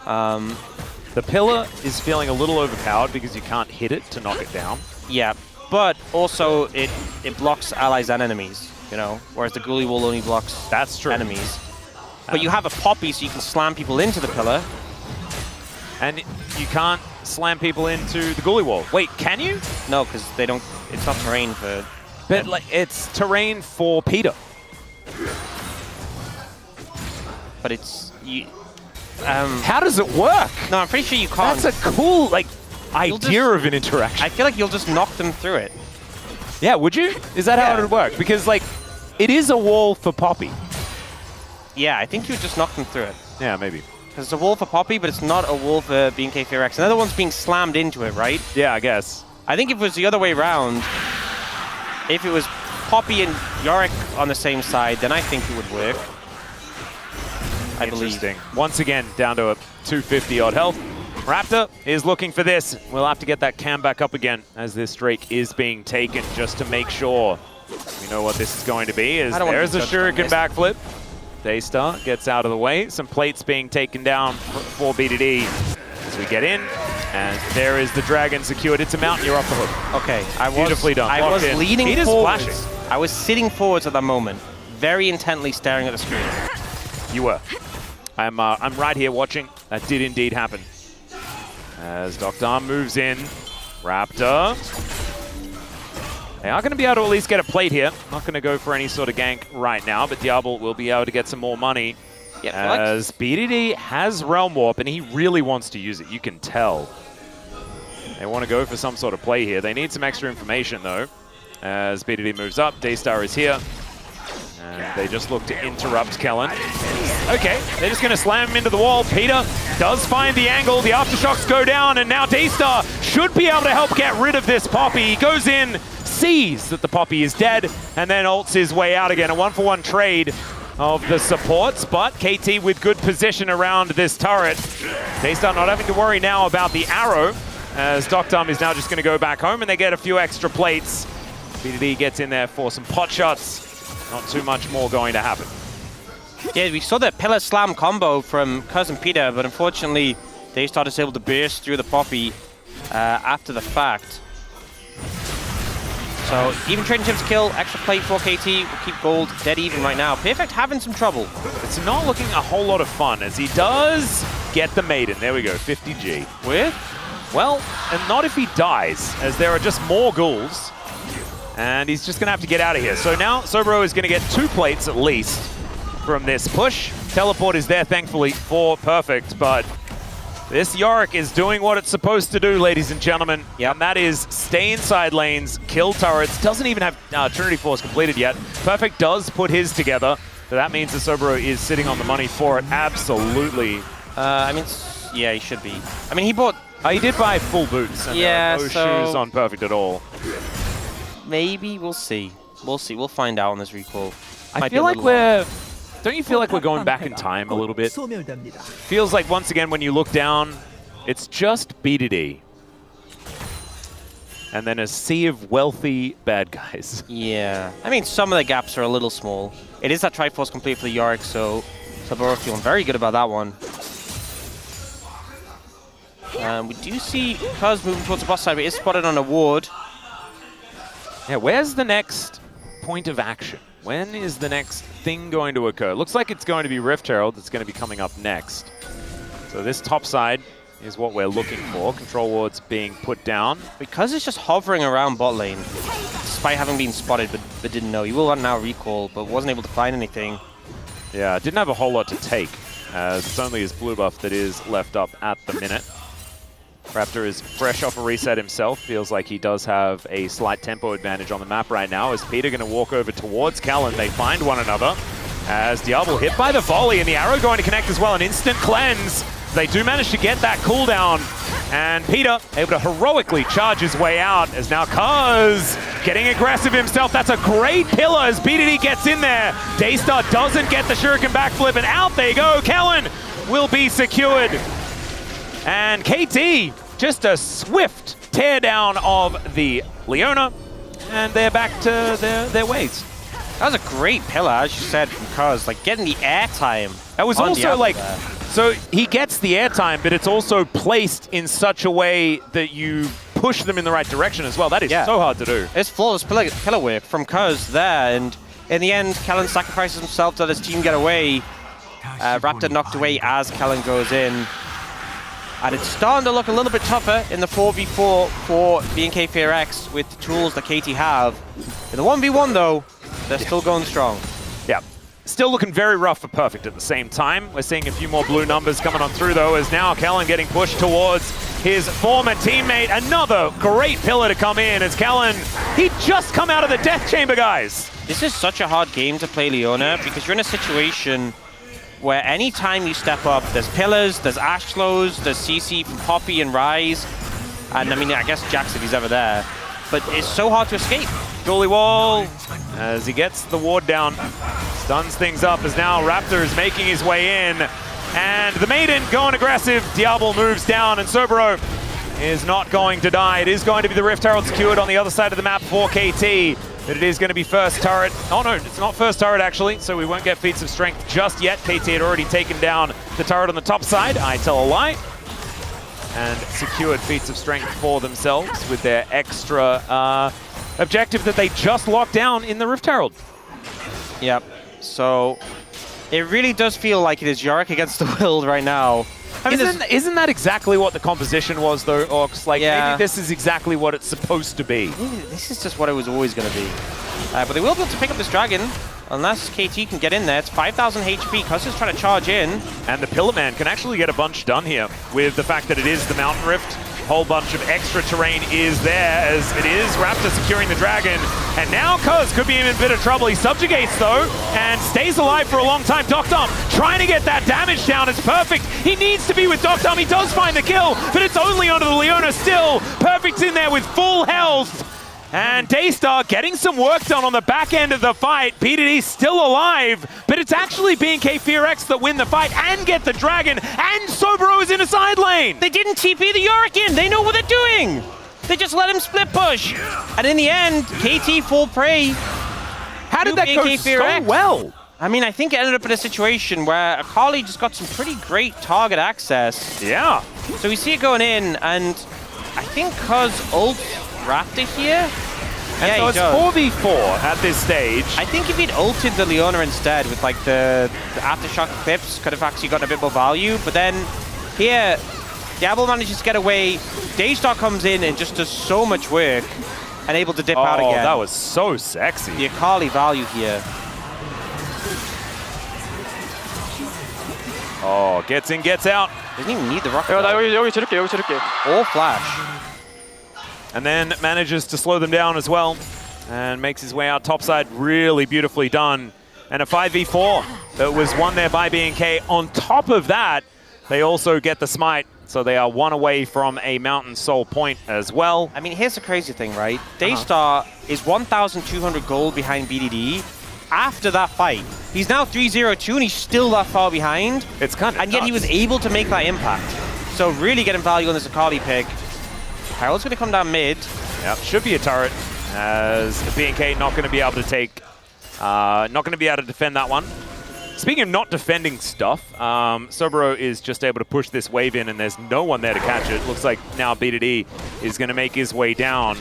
The The pillar is feeling a little overpowered because you can't hit it to knock it down. Yeah, but also it blocks allies and enemies, you know, whereas the Ghoulie Wall only blocks enemies. But you have a Poppy, so you can slam people into the pillar. And you can't slam people into the Ghoulie Wall. Wait, can you? No, because they don't. It's not terrain for. But like, it's terrain for Peter. But it's you. How does it work? No, I'm pretty sure you can't. That's a cool idea of an interaction. I feel like you'll just knock them through it. Yeah, would you? Is that how it would work? Because it is a wall for Poppy. Yeah, I think you would just knock them through it. Yeah, maybe. Because it's a wall for Poppy, but it's not a wall for BNK4X. Another one's being slammed into it, right? Yeah, I guess. I think if it was the other way around, if it was Poppy and Yorick on the same side, then I think it would work. I believe. Once again, down to a 250 odd health. Raptor is looking for this. We'll have to get that cam back up again as this Drake is being taken just to make sure we know what this is going to be. There's a Shuriken backflip. Daystar gets out of the way. Some plates being taken down for BDD as we get in. And there is the dragon secured. It's a mountain. You're off the hook. Okay. Beautifully done. I was leaning forwards. Splashing. I was sitting forwards at that moment, very intently staring at the screen. You were. I'm right here watching. That did indeed happen. As Dr. moves in. Raptor. They are going to be able to at least get a plate here. Not going to go for any sort of gank right now, but Diablo will be able to get some more money. As BDD has Realm Warp, and he really wants to use it. You can tell. They want to go for some sort of play here. They need some extra information, though. As BDD moves up, Daystar is here. And they just look to interrupt Kellen. Okay, they're just going to slam him into the wall. Peter does find the angle. The aftershocks go down, and now Daystar should be able to help get rid of this Poppy. He goes in, sees that the Poppy is dead, and then ults his way out again. A 1-for-1 trade of the supports, but KT with good position around this turret. Daystar not having to worry now about the arrow, as Doctum is now just going to go back home, and they get a few extra plates. BDD gets in there for some pot shots. Not too much more going to happen. Yeah, we saw that pillar slam combo from Cousin Peter, but unfortunately, Daystar is able to burst through the Poppy after the fact. So, even trading chips kill, extra plate for KT, will keep gold dead even right now. Perfect having some trouble. It's not looking a whole lot of fun, as he does get the maiden. There we go, 50G. With? Well, and not if he dies, as there are just more ghouls. And he's just going to have to get out of here. So now Sobro is going to get 2 plates at least from this push. Teleport is there, thankfully, for Perfect. But this Yorick is doing what it's supposed to do, ladies and gentlemen. Yep. And that is stay inside lanes, kill turrets. Doesn't even have Trinity Force completed yet. Perfect does put his together. So that means that Sobro is sitting on the money for it. Absolutely. I mean, yeah, he should be. I mean, he bought... he did buy full boots. And yeah, no shoes on Perfect at all. Maybe, we'll see. We'll see. We'll find out on this recall. I feel like we're... Don't you feel like we're going back in time a little bit? Feels like, once again, when you look down, it's just BDD. And then a sea of wealthy bad guys. Yeah. I mean, some of the gaps are a little small. It is that Triforce complete for the Yorick, so Saburo feeling very good about that one. We do see Cuz moving towards the boss side, but is spotted on a ward. Yeah, where's the next point of action? When is the next thing going to occur? Looks like it's going to be Rift Herald that's going to be coming up next. So this top side is what we're looking for. Control wards being put down. Because it's just hovering around bot lane, despite having been spotted but didn't know. He will now recall, but wasn't able to find anything. Yeah, didn't have a whole lot to take, as it's only his blue buff that is left up at the minute. Raptor is fresh off a reset himself. Feels like he does have a slight tempo advantage on the map right now. Is Peter going to walk over towards Callan? They find one another. As Diablo hit by the volley, and the arrow going to connect as well. An instant cleanse. They do manage to get that cooldown. And Peter able to heroically charge his way out, as now Cuz getting aggressive himself. That's a great pillar as BDD gets in there. Daystar doesn't get the Shuriken backflip, and out they go. Callan will be secured. And KT, just a swift teardown of the Leona, and they're back to their ways. That was a great pillar, as you said, from Cuz, like getting the airtime. That was also like So he gets the airtime, but it's also placed in such a way that you push them in the right direction as well. That is so hard to do. It's flawless pillar work from Cuz there, and in the end, Kellen sacrifices himself to let his team get away. Raptor knocked away as Kellen goes in. And it's starting to look a little bit tougher in the 4v4 for BNK FearX with the tools that KT have. In the 1v1 though, they're still going strong. Yeah. Still looking very rough for Perfect at the same time. We're seeing a few more blue numbers coming on through though, as now Kellen getting pushed towards his former teammate. Another great pillar to come in as Kellen, he just come out of the death chamber, guys. This is such a hard game to play Leona because you're in a situation where anytime you step up, there's pillars, there's Ashlows, there's CC from Poppy and Rise, and I mean, I guess Jax if he's ever there, but it's so hard to escape. Goalie wall, as he gets the ward down, stuns things up as now Raptor is making his way in, and the Maiden going aggressive, Diablo moves down, and Cerberus is not going to die. It is going to be the Rift Herald secured on the other side of the map for KT. But it is going to be first turret. Oh no, it's not first turret actually, so we won't get feats of strength just yet. KT had already taken down the turret on the top side, I tell a lie, and secured feats of strength for themselves with their extra objective that they just locked down in the Rift Herald. Yep, so it really does feel like it is Yorick against the world right now. I mean, isn't that exactly what the composition was, though, Orcs? Like, maybe this is exactly what it's supposed to be. This is just what it was always going to be. But they will be able to pick up this dragon, unless KT can get in there. It's 5,000 HP. Cuz is trying to charge in. And the Pillar Man can actually get a bunch done here with the fact that it is the Mountain Rift. Whole bunch of extra terrain is there, as it is Raptor securing the dragon. And now Cuz could be in a bit of trouble. He subjugates though, and stays alive for a long time. Doctom trying to get that damage down. It's Perfect. He needs to be with Doctom. He does find the kill, but it's only onto the Leona still. Perfect's in there with full health. And Daystar getting some work done on the back end of the fight. PDD still alive, but it's actually BNK FearX that win the fight and get the dragon, and Sobro is in a side lane. They didn't TP the Yorick in. They know what they're doing. They just let him split push. And in the end, KT full prey. How did that go so well? I mean, I think it ended up in a situation where Akali just got some pretty great target access. Yeah. So we see it going in, and I think Cuz ult Raptor here. And so it's 4v4 at this stage. I think if he'd ulted the Leona instead with like the Aftershock clips, could have actually gotten a bit more value. But then here, Diablo manages to get away. Daystar comes in and just does so much work and able to dip out again. Oh, that was so sexy. The Akali value here. Oh, gets in, gets out. Doesn't even need the rocket. Or flash. And then manages to slow them down as well, and makes his way out topside. Really beautifully done. And a 5v4 that was won there by BNK. On top of that, they also get the smite, so they are one away from a Mountain Soul point as well. I mean, here's the crazy thing, right? Daystar is 1,200 gold behind BDD. After that fight, he's now 3-0-2 and he's still that far behind. It's kind of And yet he was able to make that impact. So really getting value on this Akali pick. Herald's going to come down mid. Yep, should be a turret, as BNK not going to be able to take, not going to be able to defend that one. Speaking of not defending stuff, Cerberus is just able to push this wave in, and there's no one there to catch it. Looks like now BDD is going to make his way down.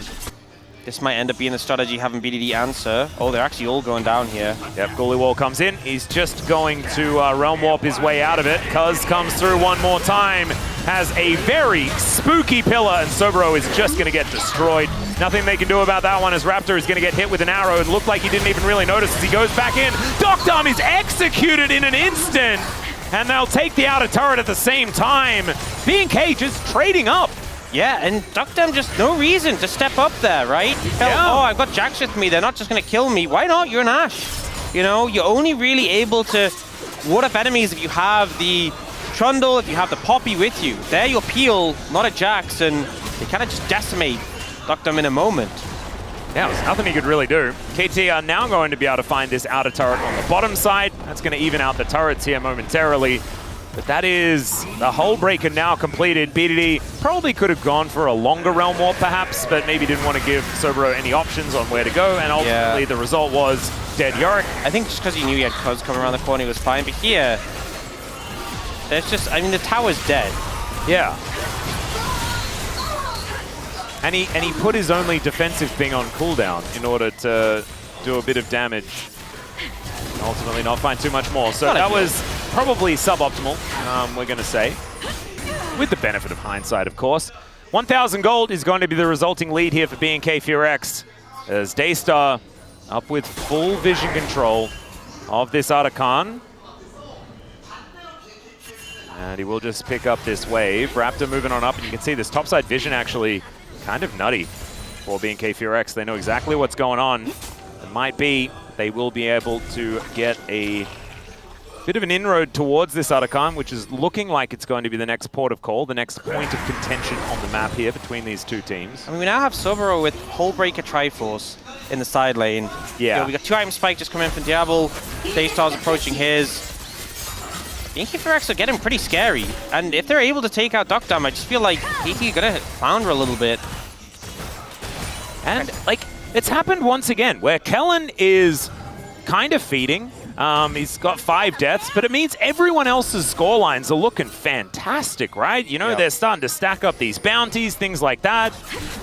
This might end up being the strategy, having BDD answer. Oh, they're actually all going down here. Yep, Goalie Wall comes in. He's just going to Realm Warp his way out of it. Cuz comes through one more time. Has a very spooky pillar, and Cerberus is just going to get destroyed. Nothing they can do about that one, as Raptor is going to get hit with an arrow. It looked like he didn't even really notice as he goes back in. Doctom is executed in an instant, and they'll take the outer turret at the same time. BNK just trading up. Yeah, and Doctom just no reason to step up there, right? Yeah. Oh, I've got Jax with me. They're not just going to kill me. Why not? You're an Ashe. You know, you're only really able to ward up enemies if you have the Trundle, if you have the Poppy with you. They're your peel, not a Jax, and they kind of just decimate Doctom in a moment. Yeah, there's nothing he could really do. KT are now going to be able to find this outer turret on the bottom side. That's going to even out the turrets here momentarily. But that is the whole breaker now completed. BDD probably could have gone for a longer Realm Warp perhaps, but maybe didn't want to give Cerberus any options on where to go, and ultimately the result was dead Yorick. I think just because he knew he had Cuz coming around the corner, he was fine. But here, There's just, I mean, the tower's dead. Yeah. And he put his only defensive thing on cooldown in order to do a bit of damage. Ultimately not find too much more. So that was probably suboptimal, we're going to say. With the benefit of hindsight, of course. 1,000 gold is going to be the resulting lead here for BNK FureX. As Daystar up with full vision control of this Arakan. And he will just pick up this wave. Raptor moving on up, and you can see this topside vision actually kind of nutty for BNK FureX. They know exactly what's going on. It might be they will be able to get a bit of an inroad towards this Arakan, which is looking like it's going to be the next port of call, the next point of contention on the map here between these two teams. I mean, we now have Sobero with Hullbreaker Triforce in the side lane. Yeah. You know, we got 2 item spike just coming in from Diablo. Daystar's approaching his. BNK FureX are getting pretty scary. And if they're able to take out Duckdam, I just feel like KT are gonna flounder a little bit. And, like, it's happened once again, where Kellen is kind of feeding. He's got 5 deaths, but it means everyone else's scorelines are looking fantastic, right? You know, they're starting to stack up these bounties, things like that.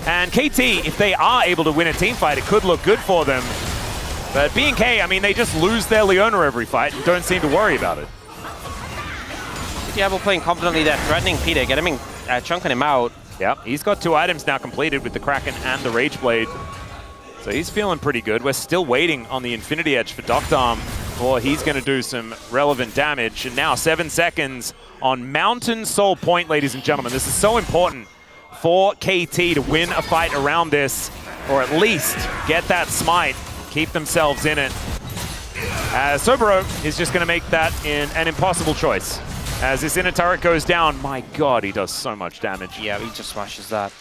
And KT, if they are able to win a team fight, it could look good for them. But BNK, I mean, they just lose their Leona every fight and don't seem to worry about it. Diablo playing confidently there, threatening Peter, getting him, chunking him out. Yep, he's got 2 items now completed with the Kraken and the Rage Blade. So he's feeling pretty good. We're still waiting on the Infinity Edge for Duckdam, or he's going to do some relevant damage. And now 7 seconds on Mountain Soul Point, ladies and gentlemen. This is so important for KT to win a fight around this, or at least get that smite, keep themselves in it. Sobero is just going to make that an impossible choice. As this inner turret goes down, my god, he does so much damage. Yeah, he just smashes that.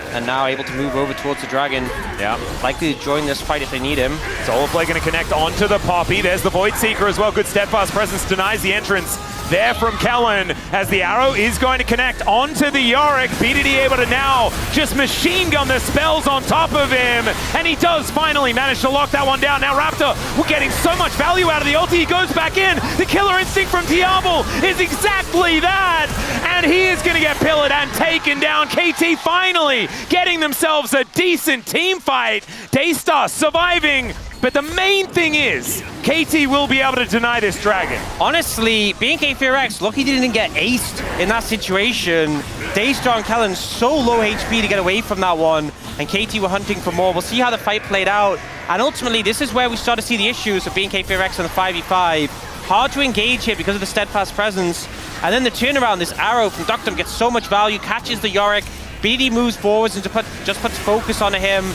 And now able to move over towards the Dragon. Yeah. Likely to join this fight if they need him. Solar Play going to connect onto the Poppy. There's the Void Seeker as well. Good steadfast presence denies the entrance there from Kellen, as the arrow is going to connect onto the Yorick. BDD able to now just machine gun the spells on top of him, and he does finally manage to lock that one down. Now Raptor, we're getting so much value out of the ulti. He goes back in. The killer instinct from Diablo is exactly that, and he is going to get pillared and taken down. KT finally getting themselves a decent team fight. Daystar surviving. But the main thing is, KT will be able to deny this Dragon. Honestly, BNK FureX, lucky didn't get aced in that situation. Daystar and Kellen so low HP to get away from that one, and KT were hunting for more. We'll see how the fight played out. And ultimately, this is where we start to see the issues of BNK FureX on the 5v5. Hard to engage here because of the steadfast presence. And then the turnaround, this arrow from Duckdam gets so much value, catches the Yorick. BD moves forwards and just puts focus on him.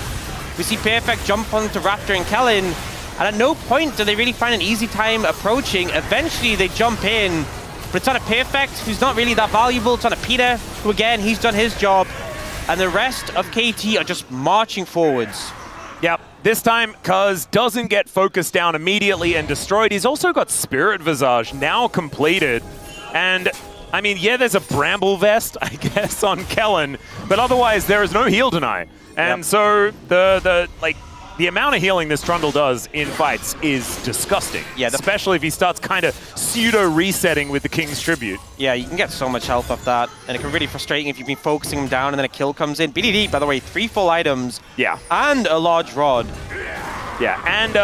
We see Perfect jump onto Raptor and Kellen, and at no point do they really find an easy time approaching. Eventually they jump in, but it's on a Perfect, who's not really that valuable. It's on a Peter, who again, he's done his job. And the rest of KT are just marching forwards. Yep, this time Cuz doesn't get focused down immediately and destroyed. He's also got Spirit Visage now completed. And I mean, yeah, there's a Bramble Vest, I guess, on Kellen, but otherwise there is no heal deny. And so the amount of healing this Trundle does in fights is disgusting. Yeah, especially if he starts kind of pseudo-resetting with the King's Tribute. Yeah, you can get so much health off that, and it can be really frustrating if you've been focusing him down and then a kill comes in. BDD, by the way, 3 full items. Yeah. And a large rod. Yeah, and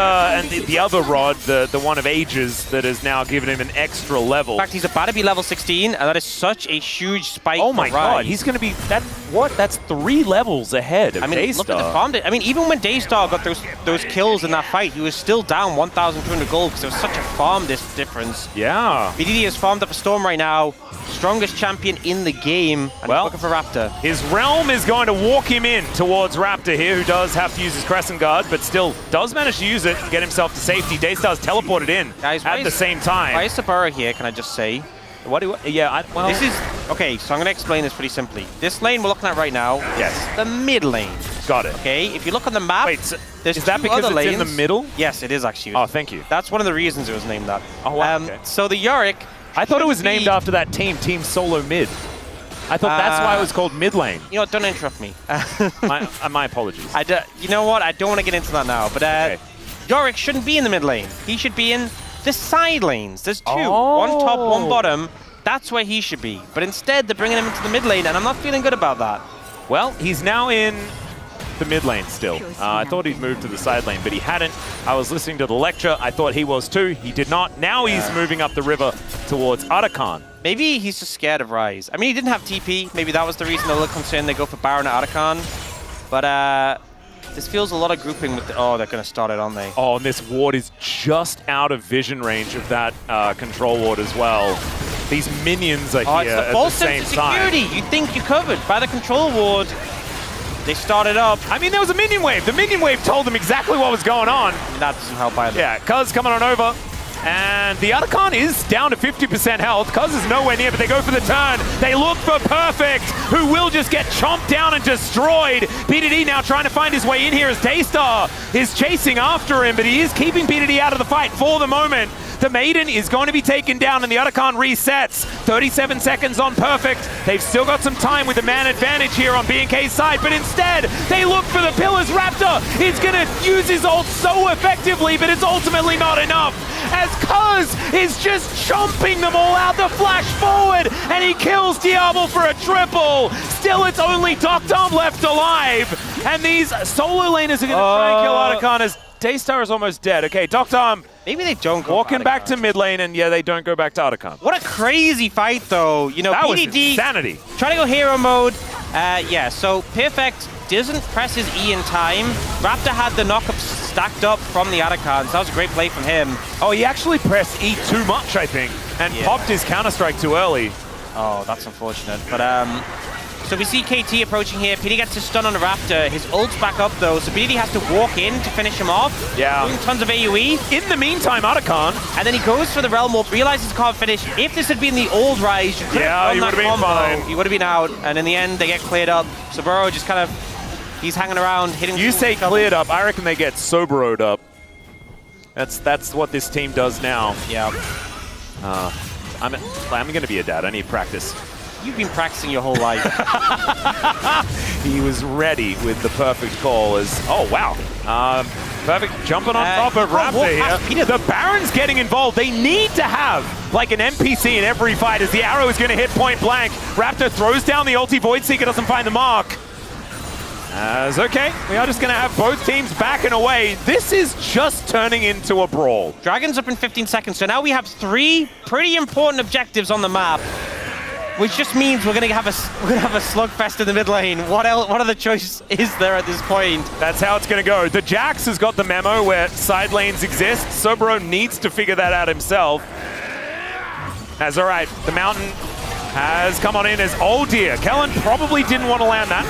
the other rod, the one of ages, that has now given him an extra level. In fact, he's about to be level 16, and that is such a huge spike. Oh my god, he's going to be that's 3 levels ahead of Daystar. Look at the farm. I mean, even when Daystar got those kills in that fight, he was still down 1,200 gold because there was such a farm difference. Yeah. BDD has farmed up a Storm right now. Strongest champion in the game, and looking for Raptor. His Realm is going to walk him in towards Raptor here, who does have to use his Crescent Guard, but still does manage to use it and get himself to safety. Daystar's teleported in at the same time. Why is Sabura here, can I just say? Well, this is, okay, so I'm going to explain this pretty simply. This lane we're looking at right now, the mid lane. Got it. Okay, if you look on the map, there's is that because it's in the middle? Yes, it is actually. Oh, thank you. That's one of the reasons it was named that. Oh, wow, okay. So the Yorick, I thought it was named after that Team Solo Mid. I thought that's why it was called mid lane. You know what, don't interrupt me. my apologies. You know what, I don't want to get into that now, but Yorick shouldn't be in the mid lane. He should be in the side lanes. There's two, one top, one bottom. That's where he should be. But instead, they're bringing him into the mid lane, and I'm not feeling good about that. Well, he's now in the mid lane still. I thought he'd moved to the side lane, but he hadn't. I was listening to the lecture. I thought he was too. He did not. Now he's moving up the river towards Arakan. Maybe he's just scared of Ryze. I mean, he didn't have TP. Maybe that was the reason they're a little concerned they go for Baron at Arakan. But this feels a lot of grouping with the, oh, they're going to start it, aren't they? Oh, and this ward is just out of vision range of that control ward as well. These minions are here it's the at false the same sense of time. security. You think you're covered by the control ward. They started up. I mean, there was a minion wave. The minion wave told them exactly what was going on. That doesn't help either. Yeah, Cuz coming on over. And the Arakan is down to 50% health. Cuz is nowhere near, but they go for the turn. They look for Perfect, who will just get chomped down and destroyed. PDD now trying to find his way in here as Daystar is chasing after him, but he is keeping PDD out of the fight for the moment. The Maiden is going to be taken down and the Arakan resets. 37 seconds on Perfect. They've still got some time with the man advantage here on B&K's side, but instead they look for the Pillars. Raptor is going to use his ult so effectively, but it's ultimately not enough. As Cuz is just chomping them all out, the flash forward, and he kills Diablo for a triple. Still, it's only Doctom left alive. And these solo laners are going to try and kill Arakan as Daystar is almost dead. Okay, Doctom. Maybe they don't go walking back to mid lane, and yeah, they don't go back to Arakan. What a crazy fight, though. You know, that PDD was insanity. Trying to go hero mode. Yeah, so Perfect doesn't press his E in time. Raptor had the knock-up stacked up from the Arakan, so that was a great play from him. Oh, he actually pressed E too much, I think, and popped his counter-strike too early. Oh, that's unfortunate. But, so we see KT approaching here. PD gets his stun on the Raptor. His ult's back up, though, so PD has to walk in to finish him off. Yeah. Doing tons of AoE. In the meantime, Arakan. And then he goes for the Realm Warp, realizes he can't finish. If this had been the old Ryze, you could have done that combo. Fine. He would have been out, and in the end, they get cleared up. So Burrow just kind of, he's hanging around, hitting. You say cleared up, I reckon they get soberoed up. That's what this team does now. Yeah. I'm going to be a dad. I need practice. You've been practicing your whole life. He was ready with the perfect call as, oh wow. Perfect jumping on top of Raptor here. The Baron's getting involved. They need to have like an NPC in every fight as the arrow is going to hit point blank. Raptor throws down the ulti, Voidseeker doesn't find the mark. As okay, we are just going to have both teams backing away. This is just turning into a brawl. Dragon's up in 15 seconds, so now we have 3 pretty important objectives on the map. Which just means we're gonna have a slugfest in the mid lane. What other choice is there at this point? That's how it's gonna go. The Jax has got the memo where side lanes exist. Sobro needs to figure that out himself. As all right, the Mountain has come on in as oh dear. Kellen probably didn't want to land that.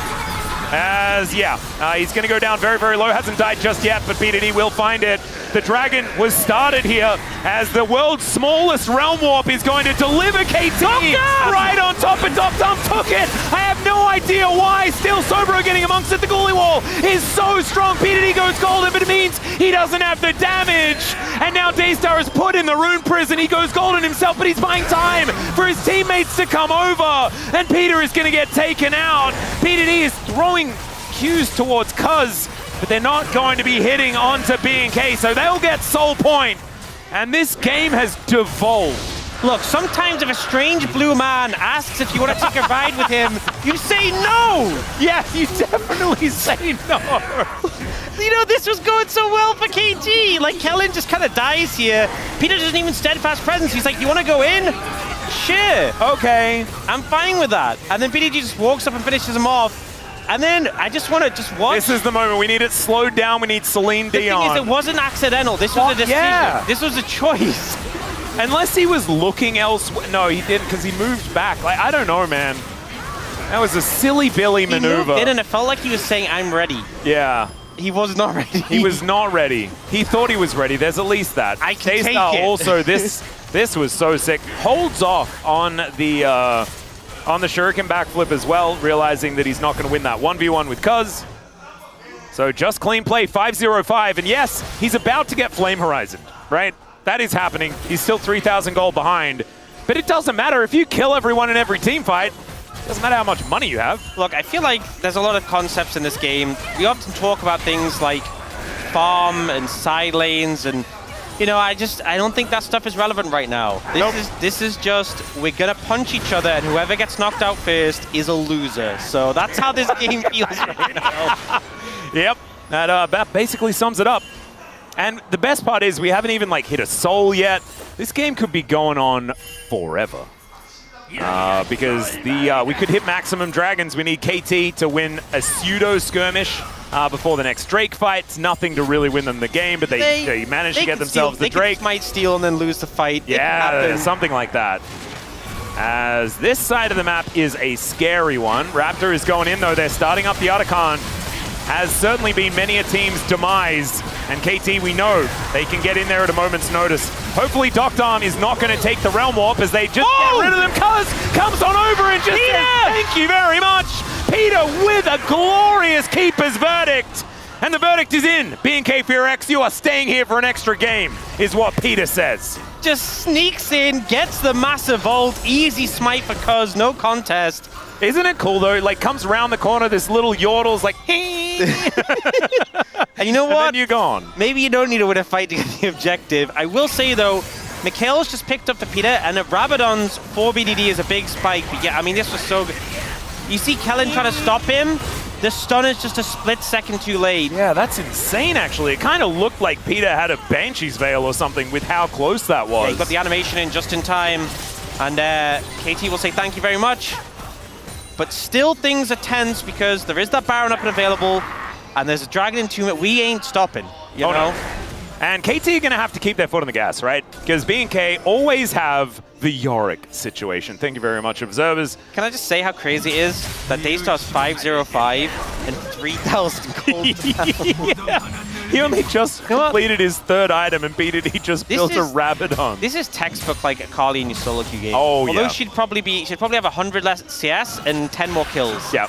As he's gonna go down very, very low. Hasn't died just yet, but PDD will find it. The Dragon was started here as the world's smallest Realm Warp is going to deliver KT right on top, and Doctom took it. I have no idea why. Still, Sobro getting amongst it. The goalie wall is so strong. PDD goes golden, but it means he doesn't have the damage. And now Daystar is put in the rune prison. He goes golden himself, but he's buying time for his teammates to come over. And Peter is going to get taken out. PDD is throwing cues towards Cuz, but they're not going to be hitting onto B&K, so they'll get soul point. And this game has devolved. Look, sometimes if a strange blue man asks if you want to take a ride with him, you say no! Yeah, you definitely say no. You know, this was going so well for KT. Like, Kellen just kind of dies here. Peter doesn't even steadfast presence. He's like, you want to go in? Sure. Okay. I'm fine with that. And then PDG just walks up and finishes him off. And then I just want to just watch. This is the moment. We need it slowed down. We need Celine Dion. The thing is, it wasn't accidental. This was a decision. Yeah. This was a choice. Unless he was looking elsewhere. No, he didn't, because he moved back. Like, I don't know, man. That was a silly Billy maneuver. He moved in, and it felt like he was saying, I'm ready. Yeah. He was not ready. He was not ready. He thought he was ready. There's at least that. I can take it. Also, this was so sick. Holds off on the Shuriken backflip as well, realizing that he's not going to win that 1v1 with Cuz. So just clean play, 5-0-5. And yes, he's about to get Flame Horizon, right? That is happening. He's still 3,000 gold behind. But it doesn't matter. If you kill everyone in every team fight, it doesn't matter how much money you have. Look, I feel like there's a lot of concepts in this game. We often talk about things like farm and side lanes and You know, I don't think that stuff is relevant right now. This is just, we're gonna punch each other, and whoever gets knocked out first is a loser. So that's how this game feels right now. Yep, that basically sums it up. And the best part is we haven't even like hit a soul yet. This game could be going on forever. Because we could hit maximum dragons. We need KT to win a pseudo skirmish before the next Drake fight. It's nothing to really win them the game, but they managed to get themselves the Drake. They might steal and then lose the fight. Yeah, something like that. As this side of the map is a scary one. Raptor is going in though. They're starting up the Otacon. Has certainly been many a team's demise. And KT, we know they can get in there at a moment's notice. Hopefully Doctarm is not going to take the Realm Warp as they just get rid of them. Cuz comes on over and just says, thank you very much. Peter with a glorious keeper's verdict. And the verdict is in. BNK FearX, you are staying here for an extra game, is what Peter says. Just sneaks in, gets the massive ult, easy smite for Cuz, no contest. Isn't it cool though? Like comes around the corner, this little yordle's like, and you know what? And then you're gone. Maybe you don't need to win a fight to get the objective. I will say though, Mikhail's just picked up the Peter, and Rabadon's 4 BDD is a big spike. But yeah, I mean, this was so good. You see Kellen trying to stop him. The stun is just a split second too late. Yeah, that's insane actually. It kind of looked like Peter had a Banshee's Veil or something with how close that was. Yeah, he got the animation in just in time. And KT will say thank you very much. But still things are tense because there is that Baron up and available, and there's a Dragon Entombment. We ain't stopping, you know? No. And KT are going to have to keep their foot on the gas, right? Because BNK always have the Yorick situation. Thank you very much, observers. Can I just say how crazy it is that Daystar's 505 and 3,000 gold? Yeah. He only just completed his third item and beat it. He just built a Rabadon. This is textbook like Akali in your solo queue game. Oh, Although yeah. she'd probably have 100 less CS and 10 more kills. Yeah.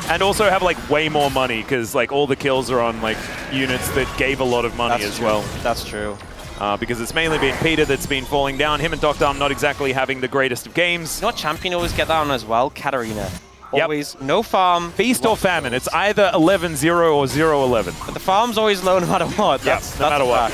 And also have like way more money because like all the kills are on like units that gave a lot of money as well. That's true. Because it's mainly been Peter that's been falling down. Him and Doctarm not exactly having the greatest of games. You know what champion always get that on as well? Katarina. Always no farm. Feast or famine. It's either 11-0 or 0-11. But the farm's always low no matter what. That's no matter what.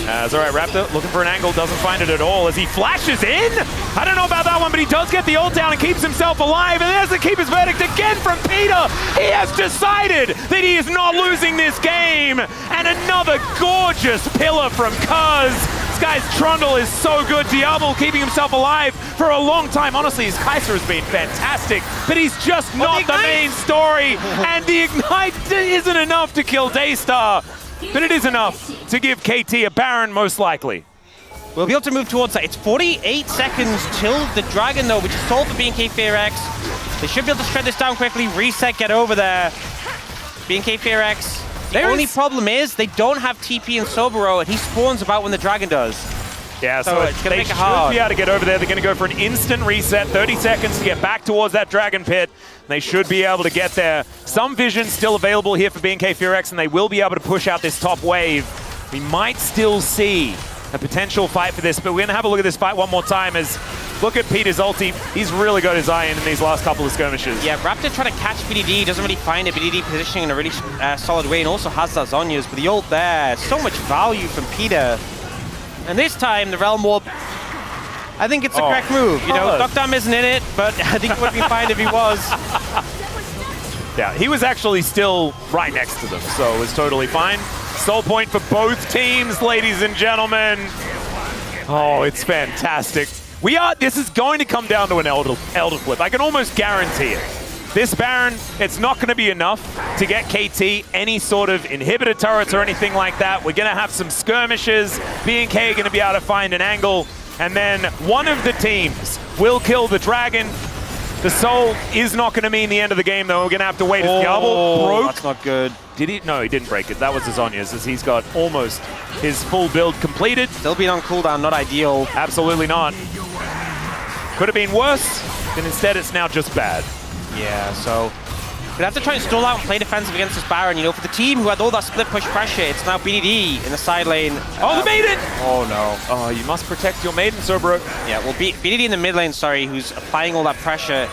It's all right, Raptor looking for an angle, doesn't find it at all as he flashes in. I don't know about that one, but he does get the ult down and keeps himself alive. And there's the keeper's verdict again from Peter. He has decided that he is not losing this game. And another gorgeous pillar from Cuz. This guy's Trundle is so good. Diablo keeping himself alive for a long time. Honestly, his Kaiser has been fantastic, but he's just not the main story. And the Ignite isn't enough to kill Daystar, but it is enough to give KT a Baron, most likely. We'll be able to move towards that. It's 48 seconds till the Dragon, though, which is sold for BNK FearX. They should be able to shred this down quickly, reset, get over there. BNK FearX. The only problem is they don't have TP and Sobero, and he spawns about when the Dragon does. Yeah, so it's gonna they make it hard. should be able to get over there. They're going to go for an instant reset, 30 seconds to get back towards that Dragon Pit. They should be able to get there. Some vision still available here for BNK FearX, and they will be able to push out this top wave. We might still see a potential fight for this, but we're going to have a look at this fight one more time as look at Peter's ulti. He's really got his eye in these last couple of skirmishes. Yeah, Raptor trying to catch BDD, doesn't really find a BDD positioning in a really solid way, and also has that Zhonya's, but the ult there, so much value from Peter. And this time, the Realm Warp, I think it's the correct move. You know, Doctarm isn't in it, but I think it would be fine if he was. Yeah, he was actually still right next to them, so it was totally fine. Soul point for both teams, ladies and gentlemen. Oh, it's fantastic. This is going to come down to an Elder Flip. I can almost guarantee it. This Baron, it's not going to be enough to get KT any sort of inhibitor turrets or anything like that. We're going to have some skirmishes. BNK are going to be able to find an angle. And then one of the teams will kill the Dragon. The Soul is not going to mean the end of the game, though. We're going to have to wait. As Diablo broke. That's not good. Did he? No, he didn't break it. That was his Zhonya's, as he's got almost his full build completed. Still being on cooldown, not ideal. Absolutely not. Could have been worse, and instead it's now just bad. Yeah, so we'd have to try and stall out and play defensive against this Baron. You know, for the team who had all that split push pressure, it's now BDD in the side lane. Oh, the Maiden! Oh, no. Oh, you must protect your Maiden, Sobero. Yeah, well, BDD in the mid lane, sorry, who's applying all that pressure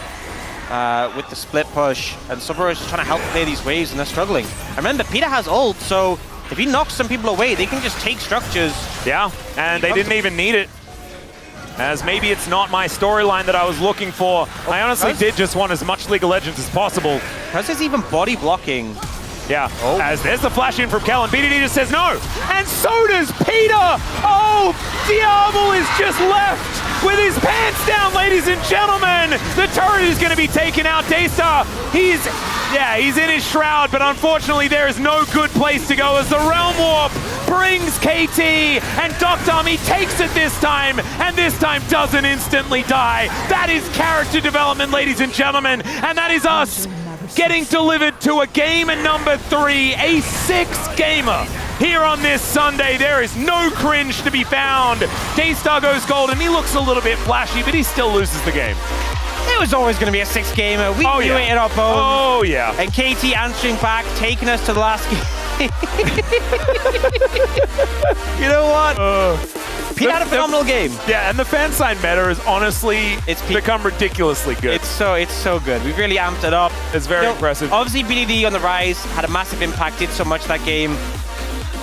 with the split push. And Sobero is just trying to help clear these waves, and they're struggling. And remember, Peter has ult, so if he knocks some people away, they can just take structures. Yeah, and they didn't even need it. As maybe it's not my storyline that I was looking for. I honestly did just want as much League of Legends as possible. Cuz is even body blocking. Yeah, as there's the flash in from Kellen. BDD just says no, and so does Peter! Oh, Diablo is just left with his pants down, ladies and gentlemen! The turret is going to be taken out. Daystar, he's in his shroud, but unfortunately there is no good place to go as the Realm Warp brings KT, and Dr. Army takes it this time, and this time doesn't instantly die. That is character development, ladies and gentlemen, and that is us getting delivered to a game number 3, a 6th gamer. Here on this Sunday, there is no cringe to be found. Daystar goes gold, and he looks a little bit flashy, but he still loses the game. It was always going to be a 6th gamer. We knew it in our bones. Oh, yeah. And KT answering back, taking us to the last game. You know what? Pete had a phenomenal game. Yeah, and the fan sign meta is honestly, it's become ridiculously good. It's so good. We've really amped it up. It's very impressive. Obviously, BDD on the rise had a massive impact, did so much that game.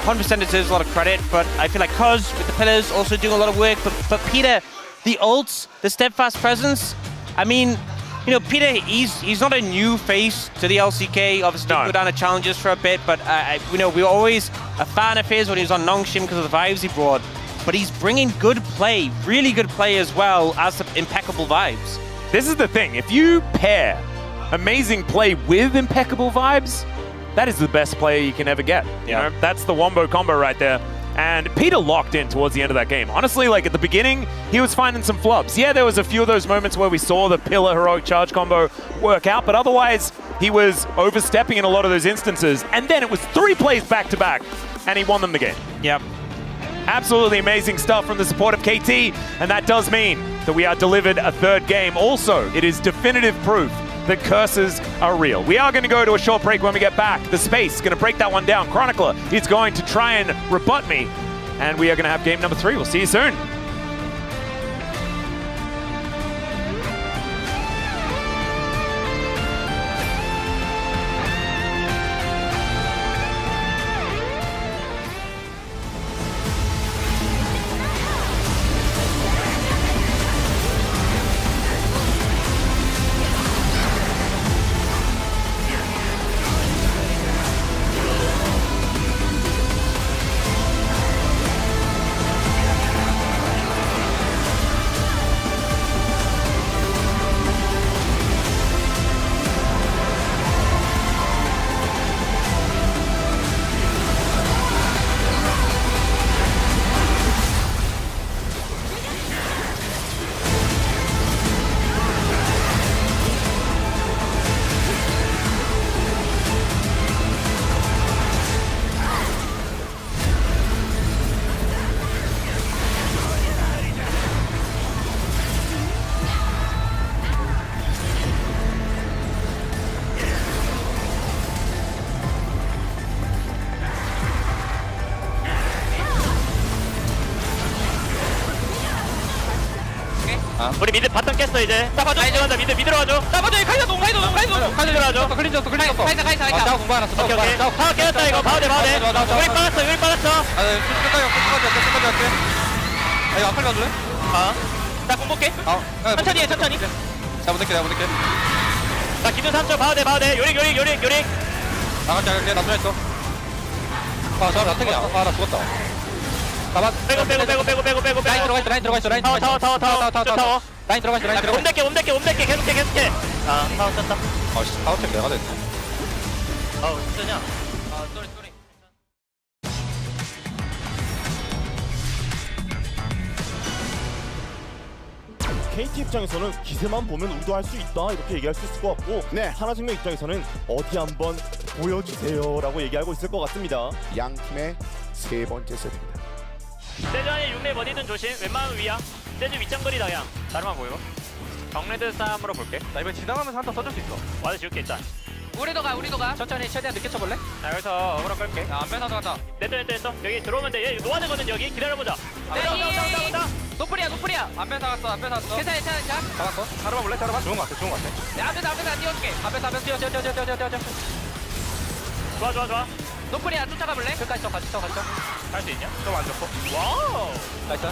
100% deserves a lot of credit, but I feel like Cuz with the pillars also doing a lot of work. But Peter, the ults, the steadfast presence. I mean, you know, Peter, he's not a new face to the LCK. Obviously, didn't go down to challenges for a bit, but you know, we were always a fan of his when he was on Nongshim because of the vibes he brought. But he's bringing good play, really good play as well as some impeccable vibes. This is the thing. If you pair amazing play with impeccable vibes, that is the best player you can ever get. You know, that's the wombo combo right there. And Peter locked in towards the end of that game. Honestly, like at the beginning, he was finding some flubs. Yeah, there was a few of those moments where we saw the pillar heroic charge combo work out, but otherwise he was overstepping in a lot of those instances. And then it was 3 plays back to back, and he won them the game. Yep. Absolutely amazing stuff from the support of KT, and that does mean that we are delivered a 3rd game. Also, it is definitive proof that curses are real. We are going to go to a short break. When we get back, the space is going to break that one down. Chronicler is going to try and rebut me, and we are going to have game number 3. We'll see you soon. 우리 미드 바텀 깼어 이제. 따봐줘. 들어가자. 미드로 가줘. 따봐줘. 카이사 동 들어가줘. 클린 줬어. 카이사. 나 공부 하나 써. 오케이. 파워 깨졌다 이거. 봐도 돼. 우리 빠졌어. 끝까지 할게. 이거 아칼 가줄래? 나 공 볼게. 천천히 해. 자, 못 될게. 나 기준 3초 봐도 돼. 요릭. 나갈게. 나 들어있어. 나 택이야. 나 죽었다. 빼고. 라인 들어가 있어. 타워. 라인 들어가 있어. 옴댈게. 계속해. 타워 쳤다. 타워 책 내가 됐네. 쓰냐? 쏘리. KT 입장에서는 기세만 보면 우도 할 수 있다 이렇게 얘기할 수 있을 것 같고 하나생명 입장에서는 어디 한번 보여주세요라고 얘기하고 있을 것 같습니다. 양 팀의 3번째 세트입니다. 세주 안에 6렙 어디든 조심. 웬만하면 위야. 세주 윗장거리다 그냥. 다르만 보이고. 정레드 싸움으로 볼게. 나 이번 지나가면서 한타 써줄 수 있어. 와드 지울게 일단. 우리도 가. 천천히 최대한 늦게 쳐볼래? 나 여기서 어그로 끌게. 안배사도 간다. 냈어. 여기 들어오면 돼. 얘 노아되거든 여기. 기다려보자. 싸운다. 노플이야. 안배사 갔어. 괜찮아. 잡았어. 자르마 볼래? 자르마? 좋은 거 같아. 앞에서 띄워줄게. 앞에서 뛰어. 좋아. 노플이야 쫓아가볼래? 끝까지 쳐 같이 쳐 같이 쳐갈수 있냐? 좀 안 좋고 와우 나이스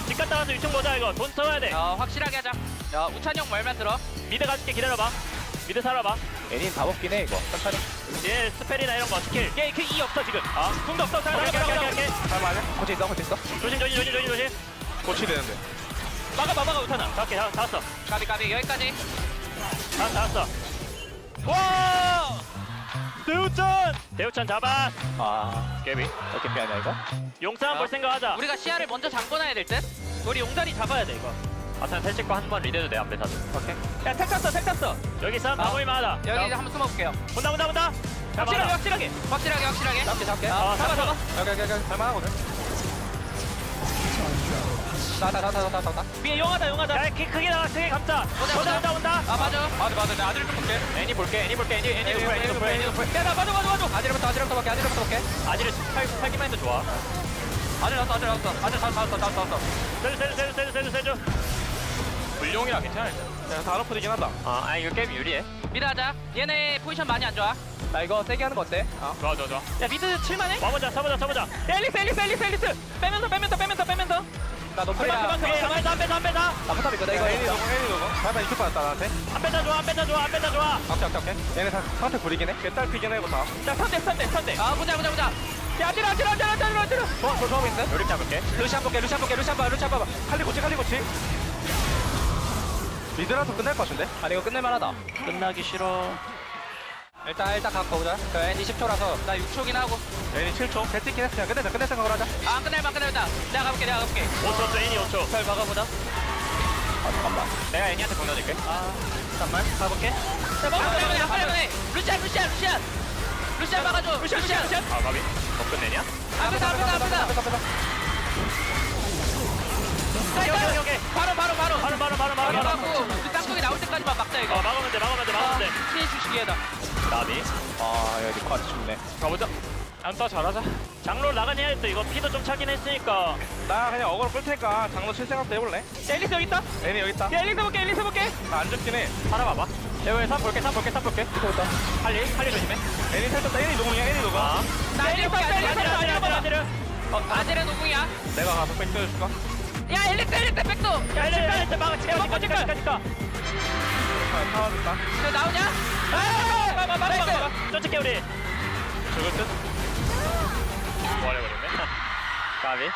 집 갔다 와서 유충 보자 이거 돈 써야 돼 확실하게 하자. 야 우찬이 형 말만 들어. 미드 가줄게 기다려봐 미드 살아봐 애닌 다 먹긴 해 이거 천천히 얘 스펠이나 이런 거 스킬 걔 E 없어 지금 궁도 없어 잘 맞아 고치 있어 조심 고치 되는데 막아 우찬아 잡았어 까비 여기까지. 잡았어 와 대우찬 잡아 깨비 어깨비 아니야 이거 용싸움 볼 생각하자 우리가 시야를 먼저 잠궈놔야 될 듯. 우리 용자리 잡아야 돼 이거 아탄 텔찍고 한 번 리드해도 돼 앞에 사도 오케이 야 텔 탔어 여기 싸움 마무리만 하자 여기 한번 숨어볼게요. 온다 확실하게 잡게. 잡아 여기 할만하거든 나 위에 용하다 야 크게 나와 크게 감자 온다 맞아. 내가 아지를 좀 볼게 애니 볼게 애니 볼게 야나 맞아 아지르부터 볼게 아지를 팔기만 해도 좋아 아질 나왔어 세주 불용이라 괜찮아 일단 다 러프되긴 하다 이거 게임 유리해 미드하자. 얘네 포지션 많이 안 좋아. 나 이거 세게 하는 거 어때? 좋아 야 미드 칠만해? 와보자 잡아보자 앨리스 빼면서 나 노플이야 안 빼자 나 포탑 있거든 이거 애니 녹음 발판 이쪽 받았다 나한테 안 빼자 좋아 오케이 얘네 다 상태 부리긴 해 개딸 피긴 해 이거 다자 3대 보자. 야 아지라 좋아하고 있는데? 요리 잡을게 루시안 봐봐 칼리 고치 미드라도 끝날 것 같은데? 아니 이거 끝낼만하다 끝나기 싫어 일단 갖고 오자 그 애니 10초라서 나 6초긴 하고. 애니 7초 배찍긴 했어 그냥 끝낼 생각을 하자 끝낼만. 내가 가볼게. 5초 애니 5초 잘 막아보자 잠깐만 내가 애니한테 보내줄게 잠깐만 가볼게 빨리. 루시안 막아줘. 루시안. 가비 못 끝내냐? 앞에다. 오케이 바로. 우리 땅속에 나올 때까지만 막자 이거. 막으면 돼 피해 주시기에다. 나비 야 리코 아주 춥네 가보자 안떠 잘하자 장로 나가니 해야겠다 이거 피도 좀 차긴 했으니까 나 그냥 어그로 끌 테니까 장로 칠 생각도 해볼래? 앨리스 여기 있다 애니 여기 있다 앨리스 볼게 나 안 죽긴 해 살아봐봐 여기 3 볼게 할리 조심해 애니 살쪘다 애니 녹음이야 나 아지르 노궁이야. 내가 가서 백 뜯어줄까? 야 앨리스 백도. 야 앨리스 막아 제발 타워줄까? 너 나오냐? 막아 쫓을게 우리 죽을 듯? 부활해버렸네 가비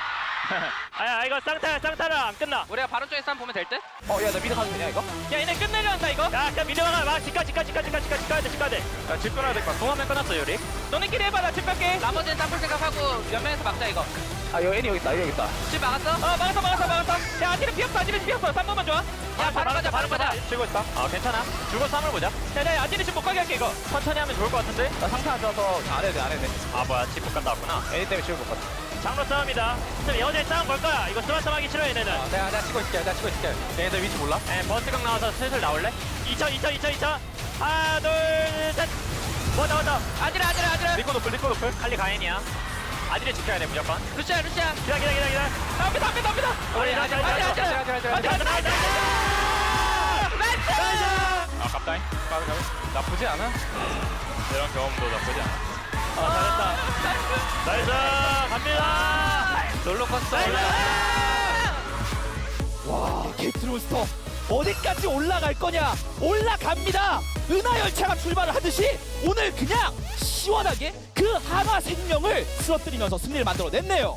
이거 쌍타라 안 끝나 우리가 바로 쪽에 싸움 보면 될 듯? 야 나 미드 가도 되냐 이거? 야 얘네 끝내려 한다 이거? 야 그냥 미드 가라 집 가야 돼 야집 끊어야 될 거야 동화면 끊었어 요리 너네끼리 해봐 나 집 갈게 나머지는 땀볼 생각하고 옆면에서 막자 이거. 여기 애니 여기 있다 집 막았어? 막았어 야 아지르 비었어 3번만 좋아 야 바로 가자. 치고 있다 괜찮아 죽어서 한번 보자 야 아지르 집 못 가게 할게 이거 천천히 하면 좋을 것 같은데 나 상태 안 좋아서 안 해도 돼 뭐야 집 못 간다 왔구나 애니 때문에 집을 못 갔다 장로 싸움이다 지금 여자의 싸움 걸 거야 이거 스마트 하기 싫어 얘네는 내가 치고 있을게 얘네들 위치 몰라? 버스각 나와서 슬슬 나올래? 2차 하나 둘셋 왔다 아지르. 리코 노플 칼리 가인이야 아지르 지켜야 돼 무조건 루시안. 기다려 갑니다 우리 아지르 갑다잉 나쁘지 않아 이런 경험도 나쁘지 않아 잘했다 나이스 갑니다 롤러코스터 와 게트로스터 어디까지 올라갈 거냐? 올라갑니다. 은하 열차가 출발을 하듯이 오늘 그냥 시원하게 그 한화 생명을 쓰러뜨리면서 승리를 만들어냈네요.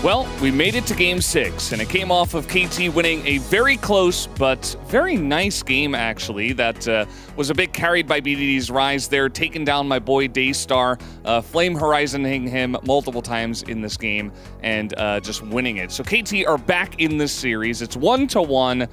Well, we made it to Game 6, and it came off of KT winning a very close but very nice game, actually, that was a bit carried by BDD's Rise there, taking down my boy Daystar, flame horizoning him multiple times in this game, and just winning it. So KT are back in this series. It's 1-1.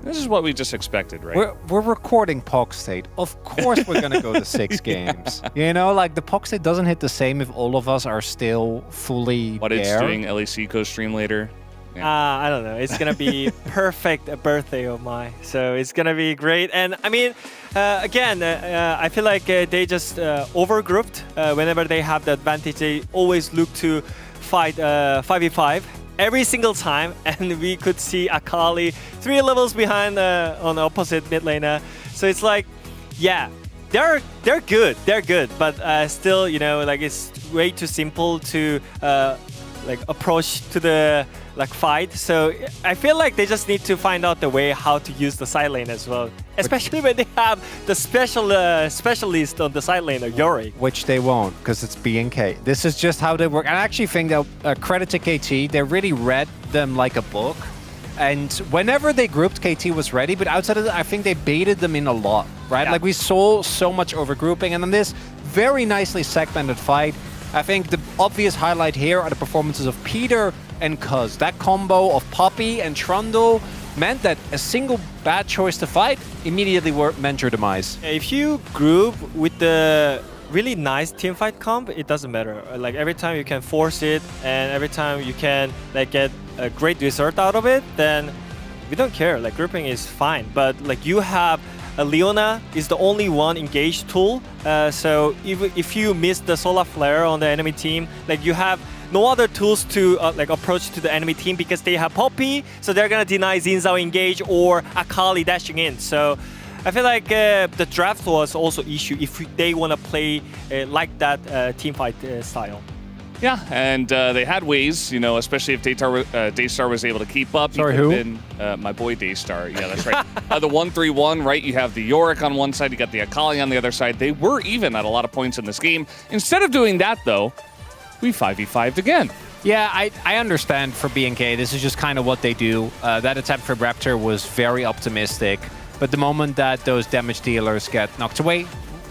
This is what we just expected, right? We're recording POC State. Of course we're going to go to 6 games. You know, like the POC State doesn't hit the same if all of us are still fully What it's doing, LEC co-stream later. Yeah. I don't know. It's going to be perfect a birthday of mine. So it's going to be great. And I mean, again, I feel like they just overgrouped. Whenever they have the advantage, they always look to fight 5v5. Every single time, and we could see Akali 3 levels behind on the opposite mid laner. So it's like, yeah, they're good, but still, you know, like it's way too simple to like approach to the fight. So I feel like they just need to find out the way how to use the side lane as well, especially when they have the specialist on the side lane, Yori. Which they won't, because it's BNK. This is just how they work. And I actually think that credit to KT, they really read them like a book. And whenever they grouped, KT was ready, but outside of that, I think they baited them in a lot, right? Yeah. Like we saw so much overgrouping, and in this very nicely segmented fight, I think the obvious highlight here are the performances of Peter and Cuz. That combo of Poppy and Trundle meant that a single bad choice to fight immediately meant your demise. If you group with the really nice teamfight comp, it doesn't matter. Like every time you can force it, and every time you can like get a great result out of it, then we don't care. Like grouping is fine. But like you have Leona is the only one engaged tool. So if you miss the Solar Flare on the enemy team, like you have no other tools to like approach to the enemy team because they have Poppy, so they're gonna deny Xin Zhao engage or Akali dashing in. So I feel like the draft was also issue if they want to play like that teamfight style. Yeah, and they had ways, you know, especially if Daystar was able to keep up. Sorry, who? Been, my boy Daystar. Yeah, that's right. The 1-3-1, right? You have the Yorick on one side, you got the Akali on the other side. They were even at a lot of points in this game. Instead of doing that, though, we 5v5'd again. Yeah, I understand for BNK. This is just kind of what they do. That attempt for Raptor was very optimistic. But the moment that those damage dealers get knocked away,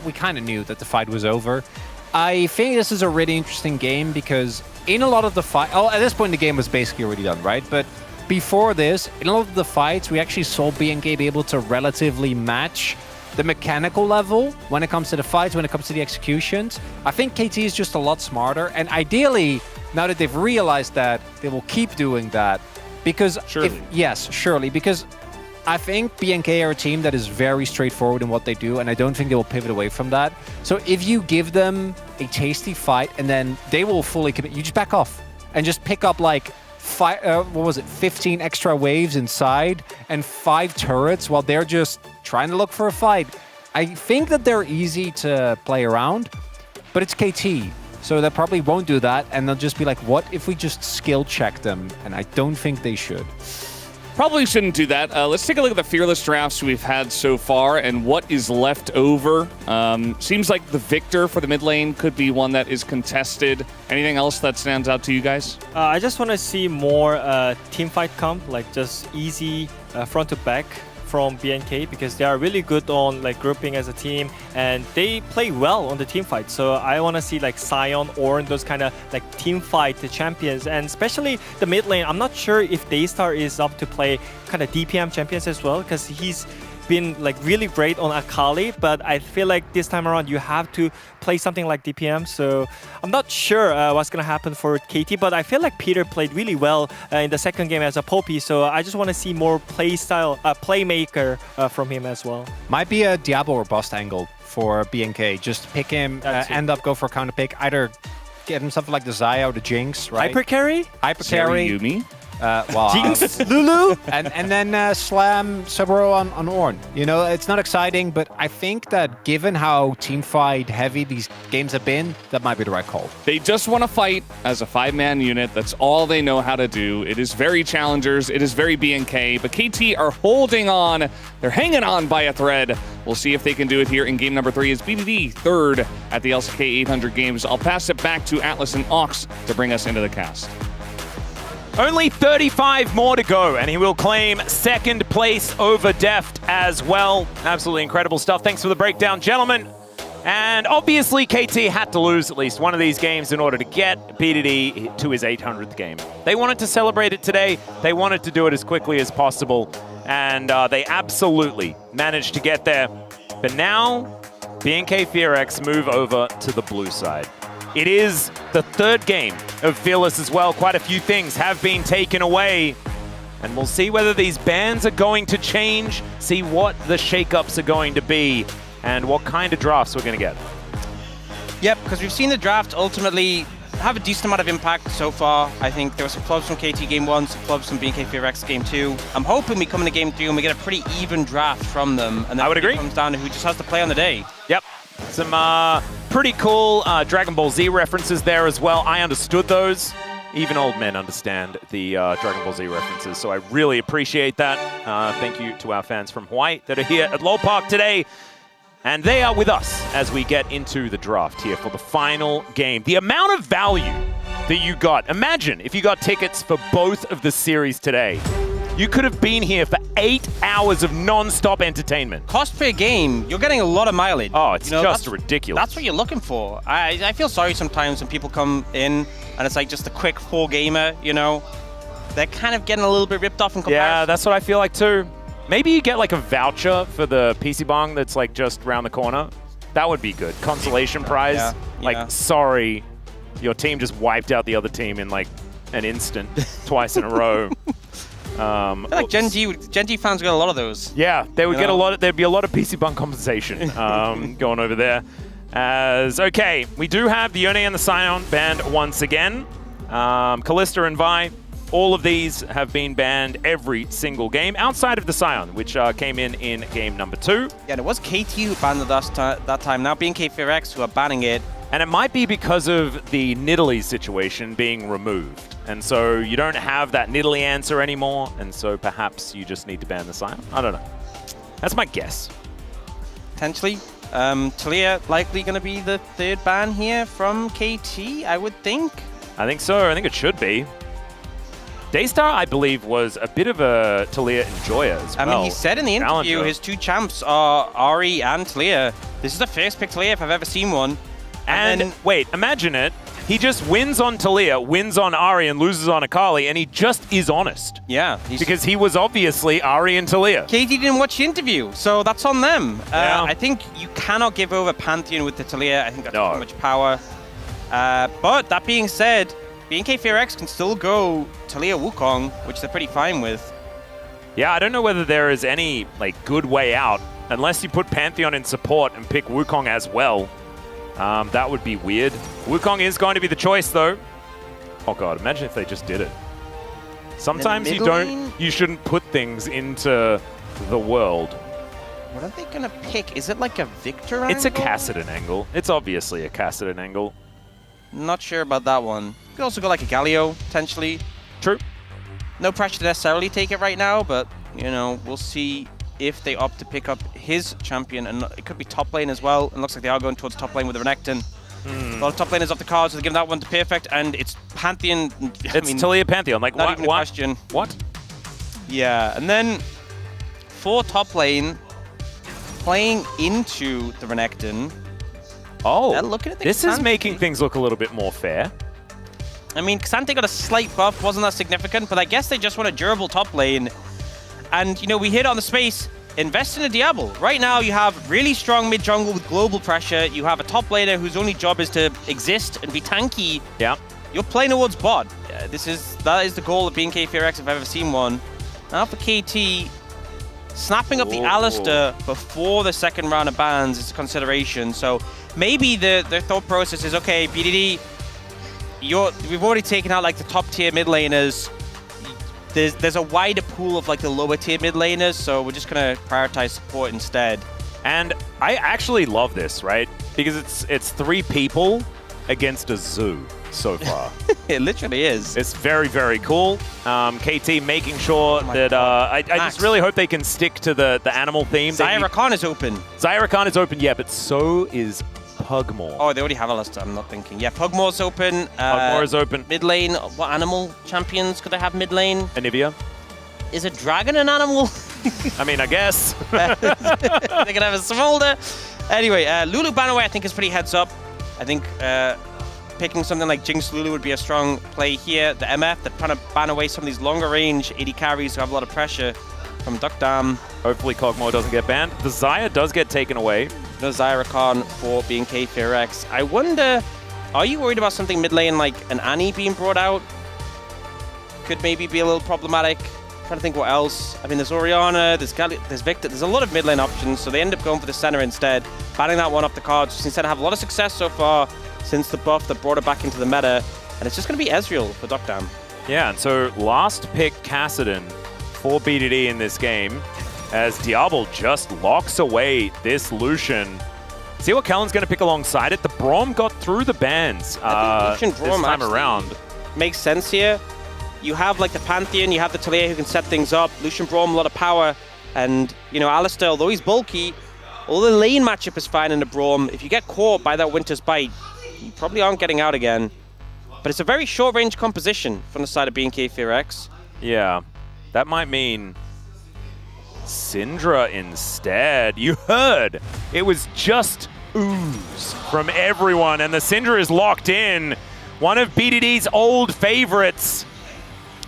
we kind of knew that the fight was over. I think this is a really interesting game because in a lot of the fight, at this point the game was basically already done, right? But before this, in a lot of the fights, we actually saw BNK be able to relatively match the mechanical level when it comes to the fights, when it comes to the executions. I think KT is just a lot smarter, and ideally, now that they've realized that, they will keep doing that. Because surely, because I think BNK are a team that is very straightforward in what they do, and I don't think they will pivot away from that. So if you give them a tasty fight and then they will fully commit, you just back off and just pick up like 15 extra waves inside and 5 turrets while they're just trying to look for a fight. I think that they're easy to play around, but it's KT. So they probably won't do that, and they'll just be like, what if we just skill check them? And I don't think they should. Probably shouldn't do that. Let's take a look at the Fearless drafts we've had so far and what is left over. Seems like the Victor for the mid lane could be one that is contested. Anything else that stands out to you guys? I just want to see more teamfight comp, like just easy front to back from BNK, because they are really good on like grouping as a team and they play well on the team fight. So I want to see like Sion or those kind of like team fight champions, and especially the mid lane. I'm not sure if Daystar is up to play kind of DPM champions as well, because he's been like really great on Akali, but I feel like this time around you have to play something like DPM. So I'm not sure what's gonna happen for KT, but I feel like Peter played really well in the second game as a Poppy. So I just want to see more playmaker from him as well. Might be a Diablo or Bust angle for BNK. Just pick him, end up go for a counter pick, either get him something like the Xayah or the Jinx, right? Hyper carry? Hyper carry. Yumi. Jinx, Lulu, and then slam Saburo on Ornn. You know, it's not exciting, but I think that given how teamfight heavy these games have been, that might be the right call. They just want to fight as a 5-man unit. That's all they know how to do. It is very challengers. It is very BNK, but KT are holding on. They're hanging on by a thread. We'll see if they can do it here in game number 3 as BDD third at the LCK 800 games. I'll pass it back to Atlas and Ox to bring us into the cast. Only 35 more to go, and he will claim second place over Deft as well. Absolutely incredible stuff. Thanks for the breakdown, gentlemen. And obviously, KT had to lose at least one of these games in order to get BDD to his 800th game. They wanted to celebrate it today. They wanted to do it as quickly as possible, and they absolutely managed to get there. But now, BNK FearX move over to the blue side. It is the third game of Fearless as well. Quite a few things have been taken away. And we'll see whether these bans are going to change, see what the shakeups are going to be, and what kind of drafts we're going to get. Yep, because we've seen the draft ultimately have a decent amount of impact so far. I think there were some flubs from KT Game 1, some flubs from BNK FearX Game 2. I'm hoping we come into Game 3 and we get a pretty even draft from them. And then I would agree. It comes down to who just has to play on the day. Yep. Some pretty cool Dragon Ball Z references there as well. I understood those. Even old men understand the Dragon Ball Z references, so I really appreciate that. Thank you to our fans from Hawaii that are here at Lowell Park today. And they are with us as we get into the draft here for the final game. The amount of value that you got. Imagine if you got tickets for both of the series today. You could have been here for 8 hours of non-stop entertainment. Cost per game, you're getting a lot of mileage. Oh, it's just ridiculous. That's what you're looking for. I feel sorry sometimes when people come in and it's like just a quick 4-gamer, you know? They're kind of getting a little bit ripped off in comparison. Yeah, that's what I feel like too. Maybe you get like a voucher for the PC Bong that's like just around the corner. That would be good. Consolation prize. Yeah, like, sorry, your team just wiped out the other team in like an instant, twice in a row. I feel like Gen G fans got a lot of those. Yeah, they would get a lot. There'd be a lot of PC Bong compensation going over there. Okay, we do have the Yone and the Scion banned once again. Callista and Vi. All of these have been banned every single game, outside of the Scion, which came in game number 2. Yeah, and it was KT who banned us that time. Now BNK FearX who are banning it. And it might be because of the Nidalee situation being removed. And so you don't have that Nidalee answer anymore, and so perhaps you just need to ban the Scion. I don't know. That's my guess. Potentially. Talia likely going to be the third ban here from KT, I would think. I think so. I think it should be. Daystar, I believe, was a bit of a Talia enjoyer as well. I mean, he said in the interview his 2 champs are Ari and Talia. This is the first pick Talia if I've ever seen one. And then, wait, imagine it. He just wins on Talia, wins on Ari, and loses on Akali, and he just is honest. Yeah. Because he was obviously Ari and Talia. KT didn't watch the interview, so that's on them. Yeah. I think you cannot give over Pantheon with the Talia. I think that's too much power. But that being said, BNK FearX can still go Talia Wukong, which they're pretty fine with. Yeah, I don't know whether there is any like good way out, unless you put Pantheon in support and pick Wukong as well. That would be weird. Wukong is going to be the choice, though. Oh god, imagine if they just did it. Sometimes you shouldn't put things into the world. What are they gonna pick? Is it like a Victor angle? It's a Kassadin angle. It's obviously a Kassadin angle. Not sure about that one. You could also go like a Galio, potentially. True. No pressure to necessarily take it right now, but, you know, we'll see if they opt to pick up his champion. And it could be top lane as well. And looks like they are going towards top lane with Renekton. A lot of top laners off the cards, so they give that one to Perfect, and it's Pantheon. It's Talia Pantheon. Like, not even a question. What? Yeah, and then for top lane, playing into the Renekton. Oh, they're looking at the this is making things look a little bit more fair. I mean, Xante got a slight buff, wasn't that significant, but I guess they just want a durable top lane. And, you know, we hit on the space, invest in a Diablo. Right now, you have really strong mid-jungle with global pressure. You have a top laner whose only job is to exist and be tanky. Yeah. You're playing towards bot. That is the goal of BNK FearX if I've ever seen one. Now for KT, snapping up the Alistair before the second round of bans is a consideration. So maybe their thought process is, okay, BDD, we've already taken out like the top tier mid laners. There's a wider pool of like the lower tier mid laners, so we're just gonna prioritize support instead. And I actually love this, right? Because it's 3 people against a zoo so far. It literally is. It's very, very cool. KT making sure that I just really hope they can stick to the animal theme. Xayah Rakan is open. Xayah Rakan is open, yeah, but so is Pugmore. Oh, they already have a list. I'm not thinking. Yeah, Pugmore's open. Pugmore is open. Mid lane. What animal champions could I have mid lane? Anivia. Is a dragon an animal? I mean, I guess. They could have a smolder. Anyway, Lulu Banaway I think is pretty heads up. I think picking something like Jinx Lulu would be a strong play here. The MF, they're trying to ban away some of these longer range AD carries who have a lot of pressure from Duck Dam. Hopefully Kog'Maw doesn't get banned. The Xayah does get taken away. No Zyra Khan for BNK FearX. I wonder, are you worried about something mid lane like an Annie being brought out? Could maybe be a little problematic. Trying to think what else. I mean, there's Orianna, there's Victor. There's a lot of mid lane options, so they end up going for the center instead, banning that one off the cards. Just instead have a lot of success so far since the buff that brought it back into the meta, and it's just going to be Ezreal for Duck Dam. Yeah, and so last pick Kassadin for BDD in this game, as Diablo just locks away this Lucian. See what Kellen's going to pick alongside it. The Braum got through the bans Lucian this Braum time around. Makes sense here. You have like the Pantheon, you have the Talia who can set things up. Lucian Braum, a lot of power. And, you know, Alistar, although he's bulky, all the lane matchup is fine in the Braum. If you get caught by that Winter's Bite, you probably aren't getting out again. But it's a very short-range composition from the side of BNK FearX. Yeah, that might mean Syndra instead. You heard, it was just ooze from everyone, and the Syndra is locked in. One of BDD's old favorites.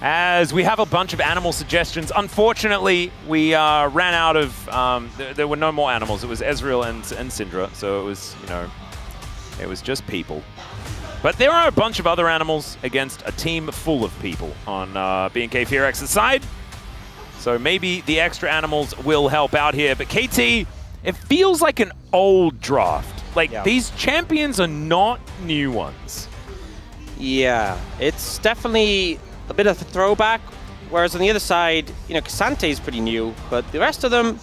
As we have a bunch of animal suggestions. Unfortunately, we ran out of, there were no more animals. It was Ezreal and Syndra, so it was, you know, it was just people. But there are a bunch of other animals against a team full of people on BNK FearX's side. So maybe the extra animals will help out here. But KT, it feels like an old draft. Like, these champions are not new ones. Yeah, it's definitely a bit of a throwback, whereas on the other side, you know, Cassante is pretty new, but the rest of them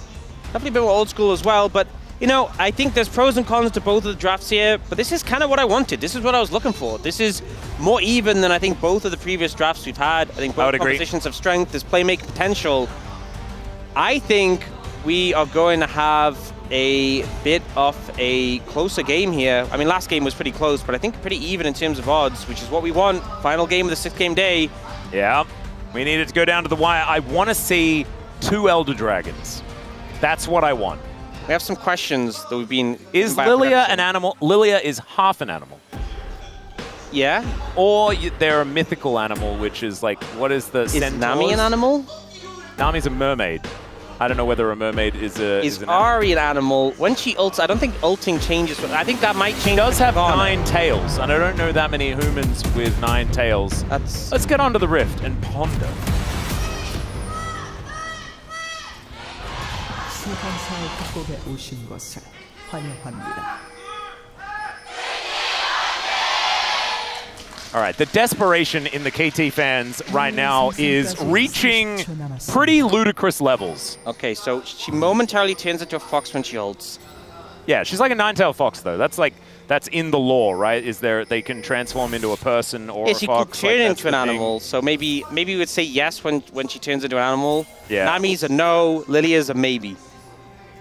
definitely a bit more old school as well. But, you know, I think there's pros and cons to both of the drafts here, but this is kind of what I wanted. This is what I was looking for. This is more even than I think both of the previous drafts we've had. I think both compositions have strength, there's playmaking potential. I think we are going to have a bit of a closer game here. I mean, last game was pretty close, but I think pretty even in terms of odds, which is what we want. Final game of the 6th game day. Yeah, we need it to go down to the wire. I want to see 2 Elder Dragons. That's what I want. We have some questions that we've been... Is Lilia an animal? Lilia is half an animal. Yeah. Or they're a mythical animal, which is like, what is the centaurs? Is Nami an animal? Nami's a mermaid. I don't know whether a mermaid is a... Is Ahri an animal? When she ults, I don't think ulting changes. I think that might change. She does have 9 tails, and I don't know that many humans with 9 tails. Let's get onto the rift and ponder. 수감사의 협곡에 오신 것을 환영합니다. All right, the desperation in the KT fans right now is reaching pretty ludicrous levels. Okay, so she momentarily turns into a fox when she ults. Yeah, she's like a 9-tailed fox, though. That's in the lore, right? Is there they can transform into a person or a fox? Yeah, she could turn into an animal. So maybe we would say yes when she turns into an animal. Yeah. Nami's a no. Lilia's a maybe.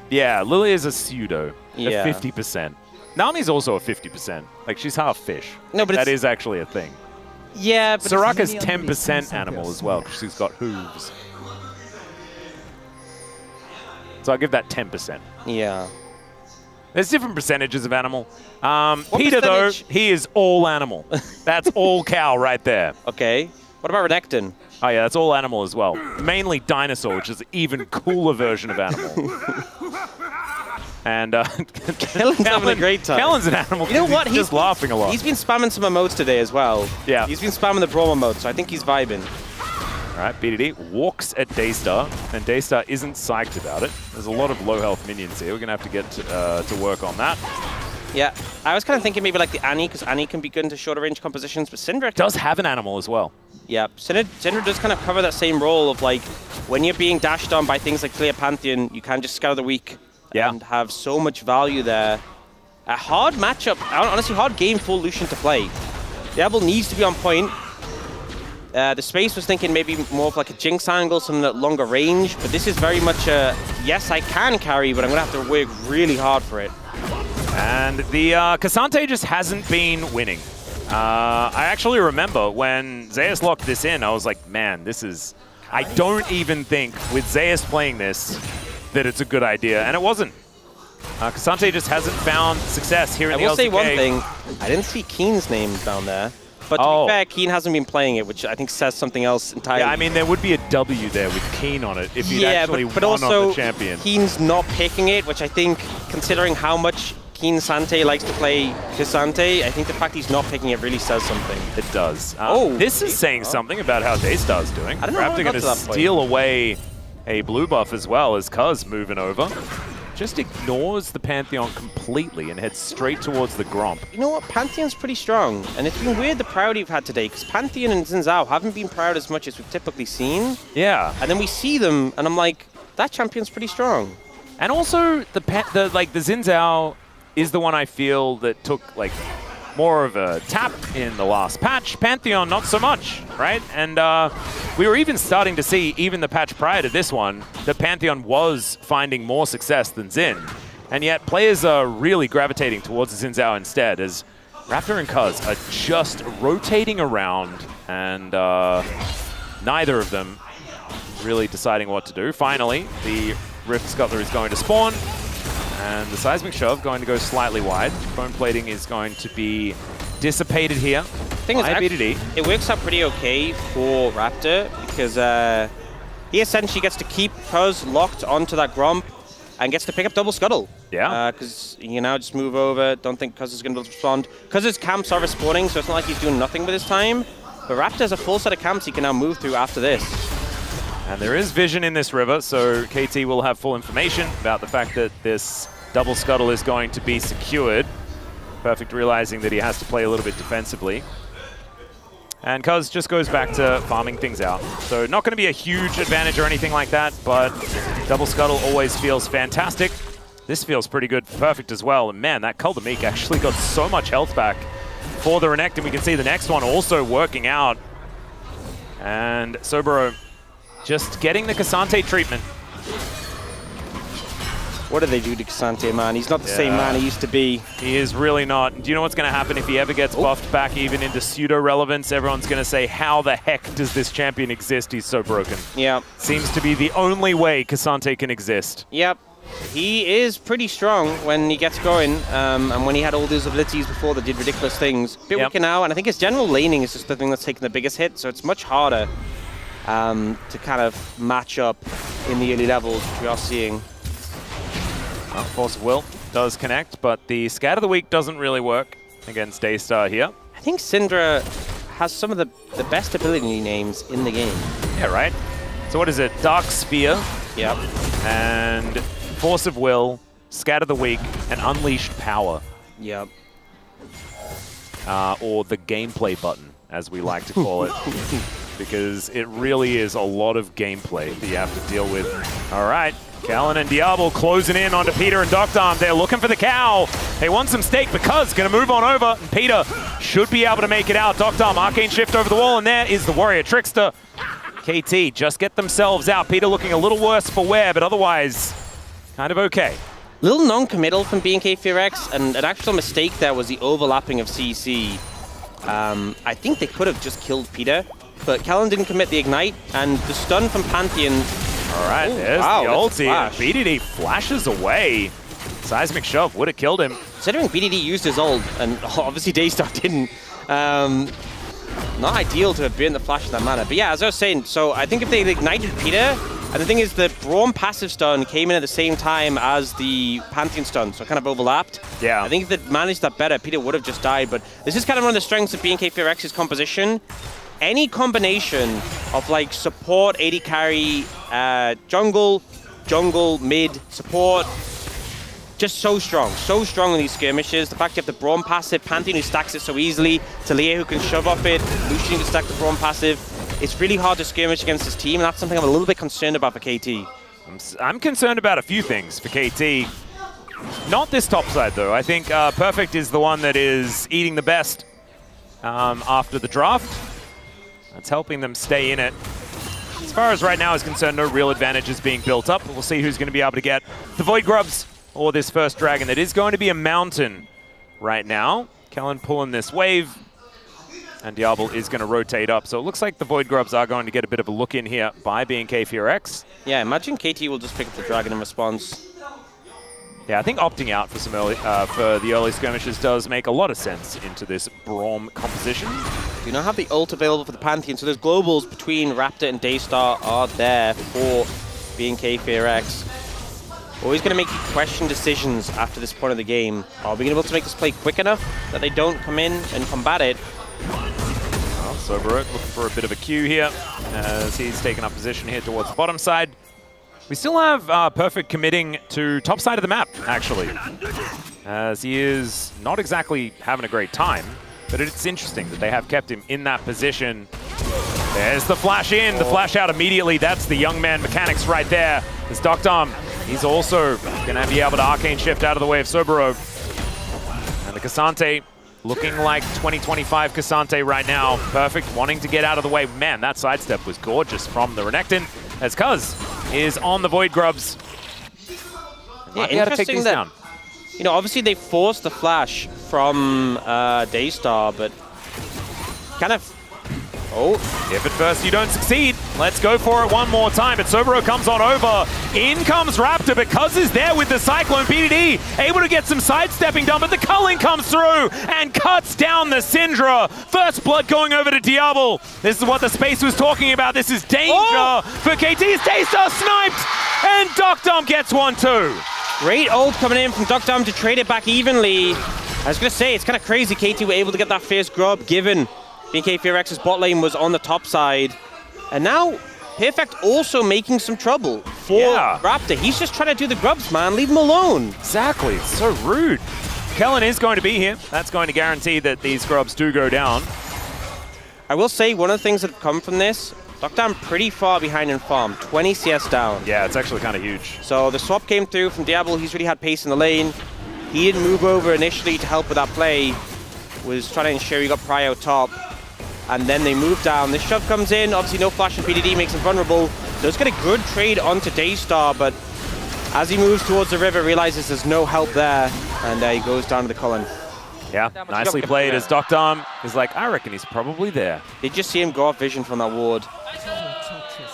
Yeah, Lilia is a pseudo, Yeah. a 50%. Nami's also a 50%. Like, she's half fish. No, but that is actually a thing. Yeah, but Soraka's 10% animal as well, because she's got hooves. So I'll give that 10%. Yeah. There's different percentages of animal. Peter, though, he is all animal. That's all cow right there. Okay. What about Renekton? Oh, yeah, that's all animal as well. Mainly dinosaur, which is an even cooler version of animal. And Kellen's having a great time. Kellen's an animal. You know what? He's just laughing a lot. He's been spamming some emotes today as well. Yeah. He's been spamming the Braum emote, so I think he's vibing. All right, BDD walks at Daystar, and Daystar isn't psyched about it. There's a lot of low health minions here. We're going to have to get to work on that. Yeah, I was kind of thinking maybe like the Annie, because Annie can be good into shorter range compositions, but Syndra does have an animal as well. Yeah, Syndra does kind of cover that same role of like, when you're being dashed on by things like Clear Pantheon, you can just scatter the weak and have so much value there. A hard matchup, honestly hard game for Lucian to play. Diablo needs to be on point. The space was thinking maybe more of like a Jinx angle, something at longer range, but this is very much a, yes, I can carry, but I'm going to have to work really hard for it. And the Cassante just hasn't been winning. I actually remember when Zeus locked this in, I was like, man, this is... I don't even think with Zeus playing this that it's a good idea, and it wasn't. Cassante just hasn't found success here in the LCK. I will say one thing, I didn't see Keen's name down there. But to be fair, Keen hasn't been playing it, which I think says something else entirely. Yeah, I mean, there would be a W there with Keen on it if he'd actually but won also, on the champion. Keen's not picking it, which I think, considering how much Keen Sante likes to play Cassante, I think the fact he's not picking it really says something. It does. This is saying something about how Daystar's doing. I don't know how Raptor going to steal away a blue buff as well as Cuz moving over. Just ignores the Pantheon completely and heads straight towards the Gromp. You know what? Pantheon's pretty strong. And it's been weird the priority we've had today, because Pantheon and Xin Zhao haven't been proud as much as we've typically seen. Yeah. And then we see them, and I'm like, that champion's pretty strong. And also, the Xin Zhao is the one I feel that took like more of a tap in the last patch. Pantheon, not so much, right? And we were even starting to see, even the patch prior to this one, that Pantheon was finding more success than Xin. And yet players are really gravitating towards Xin Zhao instead, as Raptor and Cuz are just rotating around, and neither of them really deciding what to do. Finally, the Rift Scuttler is going to spawn, and the Seismic Shove going to go slightly wide. Bone Plating is going to be dissipated here. Thing is, it works out pretty okay for Raptor, because he essentially gets to keep Cuz locked onto that Gromp and gets to pick up double scuttle. Yeah. Because you can now just move over. Don't think Cuz is going to respond. Cuz his camps are respawning, so it's not like he's doing nothing with his time. But Raptor has a full set of camps he can now move through after this. And there is vision in this river, so KT will have full information about the fact that this double scuttle is going to be secured. Perfect realizing that he has to play a little bit defensively. And Cuz just goes back to farming things out. So not going to be a huge advantage or anything like that, but double scuttle always feels fantastic. This feels pretty good for Perfect as well. And man, that Kuldamik actually got so much health back for the Renekton. And we can see the next one also working out. And Sobero just getting the Cassante treatment. What do they do to Cassante, man? He's not the same man he used to be. He is really not. Do you know what's going to happen if he ever gets buffed back even into pseudo-relevance? Everyone's going to say, how the heck does this champion exist? He's so broken. Yeah. Seems to be the only way Cassante can exist. Yep. He is pretty strong when he gets going, and when he had all those abilities before that did ridiculous things. Bit weaker now, and I think his general laning is just the thing that's taken the biggest hit, so it's much harder to kind of match up in the early levels, which we are seeing. Well, Force of Will does connect, but the Scat of the Week doesn't really work against Daystar here. I think Syndra has some of the best ability names in the game. Yeah, right? So what is it? Dark Spear. Yep. And Force of Will, Scat of the Week, and Unleashed Power. Yep. Or the gameplay button, as we like to call it. Because it really is a lot of gameplay that you have to deal with. All right, Callan and Diablo closing in onto Peter and Doctor. They're looking for the cow. They want some stake because going to move on over. And Peter should be able to make it out. Doctor, Arcane Shift over the wall, and there is the Warrior Trickster. KT just get themselves out. Peter looking a little worse for wear, but otherwise kind of okay. Little non-committal from BNK4X, and an actual mistake there was the overlapping of CC. I think they could have just killed Peter, but Callan didn't commit the ignite, and the stun from Pantheon. All right, there's the ulti. BDD flashes away. Seismic Shove would have killed him. Considering BDD used his ult, and obviously Daystar didn't, not ideal to have burned the flash in that manner. But yeah, as I was saying, so I think if they ignited Peter, and the thing is the Braum passive stun came in at the same time as the Pantheon stun, so it kind of overlapped. Yeah. I think if they'd managed that better, Peter would have just died, but this is kind of one of the strengths of BNK4X's composition. Any combination of like support, AD carry, jungle, mid, support, just so strong in these skirmishes. The fact you have the Braum passive, Pantheon who stacks it so easily, Talia who can shove off it, Lucian who can stack the Braum passive. It's really hard to skirmish against this team, and that's something I'm a little bit concerned about for KT. I'm concerned about a few things for KT. Not this top side, though. I think Perfect is the one that is eating the best after the draft. That's helping them stay in it. As far as right now is concerned, no real advantage is being built up. We'll see who's going to be able to get the Void Grubs or this first dragon. It is going to be a mountain right now. Kellen pulling this wave, and Diablo is going to rotate up. So it looks like the Void Grubs are going to get a bit of a look in here by BNK4X. Yeah, imagine KT will just pick up the dragon in response. Yeah, I think opting out for some early, for the early skirmishes does make a lot of sense into this Braum composition. You now have the ult available for the Pantheon, so those globals between Raptor and Daystar are there for BNK4X. Always going to make you question decisions after this point of the game. Are we able to make this play quick enough that they don't come in and combat it? Well, Soberok looking for a bit of a cue here as he's taking up position here towards the bottom side. We still have Perfect committing to top side of the map, actually, as he is not exactly having a great time, but it's interesting that they have kept him in that position. There's the flash in, the flash out immediately. That's the young man mechanics right there. There's Doctom. He's also going to be able to arcane shift out of the way of Sobero. And the Cassante looking like 2025 Cassante right now. Perfect wanting to get out of the way. Man, that sidestep was gorgeous from the Renekton, as Cuz is on the Void Grubs. Yeah, interesting that, down. You know, obviously they forced the flash from Daystar, but kind of... Oh. If at first you don't succeed, let's go for it one more time. But Sobero comes on over. In comes Raptor, but Cuz is there with the Cyclone. BDD able to get some sidestepping done, but the culling comes through and cuts down the Syndra. First blood going over to Diablo. This is what the space was talking about. This is danger for KT's. Daystar sniped, and Doctom gets one too. Great ult coming in from Doctom to trade it back evenly. I was going to say, it's kind of crazy KT were able to get that first grub given BNK4X's bot lane was on the top side. And now, Perfect also making some trouble for Raptor. He's just trying to do the grubs, man. Leave him alone. Exactly. It's so rude. Kellen is going to be here. That's going to guarantee that these grubs do go down. I will say, one of the things that have come from this, Doctom pretty far behind in farm. 20 CS down. Yeah, it's actually kind of huge. So the swap came through from Diablo. He's really had pace in the lane. He didn't move over initially to help with that play. Was trying to ensure he got prio top. And then they move down. This shove comes in. Obviously, no flash from PDD makes him vulnerable. Does get a good trade onto Daystar, but as he moves towards the river, realizes there's no help there, and he goes down to the Cullen. Yeah, nicely played as Doctom is like, I reckon he's probably there. Did you see him go off vision from that ward?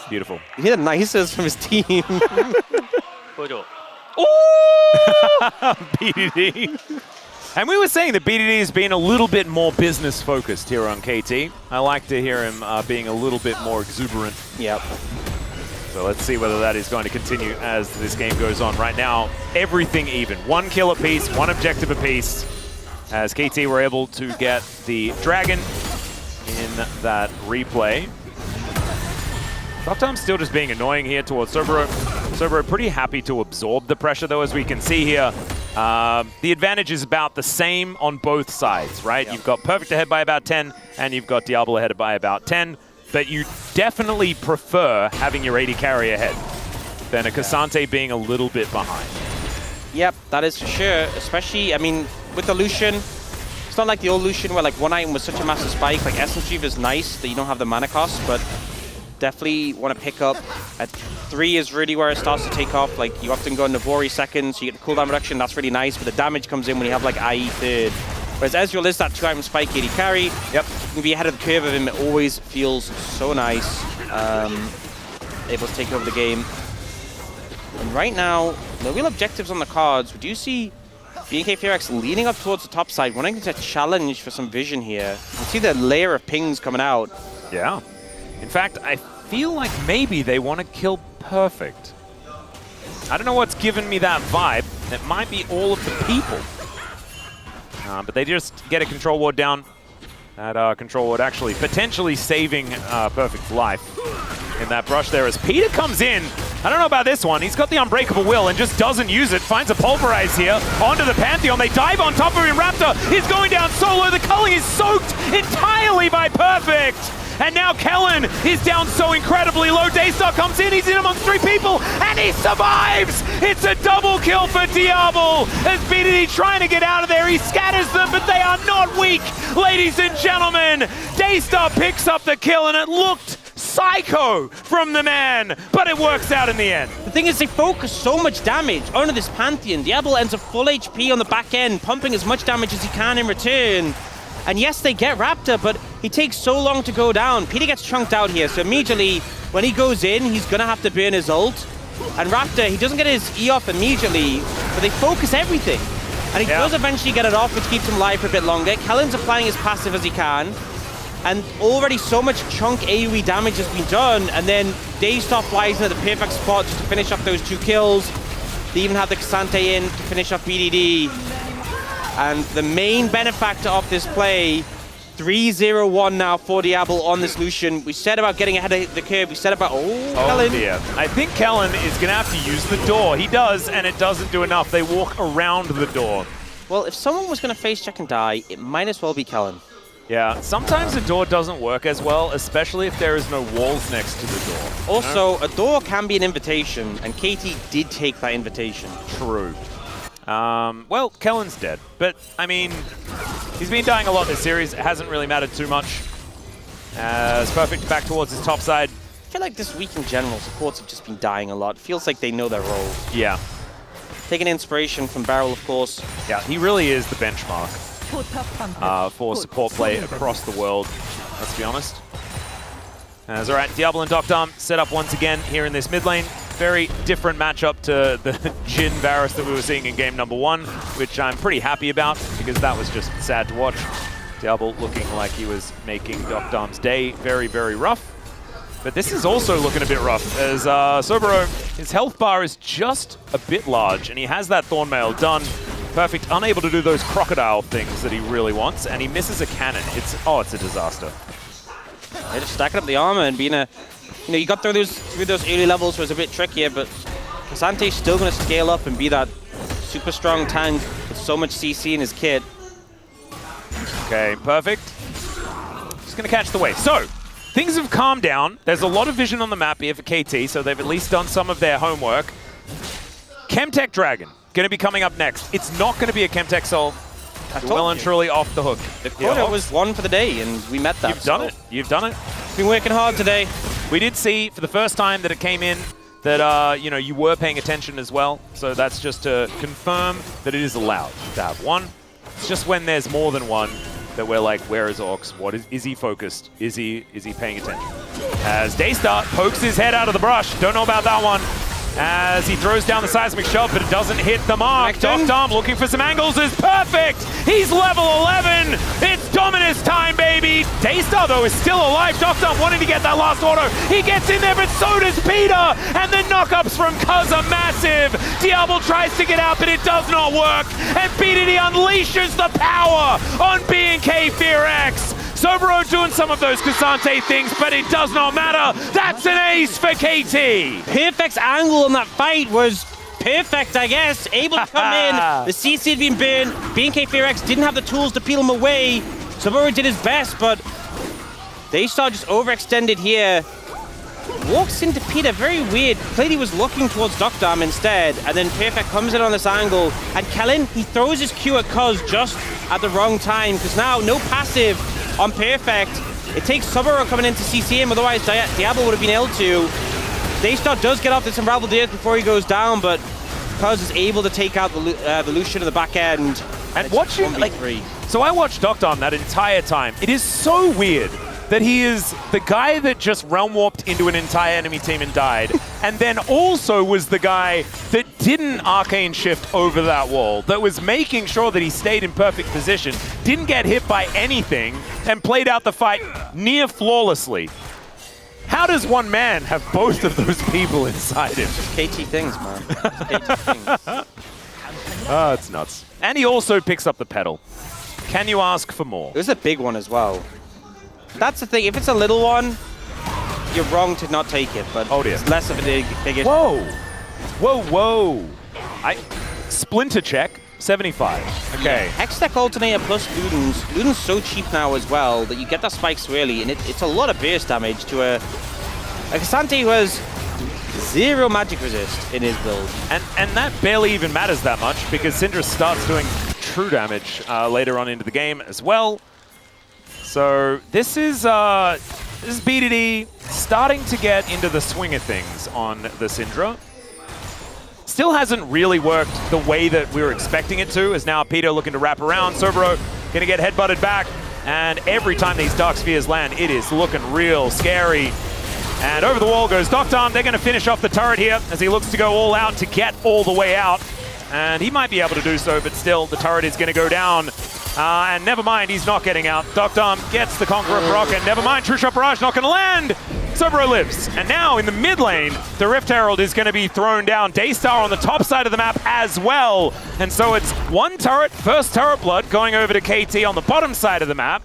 Beautiful. You hear the nices from his team. BDD. And we were saying that BDD has been a little bit more business focused here on KT. I like to hear him being a little bit more exuberant. Yep. So let's see whether that is going to continue as this game goes on. Right now, everything even. 1 kill apiece, 1 objective apiece. As KT were able to get the dragon in that replay. Doctom's still just being annoying here towards Sobero. Sobero pretty happy to absorb the pressure though, as we can see here. The advantage is about the same on both sides, right? You've got Perfect ahead by about 10, and you've got Diablo ahead by about 10, but you definitely prefer having your AD carry ahead than a Cassante being a little bit behind. Yep, that is for sure. Especially, I mean, with the Lucian, it's not like the old Lucian where like one item was such a massive spike. Like Essence Reef is nice that you don't have the mana cost, but definitely want to pick up. At 3 is really where it starts to take off. Like, you often go Navori second, so you get the cooldown reduction. That's really nice, but the damage comes in when you have, like, IE third. Whereas Ezreal is that 2-item spike AD carry. Yep. You can be ahead of the curve of him. It always feels so nice. Able to take over the game. And right now, no real objectives on the cards. We do see BNK4X leaning up towards the top side, wanting to challenge for some vision here. You can see the layer of pings coming out. Yeah. In fact, I feel like maybe they want to kill Perfect. I don't know what's given me that vibe. It might be all of the people. But they just get a control ward down. That control ward actually potentially saving Perfect's life in that brush there as Peter comes in. I don't know about this one. He's got the Unbreakable Will and just doesn't use it. Finds a Pulverize here onto the Pantheon. They dive on top of him. Raptor is going down solo. The culling is soaked entirely by Perfect. And now Kellen is down so incredibly low. Daystar comes in, he's in amongst 3 people, and he survives! It's a double kill for Diablo as BDD trying to get out of there. He scatters them, but they are not weak, ladies and gentlemen. Daystar picks up the kill, and it looked psycho from the man, but it works out in the end. The thing is, they focus so much damage onto this Pantheon. Diablo ends up full HP on the back end, pumping as much damage as he can in return. And yes, they get Raptor, but he takes so long to go down. Peter gets chunked out here, so immediately when he goes in, he's gonna have to burn his ult. And Raptor, he doesn't get his E off immediately, but they focus everything. And he does eventually get it off, which keeps him live for a bit longer. Kellen's applying his passive as he can. And already so much chunk AoE damage has been done. And then Daystar flies into the perfect spot just to finish off those 2 kills. They even have the Cassante in to finish off BDD. And the main benefactor of this play, 3-0-1 now for Diablo on this Lucian. We said about getting ahead of the curve. We said about, Kellen. Dear. I think Kellen is going to have to use the door. He does, and it doesn't do enough. They walk around the door. Well, if someone was going to face check and die, it might as well be Kellen. Yeah, sometimes a door doesn't work as well, especially if there is no walls next to the door. Also, a door can be an invitation, and KT did take that invitation. True. Well, Kellen's dead, but I mean, he's been dying a lot this series. It hasn't really mattered too much. As Perfect back towards his top side. I feel like this week in general, supports have just been dying a lot. Feels like they know their role. Yeah. Taking inspiration from Barrel, of course. Yeah, he really is the benchmark for support play across the world, let's be honest. As all right, Diablo and Doctor set up once again here in this mid lane. Very different matchup to the Jhin Varus that we were seeing in game number 1, which I'm pretty happy about because that was just sad to watch. Diablo looking like he was making Doctor's day very, very rough. But this is also looking a bit rough as Sobero, his health bar is just a bit large and he has that Thornmail done. Perfect, unable to do those crocodile things that he really wants, and he misses a cannon. It's a disaster. They're just stacking up the armor and being a... You know, you got through those early levels, so it was a bit trickier, but Cassante's still going to scale up and be that super strong tank with so much CC in his kit. Okay, Perfect. Just going to catch the wave. So, things have calmed down. There's a lot of vision on the map here for KT, so they've at least done some of their homework. Chemtech Dragon, going to be coming up next. It's not going to be a Chemtech Soul. Well and truly off the hook. The quota was 1 for the day, and we met that. You've done it. You've done it. Been working hard today. We did see for the first time that it came in that you know, you were paying attention as well. So that's just to confirm that it is allowed to have 1. It's just when there's more than 1 that we're like, where is Orcs? What is he focused? Is he paying attention? As Daystar pokes his head out of the brush. Don't know about that one. As he throws down the seismic shot, but it doesn't hit the mark. Doctom looking for some angles is Perfect. He's level 11. It's Dominus time, baby. Daystar, though, is still alive. Doctom wanting to get that last auto. He gets in there, but so does Peter. And the knockups from Cuz are massive. Diablo tries to get out, but it does not work. And BDD unleashes the power on B&K FearX. Sobero doing some of those Cassante things, but it does not matter. That's an ace for KT. Perfect's angle on that fight was perfect, I guess. Able to come in. The CC had been burned. B&K FearX didn't have the tools to peel him away. Sobero did his best, but Daystar just overextended here. Walks into Peter, very weird. Clearly was looking towards Doctom instead, and then Perfect comes in on this angle. And Kellen, he throws his Q at Cuz just at the wrong time, because now no passive on Perfect. It takes Sobero coming in to CC him, otherwise Diablo would have been able to. Daystar does get off this Unraveled Earth before he goes down, but Cuz is able to take out the Lucian in the back end. And watching, like, so I watched Doctom that entire time. It is so weird that he is the guy that just realm warped into an entire enemy team and died, and then also was the guy that didn't arcane shift over that wall, that was making sure that he stayed in perfect position, didn't get hit by anything, and played out the fight near flawlessly. How does one man have both of those people inside him? KT things, man. KT things. Oh, it's nuts. And he also picks up the pedal. Can you ask for more? It was a big one as well. That's the thing, if it's a little one, you're wrong to not take it, but it's less of a big issue. Whoa! Whoa, whoa! Splinter check, 75. Okay. Yeah. Hextech Alternator plus Luden's. Luden's so cheap now as well that you get that spike so early, and it's a lot of burst damage to a Cassante who has 0 magic resist in his build. And that barely even matters that much, because Syndra starts doing true damage later on into the game as well. So this is This is BDD starting to get into the swing of things on the Syndra. Still hasn't really worked the way that we were expecting it to, as now Peter looking to wrap around. Sobro gonna get headbutted back, and every time these Dark Spheres land, it is looking real scary. And over the wall goes Doctarm. They're gonna finish off the turret here as he looks to go all out to get all the way out. And he might be able to do so, but still the turret is gonna go down. And never mind, he's not getting out. Doctarm gets the Conqueror Proc, and never mind, True Shot Barrage not gonna land. Sobro lives. And now in the mid lane, the Rift Herald is going to be thrown down. Daystar on the top side of the map as well. And so it's one turret, first turret blood, going over to KT on the bottom side of the map.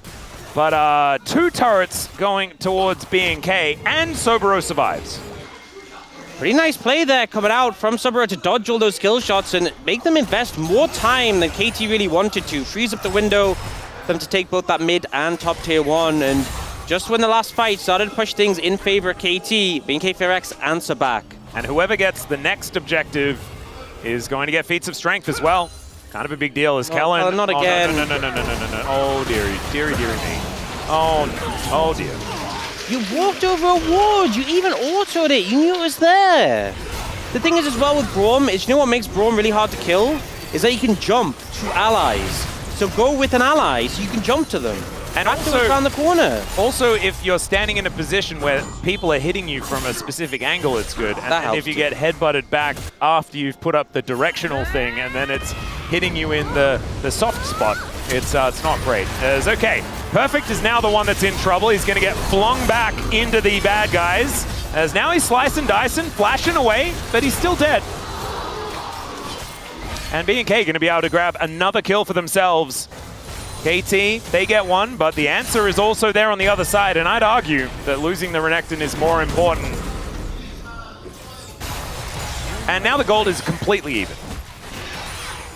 But 2 turrets going towards B&K, and Sobro survives. Pretty nice play there coming out from Sobro to dodge all those skill shots and make them invest more time than KT really wanted to. Freeze up the window for them to take both that mid and top tier 1. And just when the last fight started to push things in favor of KT, B&K FairX answer back. And whoever gets the next objective is going to get feats of strength as well. Kind of a big deal as Kellen. Oh, not again. No. Oh, dearie me. Oh dear. You walked over a ward. You even autoed it. You knew it was there. The thing is as well with Braum is, you know what makes Braum really hard to kill? Is that you can jump to allies. So go with an ally so you can jump to them. And also around the corner. Also, if you're standing in a position where people are hitting you from a specific angle, it's good. And if you get headbutted back after you've put up the directional thing, and then it's hitting you in the soft spot, it's not great. Okay, Perfect is now the one that's in trouble. He's going to get flung back into the bad guys, as now he's slicing, dicing, flashing away, but he's still dead. And B&K going to be able to grab another kill for themselves. KT, they get one, but the answer is also there on the other side, and I'd argue that losing the Renekton is more important. And now the gold is completely even.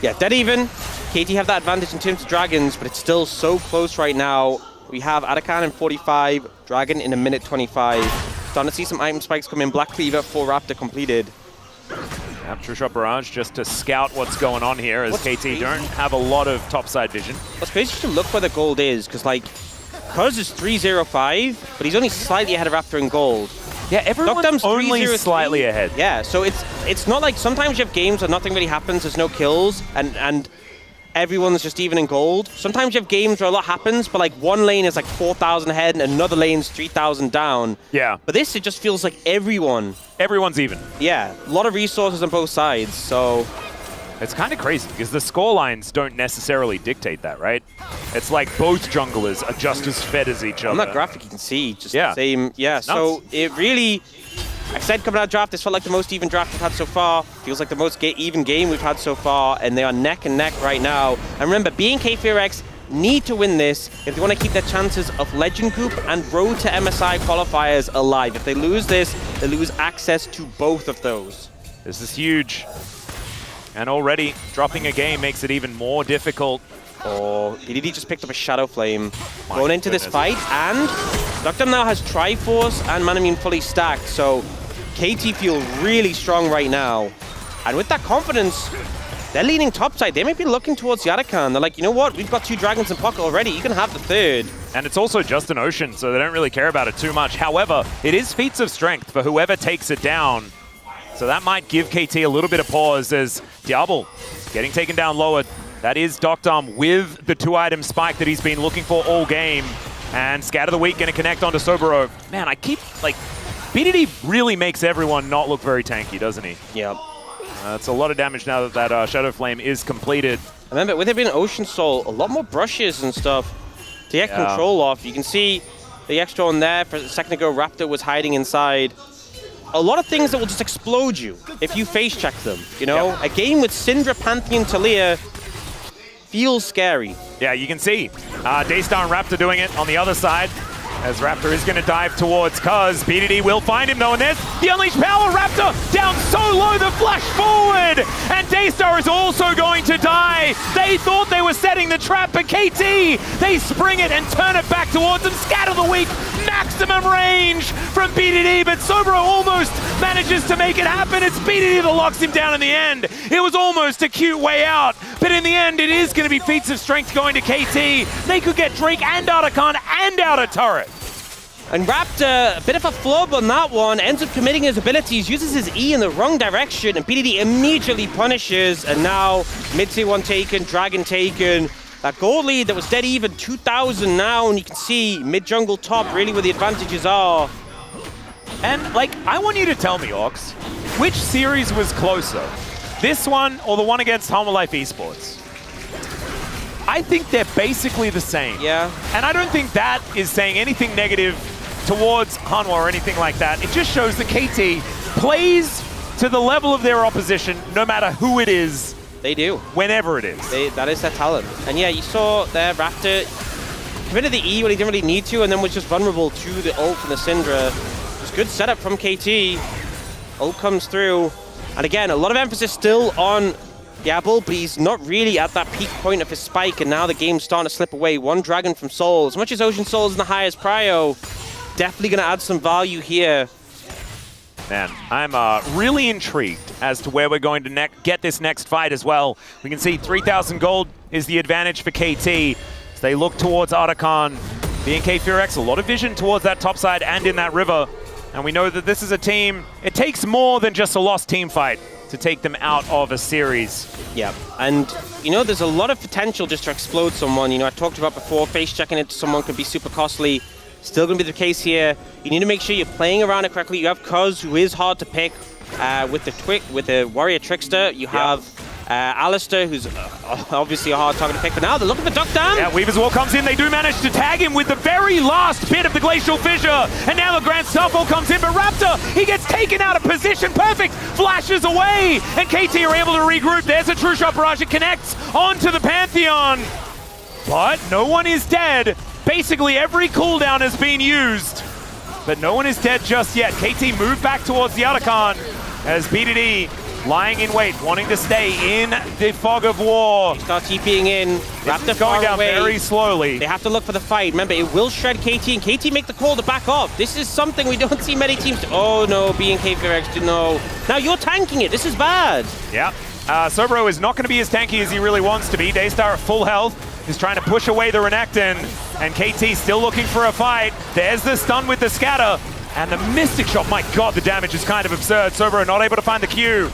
Yeah, dead even. KT have that advantage in terms of dragons, but it's still so close right now. We have Arakan in 45, Dragon in 1:25. Starting to see some item spikes come in. Black Cleaver, 4 Raptor completed. True Shot Barrage just to scout what's going on here, as KT don't have a lot of topside vision. What's crazy is to look where the gold is, because like, Cuz is 305, but he's only slightly ahead of Raptor in gold. Yeah, everyone's only slightly ahead. Yeah, so it's not like sometimes you have games where nothing really happens, there's no kills, and everyone's just even in gold. Sometimes you have games where a lot happens, but like one lane is like 4,000 ahead and another lane's 3,000 down. Yeah. But this, it just feels like everyone's even. Yeah, a lot of resources on both sides, so... It's kind of crazy, because the score lines don't necessarily dictate that, right? It's like both junglers are just as fed as each other. On that graphic you can see, just the same... Yeah, so it really... I said coming out of draft, this felt like the most even draft we've had so far. Feels like the most even game we've had so far, and they are neck and neck right now. And remember, B&K FairX need to win this if they want to keep their chances of Legend Group and Road to MSI qualifiers alive. If they lose this, they lose access to both of those. This is huge. And already dropping a game makes it even more difficult. Oh, BDD just picked up a Shadow Flame. Going into this fight, and Doctor now has Triforce and Manamune fully stacked, so KT feel really strong right now. And with that confidence, they're leaning topside. They may be looking towards Yarakan. They're like, you know what? We've got 2 dragons in pocket already. You can have the 3rd. And it's also just an ocean, so they don't really care about it too much. However, it is feats of strength for whoever takes it down. So that might give KT a little bit of pause, as Diablo getting taken down lower. That is Doctarm with the 2-item spike that he's been looking for all game. And Scat of the Week going to connect onto Soboro. Man, I keep, like, BDD really makes everyone not look very tanky, doesn't he? Yep. That's a lot of damage now that that Shadow Flame is completed. Remember, with it being Ocean Soul, a lot more brushes and stuff to get control off. You can see the extra on there. For a second ago, Raptor was hiding inside. A lot of things that will just explode you if you face check them, you know? Yep. A game with Syndra, Pantheon, Talia feels scary. Yeah, you can see Daystar and Raptor doing it on the other side, as Raptor is going to dive towards Cuz. BDD will find him though, and there's the Unleashed Power. Raptor down so low, the flash forward, and Daystar is also going to die. They thought they were setting the trap, but KT, they spring it and turn it back towards them. Scat of the Week, maximum range from BDD, but Sobro almost manages to make it happen. It's BDD that locks him down in the end. It was almost a cute way out, but in the end, it is going to be feats of strength going to KT. They could get Drake and Arakan and out a turret. And Raptor, a bit of a flub on that one, ends up committing his abilities, uses his E in the wrong direction, and BDD immediately punishes, and now mid-tier 1 taken, Dragon taken. That gold lead that was dead even, 2,000 now, and you can see mid-jungle top really where the advantages are. And, like, I want you to tell me, Ox, which series was closer? This one or the one against Homolife Esports? I think they're basically the same. Yeah. And I don't think that is saying anything negative towards Hanwha or anything like that. It just shows that KT plays to the level of their opposition, no matter who it is. They do. Whenever it is. That is their talent. And yeah, you saw there Raptor committed the E when he didn't really need to, and then was just vulnerable to the ult and the Syndra. It was good setup from KT. Ult comes through. And again, a lot of emphasis still on Gabble, but he's not really at that peak point of his spike, and now the game's starting to slip away. One Dragon from Soul. As much as Ocean Soul is in the highest prio, definitely going to add some value here. Man, I'm really intrigued as to where we're going to get this next fight as well. We can see 3,000 gold is the advantage for KT as they look towards Arakan. BNK Furex, a lot of vision towards that top side and in that river. And we know that this is a team, it takes more than just a lost team fight to take them out of a series. Yeah, and you know, there's a lot of potential just to explode someone. You know, I talked about before, face checking into someone could be super costly. Still going to be the case here. You need to make sure you're playing around it correctly. You have Cuz, who is hard to pick with the Warrior Trickster. You have Alistair, who's obviously a hard target to pick. But now they're looking for Duck Down. Yeah, Weaver's Wall comes in. They do manage to tag him with the very last bit of the Glacial Fissure. And now the Grand Starfall comes in. But Raptor, he gets taken out of position. Perfect. Flashes away. And KT are able to regroup. There's a True Shot Barrage. It connects onto the Pantheon. But no one is dead. Basically, every cooldown has been used, but no one is dead just yet. KT moved back towards the Arakan as BDD lying in wait, wanting to stay in the fog of war. They start TPing in. Raptor going down away. very slowly. They have to look for the fight. Remember, it will shred KT, and KT make the call to back off. This is something we don't see many teams do. Oh no, BNK Furex, no. Now you're tanking it. This is bad. Yeah. Sobro is not going to be as tanky as he really wants to be. Daystar at full health. Is trying to push away the Renekton, and KT still looking for a fight. There's the stun with the scatter, and the Mystic Shot. My god, the damage is kind of absurd. Sobro not able to find the Q.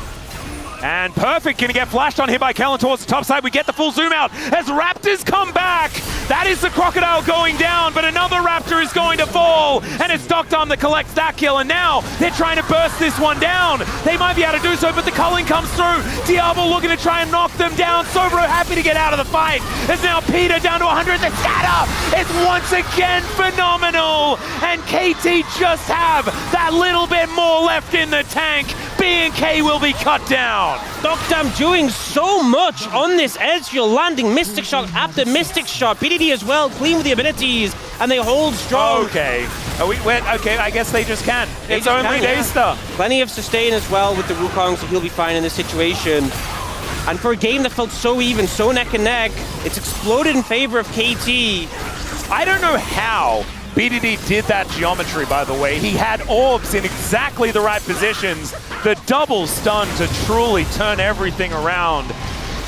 And Perfect gonna get flashed on here by Kellen towards the top side. We get the full zoom out as Raptors come back. That is the Crocodile going down, but another Raptor is going to fall, and it's Doctom that collects that kill, and now they're trying to burst this one down. They might be able to do so, but the culling comes through. Diablo looking to try and knock them down. Sobro happy to get out of the fight. It's now Peter down to 100. The scatter is once again phenomenal, and KT just have that little bit more left in the tank. BNK will be cut down. Doctom doing so much on this Ezreal, landing Mystic Shot after Mystic Shot. BDD as well, clean with the abilities, and they hold strong. Okay. Okay, I guess they just can. It's only Daystar. Plenty of sustain as well with the Wukong, so he'll be fine in this situation. And for a game that felt so even, so neck and neck, it's exploded in favor of KT. I don't know how BDD did that geometry, by the way. He had orbs in exactly the right positions. The double stun to truly turn everything around.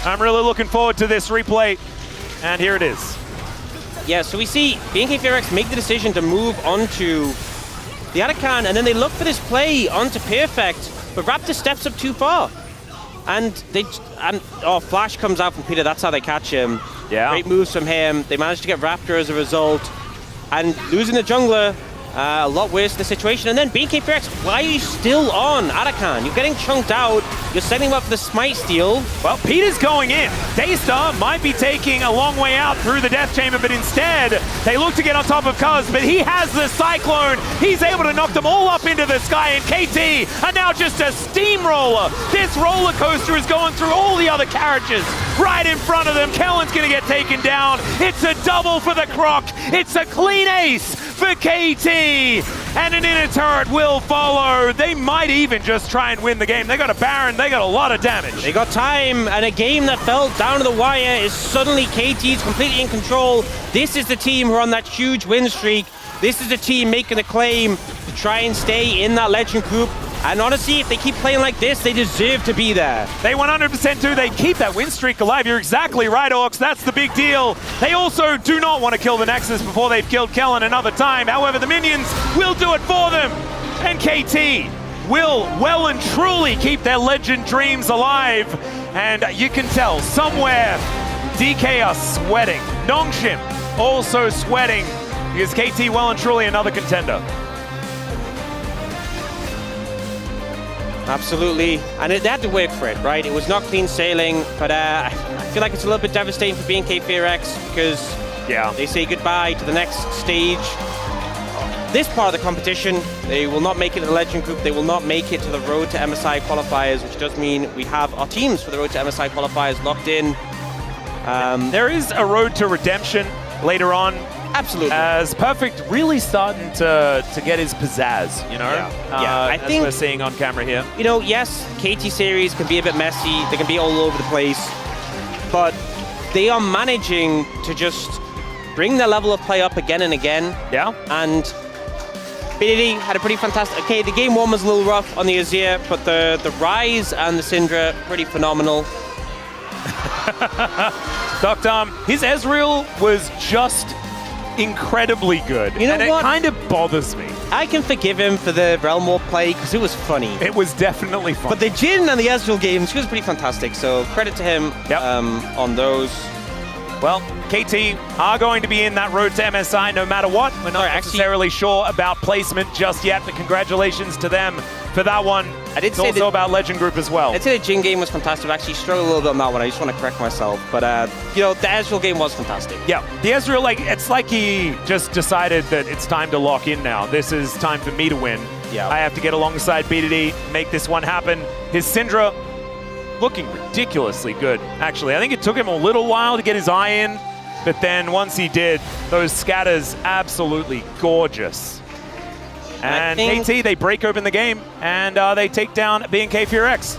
I'm really looking forward to this replay, and here it is. Yeah, so we see BNK Furex make the decision to move onto the Arakan, and then they look for this play onto Perfect, but Raptor steps up too far. And Flash comes out from Peter, that's how they catch him. Yeah. Great moves from him. They managed to get Raptor as a result. And losing the jungler, a lot worse in the situation. And then BNK Furex, why are you still on Arakan? You're getting chunked out. You're setting him up for the smite steal. Well, Peter's going in. Daystar might be taking a long way out through the Death Chamber, but instead, they look to get on top of Cuz, but he has the Cyclone. He's able to knock them all up into the sky, and KT are now just a steamroller. This roller coaster is going through all the other carriages right in front of them. Kellen's gonna get taken down. It's a double for the Croc. It's a clean ace for KT. And an inner turret will follow. They might even just try and win the game. They got a Baron, they got a lot of damage. They got time, and a game that fell down to the wire is suddenly KT's completely in control. This is the team who are on that huge win streak. This is the team making the claim to try and stay in that Legend Group. And honestly, if they keep playing like this, they deserve to be there. They 100% do. They keep that win streak alive. You're exactly right, Orcs. That's the big deal. They also do not want to kill the Nexus before they've killed Kellen another time. However, the minions will do it for them. And KT will well and truly keep their legend dreams alive. And you can tell somewhere DK are sweating. Nongshim also sweating because KT well and truly another contender. Absolutely, and they had to work for it, right? It was not clean sailing, but I feel like it's a little bit devastating for BNK FearX because they say goodbye to the next stage. This part of the competition, they will not make it to the Legend Group, they will not make it to the Road to MSI qualifiers, which does mean we have our teams for the Road to MSI qualifiers locked in. There is a Road to Redemption later on. Absolutely. As Perfect really starting to get his pizzazz, you know? I think we're seeing on camera here. You know, yes, KT series can be a bit messy, they can be all over the place, but they are managing to just bring their level of play up again and again. Yeah. And BDD had a pretty fantastic, okay, the game one was a little rough on the Azir, but the Rise and the Syndra, pretty phenomenal. Dr. His Ezreal was just incredibly good. You know and what? It kind of bothers me. I can forgive him for the Realm War play because it was funny. It was definitely fun. But the Jhin and the Ezreal games, he was pretty fantastic. So credit to him on those. Well, KT are going to be in that Road to MSI no matter what. We're not necessarily sure about placement just yet, but congratulations to them for that one. It's also about Legend Group as well. I'd say the Jhin game was fantastic. I actually struggled a little bit on that one. I just want to correct myself. But, you know, the Ezreal game was fantastic. Yeah, the Ezreal, like, it's like he just decided that it's time to lock in now. This is time for me to win. Yeah. I have to get alongside BDD, make this one happen. His Syndra looking ridiculously good, actually. I think it took him a little while to get his eye in, but then once he did, those scatters absolutely gorgeous. And KT, they break open the game, and they take down BNK FearX.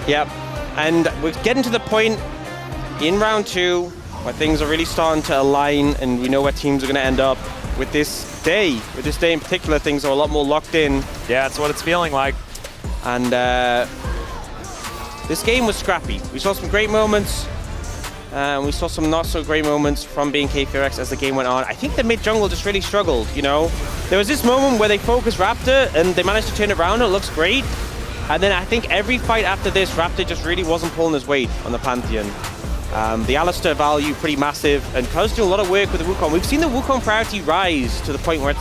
Yep, and we're getting to the point in round 2 where things are really starting to align, and we know where teams are going to end up with this day. With this day in particular, things are a lot more locked in. Yeah, that's what it's feeling like. And this game was scrappy. We saw some great moments. We saw some not so great moments from BNK FearX as the game went on. I think the mid jungle just really struggled, you know? There was this moment where they focused Raptor and they managed to turn it around. It looks great. And then I think every fight after this, Raptor just really wasn't pulling his weight on the Pantheon. The Alistar value pretty massive, and Cuz do a lot of work with the Wukong. We've seen the Wukong priority rise to the point where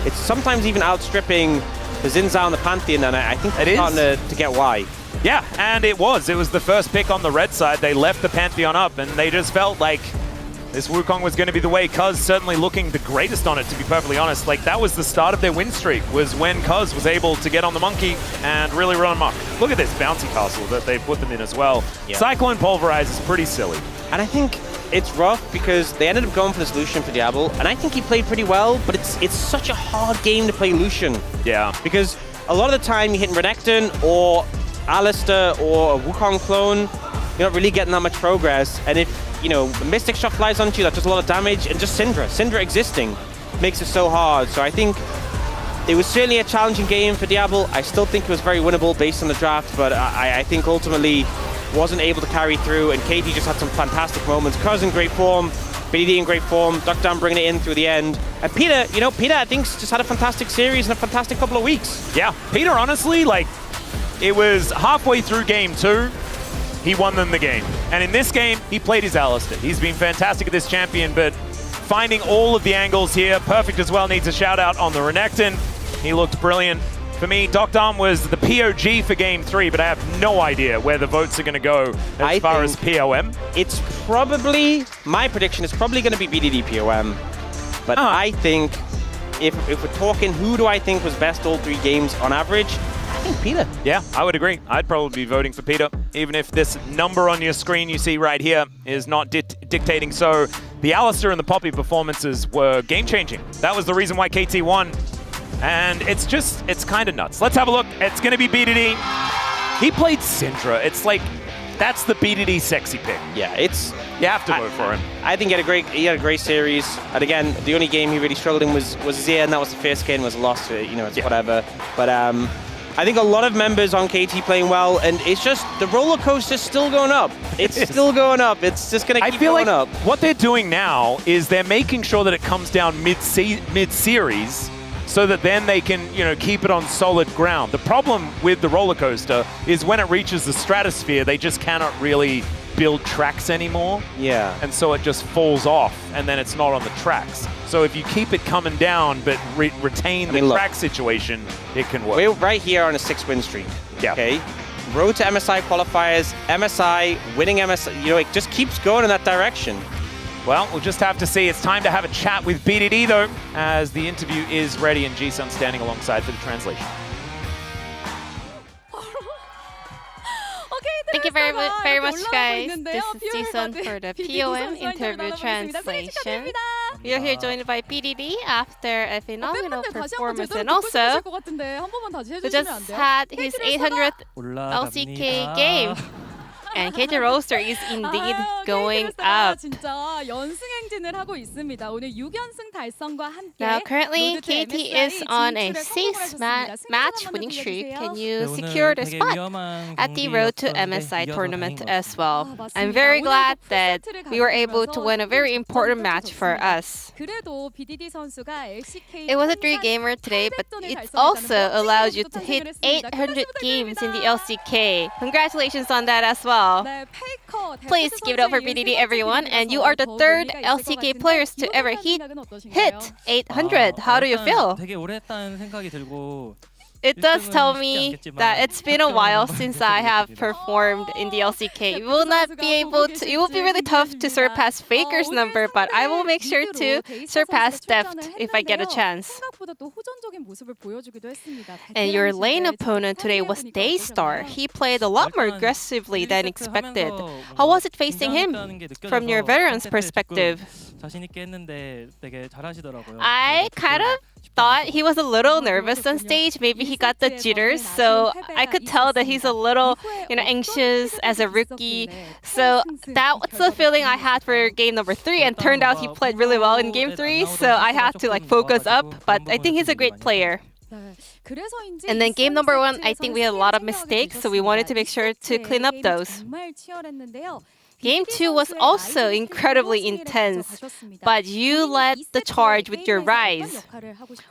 it's sometimes even outstripping the Xin Zhao and the Pantheon, and I think it's starting to get why. Yeah, and it was the first pick on the red side. They left the Pantheon up, and they just felt like this Wukong was going to be the way. Cuz certainly looking the greatest on it, to be perfectly honest. Like, that was the start of their win streak, was when Cuz was able to get on the monkey and really run amok. Look at this bouncy castle that they put them in as well. Yeah. Cyclone Pulverize is pretty silly. And I think it's rough because they ended up going for this Lucian for Diablo, and I think he played pretty well, but it's such a hard game to play Lucian. Yeah. Because a lot of the time you're hitting Renekton or Alistar or a Wukong clone, you're not really getting that much progress. And if, you know, the Mystic Shot flies onto you, that does a lot of damage, and just Syndra existing makes it so hard. So I think it was certainly a challenging game for Diablo. I still think it was very winnable based on the draft, but I think ultimately wasn't able to carry through, and KT just had some fantastic moments. Cuz in great form, BDD in great form, Dr. bringing it in through the end. And Peter, you know, Peter I think just had a fantastic series and a fantastic couple of weeks. Yeah, Peter honestly, like, it was halfway through game 2, he won them the game. And in this game, he played his Alistar. He's been fantastic at this champion, but finding all of the angles here, Perfect as well needs a shout out on the Renekton. He looked brilliant. For me, Dr. was the POG for game 3, but I have no idea where the votes are going to go as far as POM. It's probably, my prediction is probably going to be BDD POM. But I think, if we're talking who do I think was best all 3 games on average, I think Peter. Yeah, I would agree. I'd probably be voting for Peter, even if this number on your screen you see right here is not dictating so. The Alistar and the Poppy performances were game-changing. That was the reason why KT won. And it's kind of nuts. Let's have a look. It's going to be BDD. He played Syndra. It's like, that's the BDD sexy pick. Yeah, you have to vote for him. I think he had a great series. And again, the only game he really struggled in was Zia, and that was the first game, was a loss. You know, it's whatever. But I think a lot of members on KT playing well, and it's just the roller coaster's still going up. It's still going up. It's just going to keep going up. What they're doing now is they're making sure that it comes down mid-series, so that then they can, keep it on solid ground. The problem with the roller coaster is when it reaches the stratosphere, they just cannot really build tracks anymore. Yeah. And so it just falls off, and then it's not on the tracks. So if you keep it coming down but retain the track situation, it can work. We're right here on a 6-win streak. Yeah. Okay. Road to MSI qualifiers, MSI winning MSI. It just keeps going in that direction. Well, we'll just have to see. It's time to have a chat with BDD, though, as the interview is ready and Ji-sun standing alongside for the translation. Thank you very much, guys. This is Ji-sun for the POM interview translation. We are here joined by BDD after a phenomenal performance, and also who just had his 800th LCK game. And KT Roaster is indeed going up. Now currently KT is on a 6-match winning streak. Can you secure the spot at the Road to MSI tournament as well? I'm very glad that we were able to win a very important match for us. It was a 3-gamer today, but it also allows you to hit 800 games in the LCK. Congratulations on that as well. Please give it up for BDD, everyone. And you are the 3rd LCK players to ever hit 800. How do you feel? It does tell me that it's been a while since I have performed in the LCK. You will not be able to, it will be really tough to surpass Faker's number, but I will make sure to surpass Deft if I get a chance. And your lane opponent today was Daystar. He played a lot more aggressively than expected. How was it facing him from your veteran's perspective? I kind of thought he was a little nervous on stage. Maybe he got the jitters, so I could tell that he's a little, anxious as a rookie. So that was the feeling I had for game number 3, and turned out he played really well in game 3. So I had to focus up, but I think he's a great player. And then game number 1, I think we had a lot of mistakes, so we wanted to make sure to clean up those. Game 2 was also incredibly intense, but you led the charge with your Rise.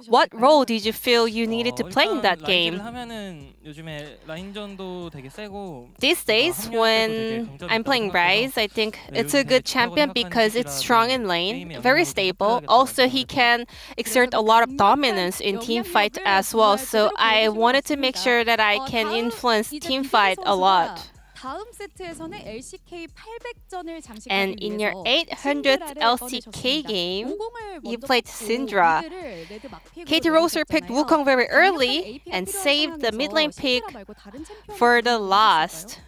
What role did you feel you needed to play in that game? These days, when I'm playing Rise, I think it's a good champion because it's strong in lane, very stable. Also, he can exert a lot of dominance in teamfight as well, so I wanted to make sure that I can influence teamfight a lot. And in your 800th LCK game, you played Syndra. KT Roaster picked Wukong very early and saved the mid lane pick for the last.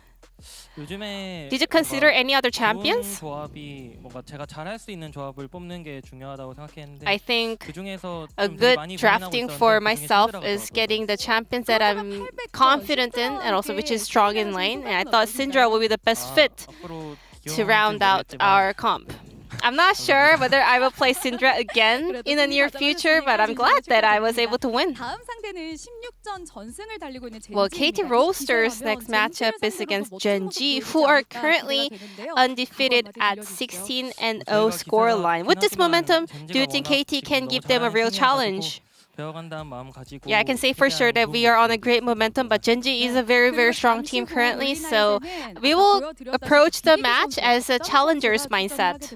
Did you consider any other champions? I think a good drafting for myself is getting the champions that I'm confident in and also which is strong in lane. And I thought Syndra would be the best fit to round out our comp. I'm not sure whether I will play Syndra again in the near future, but I'm glad that I was able to win. Well, KT Roaster's next matchup is against Gen.G, who are currently undefeated at 16-0 scoreline. With this momentum, do you think KT can give them a real challenge? Yeah, I can say for sure that we are on a great momentum, but Gen.G is a very, very strong team currently, so we will approach the match as a challenger's mindset.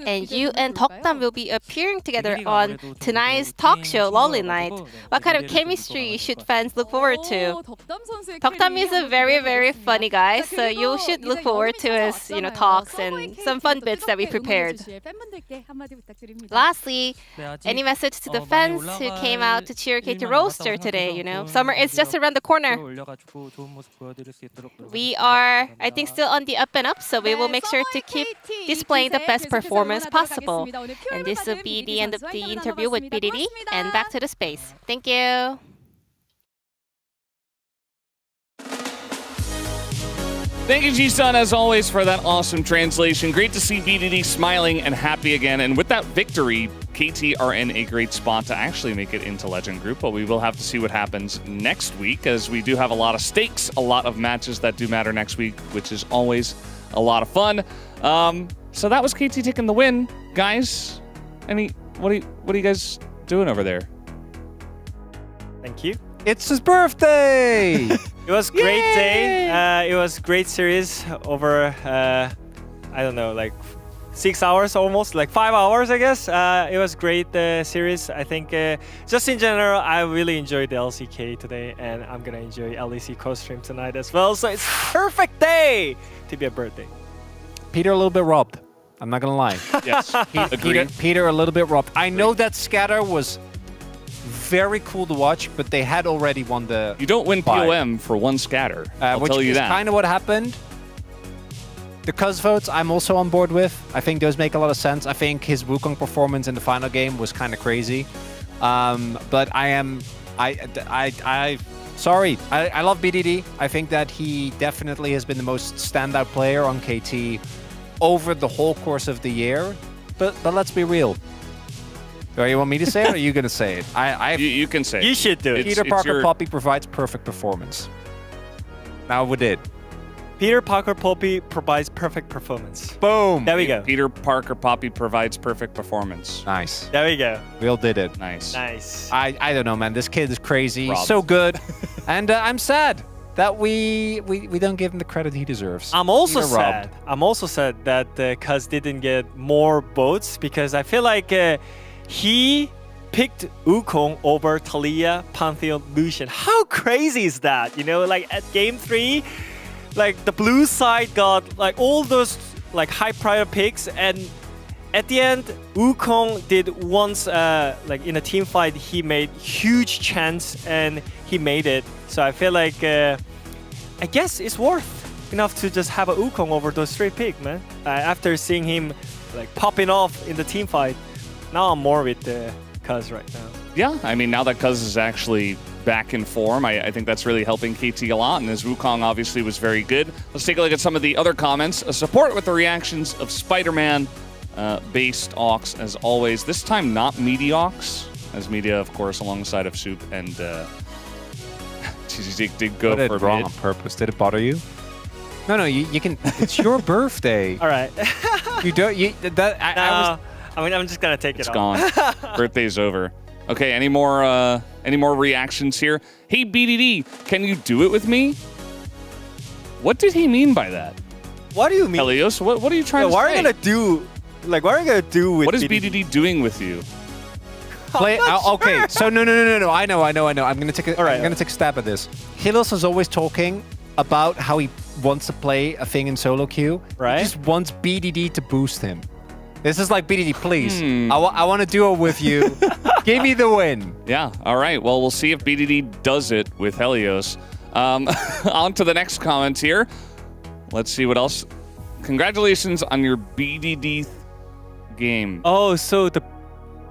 And you and Deokdam will be appearing together on tonight's talk show, Lolly Night. What kind of chemistry should fans look forward to? Deokdam is a very, very funny guy, so you should look forward to his, talks and some fun bits that we prepared. Lastly, any message to the fans who came out to cheer KT Roaster today? Summer is just around the corner. We are, I think, still on the up and up, so we will make sure to keep displaying the best performance possible. And this will be the end of the interview with BDD, and back to the space. Thank you. Thank you, Ji-sun, as always, for that awesome translation. Great to see BDD smiling and happy again. And with that victory, KT are in a great spot to actually make it into Legend Group, but we will have to see what happens next week, as we do have a lot of stakes, a lot of matches that do matter next week, which is always a lot of fun. So that was KT taking the win. Guys, what are you guys doing over there? Thank you. It's his birthday! It was great day. It was great series over, I don't know, like 6 hours almost, like 5 hours, I guess. It was great series. I think just in general, I really enjoyed the LCK today, and I'm gonna enjoy LEC co-stream tonight as well. So it's perfect day to be a birthday. Peter a little bit robbed. I'm not gonna lie. Yes, Peter a little bit robbed. I know that scatter was very cool to watch, but they had already won the. You don't win POM for one scatter. I'll which tell you is that. kind of what happened. The Cuz votes, I'm also on board with. I think those make a lot of sense. I think his Wukong performance in the final game was kind of crazy. But sorry, I love BDD. I think that he definitely has been the most standout player on KT over the whole course of the year. But let's be real. Do you want me to say it, or are you going to say it? You can say it. You should do it. Peter Parker Poppy provides perfect performance. Now we did. Peter Parker Poppy provides perfect performance. Boom. There we go. Peter Parker Poppy provides perfect performance. Nice. There we go. We all did it. Nice. Nice. I don't know, man. This kid is crazy. Robbed. So good. And I'm sad that we don't give him the credit he deserves. I'm also Peter sad. robbed. I'm also sad that Cuz didn't get more votes, because I feel like he picked Wukong over Talia, Pantheon, Lucian. How crazy is that? You know, like at game 3, like the blue side got like all those like high prior picks, and at the end Wukong did once like in a team fight, he made huge chance and he made it. So I feel like I guess it's worth enough to just have a Wukong over those 3 picks, man. After seeing him like popping off in the team fight, now I'm more with the Cuz right now. Yeah, I mean, now that Cuz is actually back in form, I think that's really helping KT a lot, and his Wukong obviously was very good. Let's take a look at some of the other comments. Support with the reactions of Spider-Man, based Ox, as always. This time not Meaty Ox, as Media, of course, alongside of Soup and did go What for did wrong mid. on purpose? Did it bother you? No, you can. It's your birthday. All right. You don't. I'm just gonna take it It's off. gone. Birthday's over. Okay, any more reactions here? Hey, BDD, can you do it with me? What did he mean by that? What do you mean? Helios, what are you trying to say? What are you gonna do? Like, what are you gonna do with What is BDD doing with you? Play. Okay, so no. I know. I'm gonna take a stab at this. Helios is always talking about how he wants to play a thing in solo queue. Right. He just wants BDD to boost him. This is like, BDD, please. I want to do it with you. Give me the win. Yeah, all right. Well, we'll see if BDD does it with Helios. On to the next comment here. Let's see what else. Congratulations on your BDD game. Oh, so the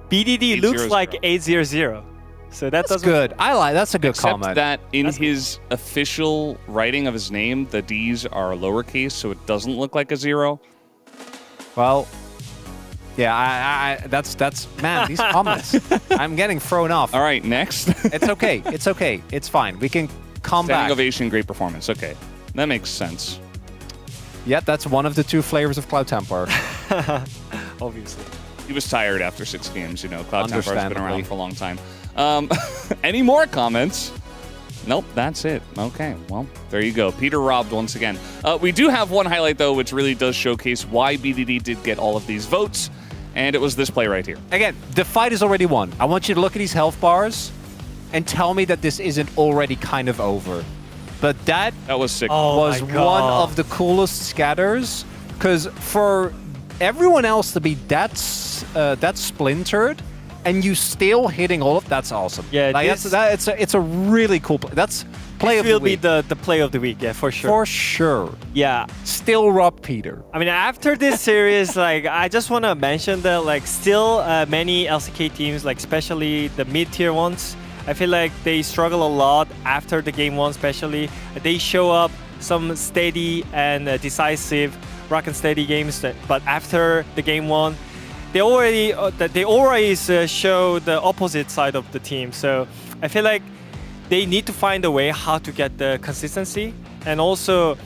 BDD looks 800. like 800. So That's good. I like. That's a good Except comment. that in his official writing of his name, the D's are lowercase, so it doesn't look like a 0. Well, yeah, that's man, these comments. I'm getting thrown off. All right, next. It's okay. It's okay. It's fine. We can come Standing back. ovation, great performance. Okay, that makes sense. Yeah, that's one of the 2 flavors of Cloud Temper. Obviously. He was tired after 6 games, you know. Cloud Temper's been Understandably. around for a long time. Any more comments? Nope, that's it. Okay, well, there you go. Peter robbed once again. We do have one highlight, though, which really does showcase why BDD did get all of these votes, and it was this play right here. Again, the fight is already won. I want you to look at these health bars and tell me that this isn't already kind of over. But that was sick. Was one of the coolest scatters, because for everyone else to be that splintered and you still hitting all of that's awesome. Yeah, like it's a really cool play. That's play of the week. This will be the play of the week, yeah, for sure. For sure. Yeah. Still rob Peter. I mean, after this series, like, I just want to mention that, like, still many LCK teams, like, especially the mid-tier ones, I feel like they struggle a lot after the game 1, especially. They show up some steady and decisive rock and steady games. But after the game one, they always show the opposite side of the team. So I feel like they need to find a way how to get the consistency, and also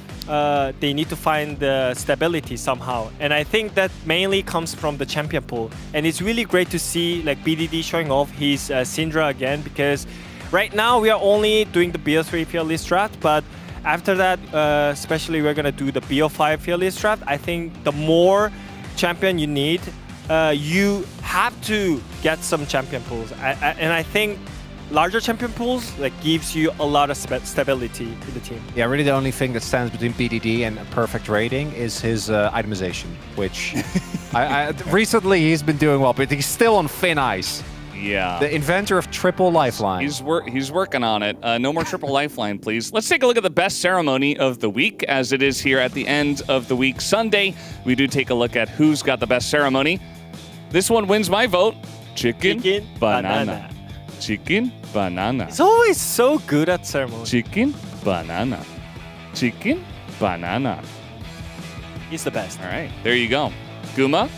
they need to find the stability somehow. And I think that mainly comes from the champion pool. And it's really great to see like BDD showing off his Syndra again, because right now we are only doing the BO3 fearless strat, but after that, especially we're gonna do the BO5 fearless strat. I think the more champion you need, you have to get some champion pools. And I think larger champion pools like gives you a lot of stability in the team. Yeah, really the only thing that stands between BDD and a perfect rating is his itemization, which recently he's been doing well, but he's still on thin ice. Yeah. The inventor of triple lifeline. He's working on it. No more triple lifeline, please. Let's take a look at the best ceremony of the week, as it is here at the end of the week Sunday. We do take a look at who's got the best ceremony. This one wins my vote. Chicken banana. Chicken banana. He's always so good at ceremony. Chicken banana. Chicken banana. He's the best. All right, there you go. Guma.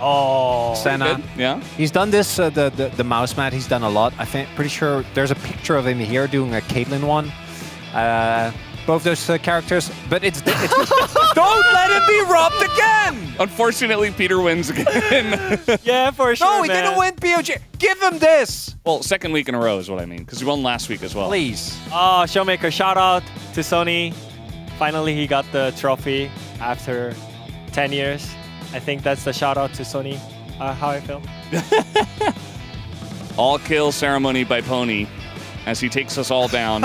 Oh, Senna. Yeah. He's done this, the mouse mat, he's done a lot. Pretty sure there's a picture of him here doing a Caitlyn one. Both those characters, but it's don't let him be robbed again! Unfortunately, Peter wins again. Yeah, for sure. No, he didn't win POG. Give him this! Well, second week in a row is what I mean, because he won last week as well. Please. Oh, Showmaker, shout out to Sony. Finally, he got the trophy after 10 years. I think that's the shout out to Sony. How I feel. All kill ceremony by Pony as he takes us all down.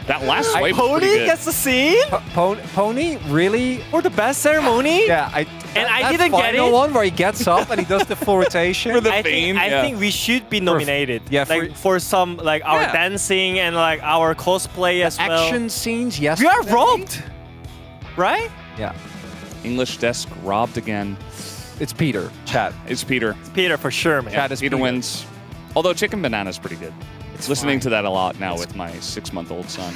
That last swipe was pretty Pony good. gets the scene? Pony, really? For the best ceremony? Yeah, I didn't get it. One where he gets up and he does the full rotation. For the I fame, think we should be nominated. Yeah, like for some like our dancing and like our cosplay as well. Action scenes, yes. We are robbed, right? Yeah. English desk robbed again. It's Peter, chat. It's Peter. It's Peter for sure, man. Yeah, Peter wins. Although Chicken Banana's pretty good. It's listening to that a lot now with my 6-month-old son.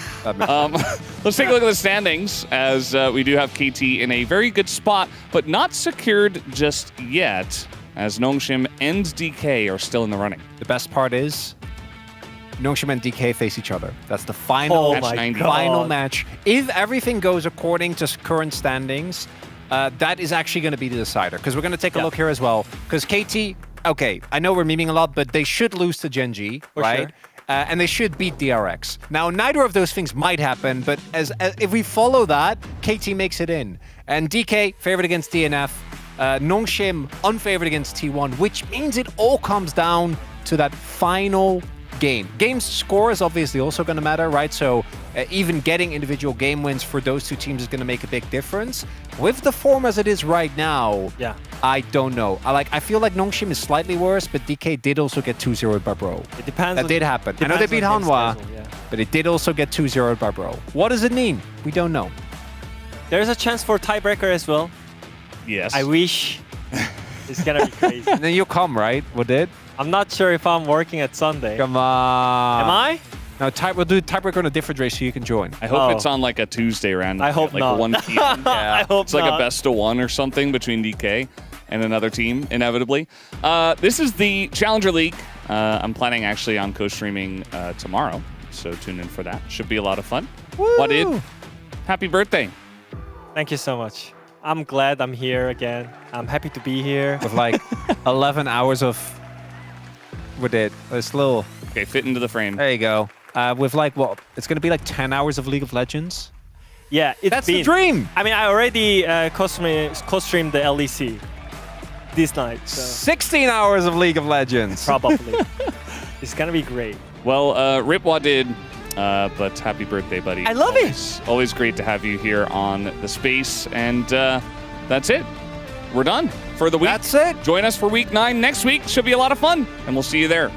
Let's take a look at the standings, as we do have KT in a very good spot, but not secured just yet, as Nongshim and DK are still in the running. The best part is Nongshim and DK face each other. That's the final match. If everything goes according to current standings, that is actually going to be the decider. Because we're going to take a look here as well. Because KT, okay, I know we're memeing a lot, but they should lose to Genji, right? Sure. And they should beat DRX. Now, neither of those things might happen, but as if we follow that, KT makes it in. And DK, favored against DNF. Nongshim, unfavored against T1, which means it all comes down to that final game. Game score is obviously also going to matter, right? So even getting individual game wins for those two teams is going to make a big difference. With the form as it is right now, I don't know. I feel like Nongshim is slightly worse, but DK did also get 2-0'd by Bro. It depends. That did happen. I know they beat Hanwha, but it did also get 2-0'd by Bro. What does it mean? We don't know. There's a chance for tiebreaker as well. Yes. I wish. It's gonna be crazy. And then you come, right? What did? I'm not sure if I'm working at Sunday. Come on. Am I? No, we'll do tiebreaker on a different race so you can join. I hope it's on like a Tuesday random. I hope like not. 1 p.m. I hope it's like not. a best of one or something between DK and another team, inevitably. This is the Challenger League. I'm planning actually on co-streaming tomorrow, so tune in for that. Should be a lot of fun. What did? Happy birthday. Thank you so much. I'm glad I'm here again. I'm happy to be here. With like 11 hours of... What did? It's little... Okay, fit into the frame. There you go. With like, what? It's going to be like 10 hours of League of Legends? Yeah, That's the dream! I mean, I already co-streamed the LEC this night. So 16 hours of League of Legends! probably. It's going to be great. Well, Ripwa did, but happy birthday, buddy. I love it! Always great to have you here on the space, and that's it. We're done for the week. That's it. Join us for week 9 next week. Should be a lot of fun, and we'll see you there.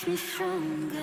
makes me stronger.